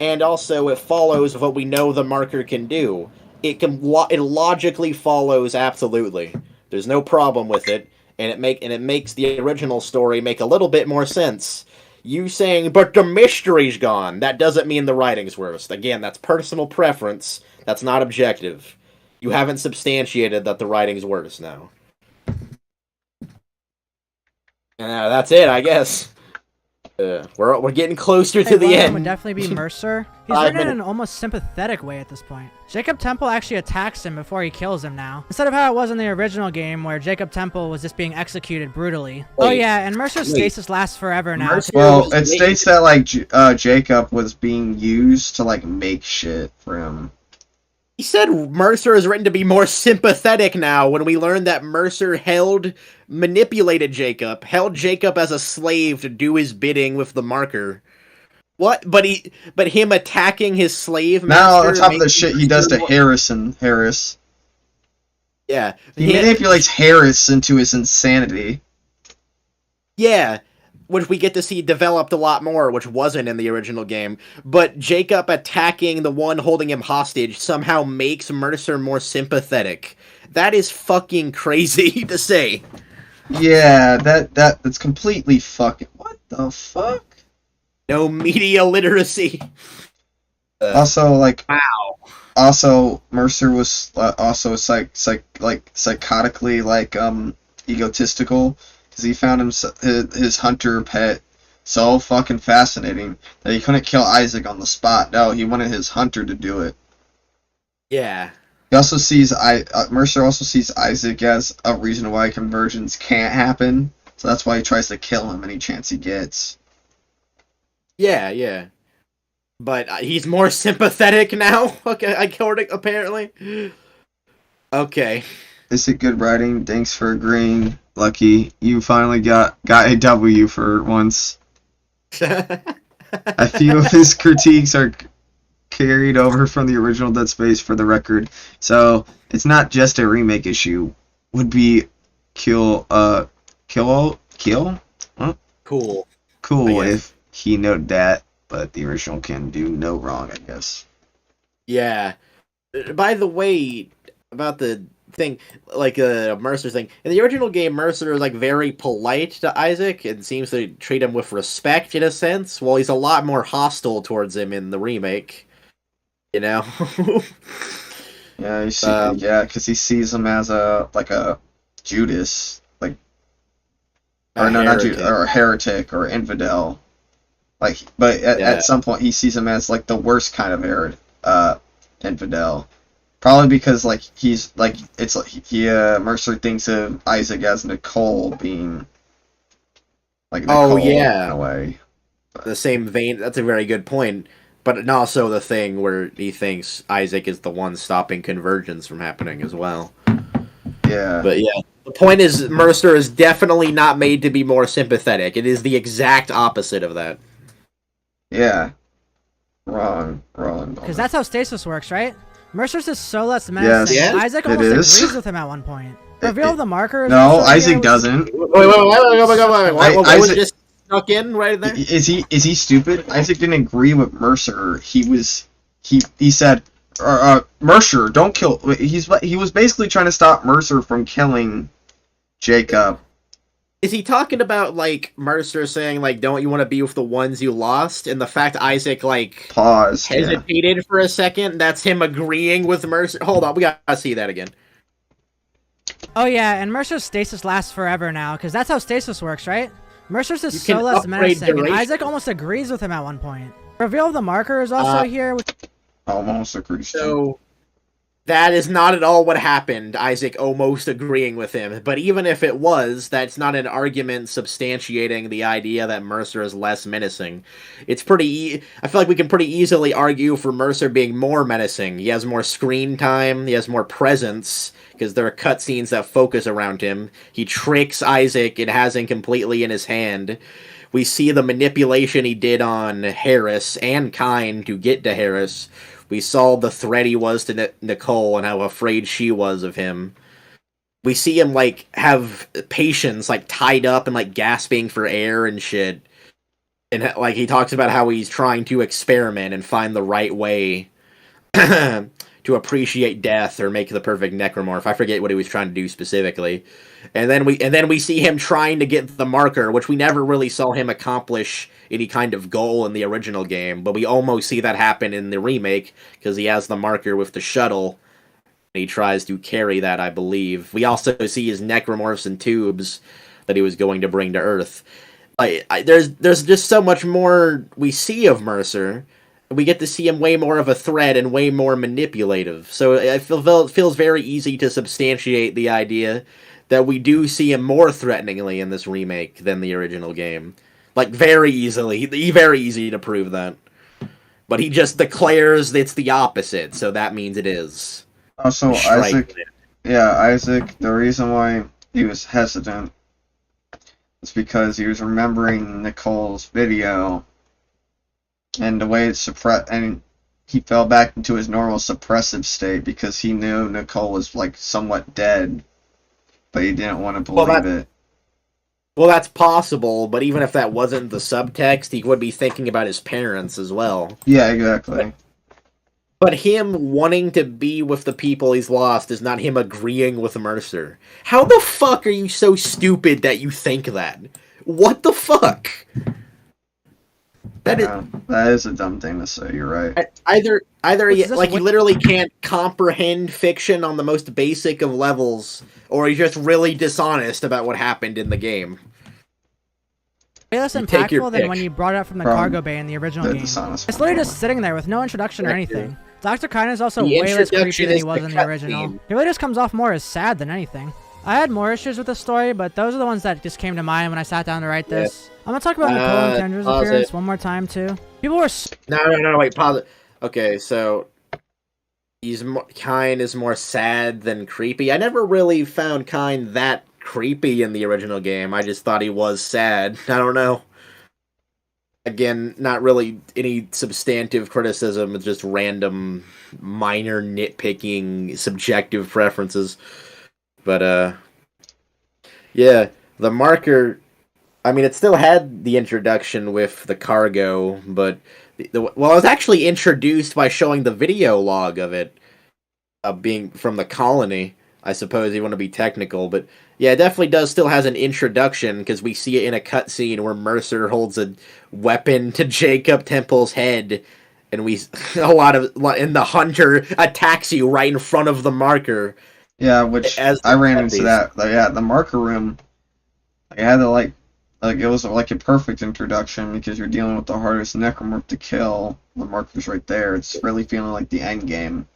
and also it follows of what we know the marker can do. It logically follows absolutely. There's no problem with it, and it makes the original story make a little bit more sense. You saying, but the mystery's gone, that doesn't mean the writing's worse. Again, that's personal preference. That's not objective. You haven't substantiated that the writing's worse now. That's it, I guess. We're getting closer to the end. Would definitely be Mercer. He's written in an almost sympathetic way at this point. Jacob Temple actually attacks him before he kills him now, instead of how it was in the original game where Jacob Temple was just being executed brutally. Oh yeah, and Mercer's stasis lasts forever now. Well, it states that Jacob was being used to make shit for him. He said Mercer is written to be more sympathetic now when we learned that Mercer manipulated Jacob, held Jacob as a slave to do his bidding with the marker. What? But him attacking his slave master... Now, on top of the shit he does to Harris. Yeah. He manipulates Harris into his insanity. Yeah. Which we get to see developed a lot more, which wasn't in the original game. But Jacob attacking the one holding him hostage somehow makes Mercer more sympathetic. That is fucking crazy to say. Yeah, that's completely fucking... What the fuck? No media literacy. Also, wow. Also, Mercer was also psychotically egotistical. Because he found his hunter pet so fucking fascinating that he couldn't kill Isaac on the spot. No, he wanted his hunter to do it. Yeah. He also sees Mercer also sees Isaac as a reason why conversions can't happen. So that's why he tries to kill him any chance he gets. Yeah. But he's more sympathetic now. Okay, apparently. Okay. Is it good writing? Thanks for agreeing. Lucky, you finally got a W for once. A few of his critiques are carried over from the original Dead Space, for the record, so it's not just a remake issue. Would be cool if he noted that, but the original can do no wrong, I guess. Yeah. By the way, about the thing, Mercer's thing, in the original game, Mercer is very polite to Isaac and seems to treat him with respect in a sense, while he's a lot more hostile towards him in the remake. Yeah, because he sees him as a Judas, not Judas, or a heretic or infidel. But at some point he sees him as the worst kind of infidel. Probably because like he's like it's like Mercer thinks of Isaac as Nicole being like Nicole in a way. The same vein. That's a very good point. But also the thing where he thinks Isaac is the one stopping convergence from happening as well. Yeah. But yeah, the point is Mercer is definitely not made to be more sympathetic. It is the exact opposite of that. Yeah. Wrong. Because that's how stasis works, right? Mercer's just so less menacing. Yes, Isaac almost agrees with him at one point. The reveal of the marker. No, Isaac doesn't. Wait. What was just snuck in right there? Is he stupid? Isaac didn't agree with Mercer. He said, Mercer, don't kill. He was basically trying to stop Mercer from killing Jacob. Is he talking about, like, Mercer saying, like, don't you want to be with the ones you lost? And the fact Isaac, like, paused, hesitated for a second, that's him agreeing with Mercer? Hold on, we gotta see that again. Oh yeah, and Mercer's stasis lasts forever now, because that's how stasis works, right? Mercer's just so less menacing, and Isaac almost agrees with him at one point. Reveal of the marker is also here. Almost agrees. So, that is not at all what happened, Isaac almost agreeing with him. But even if it was, that's not an argument substantiating the idea that Mercer is less menacing. It's I feel like we can pretty easily argue for Mercer being more menacing. He has more screen time, he has more presence, because there are cutscenes that focus around him. He tricks Isaac and has him completely in his hand. We see the manipulation he did on Harris and Kyne to get to Harris. We saw the threat he was to Nicole and how afraid she was of him. We see him, like, have patients, like, tied up and, like, gasping for air and shit. And, like, he talks about how he's trying to experiment and find the right way to appreciate death or make the perfect necromorph. I forget what he was trying to do specifically. And then we see him trying to get the marker, which we never really saw him accomplish any kind of goal in the original game, but we almost see that happen in the remake because he has the marker with the shuttle and he tries to carry that, I believe. We also see his necromorphs and tubes that he was going to bring to Earth. There's just so much more we see of Mercer. We get to see him way more of a threat and way more manipulative. So it feels very easy to substantiate the idea that we do see him more threateningly in this remake than the original game. Like, very easily. Very easy to prove that. But he just declares it's the opposite, so that means it is. Also, Isaac, the reason why he was hesitant is because he was remembering Nicole's video, and the way it's and he fell back into his normal suppressive state because he knew Nicole was, like, somewhat dead, but he didn't want to believe it. Well, that's possible, but even if that wasn't the subtext, he would be thinking about his parents as well. Yeah, exactly. But him wanting to be with the people he's lost is not him agreeing with Mercer. How the fuck are you so stupid that you think that? What the fuck? That is a dumb thing to say, you're right. Either he literally can't comprehend fiction on the most basic of levels, or he's just really dishonest about what happened in the game. Way less impactful than when you brought it up from the cargo bay in the original game. It's literally just sitting there with no introduction or anything. Dr. Kyne is also way less creepy than he was in the original. He really just comes off more as sad than anything. I had more issues with the story, but those are the ones that just came to mind when I sat down to write this. I'm gonna talk about Nicole and Kendra's appearance one more time too. People were No, wait, pause it. Okay, so Kyne is more sad than creepy. I never really found Kyne that creepy in the original game. I just thought he was sad. I don't know. Again, not really any substantive criticism. It's just random, minor nitpicking, subjective preferences. But, yeah, the marker, I mean, it still had the introduction with the cargo, but, it was actually introduced by showing the video log of it, being from the colony, I suppose you want to be technical, but, yeah, it definitely still has an introduction, because we see it in a cutscene where Mercer holds a weapon to Jacob Temple's head, and and the hunter attacks you right in front of the marker. Yeah, which I ran into that. Yeah, the marker room. I had to Like, it was like a perfect introduction because you're dealing with the hardest necromorph to kill. The marker's right there. It's really feeling like the end game.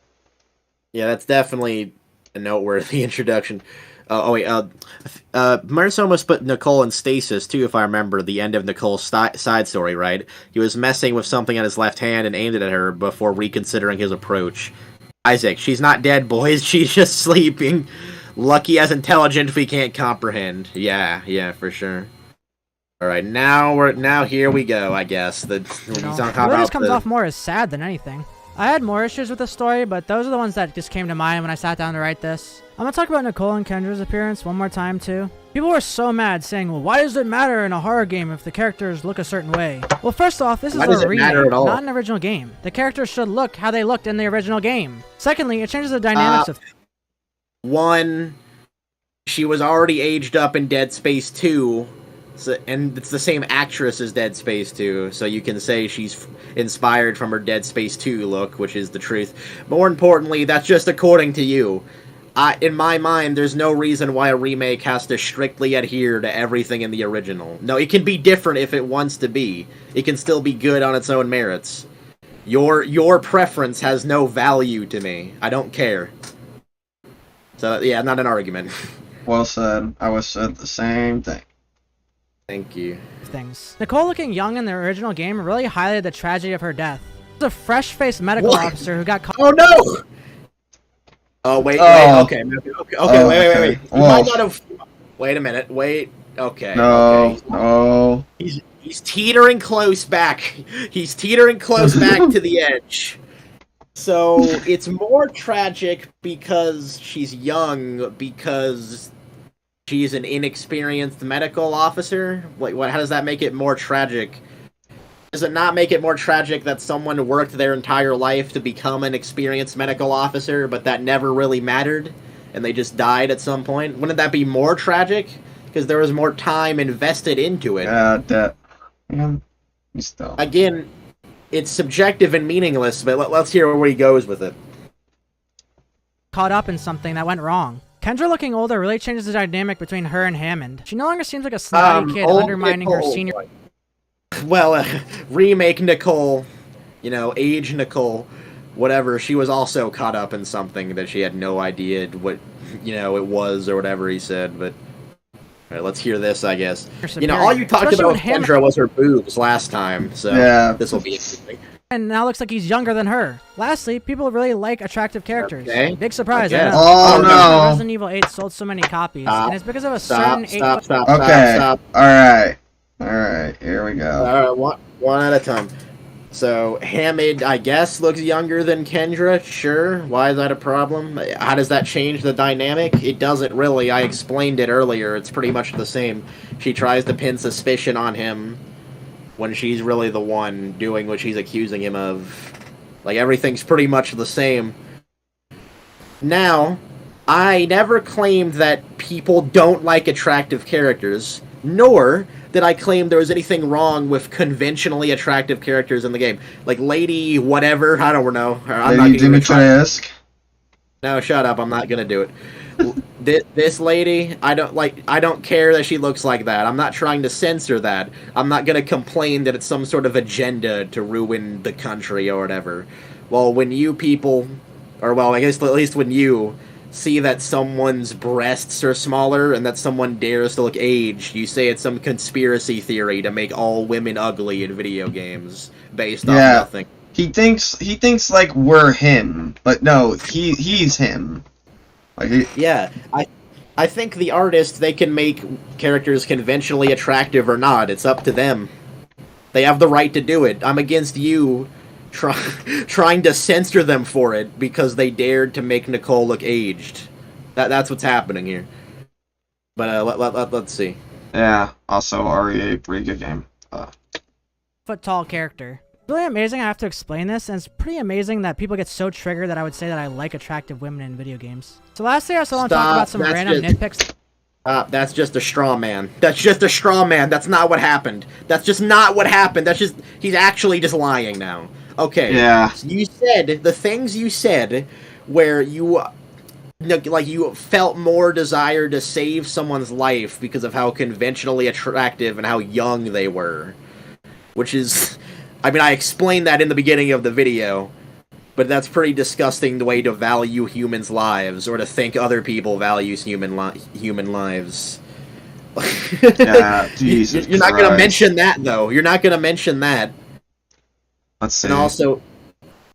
Yeah, that's definitely a noteworthy introduction. Marissa almost put Nicole in stasis, too, if I remember the end of Nicole's side story, right? He was messing with something on his left hand and aimed it at her before reconsidering his approach. Isaac, she's not dead, boys. She's just sleeping. Lucky as intelligent if we can't comprehend. Yeah, for sure. All right, now here we go. I guess it just comes off more as sad than anything. I had more issues with the story, but those are the ones that just came to mind when I sat down to write this. I'm gonna talk about Nicole and Kendra's appearance one more time too. People were so mad, saying, "Well, why does it matter in a horror game if the characters look a certain way?" Well, first off, this is a remake, not an original game. The characters should look how they looked in the original game. Secondly, it changes the dynamics of. One, she was already aged up in Dead Space 2. So, and it's the same actress as Dead Space 2, so you can say she's inspired from her Dead Space 2 look, which is the truth. More importantly, that's just according to you. In my mind, there's no reason why a remake has to strictly adhere to everything in the original. No, it can be different if it wants to be. It can still be good on its own merits. Your preference has no value to me. I don't care. So, yeah, not an argument. Well said. I would said the same thing. Thank you. Things. Nicole looking young in the original game really highlighted the tragedy of her death. She was a fresh-faced medical officer who got caught. Oh no! Oh wait, okay, wait. You might not have. Wait a minute. Wait. Okay. No. He's teetering close back. He's teetering close back to the edge. So it's more tragic because she's young, because she's an inexperienced medical officer? How does that make it more tragic? Does it not make it more tragic that someone worked their entire life to become an experienced medical officer, but that never really mattered, and they just died at some point? Wouldn't that be more tragic? Because there was more time invested into it. Again, it's subjective and meaningless, but let's hear where he goes with it. Caught up in something that went wrong. Kendra looking older really changes the dynamic between her and Hammond. She no longer seems like a snotty kid undermining her senior... Well, remake Nicole, age Nicole, whatever, she was also caught up in something that she had no idea what, it was or whatever he said, but... Alright, let's hear this, I guess. All you talked about with Kendra was her boobs last time, so this will be interesting. And now looks like he's younger than her. Lastly, people really like attractive characers. Okay. Big surprise, I know. Oh no! Resident Evil 8 sold so many copies, and it's because of a certain... Stop. Alright, here we go. Alright, one at a time. So, Hammond, I guess, looks younger than Kendra, sure. Why is that a problem? How does that change the dynamic? It doesn't really. I explained it earlier. It's pretty much the same. She tries to pin suspicion on him when she's really the one doing what she's accusing him of. Like, everything's pretty much the same. Now, I never claimed that people don't like attractive characters, nor did I claim there was anything wrong with conventionally attractive characters in the game. Like Lady whatever, I don't know. Lady Dimitrescu. No, shut up, I'm not gonna do it. This lady, I don't care that she looks like that. I'm not trying to censor that. I'm not gonna complain that it's some sort of agenda to ruin the country or whatever. Well, when you people, or well, I guess at least when you see that someone's breasts are smaller and that someone dares to look aged, you say it's some conspiracy theory to make all women ugly in video games based on nothing. He thinks like we're him, but no, he's him. I think the artists, they can make characters conventionally attractive or not. It's up to them. They have the right to do it. I'm against you trying to censor them for it because they dared to make Nicole look aged. That's what's happening here. But let's see. Yeah, also RE8, pretty good game. Foot tall character. It's really amazing I have to explain this, and it's pretty amazing that people get so triggered that I would say that I like attractive women in video games. So lastly, I also want to talk about some random nitpicks. That's just a straw man. That's just a straw man. That's not what happened. That's just not what happened. He's actually just lying now. Okay. Yeah. You said, the things you said, where you like you felt more desire to save someone's life because of how conventionally attractive and how young they were. Which is, I mean, I explained that in the beginning of the video, but that's pretty disgusting the way to value humans' lives, or to think other people values human lives. Yeah, Jesus You're not going to Christ. mention that, though. You're not going to mention that. Let's see.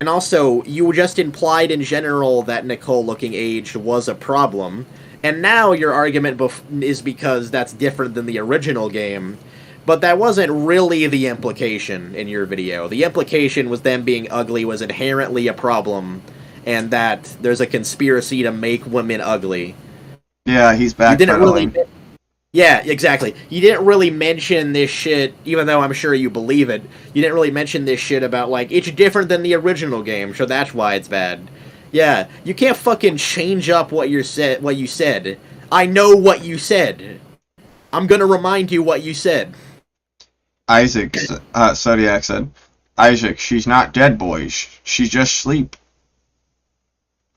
And also, you just implied in general that Nicole looking aged was a problem, and now your argument is because that's different than the original game, but that wasn't really the implication in your video. The implication was them being ugly was inherently a problem, and that there's a conspiracy to make women ugly. Yeah, he's back. Yeah, exactly. You didn't really mention this shit, even though I'm sure you believe it. You didn't really mention this shit about, like, it's different than the original game, so that's why it's bad. Yeah, you can't fucking change up what you said. I know what you said. I'm gonna remind you what you said. Isaac, Zodiac said, Isaac, she's not dead, boys. She's just asleep.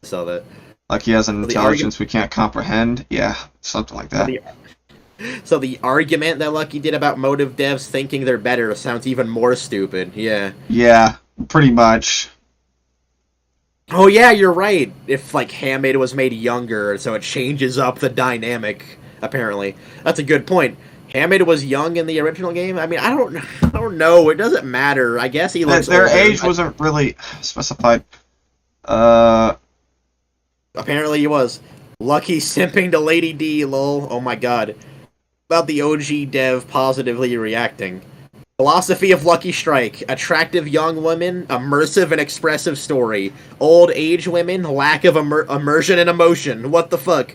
So that. Like he has an intelligence we can't comprehend? Yeah, something like that. So the argument that Lucky did about motive devs thinking they're better sounds even more stupid, yeah. Yeah, pretty much. Oh yeah, you're right. If, like, Hamid was made younger, so it changes up the dynamic, apparently. That's a good point. Hamid was young in the original game? I mean, I don't know. It doesn't matter. I guess he looks Their older. age wasn't really specified. Apparently he was. Lucky simping to Lady D, lol. Oh my god. About the OG dev positively reacting. Philosophy of LuckyStrike. Attractive young women, immersive and expressive story. Old age women, lack of immersion and emotion. What the fuck?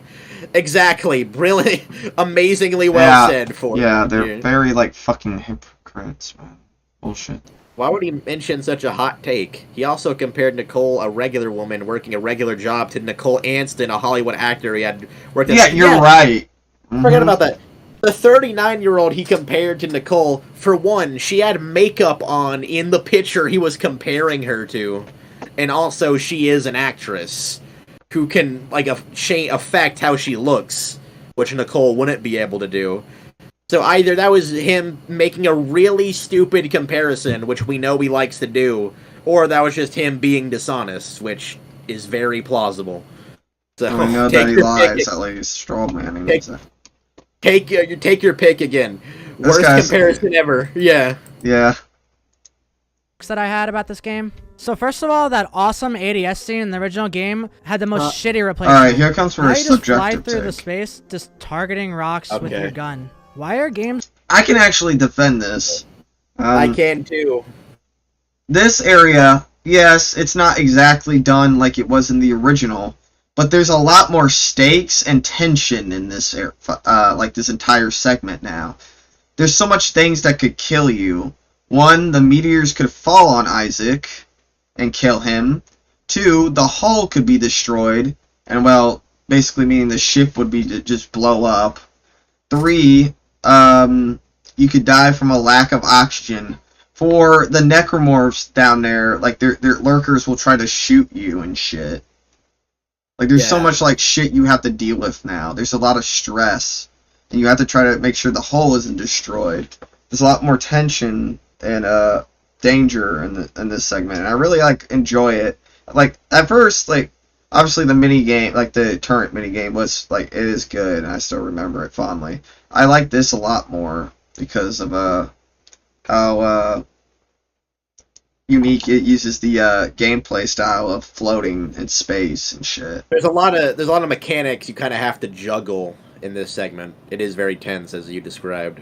Exactly. Brilliant. Amazingly well said for Yeah, they're very, like, fucking hypocrites, man. Bullshit. Why would he mention such a hot take? He also compared Nicole, a regular woman working a regular job, to Nicole Anston, a Hollywood actor he had worked at. Yeah, you're right. Forget about that. The 39-year-old he compared to Nicole, for one, she had makeup on in the picture he was comparing her to. And also, she is an actress who can, like, affect how she looks, which Nicole wouldn't be able to do. So either that was him making a really stupid comparison, which we know he likes to do, or that was just him being dishonest, which is very plausible. So I know that he lies, at least. Straw manning. Take your pick again. Worst comparison ever. Yeah. Yeah. That I had about this game. So first of all, that awesome ADS scene in the original game had the most shitty replacement. Alright, here comes for a subjective just fly through the space, just targeting rocks with your gun. Why are games... I can actually defend this. I can too. This area, yes, it's not exactly done like it was in the original, but there's a lot more stakes and tension in this like this entire segment now. There's so much things that could kill you. One, the meteors could fall on Isaac and kill him. Two, the hull could be destroyed, and, well, basically meaning the ship would be to just blow up. Three, you could die from a lack of oxygen. For the necromorphs down there, like, their lurkers will try to shoot you and shit. Like, there's so much, like, shit you have to deal with now. There's a lot of stress. And you have to try to make sure the hull isn't destroyed. There's a lot more tension and, danger in this segment. And I really, like, enjoy it. Like, at first, like, obviously the mini game, like, the turret mini game was, like, it is good, and I still remember it fondly. I like this a lot more because of, how, unique it uses the gameplay style of floating in space and shit. There's a lot of mechanics you kind of have to juggle in this segment. It is very tense, as you described.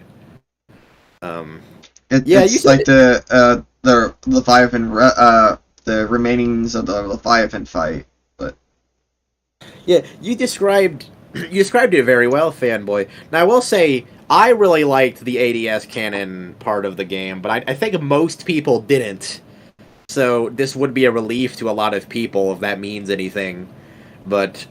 It's like the Leviathan, the remainings of the Leviathan fight. But yeah, you described it very well, fanboy. Now I will say I really liked the ADS cannon part of the game, but I think most people didn't. So this would be a relief to a lot of people if that means anything. But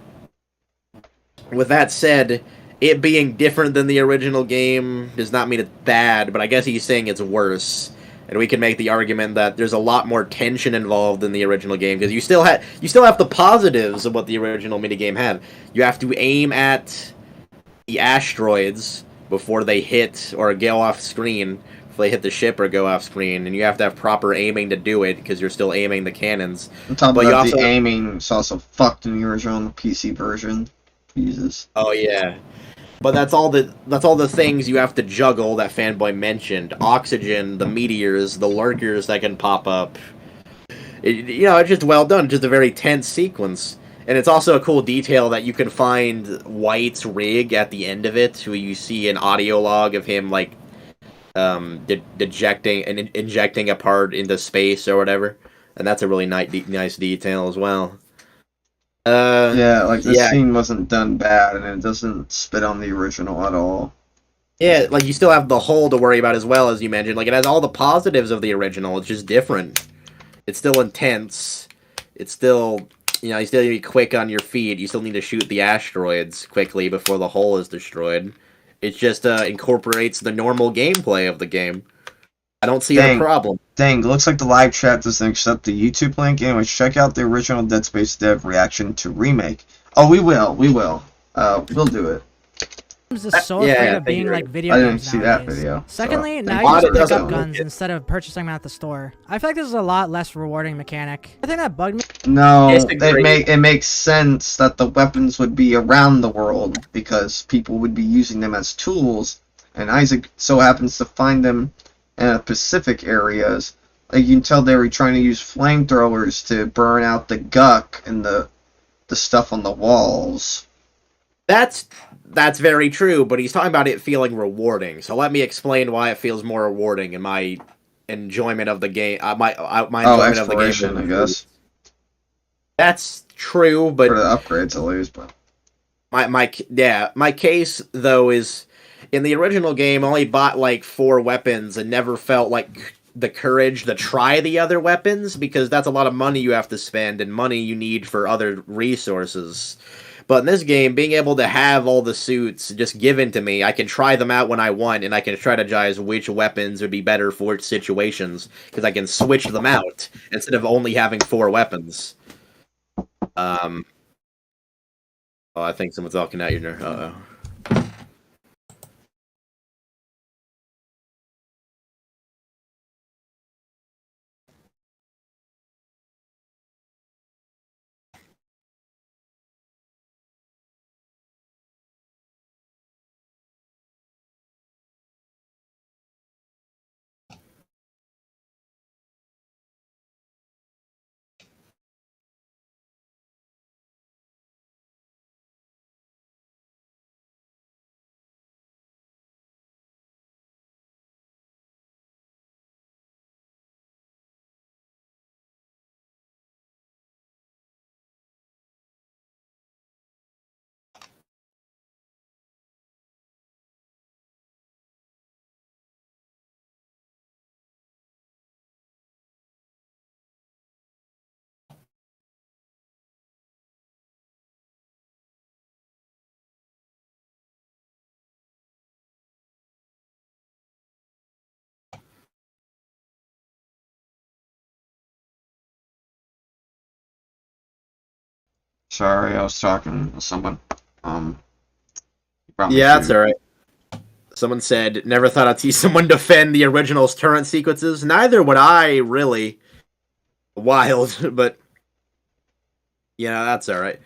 with that said, it being different than the original game does not mean it's bad, but I guess he's saying it's worse. And we can make the argument that there's a lot more tension involved in the original game because you still have the positives of what the original minigame had. You have to aim at the asteroids before they hit or go off screen, if they hit the ship or go off screen, and you have to have proper aiming to do it because you're still aiming the cannons. I'm talking about the aiming is also fucked in the original PC version. Jesus. Oh yeah. But that's all the things you have to juggle that Fanboy mentioned. Oxygen, the meteors, the lurkers that can pop up. It's just well done. Just a very tense sequence. And it's also a cool detail that you can find White's rig at the end of it, where you see an audio log of him, like, dejecting and injecting a part into space or whatever. And that's a really nice detail as well. This scene wasn't done bad, and it doesn't spit on the original at all. Yeah, like, you still have the hull to worry about as well, as you mentioned. Like, it has all the positives of the original, it's just different. It's still intense. It's still, you still need to be quick on your feet. You still need to shoot the asteroids quickly before the hull is destroyed. It just incorporates the normal gameplay of the game. I don't see the problem. Dang, looks like the live chat doesn't accept the YouTube link. Anyways, check out the original Dead Space dev reaction to Remake. Oh, we will. We'll do it. I'm just so afraid of being like video games. I didn't see that video. Secondly, now you just pick up guns instead of purchasing them at the store. I feel like this is a lot less rewarding mechanic. I think that bugged me. No, it makes sense that the weapons would be around the world because people would be using them as tools, and Isaac so happens to find them in Pacific areas. Like, you can tell they were trying to use flamethrowers to burn out the guck and the stuff on the walls. That's very true, but he's talking about it feeling rewarding. So let me explain why it feels more rewarding in my enjoyment of the game. My enjoyment of the game. I guess. That's true, but for the upgrades at least. But my case though is in the original game, I only bought like 4 weapons and never felt like the courage to try the other weapons because that's a lot of money you have to spend and money you need for other resources. But in this game, being able to have all the suits just given to me, I can try them out when I want, and I can strategize which weapons would be better for which situations, because I can switch them out, instead of only having 4 weapons. Oh, I think someone's talking out your... Uh-oh. Sorry, I was talking to someone. Yeah, that's alright. Someone said, never thought I'd see someone defend the original's turret sequences. Neither would I, really. Wild, but... Yeah, that's alright.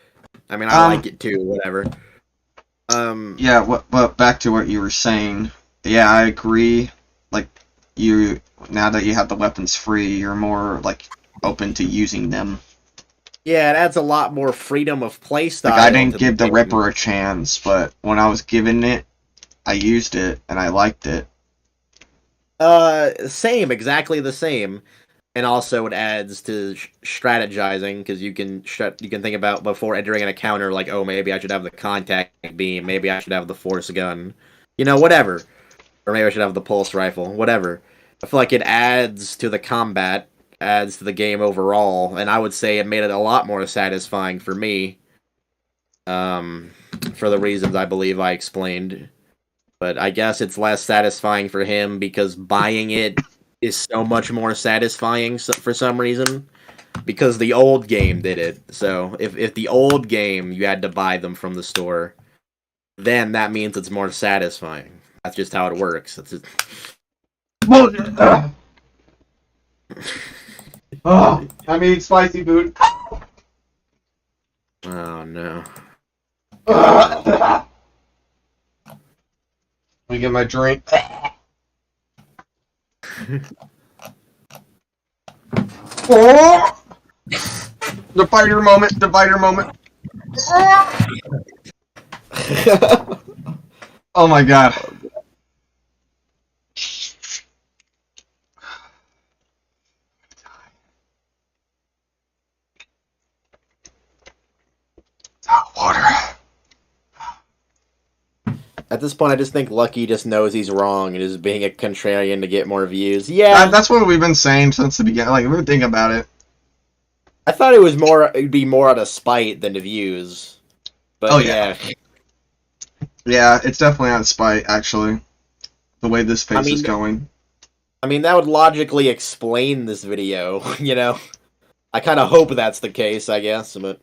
I mean, I like it too, whatever. But back to what you were saying. Yeah, I agree. Like, now that you have the weapons free, you're more, like, open to using them. Yeah, it adds a lot more freedom of playstyle. Like, I didn't give the Ripper a chance, but when I was given it, I used it, and I liked it. Same, exactly the same. And also it adds to strategizing, because you can think about before entering an encounter, like, oh, maybe I should have the contact beam, maybe I should have the force gun. Whatever. Or maybe I should have the pulse rifle, whatever. I feel like it adds to the combat, adds to the game overall, and I would say it made it a lot more satisfying for me, for the reasons I believe I explained. But I guess it's less satisfying for him because buying it is so much more satisfying for some reason. Because the old game did it. So if the old game you had to buy them from the store, then that means it's more satisfying. That's just how it works. That's just... Oh, I mean spicy food. Oh no. Let me get my drink. Oh! Divider moment, divider moment. Oh my god. Water. At this point, I just think Lucky just knows he's wrong and is being a contrarian to get more views. Yeah, That's what we've been saying since the beginning. Like, we've been thinking about it. I thought it'd be more out of spite than to views. But Oh, yeah. Yeah, it's definitely out of spite, actually. The way this pace is going. I mean, that would logically explain this video, you know? I kind of hope that's the case, I guess, but...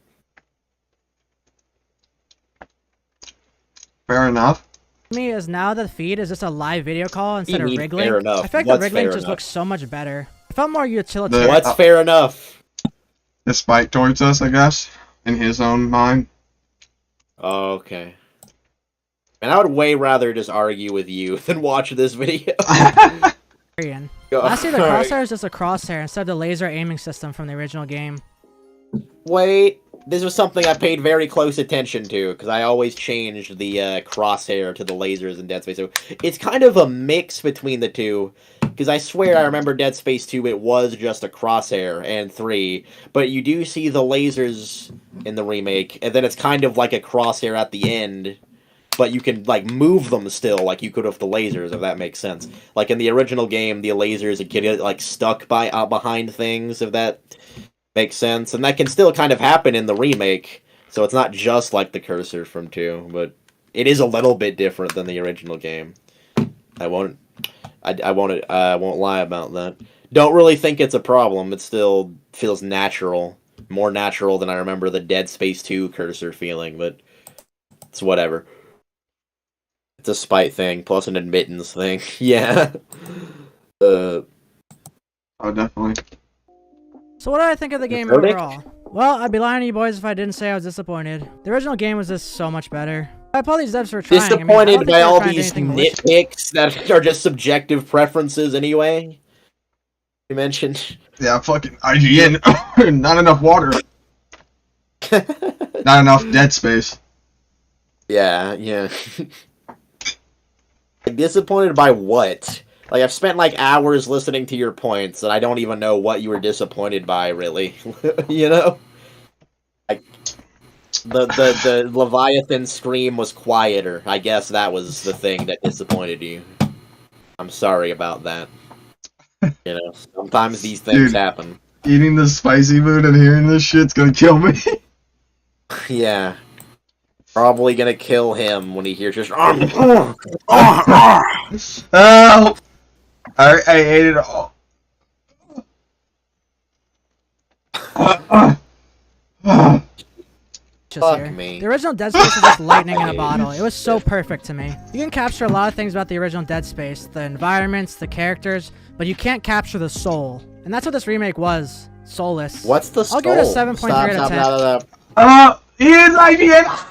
Fair enough. Me is now the feed is just a live video call instead of wriggling. Fair enough. I feel like the wriggling just looks so much better. I felt more utilitarian. What's fair enough? The spite towards us, I guess, in his own mind. Oh, okay. And I would way rather just argue with you than watch this video. Lastly, the crosshair is just a crosshair instead of the laser aiming system from the original game. Wait, this was something I paid very close attention to, because I always changed the crosshair to the lasers in Dead Space 2. It's kind of a mix between the two, because I swear I remember Dead Space 2, it was just a crosshair, and 3, but you do see the lasers in the remake, and then it's kind of like a crosshair at the end, but you can, like, move them still, like you could with the lasers, if that makes sense. Like, in the original game, the lasers get, like, stuck behind things, if that makes sense. And that can still kind of happen in the remake, so it's not just like the cursor from 2, but it is a little bit different than the original game. I won't lie about that. Don't really think it's a problem. It still feels natural. More natural than I remember the Dead Space 2 cursor feeling, but it's whatever. It's a spite thing, plus an admittance thing. Yeah. Oh, definitely. So what did I think of the game overall? Well, I'd be lying to you boys if I didn't say I was disappointed. The original game was just so much better. I applaud these devs for trying. Disappointed by all these nitpicks that are just subjective preferences anyway? You mentioned? Yeah, fucking IGN. Not enough water. Not enough dead space. Yeah. Disappointed by what? Like, I've spent, like, hours listening to your points, and I don't even know what you were disappointed by, really. You know? Like, the Leviathan scream was quieter. I guess that was the thing that disappointed you. I'm sorry about that. You know, sometimes these things happen. Eating the spicy food and hearing this shit's gonna kill me. Yeah. Probably gonna kill him when he hears just... Oh! I ate it all. Fuck me. The original Dead Space was just lightning in a bottle. It was so perfect to me. You can capture a lot of things about the original Dead Space, the environments, the characters, but you can't capture the soul. And that's what this remake was. Soulless. What's the soul? I'll give it a 7.3 out of 10. He is IGN!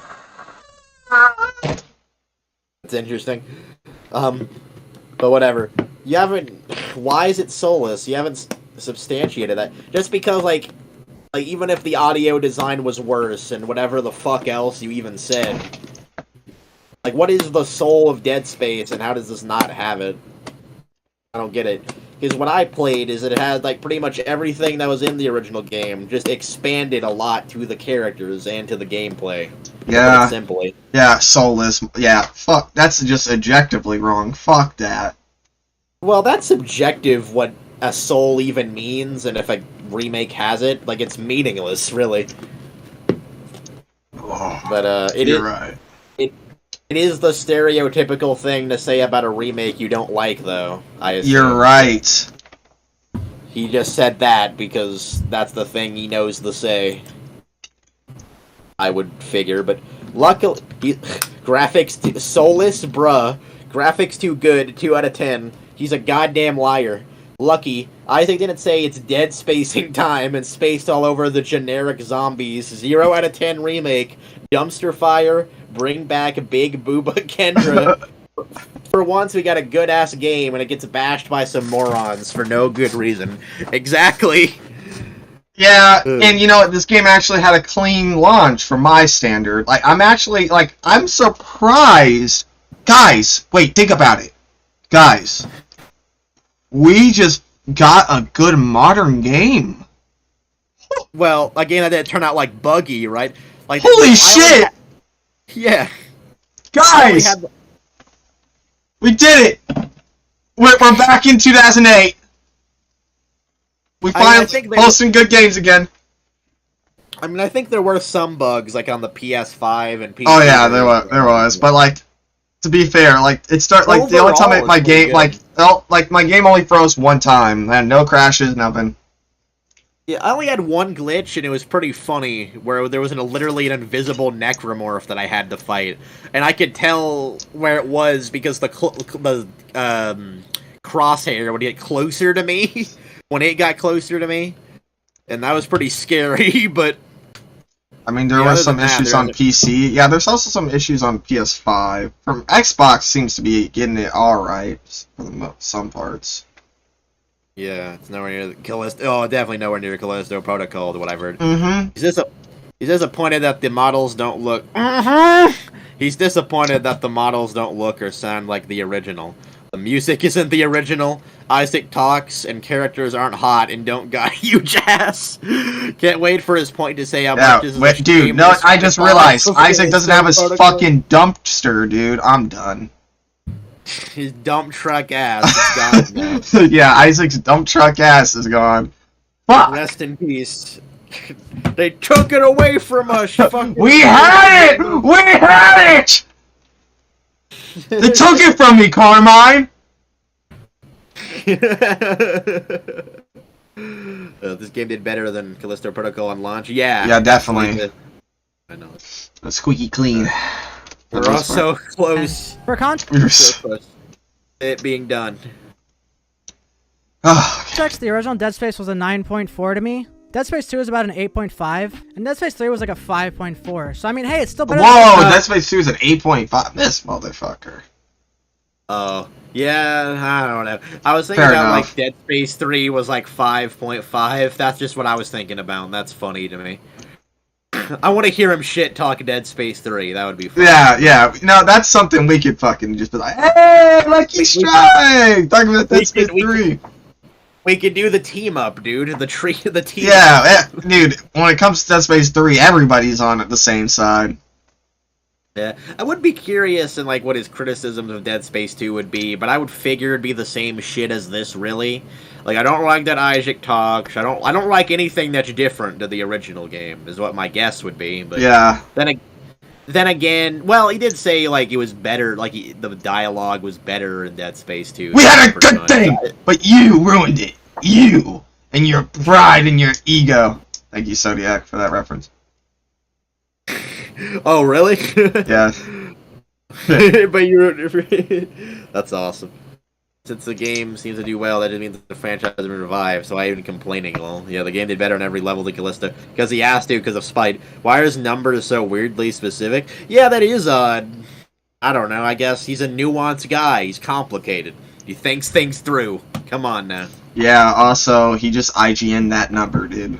That's interesting. But whatever. You haven't... Why is it soulless? You haven't substantiated that. Just because, like, even if the audio design was worse and whatever the fuck else you even said, like, what is the soul of Dead Space and how does this not have it? I don't get it. Because what I played is it had, like, pretty much everything that was in the original game, just expanded a lot to the characters and to the gameplay. Yeah. Simply. Yeah, soulless. Yeah, fuck. That's just objectively wrong. Fuck that. Well, that's subjective what a soul even means, and if a remake has it, like, it's meaningless, really. Oh, but, you're right. It is the stereotypical thing to say about a remake you don't like, though, I assume. You're right. He just said that because that's the thing he knows to say. I would figure, but luckily, graphics soulless, bruh. Graphics too good, 2 out of 10. He's a goddamn liar. Lucky, Isaac didn't say it's dead spacing time and spaced all over the generic zombies. 0 out of 10 remake. Dumpster fire. Bring back Big Booba Kendra. For once, we got a good ass game, and it gets bashed by some morons for no good reason. Exactly. Yeah, and you know what? This game actually had a clean launch for my standard. Like, I'm surprised. Guys, wait, think about it. Guys, we just got a good modern game. Well, again, that didn't turn out like buggy, right? Like, holy shit! Yeah. Guys! We did it! We're back in 2008. We finally posting good games again. I mean, I think there were some bugs, like, on the PS5 and PC. Oh yeah, there was. But, like, to be fair, like, the only time my game, my game only froze one time. I had no crashes, nothing. Yeah, I only had one glitch, and it was pretty funny, where there was literally an invisible necromorph that I had to fight. And I could tell where it was because the crosshair would get closer to me when it got closer to me. And that was pretty scary, but... I mean, there were some issues on PC. Yeah, there's also some issues on PS5. From Xbox seems to be getting it alright for some parts. Yeah, it's nowhere near the Callisto. Oh, definitely nowhere near the Callisto Protocol, what I've heard. Mm-hmm. He's disappointed that the models don't look... He's disappointed that the models don't look or sound like the original. The music isn't the original. Isaac talks, and characters aren't hot and don't got huge ass. Can't wait for his point to say how much this is dude, no, I just realized Isaac doesn't have his fucking dumpster, dude. I'm done. His dump truck ass is gone now. Yeah, Isaac's dump truck ass is gone. Fuck! Rest in peace. They took it away from us. We had it! We had it! They took it from me, Carmine! This game did better than Callisto Protocol on launch. Yeah. Yeah, definitely. I know. It's squeaky clean. We're all so close. For So close. It being done. Checks, the original Dead Space was a 9.4 to me. Dead Space 2 is about an 8.5, and Dead Space 3 was like a 5.4. So I mean, hey, it's still better. Whoa, Dead Space 2 is an 8.5. This motherfucker. Oh, yeah, I don't know. I was thinking about like Dead Space 3 was like 5.5. That's just what I was thinking about, and that's funny to me. I want to hear him shit talk Dead Space 3. That would be fun. Yeah. No, that's something we could fucking just be like, hey, LuckyStrike! Talking about Dead Space 3. We could do the team up, dude. The team. Yeah, dude. When it comes to Dead Space 3, everybody's on the same side. Yeah, I would be curious in like what his criticisms of Dead Space 2 would be, but I would figure it'd be the same shit as this. Really, like I don't like that Isaac talks. I don't like anything that's different to the original game. Is what my guess would be. But yeah. Then again, well, he did say like it was better. Like the dialogue was better in Dead Space 2. We had a good thing, but you ruined it. You and your pride and your ego. Thank you, Zodiac, for that reference. Oh, really? Yeah. But you're... That's awesome. Since the game seems to do well, that just means the franchise has been revived, so I ain't even complaining. Well, yeah, the game did better on every level than Callisto, because he has to, because of spite. Why are his numbers so weirdly specific? Yeah, that is odd. I don't know, I guess he's a nuanced guy. He's complicated. He thinks things through. Come on, now. Yeah, also, he just IGN'd that number, dude.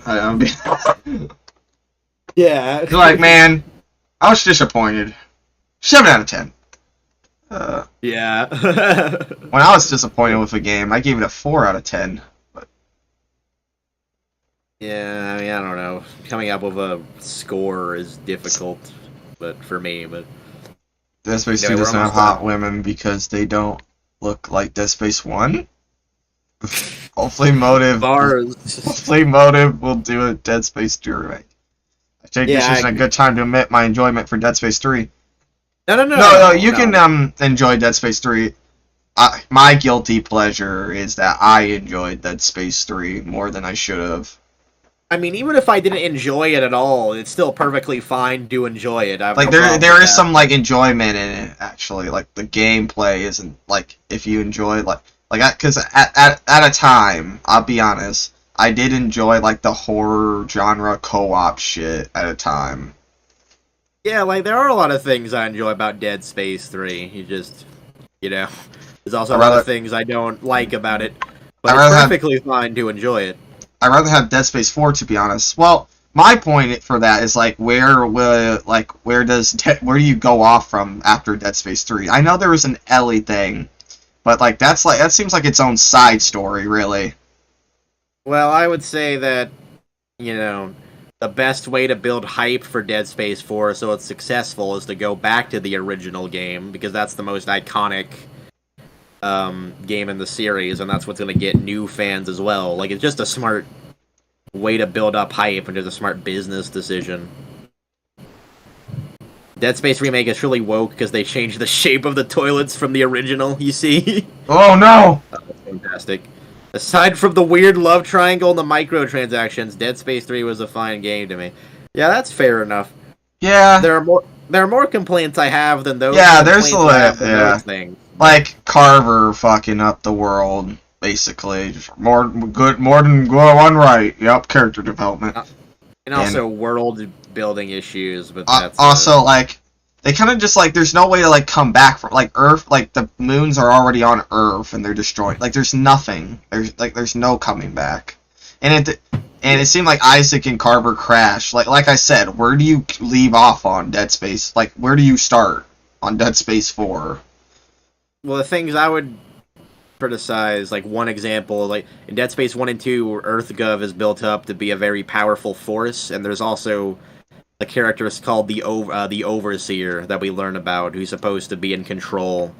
Yeah. Like, man, I was disappointed. 7 out of 10. Yeah. When I was disappointed with a game, I gave it a 4 out of 10. But... Yeah, I mean, I don't know. Coming up with a score is difficult, but for me, but... Dead Space 2 doesn't have hot women because they don't look like Dead Space 1? Hopefully Motive will do a Dead Space 2 remake. I think this isn't a good time to admit my enjoyment for Dead Space 3. No, you can enjoy Dead Space 3. my guilty pleasure is that I enjoyed Dead Space 3 more than I should have. I mean, even if I didn't enjoy it at all, it's still perfectly fine to enjoy it. I have Like no problem there with is that. some like enjoyment in it actually. Like the gameplay isn't like if you enjoy because at a time, I'll be honest, I did enjoy like the horror genre co-op shit at a time. Yeah, like there are a lot of things I enjoy about Dead Space 3. There's also a lot of things I don't like about it, but it's perfectly fine to enjoy it. I'd rather have Dead Space 4 to be honest. Well, my point for that is like where do you go off from after Dead Space 3? I know there was an Ellie thing, but that seems like its own side story, really. Well, I would say that, the best way to build hype for Dead Space 4 so it's successful is to go back to the original game, because that's the most iconic game in the series, and that's what's going to get new fans as well. Like, it's just a smart way to build up hype, and just a smart business decision. Dead Space Remake is truly woke because they changed the shape of the toilets from the original, you see? Oh no! That was fantastic. Aside from the weird love triangle and the microtransactions, Dead Space 3 was a fine game to me. Yeah, that's fair enough. Yeah. There are more complaints I have than those. Yeah, there's those things. Like Carver fucking up the world, basically. Just more than good one right. Yep, character development. And also world building issues, but that's also they kind of just there's no way to come back from Earth. The moons are already on Earth and they're destroyed. There's nothing. There's no coming back. And it seemed like Isaac and Carver crashed. Like I said, where do you leave off on Dead Space? Where do you start on Dead Space 4? Well, the things I would criticize, one example, in Dead Space 1 and 2, EarthGov is built up to be a very powerful force, and there's also a character called the Overseer that we learn about, who's supposed to be in control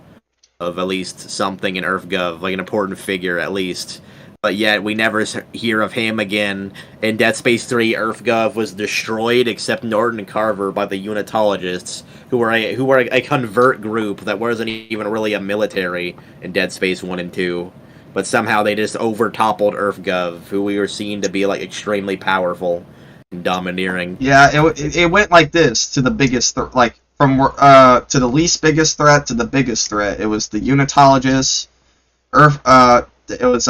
of at least something in EarthGov, an important figure at least. But yet, we never hear of him again. In Dead Space 3, EarthGov was destroyed, except Norton and Carver, by the Unitologists, who were a convert group that wasn't even really a military in Dead Space 1 and 2. But somehow they just overtoppled EarthGov, who we were seen to be, extremely powerful and domineering. Yeah, it went like this, to the biggest, to the least biggest threat to the biggest threat. It was the Unitologists, it was,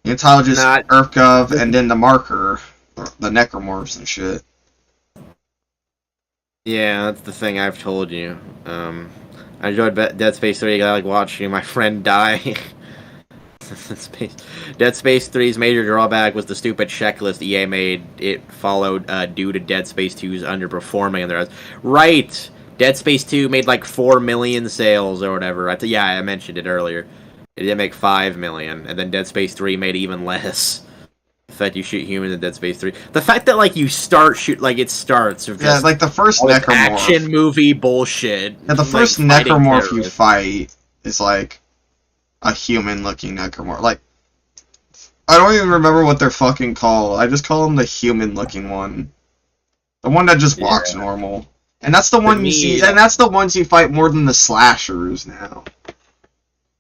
Unitologist, EarthGov, and then the Marker, the Necromorphs and shit. Yeah, that's the thing I've told you. I enjoyed Dead Space 3. I like watching my friend die. Dead Space 3's major drawback was the stupid checklist EA made. It followed due to Dead Space 2's underperforming in their eyes. Right! Dead Space 2 made 4 million sales or whatever. I mentioned it earlier. It didn't make 5 million, and then Dead Space 3 made even less. The fact you shoot humans in Dead Space 3. The fact that, you start it starts with just... the first Necromorph. Action movie bullshit. Yeah, the first Necromorph you fight is, a human-looking Necromorph. I don't even remember what they're fucking called. I just call them the human-looking one. The one that just walks normal. And that's the one you see... And that's the ones you fight more than the slashers now.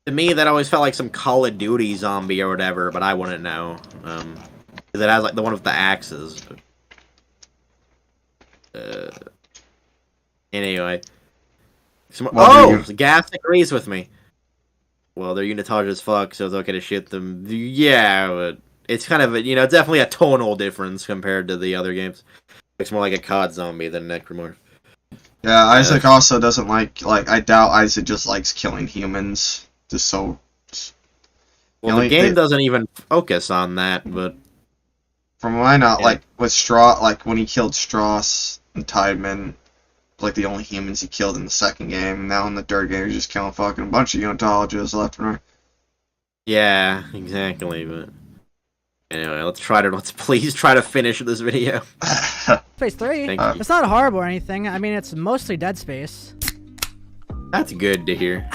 To me, that always felt like some Call of Duty zombie or whatever, but I wouldn't know. Because it has, the one with the axes. Anyway. Gas agrees with me. Well, they're unitologists as fuck, so it's okay to shoot them. Yeah, but it's kind of, it's definitely a tonal difference compared to the other games. It's more like a COD zombie than Necromorph. Yeah, Isaac also doesn't I doubt Isaac just likes killing humans. Just so... Well, the game doesn't even focus on that, but... From what I know, with Strauss, when he killed Strauss and Tideman, the only humans he killed in the second game, and now in the third game he's just killing fucking a bunch of unitologists left and right. Yeah, exactly, but... Anyway, let's please try to finish this video. Space 3? It's not horrible or anything. I mean, it's mostly Dead Space. That's good to hear.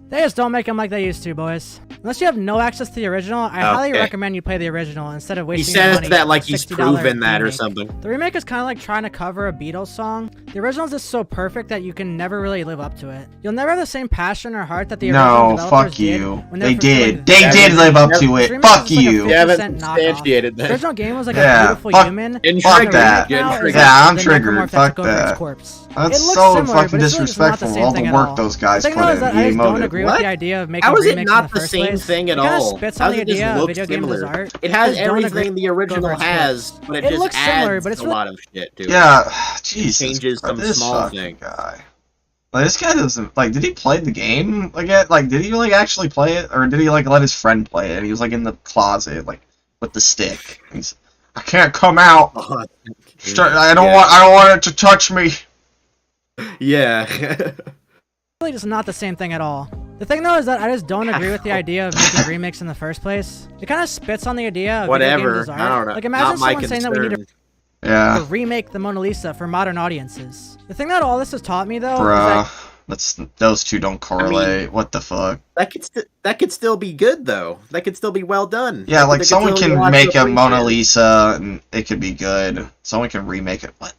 They just don't make them like they used to, boys. Unless you have no access to the original, I highly recommend you play the original instead of wasting your money. He says that like he's proven that or something. The remake is kind of like trying to cover a Beatles song. The original is just so perfect that you can never really live up to it. You'll never have the same passion or heart that the original developers fuck you. Did when they did. They did live up to it. Fuck you. You haven't substantiated that. The original game was like a beautiful human. Fuck that. Yeah, I'm triggered. Fuck that. That's so fucking disrespectful. All the work those guys put in. I just don't agree with the idea of making remakes in the not the first same place. thing at It kinda all? spits How on does the it just idea of look video games as similar? art. It has I just don't everything agree the original with has, but it just looks similar, adds but it's a lot of shit to it. Yeah, Jesus. Changes some this small fucking thing. guy. Like, this guy doesn't like. Did he play the game again? Like, did he like actually play it, or did he like let his friend play it? And he was like in the closet, like with the stick. He's, I can't come out. I don't want it to touch me. Yeah. Really just not the same thing at all. The thing though is that I just don't agree with the idea of making remakes in the first place. It kind of spits on the idea of video games as art. I don't know. Like imagine someone saying that we need to remake the Mona Lisa for modern audiences. The thing that all this has taught me though is that those two don't correlate. I mean, what the fuck? That could still be good though. That could still be well done. Yeah, like someone can make a Mona Lisa and it could be good. Someone can remake it. What?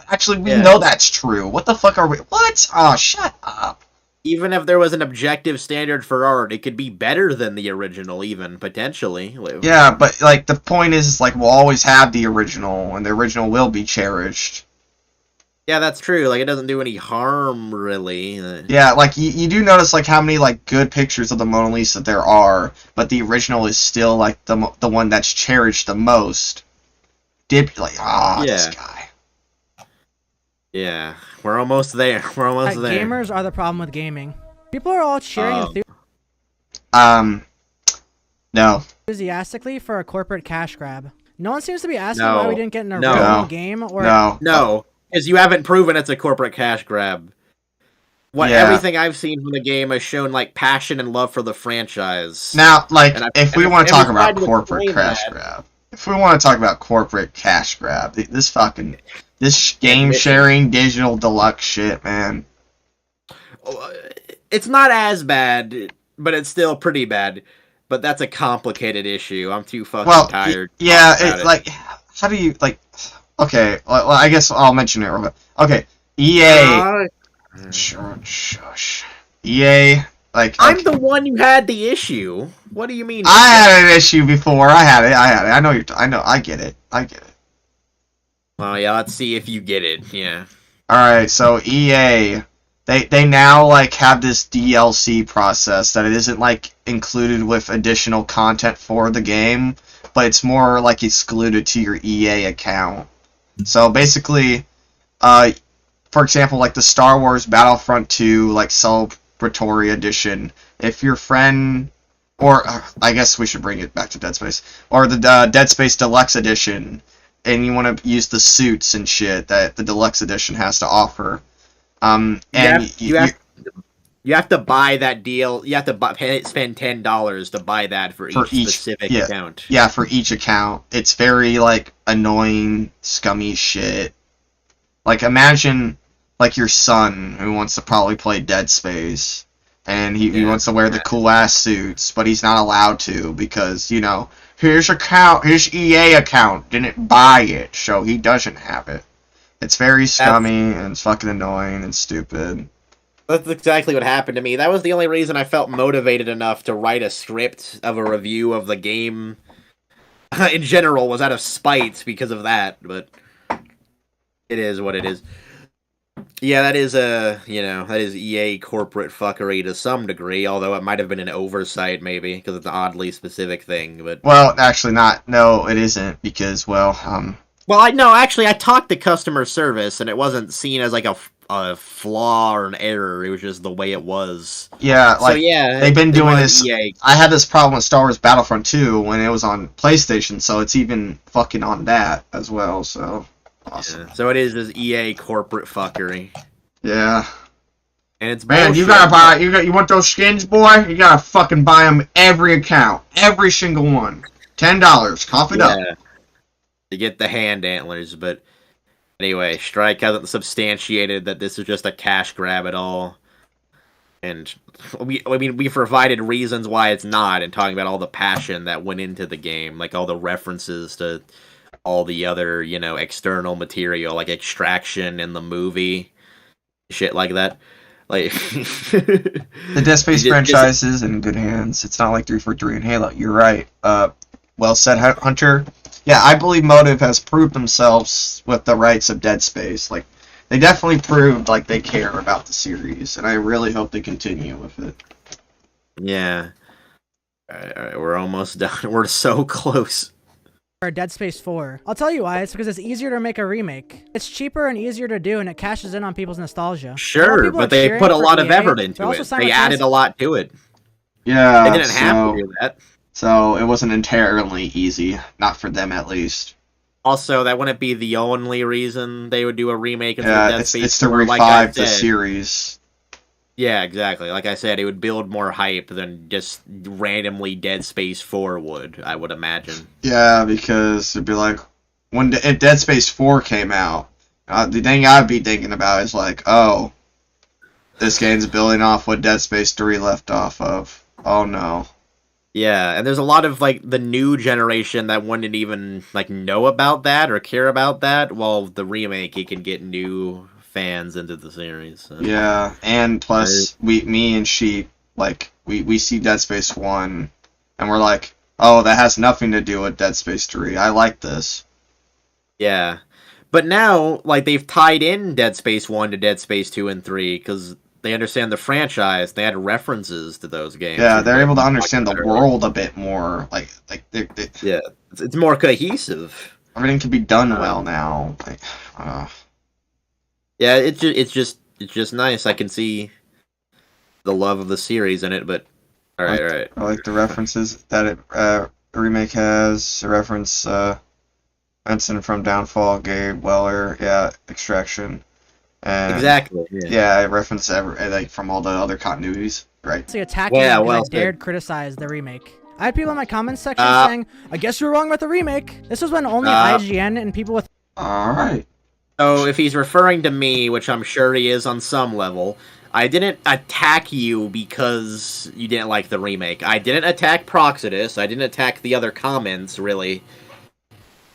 Actually, we know that's true. What the fuck are we? What? Oh, shut up. Even if there was an objective standard for art, it could be better than the original, even potentially. Yeah, but like the point is, like we'll always have the original, and the original will be cherished. Yeah, that's true. Like, it doesn't do any harm, really. Yeah, like, you do notice, like, how many, like, good pictures of the Mona Lisa there are, but the original is still, like, the one that's cherished the most. This guy. Yeah, we're almost there. We're almost there. Gamers are the problem with gaming. People are all cheering no. enthusiastically for a corporate cash grab. No one seems to be asking why we didn't get an original game or... No. Because you haven't proven it's a corporate cash grab. Everything I've seen from the game has shown like passion and love for the franchise. Now, like, if we want to talk about corporate cash grab, this game sharing digital deluxe shit, man. It's not as bad, but it's still pretty bad. But that's a complicated issue. I'm too fucking tired. Like, how do you like? Okay, well, I guess I'll mention it real quick. Okay, EA. Shush. EA, like... I'm the one who had the issue. What do you mean? I had an issue before. I had it. I get it. Well, yeah, let's see if you get it, yeah. Alright, so EA, they now, like, have this DLC process that it isn't, like, included with additional content for the game, but it's more, like, excluded to your EA account. So basically, for example, like the Star Wars Battlefront 2, like celebratory edition, if your friend, or I guess we should bring it back to Dead Space, or the Dead Space Deluxe edition, and you want to use the suits and shit that the Deluxe edition has to offer, you have to buy that deal. You have to spend $10 to buy that for each specific account. Yeah, for each account. It's very, like, annoying, scummy shit. Like, imagine, like, your son who wants to probably play Dead Space, and he wants to wear the cool-ass suits, but he's not allowed to because, you know, his EA account didn't buy it, so he doesn't have it. It's very scummy, and it's fucking annoying and stupid. That's exactly what happened to me. That was the only reason I felt motivated enough to write a script of a review of the game. In general, was out of spite because of that, but it is what it is. Yeah, that is EA corporate fuckery to some degree, although it might have been an oversight maybe, because it's an oddly specific thing, but... Well, actually not. No, it isn't, because, well, I talked to customer service, and it wasn't seen as, like, a flaw or an error. It was just the way it was. Yeah, like, they've been doing this. EA. I had this problem with Star Wars Battlefront 2 when it was on PlayStation, so it's even fucking on that as well, so awesome. Yeah, so it is this EA corporate fuckery. Yeah. And it's man, bullshit. you want those skins, boy? You gotta fucking buy them every account. Every single one. $10. Cough it up. To get the hand antlers, but anyway, Strike hasn't substantiated that this is just a cash grab at all. And we provided reasons why it's not, and talking about all the passion that went into the game, like all the references to all the other, external material, like Extraction in the movie, shit like that. Like the Dead Space franchise is in good hands. It's not like 343 and Halo. You're right. Well said, Hunter. Yeah, I believe Motive has proved themselves with the rights of Dead Space. Like, they definitely proved like they care about the series, and I really hope they continue with it. Yeah. All right, we're almost done. We're so close. Or Dead Space 4. I'll tell you why. It's because it's easier to make a remake. It's cheaper and easier to do, and it cashes in on people's nostalgia. Sure, but they put a lot of effort into it. They added a lot to it. Yeah, they didn't have to do that. So it wasn't entirely easy, not for them at least. Also, that wouldn't be the only reason they would do a remake of Dead Space. It's to revive the series. Yeah, exactly. Like I said, it would build more hype than just randomly Dead Space 4 would, I would imagine. Yeah, because it'd be like, when Dead Space 4 came out, the thing I'd be thinking about is like, oh, this game's building off what Dead Space 3 left off of. Oh no. Yeah, and there's a lot of, like, the new generation that wouldn't even, like, know about that or care about that, while the remake, you can get new fans into the series. So. Yeah, and plus, me and Sheep, like, we see Dead Space 1, and we're like, oh, that has nothing to do with Dead Space 3. I like this. Yeah. But now, like, they've tied in Dead Space 1 to Dead Space 2 and 3, because they understand the franchise. They had references to those games. Yeah, they're able to understand the world a bit more. Yeah, it's more cohesive. Everything can be done well now. Yeah, it's just nice. I can see the love of the series in it, but all right. I like the references that Remake has. A reference Benson from Downfall, Gabe Weller, Extraction. And exactly. Yeah, I reference from all the other continuities, right? So attacking me because I dared criticize the remake. I had people in my comments section saying, "I guess you're wrong about the remake." This was when only IGN and people with. All right. So if he's referring to me, which I'm sure he is on some level, I didn't attack you because you didn't like the remake. I didn't attack Proxidus. I didn't attack the other comments, really.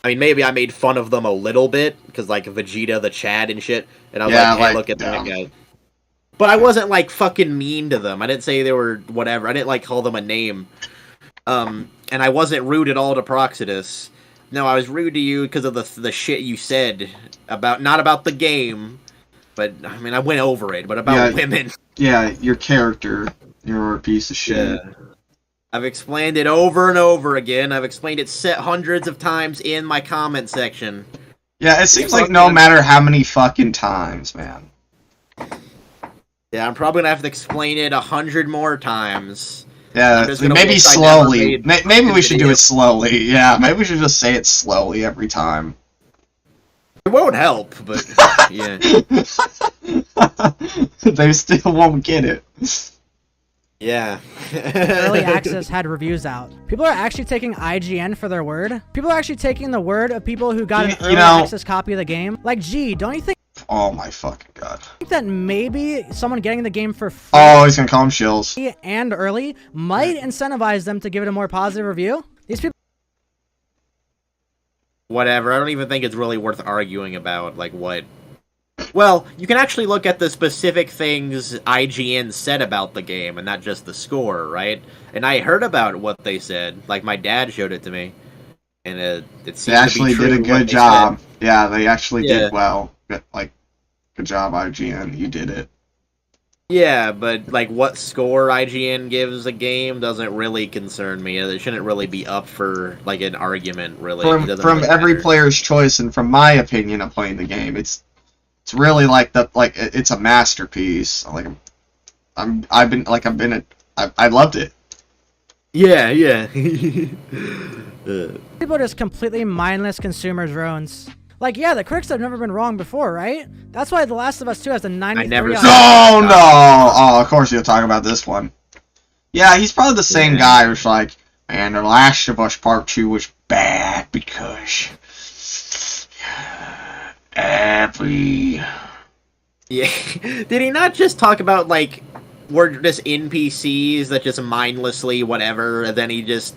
I mean, maybe I made fun of them a little bit, because, like, Vegeta, the Chad and shit, and I was like, hey, look at that guy. But I wasn't, like, fucking mean to them. I didn't say they were whatever. I didn't, like, call them a name. And I wasn't rude at all to Proxidus. No, I was rude to you because of the shit you said about, not about the game, but, I mean, I went over it, but about women. Yeah, your character. You're a piece of shit. Yeah. I've explained it over and over again. I've explained it hundreds of times in my comment section. Yeah, it seems like no matter how many fucking times, man. Yeah, I'm probably gonna have to explain it 100 more times. Yeah, maybe slowly. Maybe we should do it slowly. Yeah, maybe we should just say it slowly every time. It won't help, but yeah. They still won't get it. Yeah. Early access had reviews out. People are actually taking IGN for their word. People are actually taking the word of people who got an early access copy of the game. Like, gee, don't you think? Oh my fucking god. Think that maybe someone getting the game for free he's gonna call him shills. And early might incentivize them to give it a more positive review? These people. Whatever. I don't even think it's really worth arguing about, like, what. Well, you can actually look at the specific things IGN said about the game, and not just the score, right? And I heard about what they said. Like, my dad showed it to me, and it seems they actually to be true did a good job. Yeah, they actually did well. Like, good job, IGN. You did it. Yeah, but, like, what score IGN gives a game doesn't really concern me. It shouldn't really be up for, like, an argument, really. From every player's choice, and from my opinion of playing the game, it's really it's a masterpiece. Like, I loved it. Yeah. People are just completely mindless consumer drones. Like, yeah, the critics have never been wrong before, right? That's why The Last of Us 2 has a 93 on. No! Oh, of course you'll talk about this one. Yeah, he's probably the same guy who's like, man, The Last of Us Part 2 was bad because Yeah. Did he not just talk about, like, we're just NPCs that just mindlessly whatever, and then he just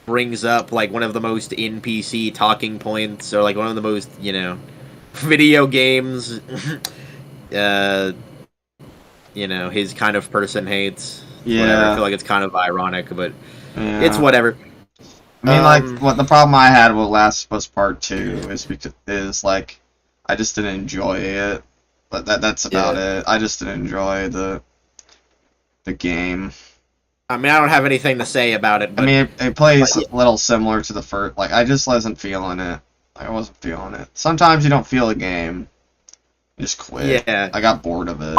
brings up like one of the most NPC talking points, or like one of the most, video games, his kind of person hates. Yeah. Whatever. I feel like it's kind of ironic, but it's whatever. I mean, what the problem I had with Last of Us Part 2 is like, I just didn't enjoy it. But that's about it. I just didn't enjoy the game. I mean, I don't have anything to say about it. But, I mean, it plays a little similar to the first. Like, I just wasn't feeling it. I wasn't feeling it. Sometimes you don't feel a game, you just quit. Yeah. I got bored of it.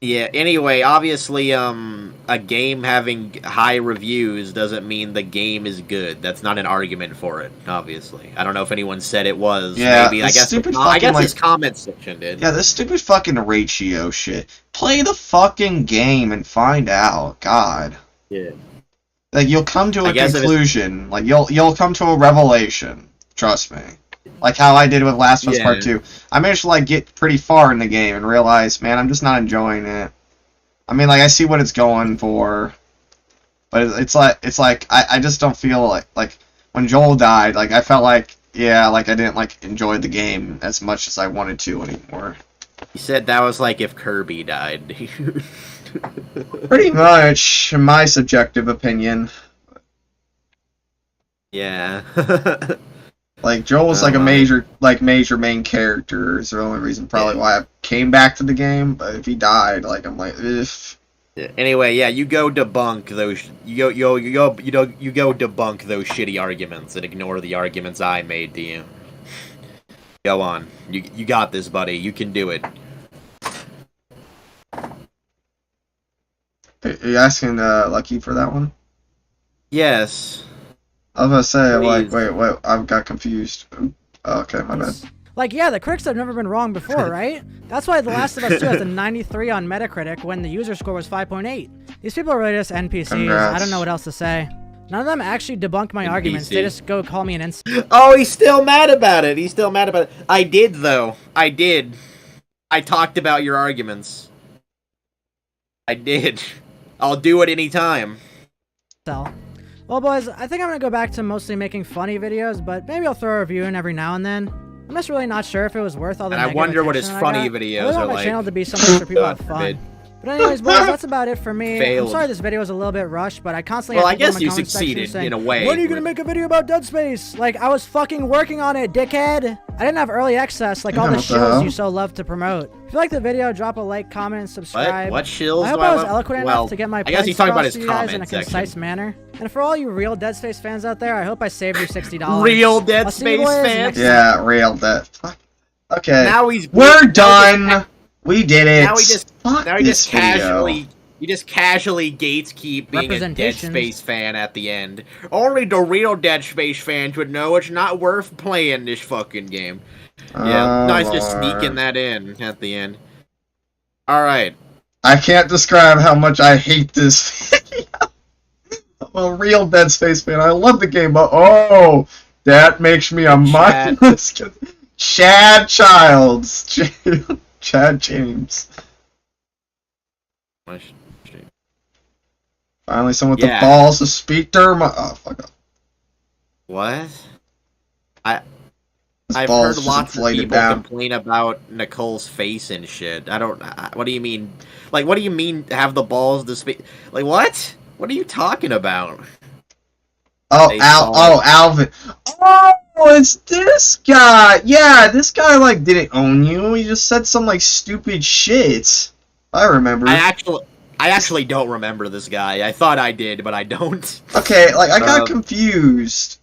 Yeah, anyway, obviously, a game having high reviews doesn't mean the game is good. That's not an argument for it, obviously. I don't know if anyone said it was. Yeah, maybe. I guess his comment section did. Yeah, this stupid fucking ratio shit. Play the fucking game and find out. God. Yeah. Like, you'll come to a conclusion. Like, you'll come to a revelation. Trust me. Like how I did with Last of Us Part 2. I managed to, like, get pretty far in the game and realize, man, I'm just not enjoying it. I mean, like, I see what it's going for, but it's like I just don't feel like when Joel died, like, I felt like, I didn't, like, enjoy the game as much as I wanted to anymore. You said that was like if Kirby died. Pretty much, in my subjective opinion. Yeah. Like, Joel was, like, a major main character. Is the only reason probably why I came back to the game. But if he died, like, I'm like, ugh. Yeah. Anyway, you go debunk those. You go debunk those shitty arguments and ignore the arguments I made to you. Go on. You got this, buddy. You can do it. Are you asking Lucky for that one? Yes. I was gonna say, Please. like, wait, I got confused. Oh, okay, my bad. Like, yeah, the critics have never been wrong before, right? That's why The Last of Us 2 has a 93 on Metacritic when the user score was 5.8. These people are really just NPCs. Congrats. I don't know what else to say. None of them actually debunk my arguments. They just go call me an insult. Oh, he's still mad about it. I did, though. I talked about your arguments. I did. I'll do it anytime. Well, boys, I think I'm going to go back to mostly making funny videos, but maybe I'll throw a review in every now and then. I'm just really not sure if it was worth all the negative I wonder what his attention funny I got. videos I really are want my like. channel to be something for people to have fun. But anyways, boys, that's about it for me. Failed. I'm sorry this video was a little bit rushed, but I constantly Well, have I people guess in the you comment section succeeded, saying, in a way. when are you going to make a video about Dead Space? Like, I was fucking working on it, dickhead. I didn't have early access like all the shills you so love to promote. If you like the video, drop a like, comment, and subscribe. What shills I hope do I I was love? eloquent Well, enough to get my I guess he's points talking about across his to you guys in a comment section. concise manner. And for all you real Dead Space fans out there, I hope I saved you $60. Real Dead I'll see you Space boys fans? next time. Yeah, real Dead. Okay. Now he's We're done. We did it. Now he just this video. You just casually gatekeep being a Dead Representation. Space fan at the end. Only the real Dead Space fans would know it's not worth playing this fucking game. Yeah, Oh, nice just Lord. sneaking that in at the end. Alright. I can't describe how much I hate this video. I'm a real Dead Space fan. I love the game, but that makes me a mindless kid. Chad Childs. Chad James. Finally, someone with the balls to speak during my. Oh, fuck up. What? His I've balls heard just lots of inflated people down. complain about Nicole's face and shit. I don't. What do you mean? Like, what do you mean have the balls to speak? Like, what? What are you talking about? Oh, Alvin. Oh, it's this guy. Yeah, this guy, like, didn't own you. He just said some, like, stupid shit. I remember. I actually don't remember this guy. I thought I did, but I don't. Okay, like, I got confused.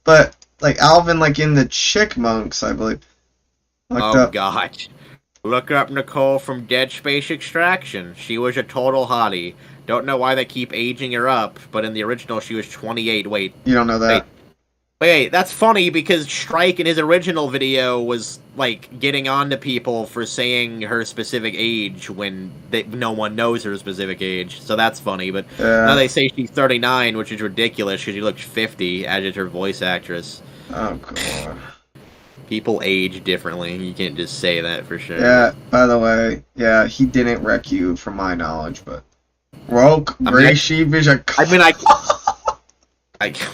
But, like, Alvin, like, in the Chickmonks, I believe. God. Look up Nicole from Dead Space Extraction. She was a total hottie. Don't know why they keep aging her up, but in the original she was 28. Wait. You don't know that. Wait, that's funny because Strike in his original video was, like, getting on to people for saying her specific age when no one knows her specific age. So that's funny, but now they say she's 39, which is ridiculous because she looks 50, as is her voice actress. Oh, God. People age differently. You can't just say that for sure. Yeah, by the way, yeah, he didn't wreck you from my knowledge, but woke gray sheep is a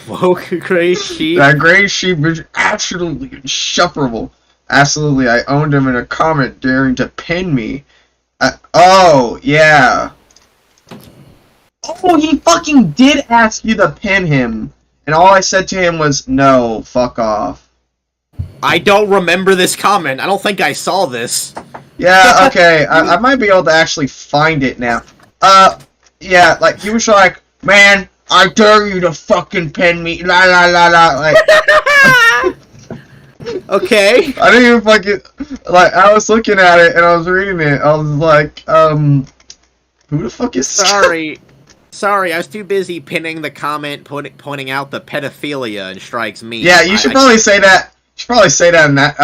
woke gray sheep. That gray sheep is absolutely insufferable. Absolutely, I owned him in a comment daring to pin me. Oh, yeah. Oh, he fucking did ask you to pin him. And all I said to him was, no, fuck off. I don't remember this comment. I don't think I saw this. Yeah, okay. I might be able to actually find it now. Yeah, like, he was like, man, I dare you to fucking pin me. La la la la. Like, okay. I didn't even fucking, like, I was looking at it and I was reading it. I was like, who the fuck is Sorry, I was too busy pinning the comment, pointing out the pedophilia in Strike's meme. Yeah, you should probably say that. You should probably say that in that.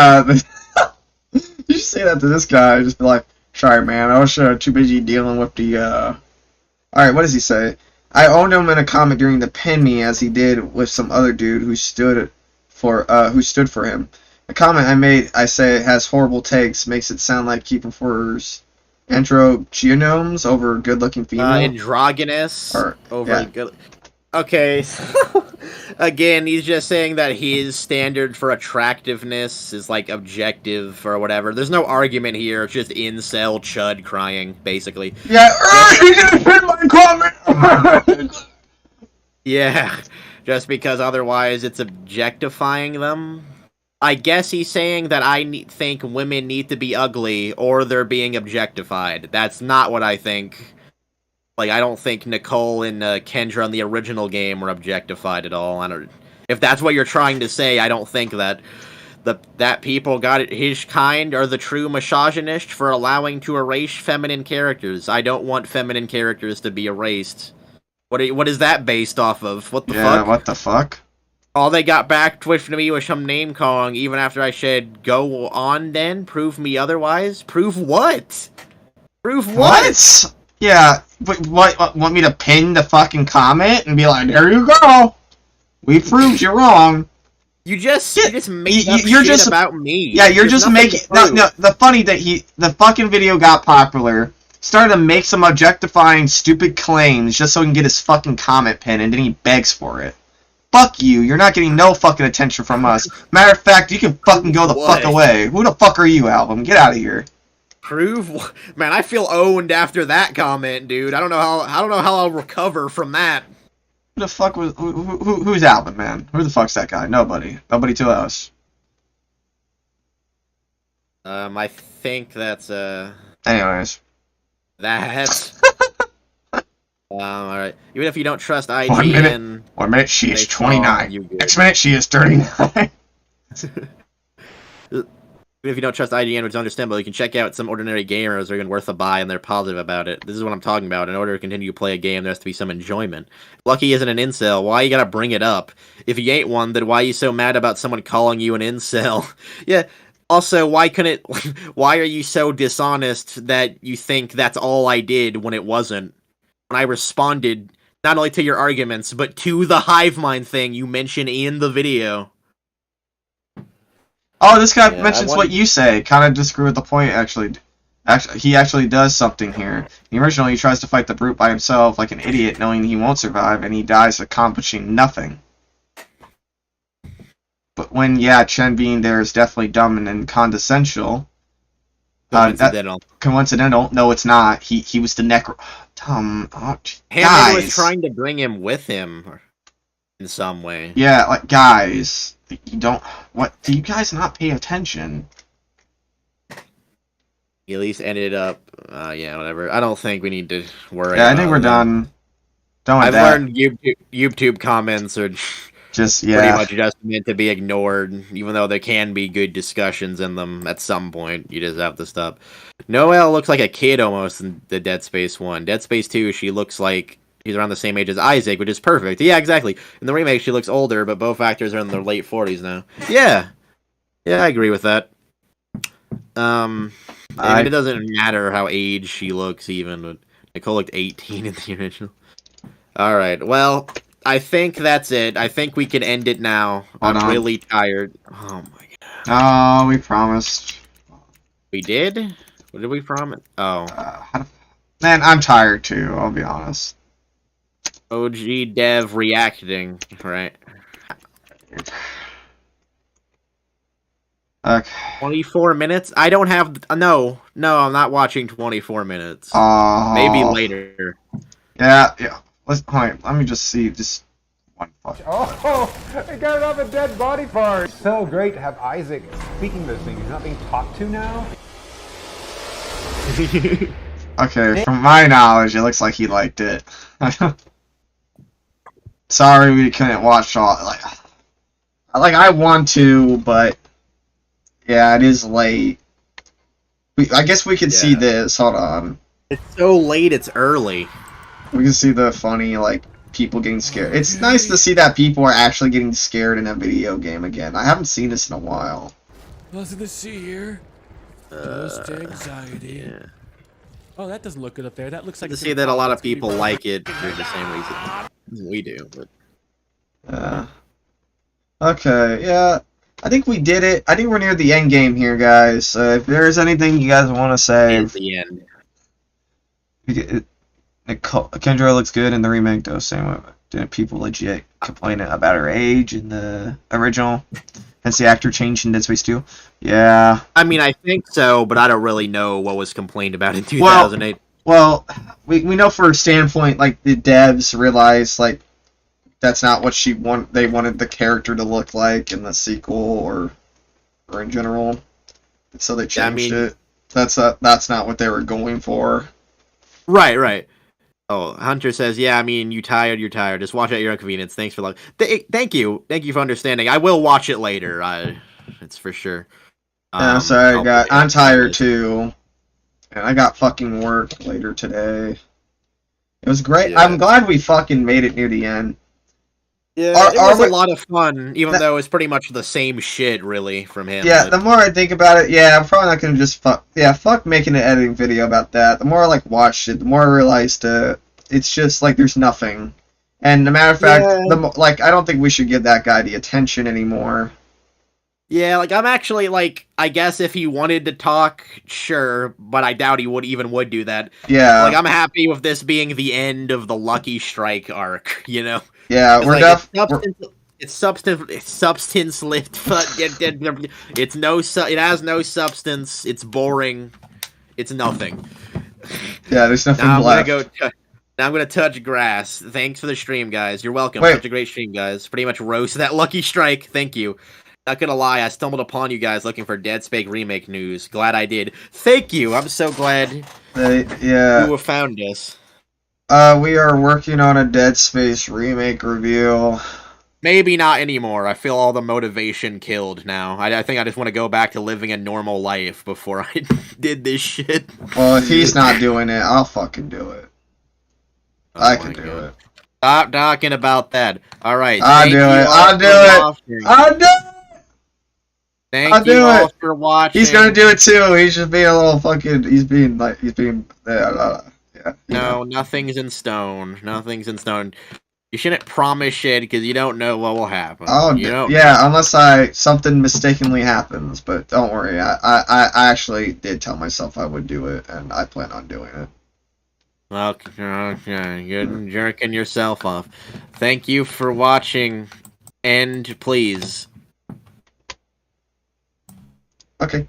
You should say that to this guy. Just be like, sorry, man. I was too busy dealing with the. All right, what does he say? I owned him in a comment during the pin me, as he did with some other dude who stood for him. The comment I made, I say, has horrible takes, makes it sound like he prefers androgynomes over good-looking female. Androgynous over good. Okay. Again, he's just saying that his standard for attractiveness is like objective or whatever. There's no argument here. It's just incel chud crying, basically. Yeah. He didn't pin my comment. Yeah. Just because otherwise it's objectifying them. I guess he's saying that think women need to be ugly or they're being objectified. That's not what I think. Like, I don't think Nicole and Kendra in the original game were objectified at all. If that's what you're trying to say, I don't think that people got it. His kind are the true misogynist for allowing to erase feminine characters. I don't want feminine characters to be erased. What is that based off of? What the fuck? Yeah, what the fuck? All they got back to me was some name calling, even after I said, go on then, prove me otherwise. Prove what? Prove what? Yeah, but what, want me to pin the fucking comment and be like, there you go. We proved you wrong. You just made up shit about me. Yeah, you're just making... No, the fucking video got popular, started to make some objectifying stupid claims just so he can get his fucking comment pinned, and then he begs for it. Fuck you, you're not getting no fucking attention from us. Matter of fact, you can fucking go the fuck away. Who the fuck are you, Album? Get out of here. Prove? Man, I feel owned after that comment, dude. I don't know how I'll recover from that. Who the fuck was who's Alvin, man? Who the fuck's that guy? Nobody to us. I think that's Anyways. That's alright. Even if you don't trust IGN. 1 minute she is 29. Next minute she is 39. If you don't trust IGN, which is understandable, you can check out some ordinary gamers who are even worth a buy and they're positive about it. This is what I'm talking about. In order to continue to play a game, there has to be some enjoyment. Lucky isn't an incel. Why you gotta bring it up? If you ain't one, then why are you so mad about someone calling you an incel? Yeah. Also, why are you so dishonest that you think that's all I did when it wasn't? When I responded not only to your arguments, but to the hive mind thing you mentioned in the video. Oh, this guy mentions what you say. Kind of disagree with the point, actually. He actually does something here. Originally, he tries to fight the brute by himself like an idiot, knowing he won't survive, and he dies accomplishing nothing. But when, Chen being there is definitely dumb and condescensional. Coincidental. Coincidental? No, it's not. He was the necro... Hammond was trying to bring him with him in some way. Yeah, like, guys... You don't... What? Do you guys not pay attention? He at least ended up... whatever. I don't think we need to worry I think we're done. Done with I've learned YouTube comments are just, pretty much just meant to be ignored, even though there can be good discussions in them at some point. You just have to stop. Noelle looks like a kid almost in the Dead Space 1. Dead Space 2, she looks like... He's around the same age as Isaac, which is perfect. Yeah, exactly. In the remake, she looks older, but both actors are in their late 40s now. Yeah. Yeah, I agree with that. I mean, it doesn't matter how aged she looks, even. But Nicole looked 18 in the original. Alright, well, I think that's it. I think we can end it now. I'm really tired. Oh my Oh, we promised. We did? What did we promise? Oh. Man, I'm tired too, I'll be honest. OG dev reacting, right? Okay. 24 minutes? I don't have... No, I'm not watching 24 minutes. Maybe later. Yeah. Let me just see, just one fuck. Oh, I got it off a dead body part. So great to have Isaac speaking those things. He's not being talked to now. Okay, from my knowledge, it looks like he liked it. Sorry we couldn't watch all, I want to, but yeah, it is late. I guess we can see this. Hold on. It's so late, it's early. We can see the funny, people getting scared. It's nice to see that people are actually getting scared in a video game again. I haven't seen this in a while. Nothing to see here. Just anxiety. Yeah. Oh, that doesn't look good up there. That looks like To see that a lot of people like it for the same reason we do. But... Okay, yeah. I think we did it. I think we're near the end game here, guys. If there's anything you guys want to say... It's the end. Kendra looks good in the remake, though. Same way. Didn't people legit complaining about her age in the original? Has the actor changed in Dead Space 2? Yeah. I mean, I think so, but I don't really know what was complained about in 2008. Well, we know for a standpoint, the devs realized, that's not what they wanted the character to look like in the sequel or in general. So they changed it. That's not what they were going for. Right. Oh, Hunter says, yeah, I mean, you're tired. Just watch at your own convenience. Thanks for love. Thank you for understanding. I will watch it later. It's for sure. I'm sorry, I'm tired too. And I got fucking work later today. It was great. Yeah. I'm glad we fucking made it near the end. Yeah, it was a lot of fun, even though it's pretty much the same shit, really, from him. Yeah, the more I think about it, I'm probably not gonna just fuck making an editing video about that. The more I watched it, the more I realized it's just there's nothing. And a matter of fact, I don't think we should give that guy the attention anymore. Yeah, I'm actually I guess if he wanted to talk, sure, but I doubt he would do that. Yeah. I'm happy with this being the end of the LuckyStrike arc, you know. Yeah, it's substance-less. It has no substance. It's boring. It's nothing. Yeah, there's nothing left. Now I'm gonna touch grass. Thanks for the stream, guys. You're welcome. Such a great stream, guys. Pretty much roast that LuckyStrike. Thank you. Not gonna lie, I stumbled upon you guys looking for Dead Space remake news. Glad I did. Thank you. I'm so glad you have found us. We are working on a Dead Space remake review. Maybe not anymore. I feel all the motivation killed now. I think I just want to go back to living a normal life before I did this shit. Well, if he's not doing it, I'll fucking do it. I can do it. Stop talking about that. All right. I'll do it. Thank you all for watching. He's gonna do it too. He's just being a little fucking. No, nothing's in stone. Nothing's in stone. You shouldn't promise shit because you don't know what will happen. Unless something mistakenly happens. But don't worry, I actually did tell myself I would do it, and I plan on doing it. Okay, you're jerking yourself off. Thank you for watching, and please. Okay.